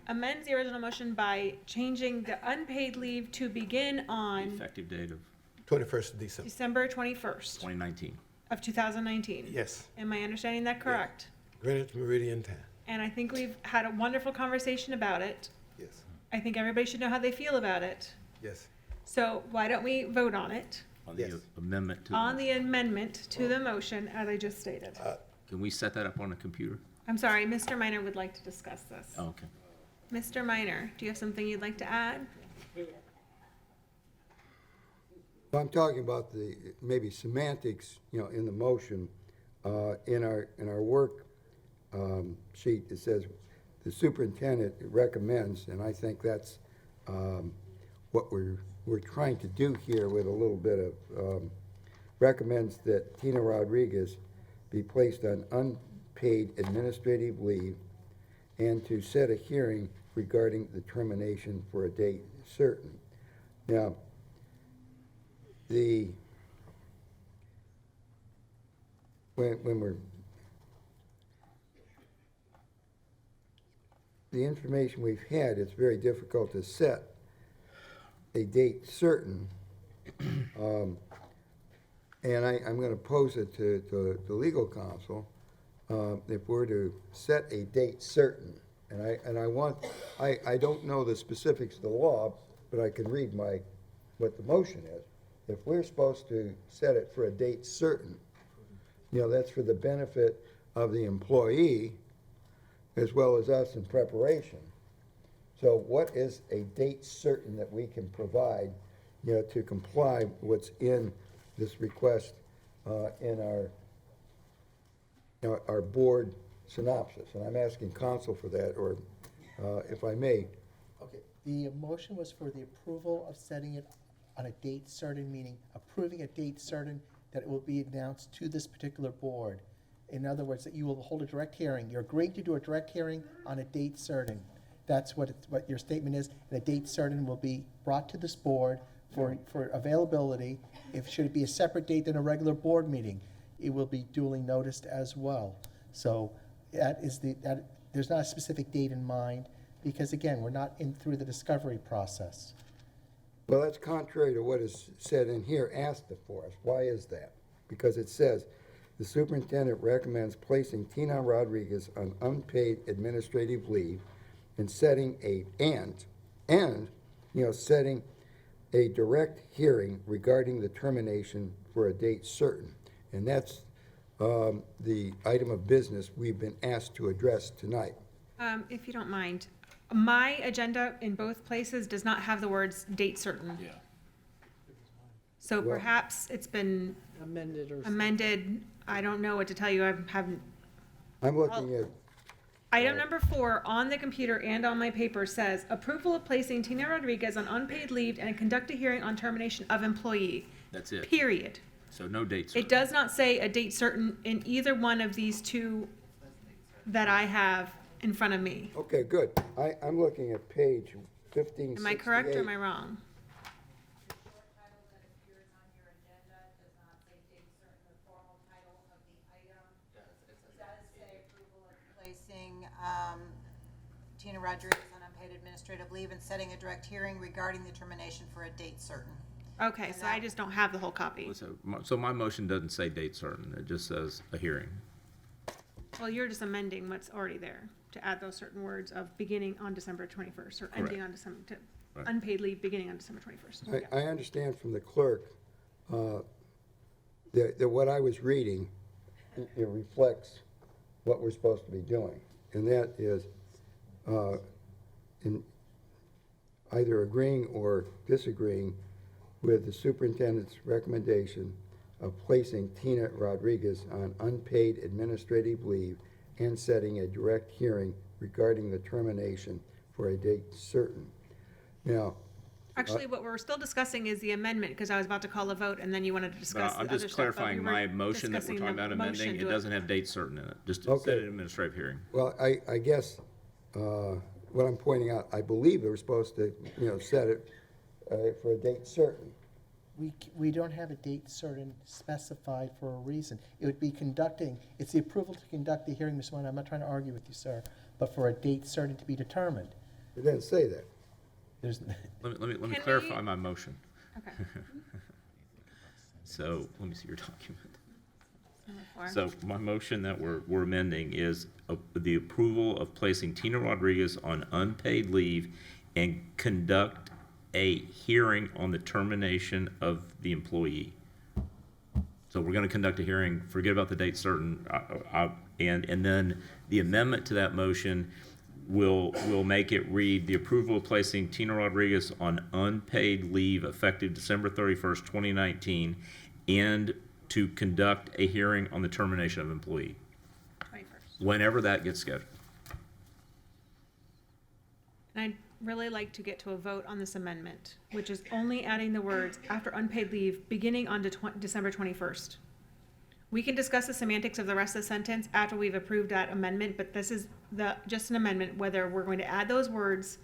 amends the original motion by changing the unpaid leave to begin on Effective date of 21st of December. December 21st 2019. of 2019. Yes, Am I understanding that correct? Greenwich Meridian Time. And I think we've had a wonderful conversation about it. Yes, I think everybody should know how they feel about it. yes. So why don't we vote on it, On Yes. the amendment to. on the amendment to the motion as I just stated? Can we set that up on a computer? I'm sorry, Mr. Minor would like to discuss this. Oh, okay. Mr. Minor, do you have something you'd like to add? I'm talking about the, maybe semantics, in the motion. In our work sheet, it says the superintendent recommends, and I think that's what we're trying to do here with a little bit of, recommends that Tina Rodriguez be placed on unpaid administrative leave and to set a hearing regarding the termination for a date certain. Now, when we're, the information we've had, it's very difficult to set a date certain. And I'm gonna pose it to the legal counsel, if we're to set a date certain, and I don't know the specifics of the law, but I can read what the motion is. If we're supposed to set it for a date certain, that's for the benefit of the employee as well as us in preparation. So what is a date certain that we can provide, to comply with what's in this request in our board synopsis? And I'm asking counsel for that, or if I may. Okay, the motion was for the approval of setting it on a date certain, meaning approving a date certain that it will be announced to this particular board. In other words, that you will hold a direct hearing. You're agreeing to do a direct hearing on a date certain. That's what your statement is, and a date certain will be brought to this board for availability. If should it be a separate date than a regular board meeting, it will be duly noticed as well. So there's not a specific date in mind, because again, we're not through the discovery process. Well, that's contrary to what is said in here, asked it for us. Why is that? Because it says, the superintendent recommends placing Tina Rodriguez on unpaid administrative leave and setting setting a direct hearing regarding the termination for a date certain. And that's the item of business we've been asked to address tonight. If you don't mind, my agenda in both places does not have the words date certain. Yeah. So Well- perhaps it's been Amended or. amended. I don't know what to tell you. I haven't. I'm looking at, Item number 4 on the computer and on my paper says approval of placing Tina Rodriguez on unpaid leave and conduct a hearing on termination of employee. That's it. Period. So no dates. It does not say a date certain in either one of these two that I have in front of me. okay, good. I'm looking at page 1568. Am I correct or am I wrong? Placing Tina Rodriguez on unpaid administrative leave and setting a direct hearing regarding the termination for a date certain. Okay, so I just don't have the whole copy. So my motion doesn't say date certain, it just says a hearing. Well, you're just amending what's already there to add those certain words of beginning on December 21st or ending on December, Right. unpaid leave beginning on December 21st. I understand from the clerk that what I was reading, it reflects what we're supposed to be doing. And that is in either agreeing or disagreeing with the superintendent's recommendation of placing Tina Rodriguez on unpaid administrative leave and setting a direct hearing regarding the termination for a date certain. Now, Actually, what we're still discussing is the amendment, because I was about to call a vote, and then you wanted to discuss the I'm other just stuff, but clarifying we were my motion that we're discussing talking the about amending, motion it to doesn't have date certain in it, just to Okay. set an administrative hearing. well, I guess what I'm pointing out, I believe they were supposed to, set it for a date certain. We don't have a date certain specified for a reason. It would be conducting, it's the approval to conduct the hearing, Mr. Moynihan. I'm not trying to argue with you, sir, but for a date certain to be determined. It didn't say that. There's, Let me Can clarify we- my motion. Okay. So, let me see your document. Number 4. So my motion that we're amending is the approval of placing Tina Rodriguez on unpaid leave and conduct a hearing on the termination of the employee. So we're gonna conduct a hearing, forget about the date certain, and then the amendment to that motion will make it read, the approval of placing Tina Rodriguez on unpaid leave effective December 31st, 2019, and to conduct a hearing on the termination of employee, 21st. whenever that gets scheduled. And I'd really like to get to a vote on this amendment, which is only adding the words after unpaid leave beginning on December 21st. We can discuss the semantics of the rest of the sentence after we've approved that amendment, but this is just an amendment, whether we're going to add those words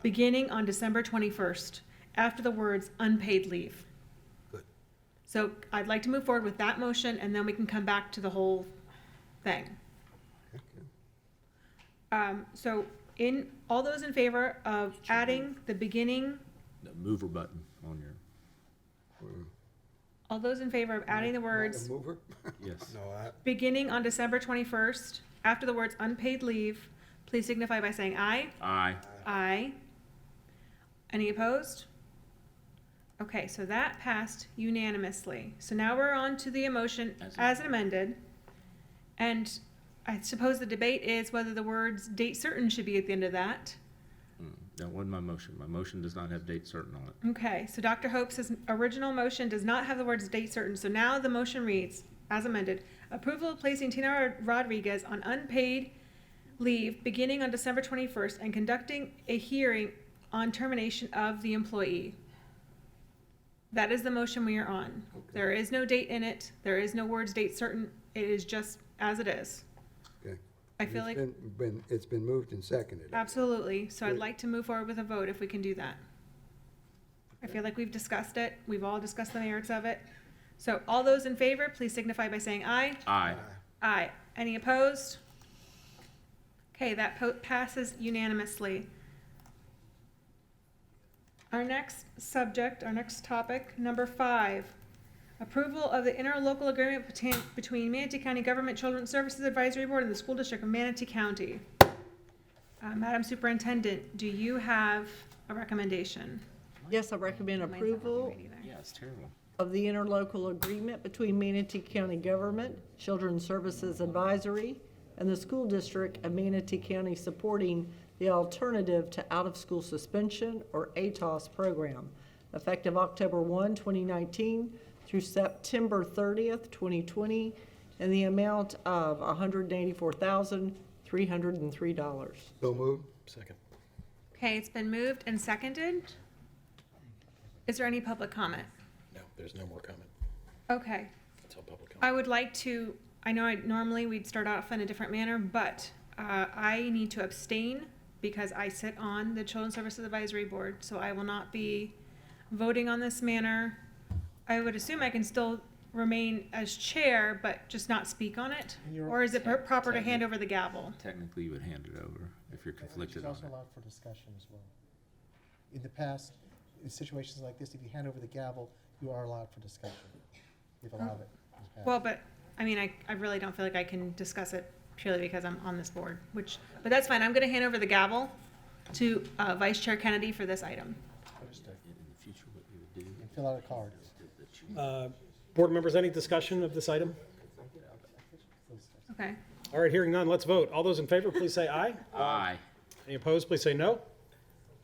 beginning on December 21st after the words unpaid leave. Good. So I'd like to move forward with that motion, and then we can come back to the whole thing. So all those in favor of adding the beginning, The mover button on your, all those in favor of adding the words A mover? yes. No, beginning on December 21st, after the words unpaid leave, please signify by saying aye. Aye. Aye. Any opposed? Okay, so that passed unanimously. So now we're on to the motion as amended. And I suppose the debate is whether the words date certain should be at the end of that. That wasn't my motion. My motion does not have date certain on it. Okay, so Dr. Hope's original motion does not have the words date certain, so now the motion reads, as amended, approval of placing Tina Rodriguez on unpaid leave beginning on December 21st and conducting a hearing on termination of the employee. That is the motion we are on. There is no date in it. There is no words date certain. It is just as it is. Okay. I feel like, It's been moved and seconded. absolutely. So I'd like to move forward with a vote if we can do that. I feel like we've discussed it. We've all discussed the merits of it. So all those in favor, please signify by saying aye. Aye. Aye. Any opposed? Okay, that passes unanimously. Our next subject, our next topic, number 5, approval of the interlocal agreement between Manatee County Government Children's Services Advisory Board and the School District of Manatee County. Madam Superintendent, do you have a recommendation? Yes, I recommend Mine's not working approval right either. Yeah, it's terrible. of the interlocal agreement between Manatee County Government, Children's Services Advisory, and the School District of Manatee County supporting the Alternative to Out-of-School Suspension, or ATOS program, effective October 1, 2019 through September 30th, 2020, in the amount of $184,303. So moved. Second. Okay, it's been moved and seconded. Is there any public comment? No, there's no more comment. Okay. That's all public comment. I would like to, I know normally we'd start off in a different manner, but I need to abstain because I sit on the Children's Services Advisory Board, so I will not be voting on this manner. I would assume I can still remain as chair, but just not speak on it? Or is it proper to hand over the gavel? Technically, you would hand it over if you're conflicted on it. allowed for discussion as well. In the past, in situations like this, if you hand over the gavel, you are allowed for discussion. You've allowed it. in the past. Well, but, I mean, I really don't feel like I can discuss it purely because I'm on this board, but that's fine. I'm gonna hand over the gavel to Vice Chair Kennedy for this item. Understood. In the future, what you would do And fill out a card. Board members, any discussion of this item? Okay. All right, hearing none, let's vote. All those in favor, please say aye. Aye. Any opposed, please say no.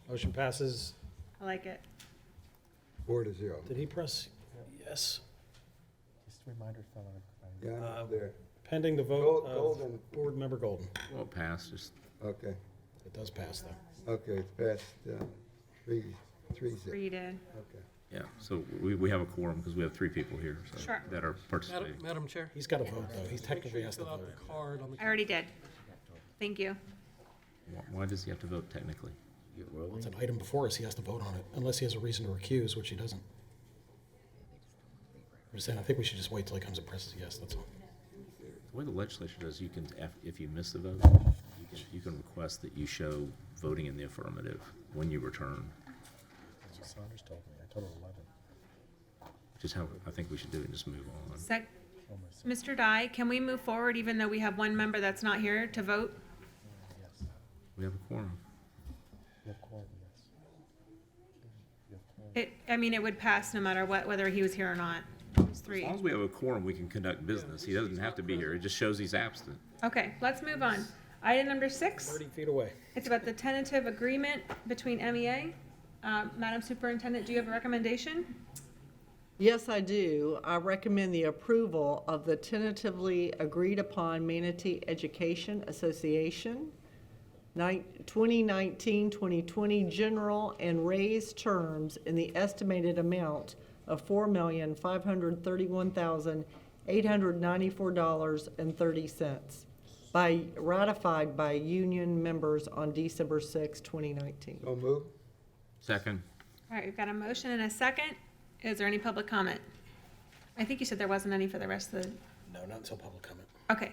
Motion passes. I like it. 4-0. Did he press yes? Just a reminder, fill out a card. Yeah, I'm there. Pending the vote Golden. of Board Member Golden. Won't pass, just Okay, It does pass, though. okay, it's passed, 3-0. Read it. Okay. yeah. So we have a quorum because we have 3 people here so Sure. that are participating. Madam Chair? He's got to vote, though. He's technically has to Fill out vote. the card on the. I already did. Thank you. Why does he have to vote technically? It's an item before us, he has to vote on it, unless he has a reason to recuse, which he doesn't. I'm just saying, I think we should just wait till he comes and presses yes, that's all. The way the legislature does, you can, if you miss the vote, you can request that you show voting in the affirmative when you return, That's what Saunders told me. I told her 11. which is how I think we should do it and just move on. Mr. Dye, can we move forward even though we have one member that's not here to vote? Yes. We have a quorum. You have quorum, yes. You have quorum. I mean, it would pass no matter what, whether he was here or not. It's As 3. long as we have a quorum, we can conduct business. He doesn't have to be here. It just shows he's absent. Okay, let's move on. Item number 6. 30 feet away. It's about the tentative agreement between MEA. Madam Superintendent, do you have a recommendation? Yes, I do. I recommend the approval of the tentatively agreed upon Manatee Education Association 2019-2020 general and raised terms in the estimated amount of $4,531,894.30 ratified by union members on December 6, 2019. So moved. Second. All right, we've got a motion and a second. Is there any public comment? I think you said there wasn't any for the rest of the, No, not until public comment. okay.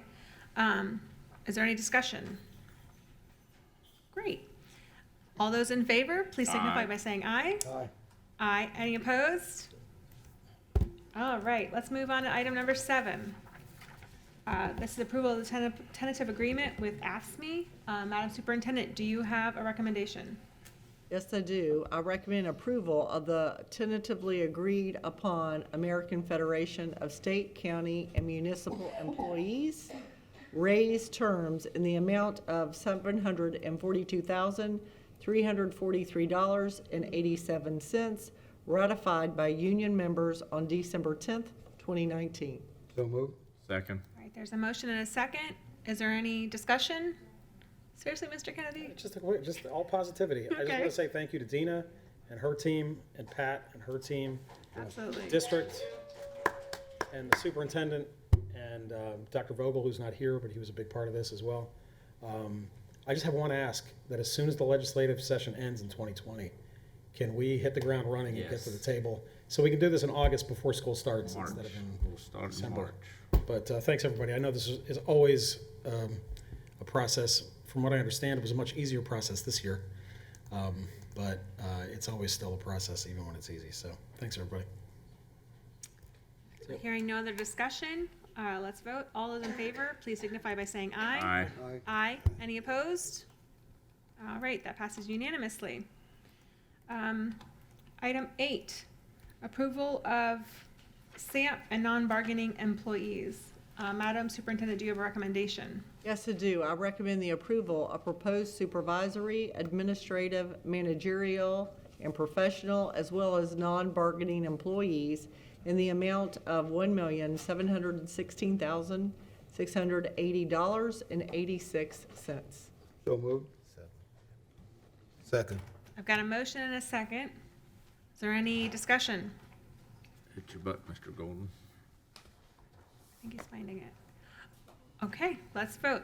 Is there any discussion? Great. All those in favor, please signify Aye. by saying aye. Aye. Aye. Any opposed? All right, let's move on to item number 7. This is approval of the tentative agreement with AFSCME. Madam Superintendent, do you have a recommendation? Yes, I do. I recommend approval of the tentatively agreed upon American Federation of State, County, and Municipal Employees raised terms in the amount of $742,343.87 ratified by union members on December 10th, 2019. So moved. Second. All right, there's a motion and a second. Is there any discussion? Seriously, Mr. Kennedy? Just all positivity. I just Okay. want to say thank you to Dina and her team, and Pat and her team, Absolutely. district, and the superintendent, and Dr. Vogel, who's not here, but he was a big part of this as well. I just have one ask, that as soon as the legislative session ends in 2020, can we hit the ground running and get to the table? So we can do this in August before school starts March. instead of in We'll start in December. March. But thanks, everybody. I know this is always a process. From what I understand, it was a much easier process this year. But it's always still a process, even when it's easy. So thanks, everybody. Hearing no other discussion, let's vote. All those in favor, please signify by saying aye. Aye. Aye. Aye. Any opposed? All right, that passes unanimously. Item 8, approval of SAMP and non-bargaining employees. Madam Superintendent, do you have a recommendation? Yes, I do. I recommend the approval of proposed supervisory, administrative, managerial, and professional, as well as non-bargaining employees in the amount of $1,716,680.86. So moved. Second. I've got a motion and a second. Is there any discussion? Hit your butt, Mr. Golden. I think he's finding it. Okay, let's vote.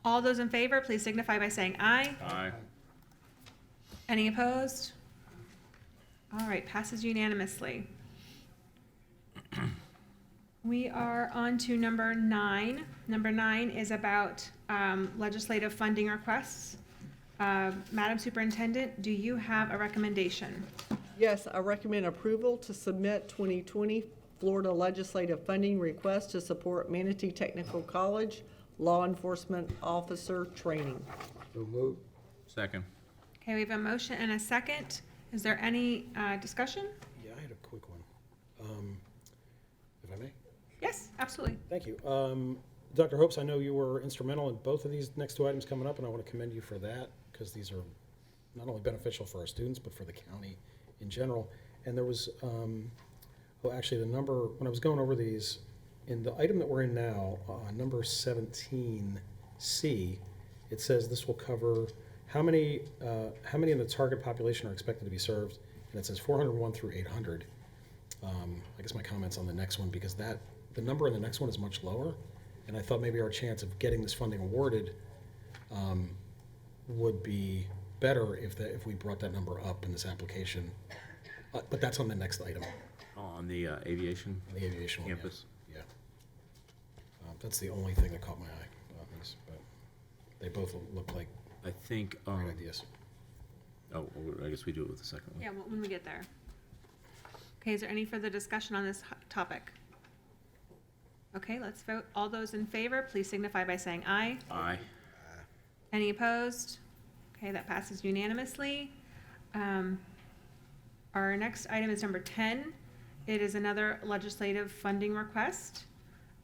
All those in favor, please signify by saying aye. Aye. Any opposed? All right, passes unanimously. We are on to number 9. Number 9 is about legislative funding requests. Madam Superintendent, do you have a recommendation? Yes, I recommend approval to submit 2020 Florida legislative funding request to support Manatee Technical College law enforcement officer training. So moved. Second. Okay, we have a motion and a second. Is there any discussion? Yeah, I had a quick one. If I may? Yes, absolutely. Thank you. Dr. Hopes, I know you were instrumental in both of these next 2 items coming up, and I want to commend you for that, because these are not only beneficial for our students, but for the county in general. And there was, well, actually, the number, when I was going over these, in the item that we're in now, number 17C, it says this will cover how many in the target population are expected to be served, and it says 401 through 800. I guess my comments on the next one, because the number in the next one is much lower, and I thought maybe our chance of getting this funding awarded would be better if we brought that number up in this application. But that's on the next item. On the aviation On the aviation one, yeah. campus. Yeah. That's the only thing that caught my eye about these, but they both look like I think, great ideas. oh, I guess we do it with the second one. Yeah, when we get there. Okay, is there any further discussion on this topic? Okay, let's vote. All those in favor, please signify by saying aye. Aye. Any opposed? Okay, that passes unanimously. Our next item is number 10. It is another legislative funding request.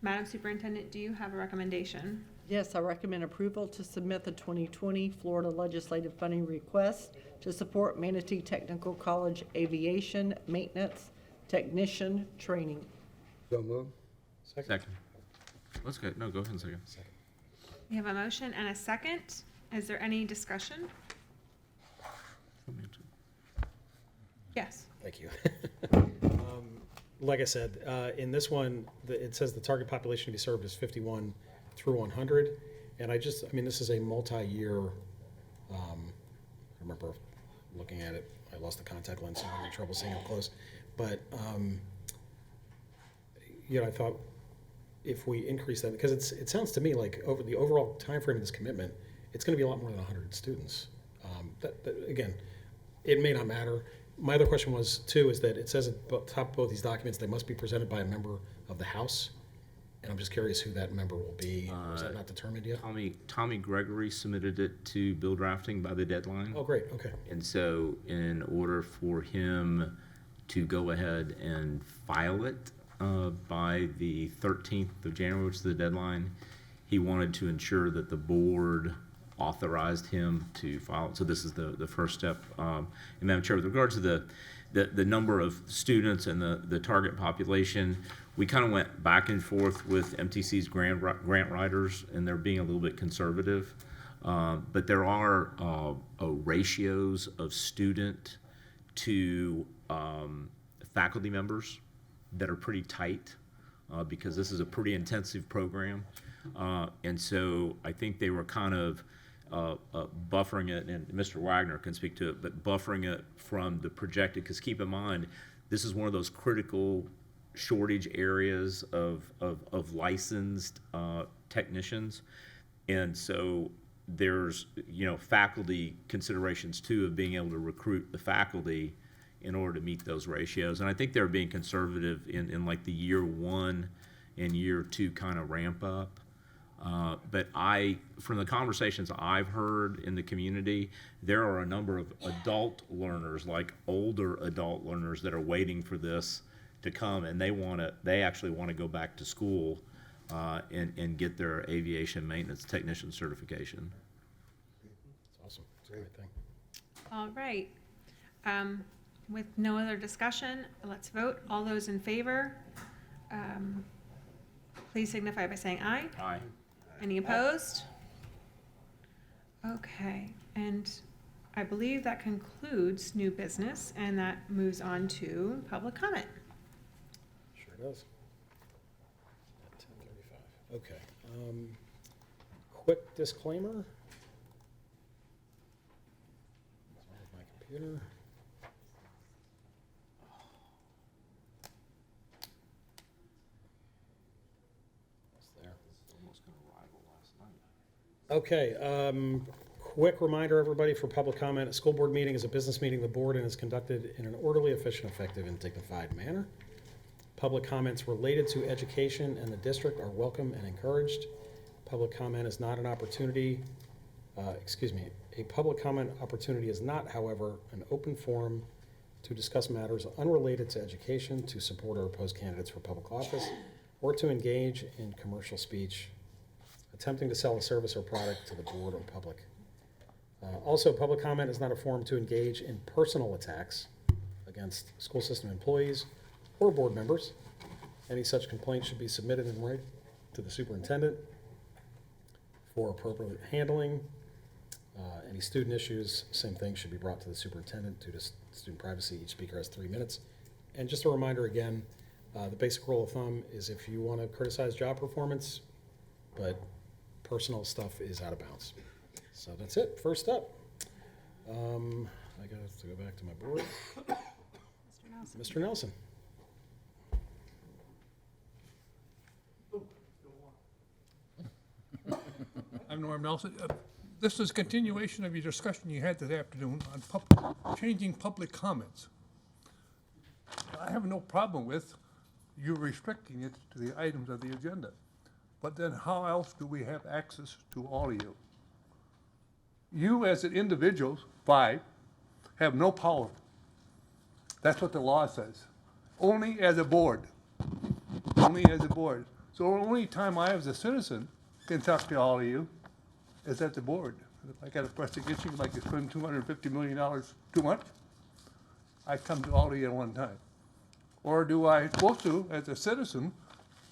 Madam Superintendent, do you have a recommendation? Yes, I recommend approval to submit the 2020 Florida legislative funding request to support Manatee Technical College aviation maintenance technician training. So moved. Second. Let's go, no, go ahead and second. We have a motion and a second. Is there any discussion? Yes. Thank you. Like I said, in this one, it says the target population to be served is 51 through 100. And I mean, this is a multi-year, I remember looking at it, I lost the contact lens, so I'm having trouble seeing up close. But, I thought if we increase that, because it sounds to me like over the overall timeframe of this commitment, it's going to be a lot more than 100 students. Again, it may not matter. My other question was, too, is that it says at the top of both these documents, they must be presented by a member of the House. And I'm just curious who that member will be. Is that not determined yet? Tommy Gregory submitted it to bill drafting by the deadline. Oh, great, okay. And so in order for him to go ahead and file it by the 13th of January, which is the deadline, he wanted to ensure that the board authorized him to file it. So this is the first step. And Madam Chair, with regard to the number of students and the target population, we kind of went back and forth with MTC's grant writers, and they're being a little bit conservative. But there are ratios of student to faculty members that are pretty tight because this is a pretty intensive program. And so I think they were kind of buffering it, and Mr. Wagner can speak to it, but buffering it from the projected, because keep in mind, this is one of those critical shortage areas of licensed technicians. And so there's, faculty considerations too of being able to recruit the faculty in order to meet those ratios. And I think they're being conservative in like the year 1 and year 2 kind of ramp up. But from the conversations I've heard in the community, there are a number of adult learners, like older adult learners, that are waiting for this to come, and they actually want to go back to school and get their aviation maintenance technician certification. It's awesome. It's a great thing. All right. With no other discussion, let's vote. All those in favor, please signify by saying aye. Aye. Any opposed? Okay, and I believe that concludes new business, and that moves on to public comment. Sure does. At 10:35. Okay. Quick disclaimer. My computer. Okay, quick reminder, everybody, for public comment. A school board meeting is a business meeting of the board and is conducted in an orderly, efficient, effective, and dignified manner. Public comments related to education and the district are welcome and encouraged. Public comment is not an opportunity, a public comment opportunity is not, however, an open forum to discuss matters unrelated to education, to support or oppose candidates for public office, or to engage in commercial speech, attempting to sell a service or product to the board or public. Also, public comment is not a forum to engage in personal attacks against school system employees or board members. Any such complaint should be submitted in writing to the superintendent for appropriate handling. Any student issues, same thing, should be brought to the superintendent due to student privacy. Each speaker has 3 minutes. And just a reminder again, the basic rule of thumb is if you want to criticize job performance, but personal stuff is out of bounds. So that's it. First up, I got to go back to my board. Mr. Nelson. I'm Norm Nelson. This is a continuation of your discussion you had this afternoon on changing public comments. I have no problem with you restricting it to the items of the agenda. But then how else do we have access to all of you? You as an individual, 5, have no power. That's what the law says. Only as a board. Only as a board. So the only time I as a citizen can talk to all of you is at the board. If I got a pressing issue, like you spend $250 million too much, I come to all of you at one time. Or do I supposed to, as a citizen,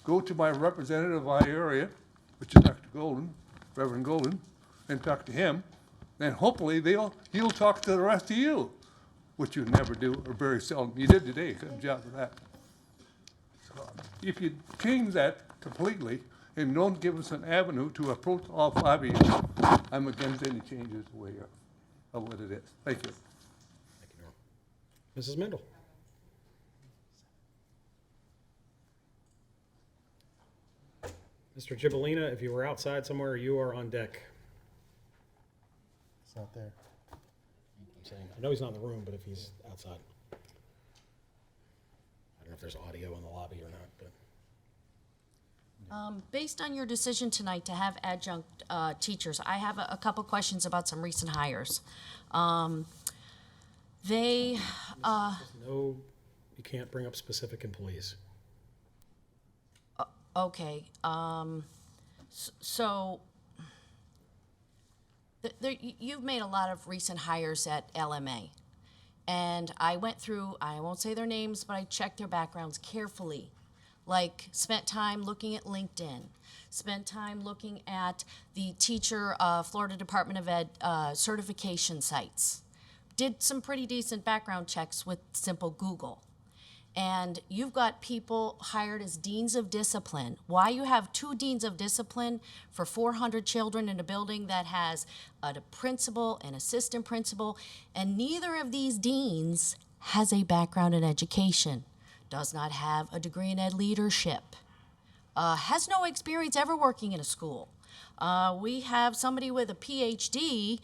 go to my representative of my area, which is Dr. Golden, Reverend Golden, and talk to him, then hopefully he'll talk to the rest of you, which you never do, or very seldom. You did today, good job of that. So if you change that completely and don't give us an avenue to approach all 5 of you, I'm against any changes the way of what it is. Thank you. Thank you, Norm. Mrs. Mendel. Mr. Gibolina, if you were outside somewhere, you are on deck. It's not there. I'm saying, I know he's not in the room, but if he's outside. I don't know if there's audio in the lobby or not, but. Based on your decision tonight to have adjunct teachers, I have a couple questions about some recent hires. No, you can't bring up specific employees. Okay, you've made a lot of recent hires at LMA. And I went through, I won't say their names, but I checked their backgrounds carefully. Like, spent time looking at LinkedIn, spent time looking at the teacher, Florida Department of Ed certification sites. Did some pretty decent background checks with simple Google. And you've got people hired as deans of discipline. Why you have 2 deans of discipline for 400 children in a building that has a principal and assistant principal, and neither of these deans has a background in education, does not have a degree in ed leadership, has no experience ever working in a school. We have somebody with a PhD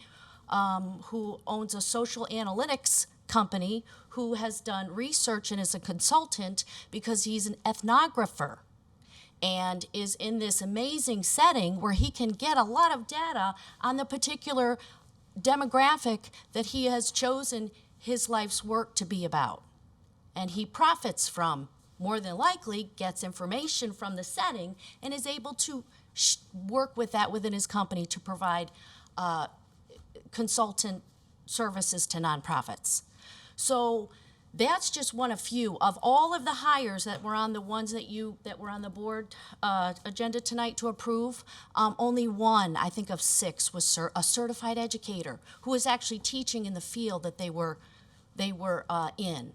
who owns a social analytics company who has done research and is a consultant because he's an ethnographer and is in this amazing setting where he can get a lot of data on the particular demographic that he has chosen his life's work to be about. And he profits from, more than likely, gets information from the setting and is able to work with that within his company to provide consultant services to nonprofits. So That's just one of few. Of all of the hires that were on the ones that were on the board agenda tonight to approve, only one, I think of 6, was a certified educator who was actually teaching in the field that they were in.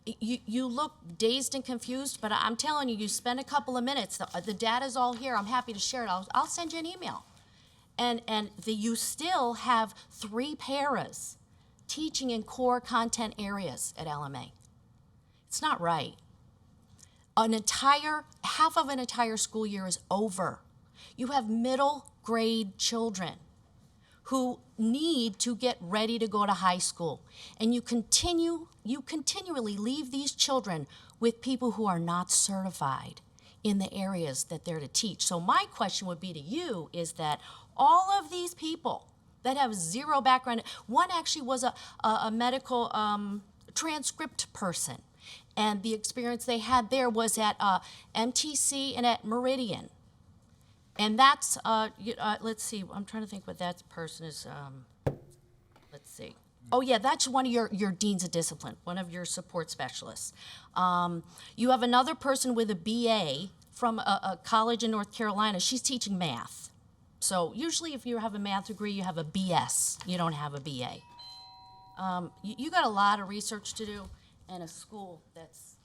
You look dazed and confused, but I'm telling you, you spend a couple of minutes. The data's all here. I'm happy to share it. I'll send you an email. And you still have 3 paras teaching in core content areas at LMA. It's not right. Half of an entire school year is over. You have middle grade children who need to get ready to go to high school. And you continually leave these children with people who are not certified in the areas that they're to teach. So my question would be to you is that all of these people that have 0 background, one actually was a medical transcript person, and the experience they had there was at MTC and at Meridian. And that's, let's see, I'm trying to think what that person is, let's see. Oh yeah, that's one of your deans of discipline, one of your support specialists. You have another person with a BA from a college in North Carolina. She's teaching math. So usually if you have a math degree, you have a BS. You don't have a BA. You got a lot of research to do and a school that's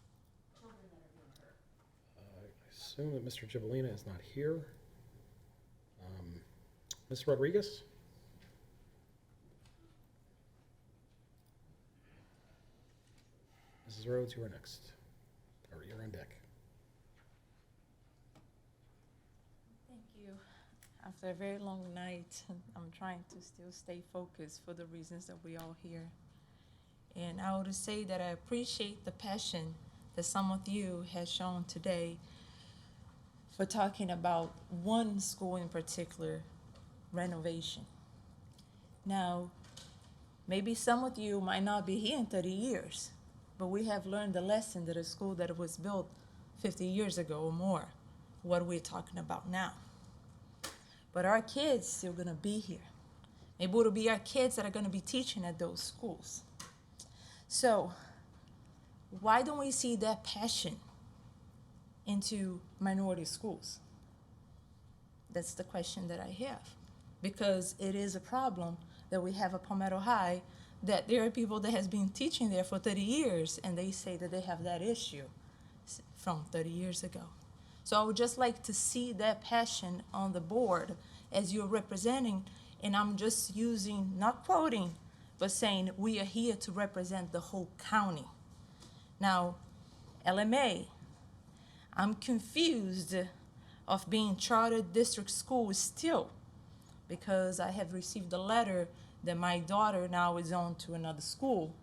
children that are being hurt. I assume that Mr. Gibolina is not here. Ms. Rodriguez? Mrs. Rhodes, you are next. Or you're on deck. Thank you. After a very long night, I'm trying to still stay focused for the reasons that we all hear. And I would say that I appreciate the passion that some of you have shown today for talking about one school in particular, renovation. Now, maybe some of you might not be here in 30 years, but we have learned the lesson that a school that was built 50 years ago or more, what we're talking about now. But our kids still gonna be here. Maybe it'll be our kids that are gonna be teaching at those schools. So why don't we see that passion into minority schools? That's the question that I have. Because it is a problem that we have at Palmetto High, that there are people that has been teaching there for 30 years, and they say that they have that issue from 30 years ago. So I would just like to see that passion on the board as you're representing, and I'm just using, not quoting, but saying we are here to represent the whole county. Now, LMA, I'm confused of being charter district school still, because I have received a letter that my daughter now is on to another school.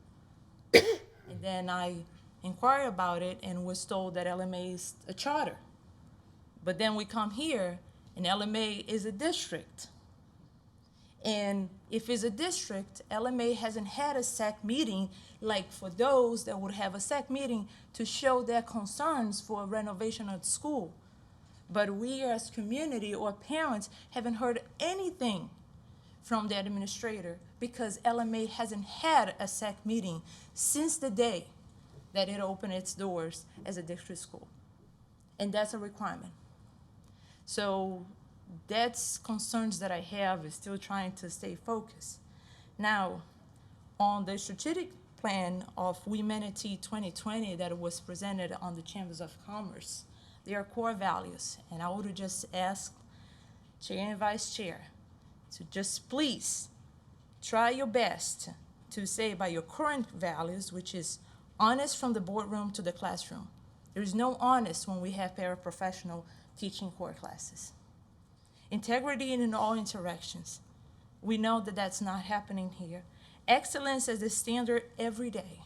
And then I inquired about it and was told that LMA is a charter. But then we come here and LMA is a district. And if it's a district, LMA hasn't had a SAC meeting like for those that would have a SAC meeting to show their concerns for a renovation of the school. But we as community or parents haven't heard anything from the administrator because LMA hasn't had a SAC meeting since the day that it opened its doors as a district school. And that's a requirement. So that's concerns that I have, is still trying to stay focused. Now, on the strategic plan of We Manatee 2020 that was presented on the Chambers of Commerce, there are core values, and I would just ask Chair and Vice Chair to just please try your best to say by your current values, which is honest from the boardroom to the classroom. There is no honest when we have paraprofessional teaching core classes. Integrity in all interactions. We know that that's not happening here. Excellence is the standard every day.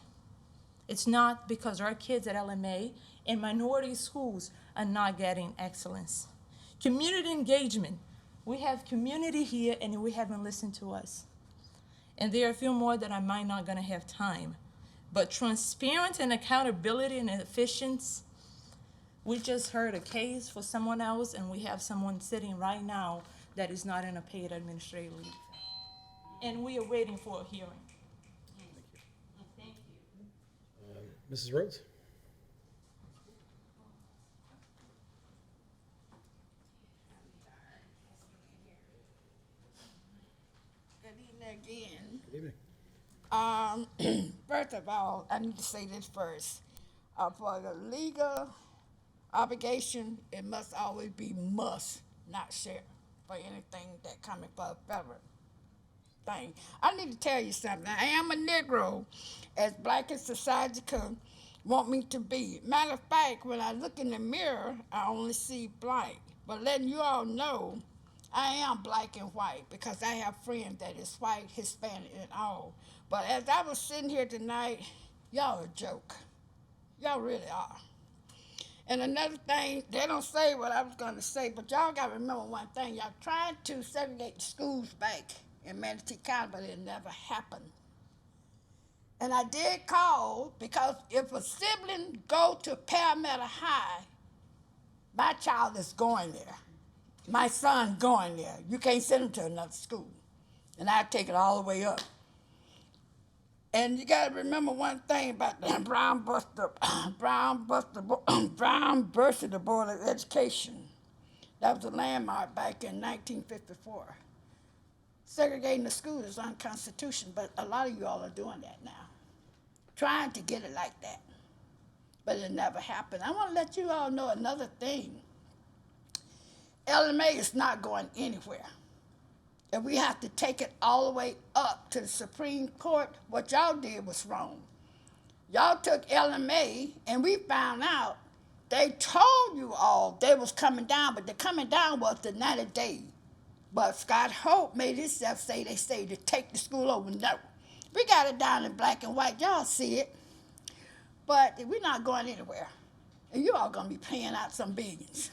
It's not because our kids at LMA and minority schools are not getting excellence. Community engagement. We have community here and we haven't listened to us. And there are a few more that I might not gonna have time. But transparent and accountability and efficiency. We just heard a case for someone else and we have someone sitting right now that is not in a paid administrative leave. And we are waiting for a hearing. Thank you. Mrs. Rhodes? Good evening again. Good evening. First of all, I need to say this first. For the legal obligation, it must always be must, not shall, for anything that coming for a federal thing. I need to tell you something. I am a Negro, as black as society could want me to be. Matter of fact, when I look in the mirror, I only see black. But letting you all know, I am black and white because I have friends that is white, Hispanic, and all. But as I was sitting here tonight, y'all a joke. Y'all really are. And another thing, they don't say what I was going to say, but y'all got to remember one thing. Y'all tried to segregate the schools back in Manatee County, but it never happened. And I did call because if a sibling go to Parramatta High, my child is going there. My son going there. You can't send him to another school. And I take it all the way up. And you got to remember one thing about the Brown Bursar Board of Education. That was a landmark back in 1954. Segregating the schools is unconstitutional, but a lot of you all are doing that now. Trying to get it like that. But it never happened. I want to let you all know another thing. LMA is not going anywhere. And we have to take it all the way up to the Supreme Court. What y'all did was wrong. Y'all took LMA, and we found out they told you all they was coming down, but the coming down was the 90 days. But Scott Hope made himself say they say to take the school over. No. We got it down in black and white. Y'all see it. But we're not going anywhere. And you all going to be paying out some billions.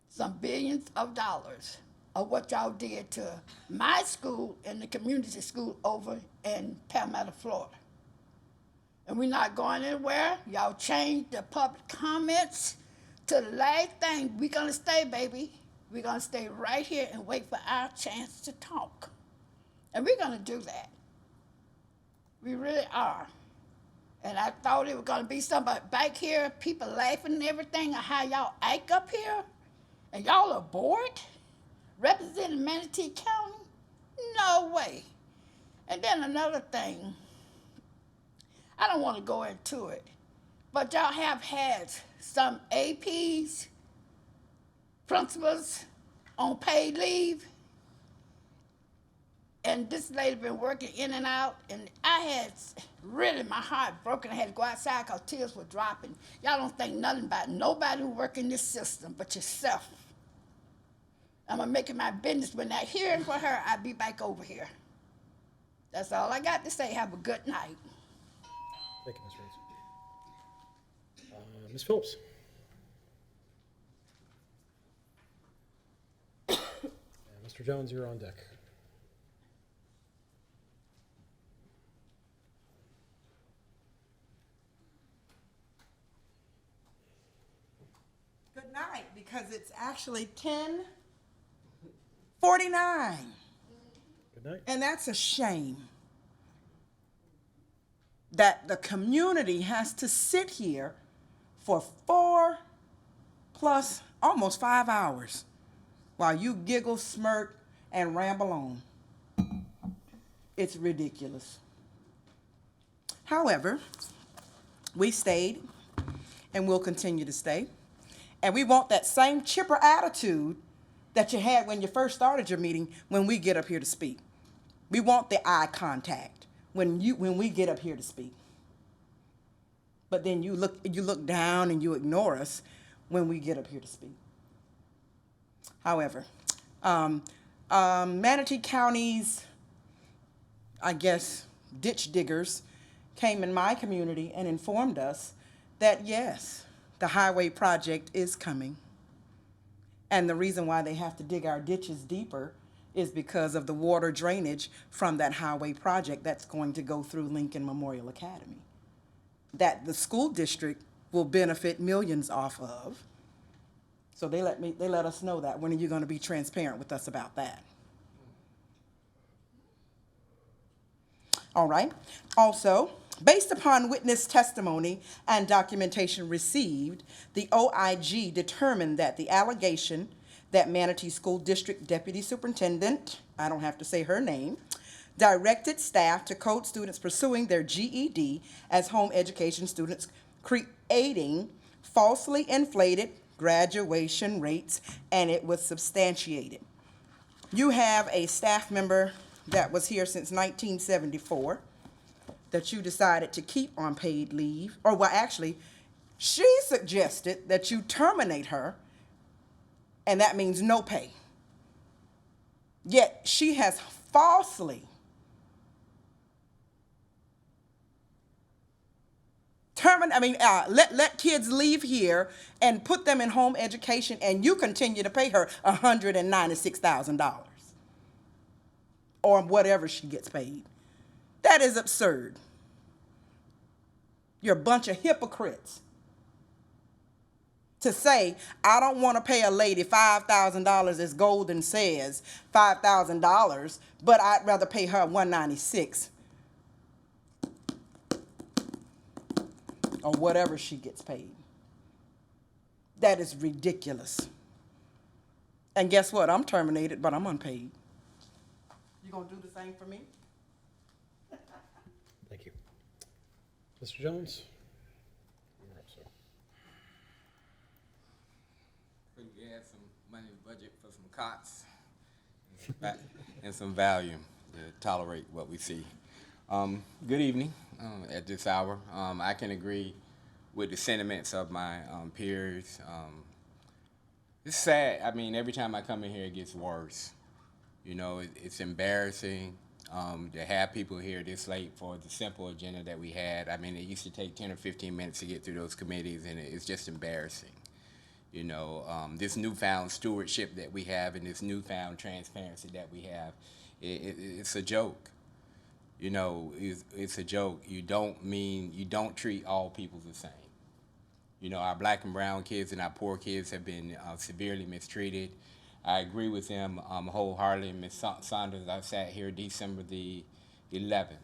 Some billions of dollars of what y'all did to my school and the community school over in Parramatta, Florida. And we're not going anywhere. Y'all changed the public comments to the last thing. We're going to stay, baby. We're going to stay right here and wait for our chance to talk. And we're going to do that. We really are. And I thought it was going to be somebody back here, people laughing and everything, at how y'all act up here. And y'all are bored? Representing Manatee County? No way. And then another thing, I don't want to go into it, but y'all have had some APs, principals on paid leave. And this lady been working in and out, and I had really my heart broken. I had to go outside because tears were dropping. Y'all don't think nothing about nobody who work in this system but yourself. I'm gonna make it my business. When I hearing for her, I'll be back over here. That's all I got to say. Have a good night. Thank you, Ms. Rhodes. Ms. Phillips. And Mr. Jones, you're on deck. Good night, because it's actually 10:49. Good night. And that's a shame that the community has to sit here for 4 plus almost 5 hours while you giggle, smirk, and ramble on. It's ridiculous. However, we stayed and we'll continue to stay. And we want that same chipper attitude that you had when you first started your meeting when we get up here to speak. We want the eye contact when we get up here to speak. But then you look down and you ignore us when we get up here to speak. However, Manatee County's, I guess, ditch diggers came in my community and informed us that yes, the highway project is coming. And the reason why they have to dig our ditches deeper is because of the water drainage from that highway project that's going to go through Lincoln Memorial Academy, that the school district will benefit millions off of. So they let us know that. When are you going to be transparent with us about that? All right. Also, Based upon witness testimony and documentation received, the OIG determined that the allegation that Manatee School District Deputy Superintendent, I don't have to say her name, directed staff to code students pursuing their GED as home education students, creating falsely inflated graduation rates, and it was substantiated. You have a staff member that was here since 1974 that you decided to keep on paid leave, or well, actually, she suggested that you terminate her, and that means no pay. Yet she has falsely let kids leave here and put them in home education, and you continue to pay her $196,000 or whatever she gets paid. That is absurd. You're a bunch of hypocrites. To say, I don't want to pay a lady $5,000, as Golden says, $5,000, but I'd rather pay her $196,000 or whatever she gets paid. That is ridiculous. And guess what? I'm terminated, but I'm unpaid. You gonna do the same for me? Thank you. Mr. Jones? You're up, sir. Think we had some money in the budget for some cots and some volume to tolerate what we see. Good evening at this hour. I can agree with the sentiments of my peers. It's sad. I mean, every time I come in here, it gets worse. You know, it's embarrassing to have people here this late for the simple agenda that we had. I mean, it used to take 10 or 15 minutes to get through those committees, and it's just embarrassing. You know, this newfound stewardship that we have and this newfound transparency that we have, it's a joke. You know, it's a joke. You don't treat all people the same. You know, our black and brown kids and our poor kids have been severely mistreated. I agree with them wholeheartedly. Ms. Saunders, I sat here December the 11th,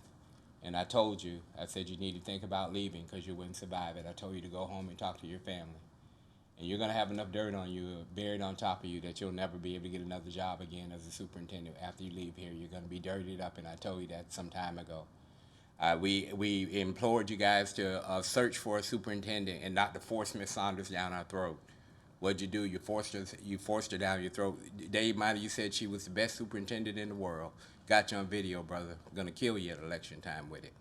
and I told you, I said you need to think about leaving because you wouldn't survive it. I told you to go home and talk to your family. And you're going to have enough dirt on you, buried on top of you, that you'll never be able to get another job again as a superintendent. After you leave here, you're going to be dirtied up, and I told you that some time ago. We implored you guys to search for a superintendent and not to force Ms. Saunders down our throat. What'd you do? You forced her down your throat. Dave Minor, you said she was the best superintendent in the world. Got you on video, brother. Gonna kill you at election time with it.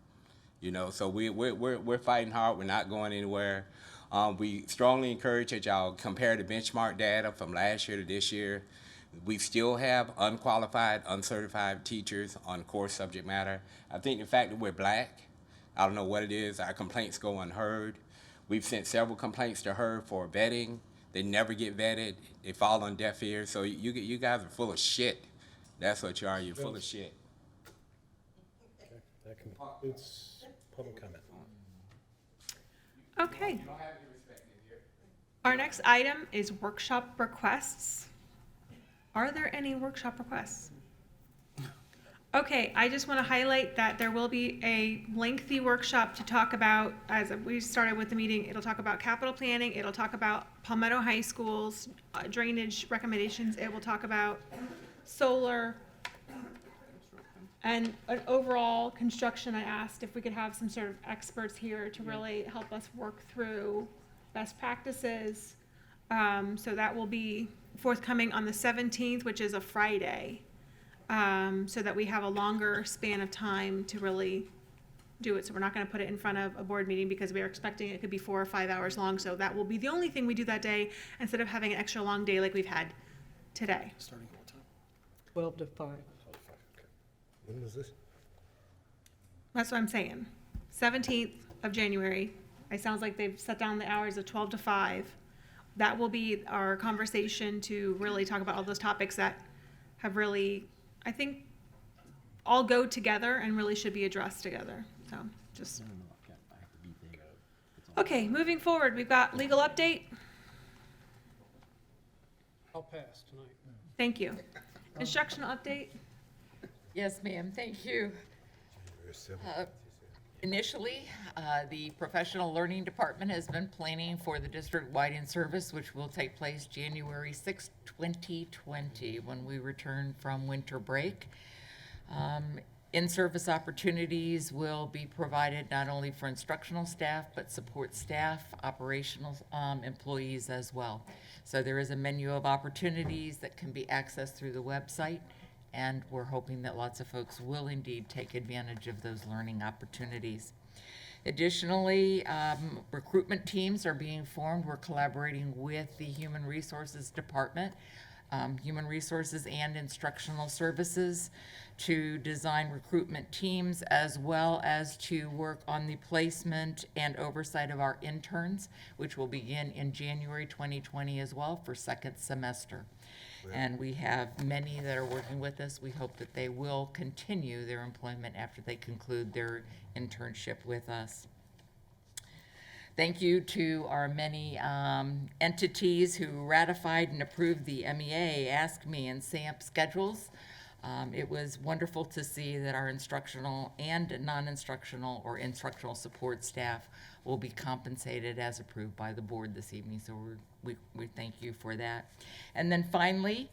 You know, so we're fighting hard. We're not going anywhere. We strongly encourage that y'all compare the benchmark data from last year to this year. We still have unqualified, uncertified teachers on core subject matter. I think the fact that we're black, I don't know what it is, our complaints go unheard. We've sent several complaints to her for vetting. They never get vetted. They fall on deaf ears. So you guys are full of shit. That's what you are. You're full of shit. Okay, that concludes public comment. Okay. Our next item is workshop requests. Are there any workshop requests? Okay, I just want to highlight that there will be a lengthy workshop to talk about, as we started with the meeting, it'll talk about capital planning, it'll talk about Palmetto High School's drainage recommendations, it will talk about solar, and an overall construction. I asked if we could have some sort of experts here to really help us work through best practices. So that will be forthcoming on the 17th, which is a Friday. So that we have a longer span of time to really do it. So we're not going to put it in front of a board meeting because we are expecting it could be 4 or 5 hours long. So that will be the only thing we do that day instead of having an extra long day like we've had today. Starting at what time? 12 to 5. When was this? That's what I'm saying. 17th of January. It sounds like they've set down the hours of 12 to 5. That will be our conversation to really talk about all those topics that have really, I think, all go together and really should be addressed together. So just. Okay, moving forward, we've got legal update. I'll pass tonight. Thank you. Instructional update. Yes, ma'am, thank you. Initially, the Professional Learning Department has been planning for the district-wide in-service, which will take place January 6, 2020, when we return from winter break. In-service opportunities will be provided not only for instructional staff, but support staff, operational employees as well. So there is a menu of opportunities that can be accessed through the website, and we're hoping that lots of folks will indeed take advantage of those learning opportunities. Additionally, recruitment teams are being formed. We're collaborating with the Human Resources Department, Human Resources and Instructional Services, to design recruitment teams, as well as to work on the placement and oversight of our interns, which will begin in January 2020 as well for second semester. And we have many that are working with us. We hope that they will continue their employment after they conclude their internship with us. Thank you to our many entities who ratified and approved the MEA, Ask Me, and SAMP schedules. It was wonderful to see that our instructional and non-instructional or instructional support staff will be compensated as approved by the board this evening. So we thank you for that. And then finally,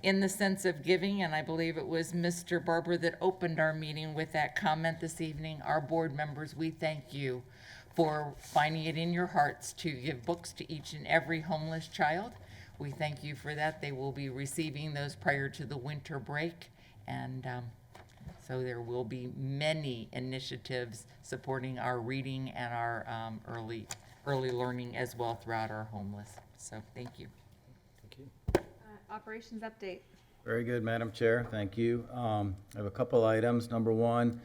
in the sense of giving, and I believe it was Mr. Barber that opened our meeting with that comment this evening, our board members, we thank you for finding it in your hearts to give books to each and every homeless child. We thank you for that. They will be receiving those prior to the winter break, and so there will be many initiatives supporting our reading and our early learning as well throughout our homeless. So thank you. Operations update. Very good, Madam Chair. Thank you. I have a couple items. Number one,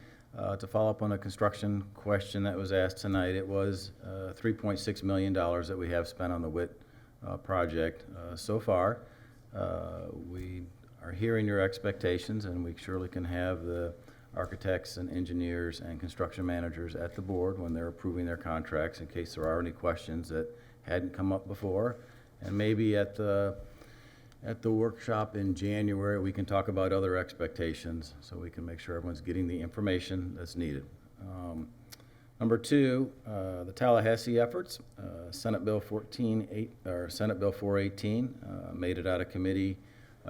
to follow up on a construction question that was asked tonight, it was $3.6 million that we have spent on the WIT project so far. We are hearing your expectations, and we surely can have the architects and engineers and construction managers at the board when they're approving their contracts in case there are any questions that hadn't come up before. And maybe at the workshop in January, we can talk about other expectations so we can make sure everyone's getting the information that's needed. Number two, the Tallahassee efforts, Senate Bill 418 made it out of committee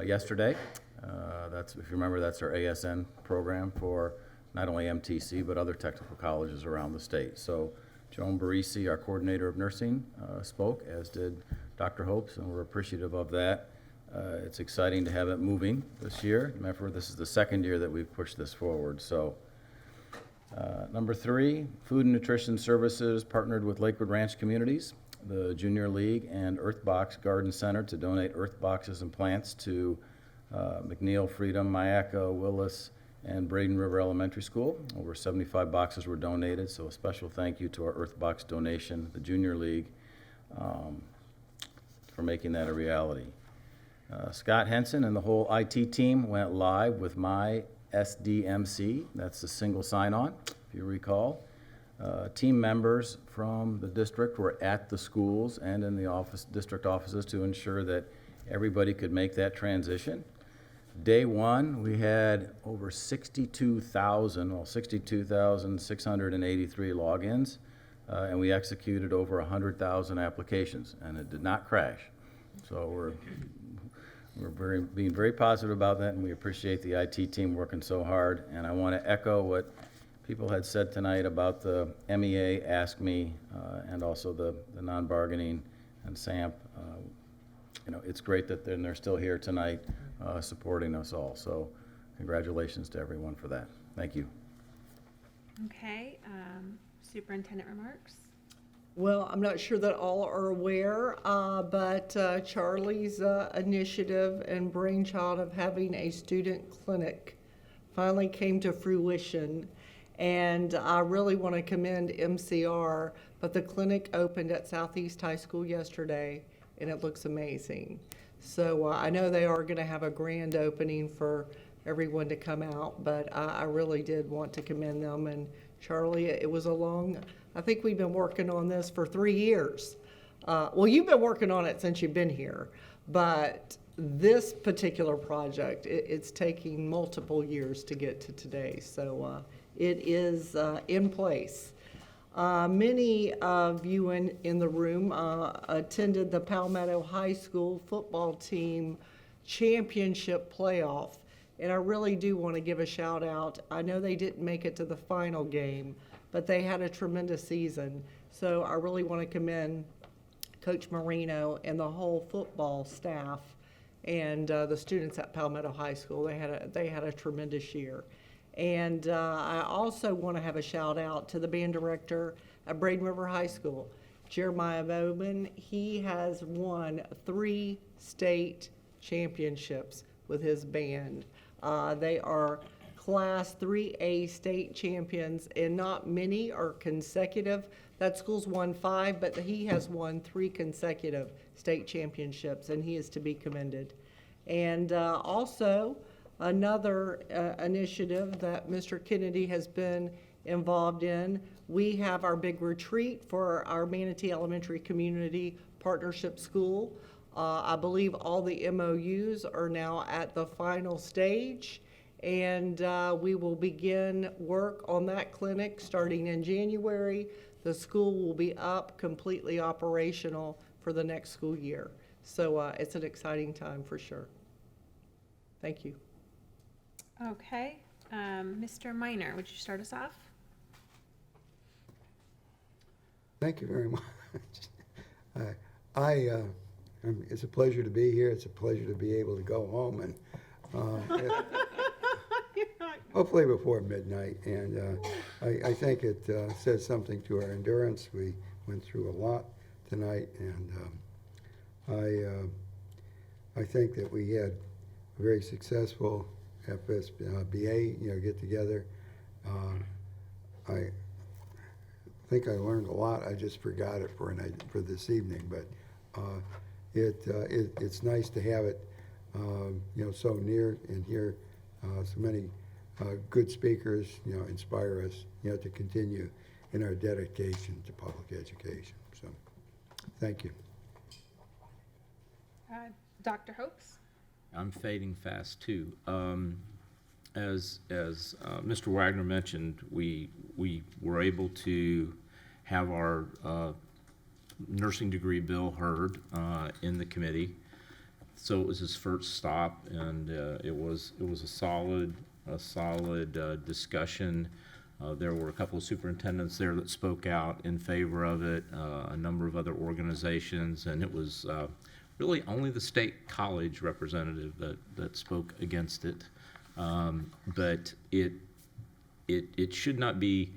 yesterday. That's, if you remember, that's our ASN program for not only MTC but other technical colleges around the state. So Joan Barisi, our coordinator of nursing, spoke, as did Dr. Hopes, and we're appreciative of that. It's exciting to have it moving this year. Remember, this is the second year that we've pushed this forward. So, number three, Food and Nutrition Services partnered with Lakewood Ranch Communities, the Junior League, and Earthbox Garden Center to donate earth boxes and plants to McNeil, Freedom, Mayaca, Willis, and Braden River Elementary School. Over 75 boxes were donated, so a special thank you to our Earthbox donation, the Junior League, for making that a reality. Scott Henson and the whole IT team went live with My SDMC. That's the single sign-on, if you recall. Team members from the district were at the schools and in the district offices to ensure that everybody could make that transition. Day one, we had over 62,683 logins, and we executed over 100,000 applications, and it did not crash. So we're being very positive about that, and we appreciate the IT team working so hard. And I want to echo what people had said tonight about the MEA, Ask Me, and also the non-bargaining and SAMP. It's great that they're still here tonight supporting us all. So congratulations to everyone for that. Thank you. Okay, superintendent remarks. Well, I'm not sure that all are aware, but Charlie's initiative and brainchild of having a student clinic finally came to fruition. And I really want to commend MCR, but the clinic opened at Southeast High School yesterday, and it looks amazing. So I know they are going to have a grand opening for everyone to come out, but I really did want to commend them. And Charlie, it was I think we've been working on this for 3 years. Well, you've been working on it since you've been here, but this particular project, it's taking multiple years to get to today. So it is in place. Many of you in the room attended the Palmetto High School football team championship playoff, and I really do want to give a shout out. I know they didn't make it to the final game, but they had a tremendous season. So I really want to commend Coach Marino and the whole football staff and the students at Palmetto High School. They had a tremendous year. And I also want to have a shout out to the band director at Braden River High School, Jeremiah Bowman. He has won 3 state championships with his band. They are Class 3A state champions, and not many are consecutive. That school's won 5, but he has won 3 consecutive state championships, and he is to be commended. And also, another initiative that Mr. Kennedy has been involved in, we have our big retreat for our Manatee Elementary Community Partnership School. I believe all the MOUs are now at the final stage, and we will begin work on that clinic starting in January. The school will be up, completely operational for the next school year. So it's an exciting time for sure. Thank you. Okay, Mr. Minor, would you start us off? Thank you very much. It's a pleasure to be here. It's a pleasure to be able to go home and hopefully before midnight. And I think it says something to our endurance. We went through a lot tonight, and I think that we had a very successful FSBA, get together. I think I learned a lot. I just forgot it for this evening, but it's nice to have it, so near and hear so many good speakers, inspire us, to continue in our dedication to public education. So, thank you. Dr. Hopes? I'm fading fast too. As Mr. Wagner mentioned, we were able to have our nursing degree bill heard in the committee. So it was his first stop, and it was a solid discussion. There were a couple of superintendents there that spoke out in favor of it, a number of other organizations, and it was really only the state college representative that spoke against it. But it should not be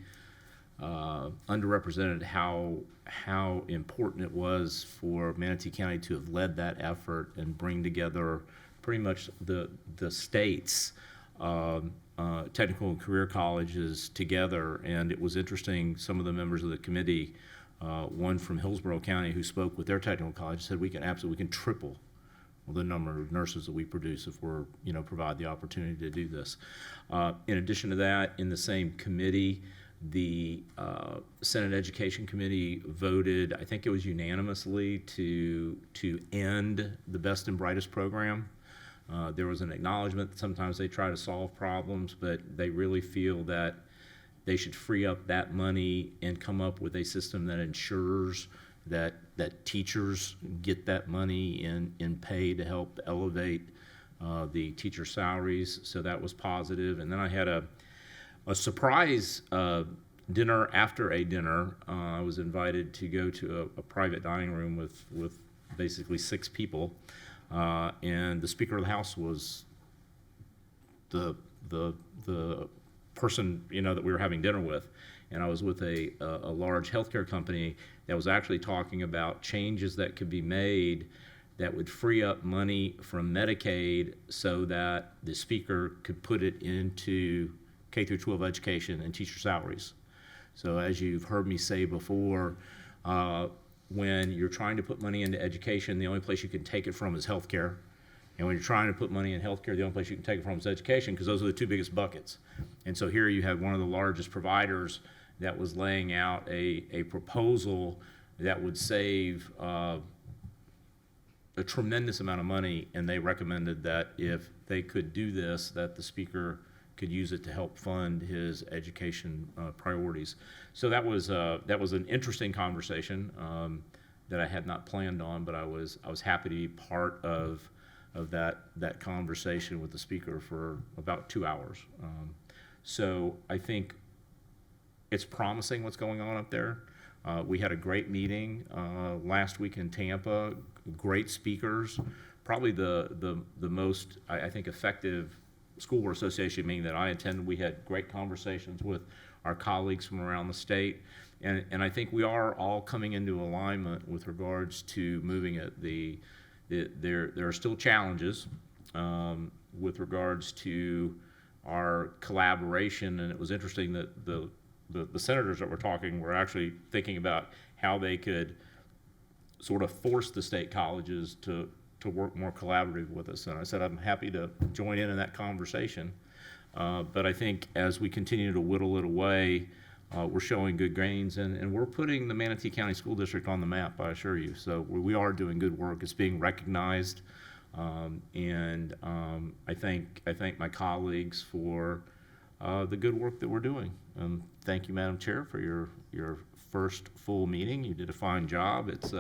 underrepresented how important it was for Manatee County to have led that effort and bring together pretty much the state's technical and career colleges together. And it was interesting, some of the members of the committee, one from Hillsborough County who spoke with their technical college said we can triple the number of nurses that we produce if we're, provide the opportunity to do this. In addition to that, in the same committee, the Senate Education Committee voted, I think it was unanimously, to end the Best and Brightest program. There was an acknowledgement that sometimes they try to solve problems, but they really feel that they should free up that money and come up with a system that ensures that teachers get that money in pay to help elevate the teacher salaries. So that was positive. And then I had a surprise dinner after a dinner. I was invited to go to a private dining room with basically 6 people. And the Speaker of the House was the person that we were having dinner with, and I was with a large healthcare company that was actually talking about changes that could be made that would free up money from Medicaid so that the speaker could put it into K through 12 education and teacher salaries. So as you've heard me say before, when you're trying to put money into education, the only place you can take it from is healthcare. And when you're trying to put money in healthcare, the only place you can take it from is education, because those are the 2 biggest buckets. And so here you have one of the largest providers that was laying out a proposal that would save a tremendous amount of money, and they recommended that if they could do this, that the speaker could use it to help fund his education priorities. So that was an interesting conversation that I had not planned on, but I was happy to be part of that conversation with the speaker for about 2 hours. So I think it's promising what's going on up there. We had a great meeting last week in Tampa, great speakers, probably the most, I think, effective School Board Association meeting that I attended. We had great conversations with our colleagues from around the state, and I think we are all coming into alignment with regards to moving it. There are still challenges with regards to our collaboration, and it was interesting that the senators that were talking were actually thinking about how they could sort of force the state colleges to work more collaboratively with us. And I said, I'm happy to join in that conversation. But I think as we continue to whittle it away, we're showing good gains, and we're putting the Manatee County School District on the map, I assure you. So we are doing good work. It's being recognized. And I thank my colleagues for the good work that we're doing. Thank you, Madam Chair, for your first full meeting. You did a fine job. It's,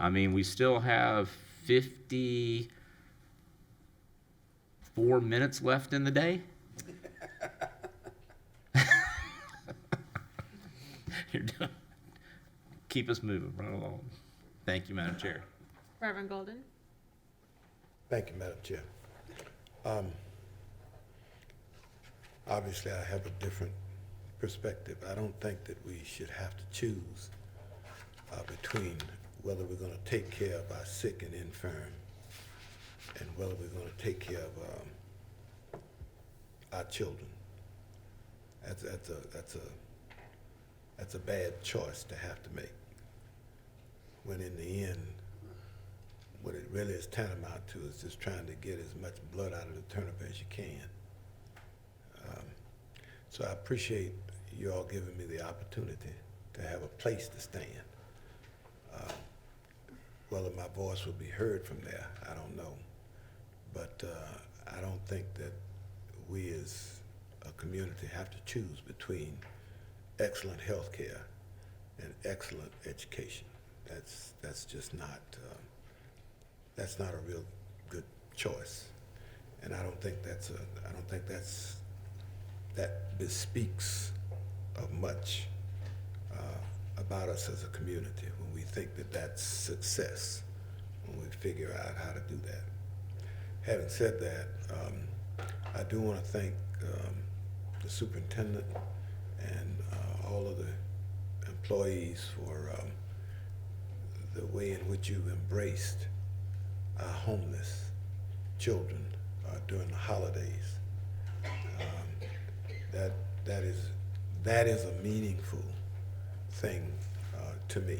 I mean, we still have 54 minutes left in the day. You're done. Keep us moving right along. Thank you, Madam Chair. Reverend Golden? Thank you, Madam Chair. Obviously, I have a different perspective. I don't think that we should have to choose between whether we're going to take care of our sick and infirm and whether we're going to take care of our children. That's a bad choice to have to make, when in the end, what it really is tantamount to is just trying to get as much blood out of the turnip as you can. So I appreciate you all giving me the opportunity to have a place to stand. Whether my voice will be heard from there, I don't know. But I don't think that we as a community have to choose between excellent health care and excellent education. That's just not, that's not a real good choice. And I don't think that bespeaks of much about us as a community when we think that that's success, when we figure out how to do that. Having said that, I do want to thank the superintendent and all of the employees for the way in which you've embraced our homeless children during the holidays. That is a meaningful thing to me,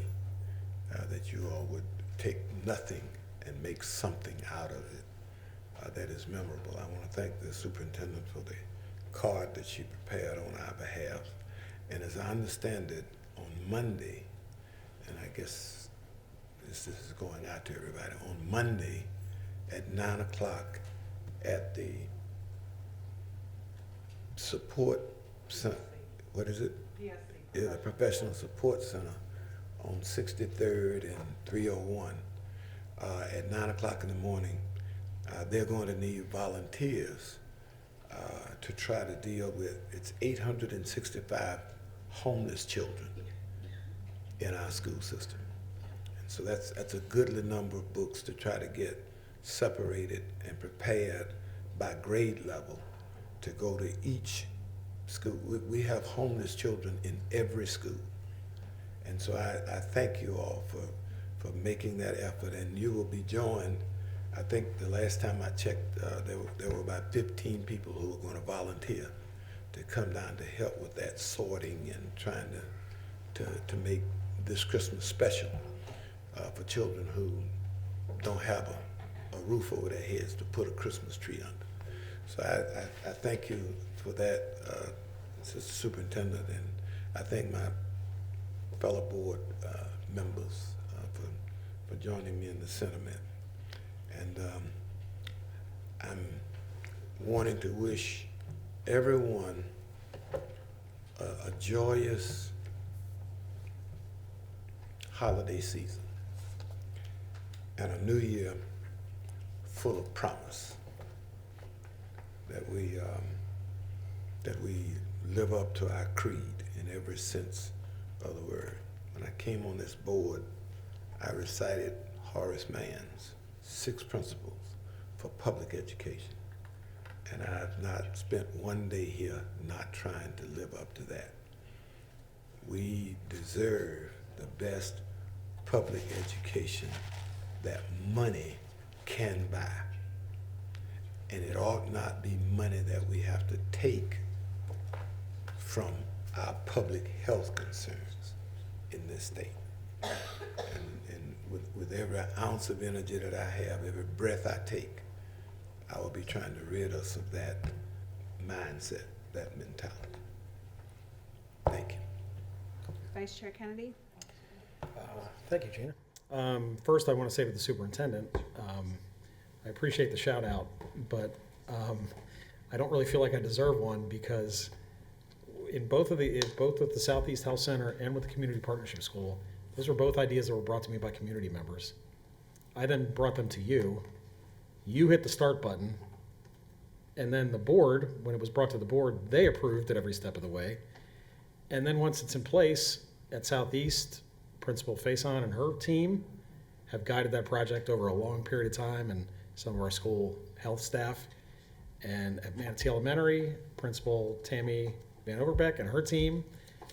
that you all would take nothing and make something out of it that is memorable. I want to thank the superintendent for the card that she prepared on our behalf. And as I understand it, on Monday, and I guess this is going out to everybody, on Monday at 9 o'clock at the support center, what is it? PSC. Yeah, the Professional Support Center on 63rd and 301 at 9 o'clock in the morning. They're going to need volunteers to try to deal with, it's 865 homeless children in our school system. And so that's a goodly number of books to try to get separated and prepared by grade level to go to each school. We have homeless children in every school. And so I thank you all for making that effort, and you will be joined. I think the last time I checked, there were about 15 people who were going to volunteer to come down to help with that sorting and trying to make this Christmas special for children who don't have a roof over their heads to put a Christmas tree under. So I thank you for that, Sister Superintendent, and I thank my fellow board members for joining me in the sentiment. And I'm wanting to wish everyone a joyous holiday season and a new year full of promise, that we live up to our creed in every sense of the word. When I came on this board, I recited Horace Mann's 6 principles for public education. And I have not spent one day here not trying to live up to that. We deserve the best public education that money can buy. And it ought not be money that we have to take from our public health concerns in this state. And with every ounce of energy that I have, every breath I take, I will be trying to rid us of that mindset, that mentality. Thank you. Vice Chair Kennedy? Thank you, Gina. First, I want to say to the superintendent, I appreciate the shout out, but I don't really feel like I deserve one, because in both with the Southeast Health Center and with the Community Partnership School, those were both ideas that were brought to me by community members. I then brought them to you. You hit the start button, and then the board, when it was brought to the board, they approved it every step of the way. And then once it's in place at Southeast, Principal Faison and her team have guided that project over a long period of time, and some of our school health staff. And at Manatee Elementary, Principal Tammy Van Overbeck and her team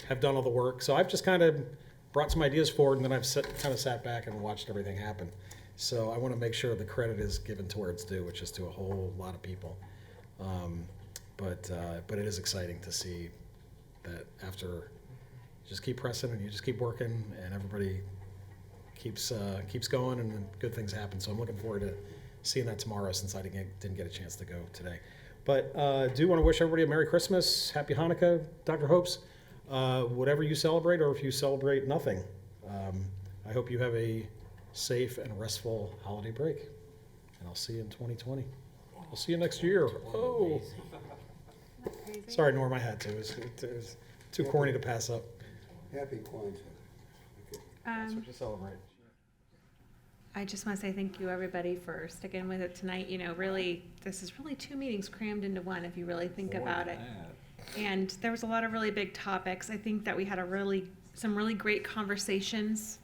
have done all the work. So I've just kind of brought some ideas forward, and then I've kind of sat back and watched everything happen. So I want to make sure the credit is given to where it's due, which is to a whole lot of people. But it is exciting to see that after you just keep pressing and you just keep working, and everybody keeps going, and then good things happen. So I'm looking forward to seeing that tomorrow, since I didn't get a chance to go today. But do want to wish everybody a Merry Christmas, Happy Hanukkah, Dr. Hopes, whatever you celebrate, or if you celebrate nothing. I hope you have a safe and restful holiday break, and I'll see you in 2020. I'll see you next year. Oh, sorry, Norm, I had to. It was too corny to pass up. Happy Kwanzaa. That's what you celebrate. I just want to say thank you, everybody, for sticking with it tonight. You know, really, this is really 2 meetings crammed into one, if you really think about it. And there was a lot of really big topics. I think that we had some really great conversations.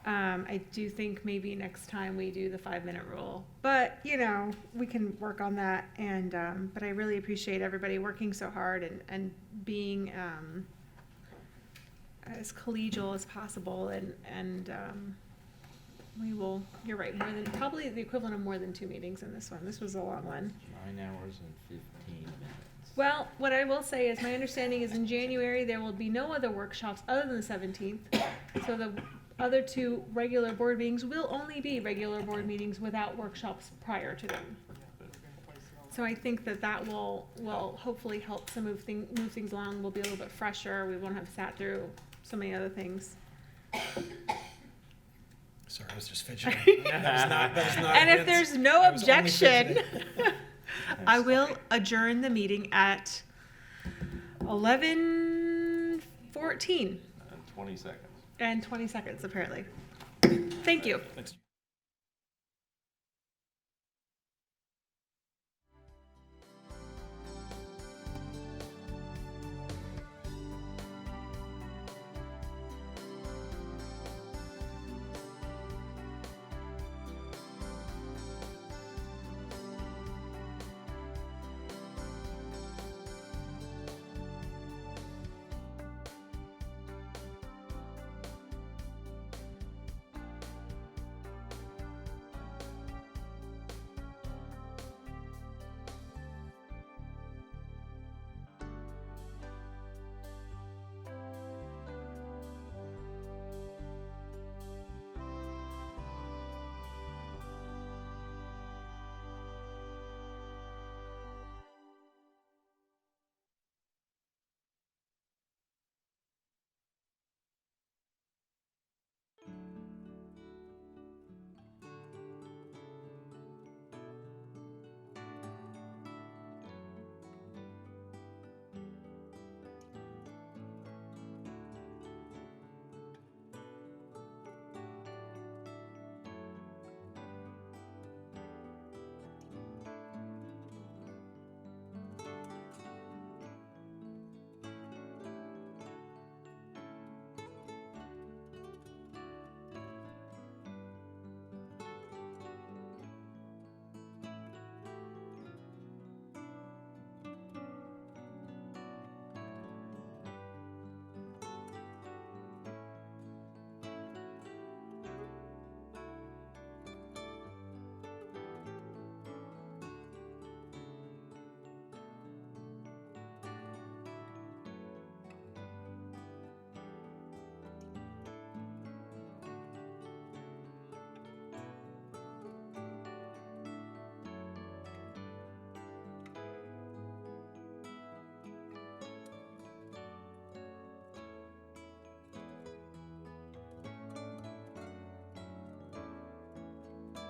I do think maybe next time we do the 5-minute rule, but you know, we can work on that. And but I really appreciate everybody working so hard and being as collegial as possible. And we will. You're right. Probably the equivalent of more than 2 meetings in this one. This was a long one. 9 hours and 15 minutes. Well, what I will say is my understanding is in January there will be no other workshops other than the 17th. So the other 2 regular board meetings will only be regular board meetings without workshops prior to them. So I think that will hopefully help to move things along. We'll be a little bit fresher. We won't have sat through so many other things. Sorry, I was just fidgeting. That was not And if there's no I was only objection, fidgeting. I will adjourn the meeting at 11:14 And 20 seconds. and 20 seconds, apparently. Thank you. Thanks.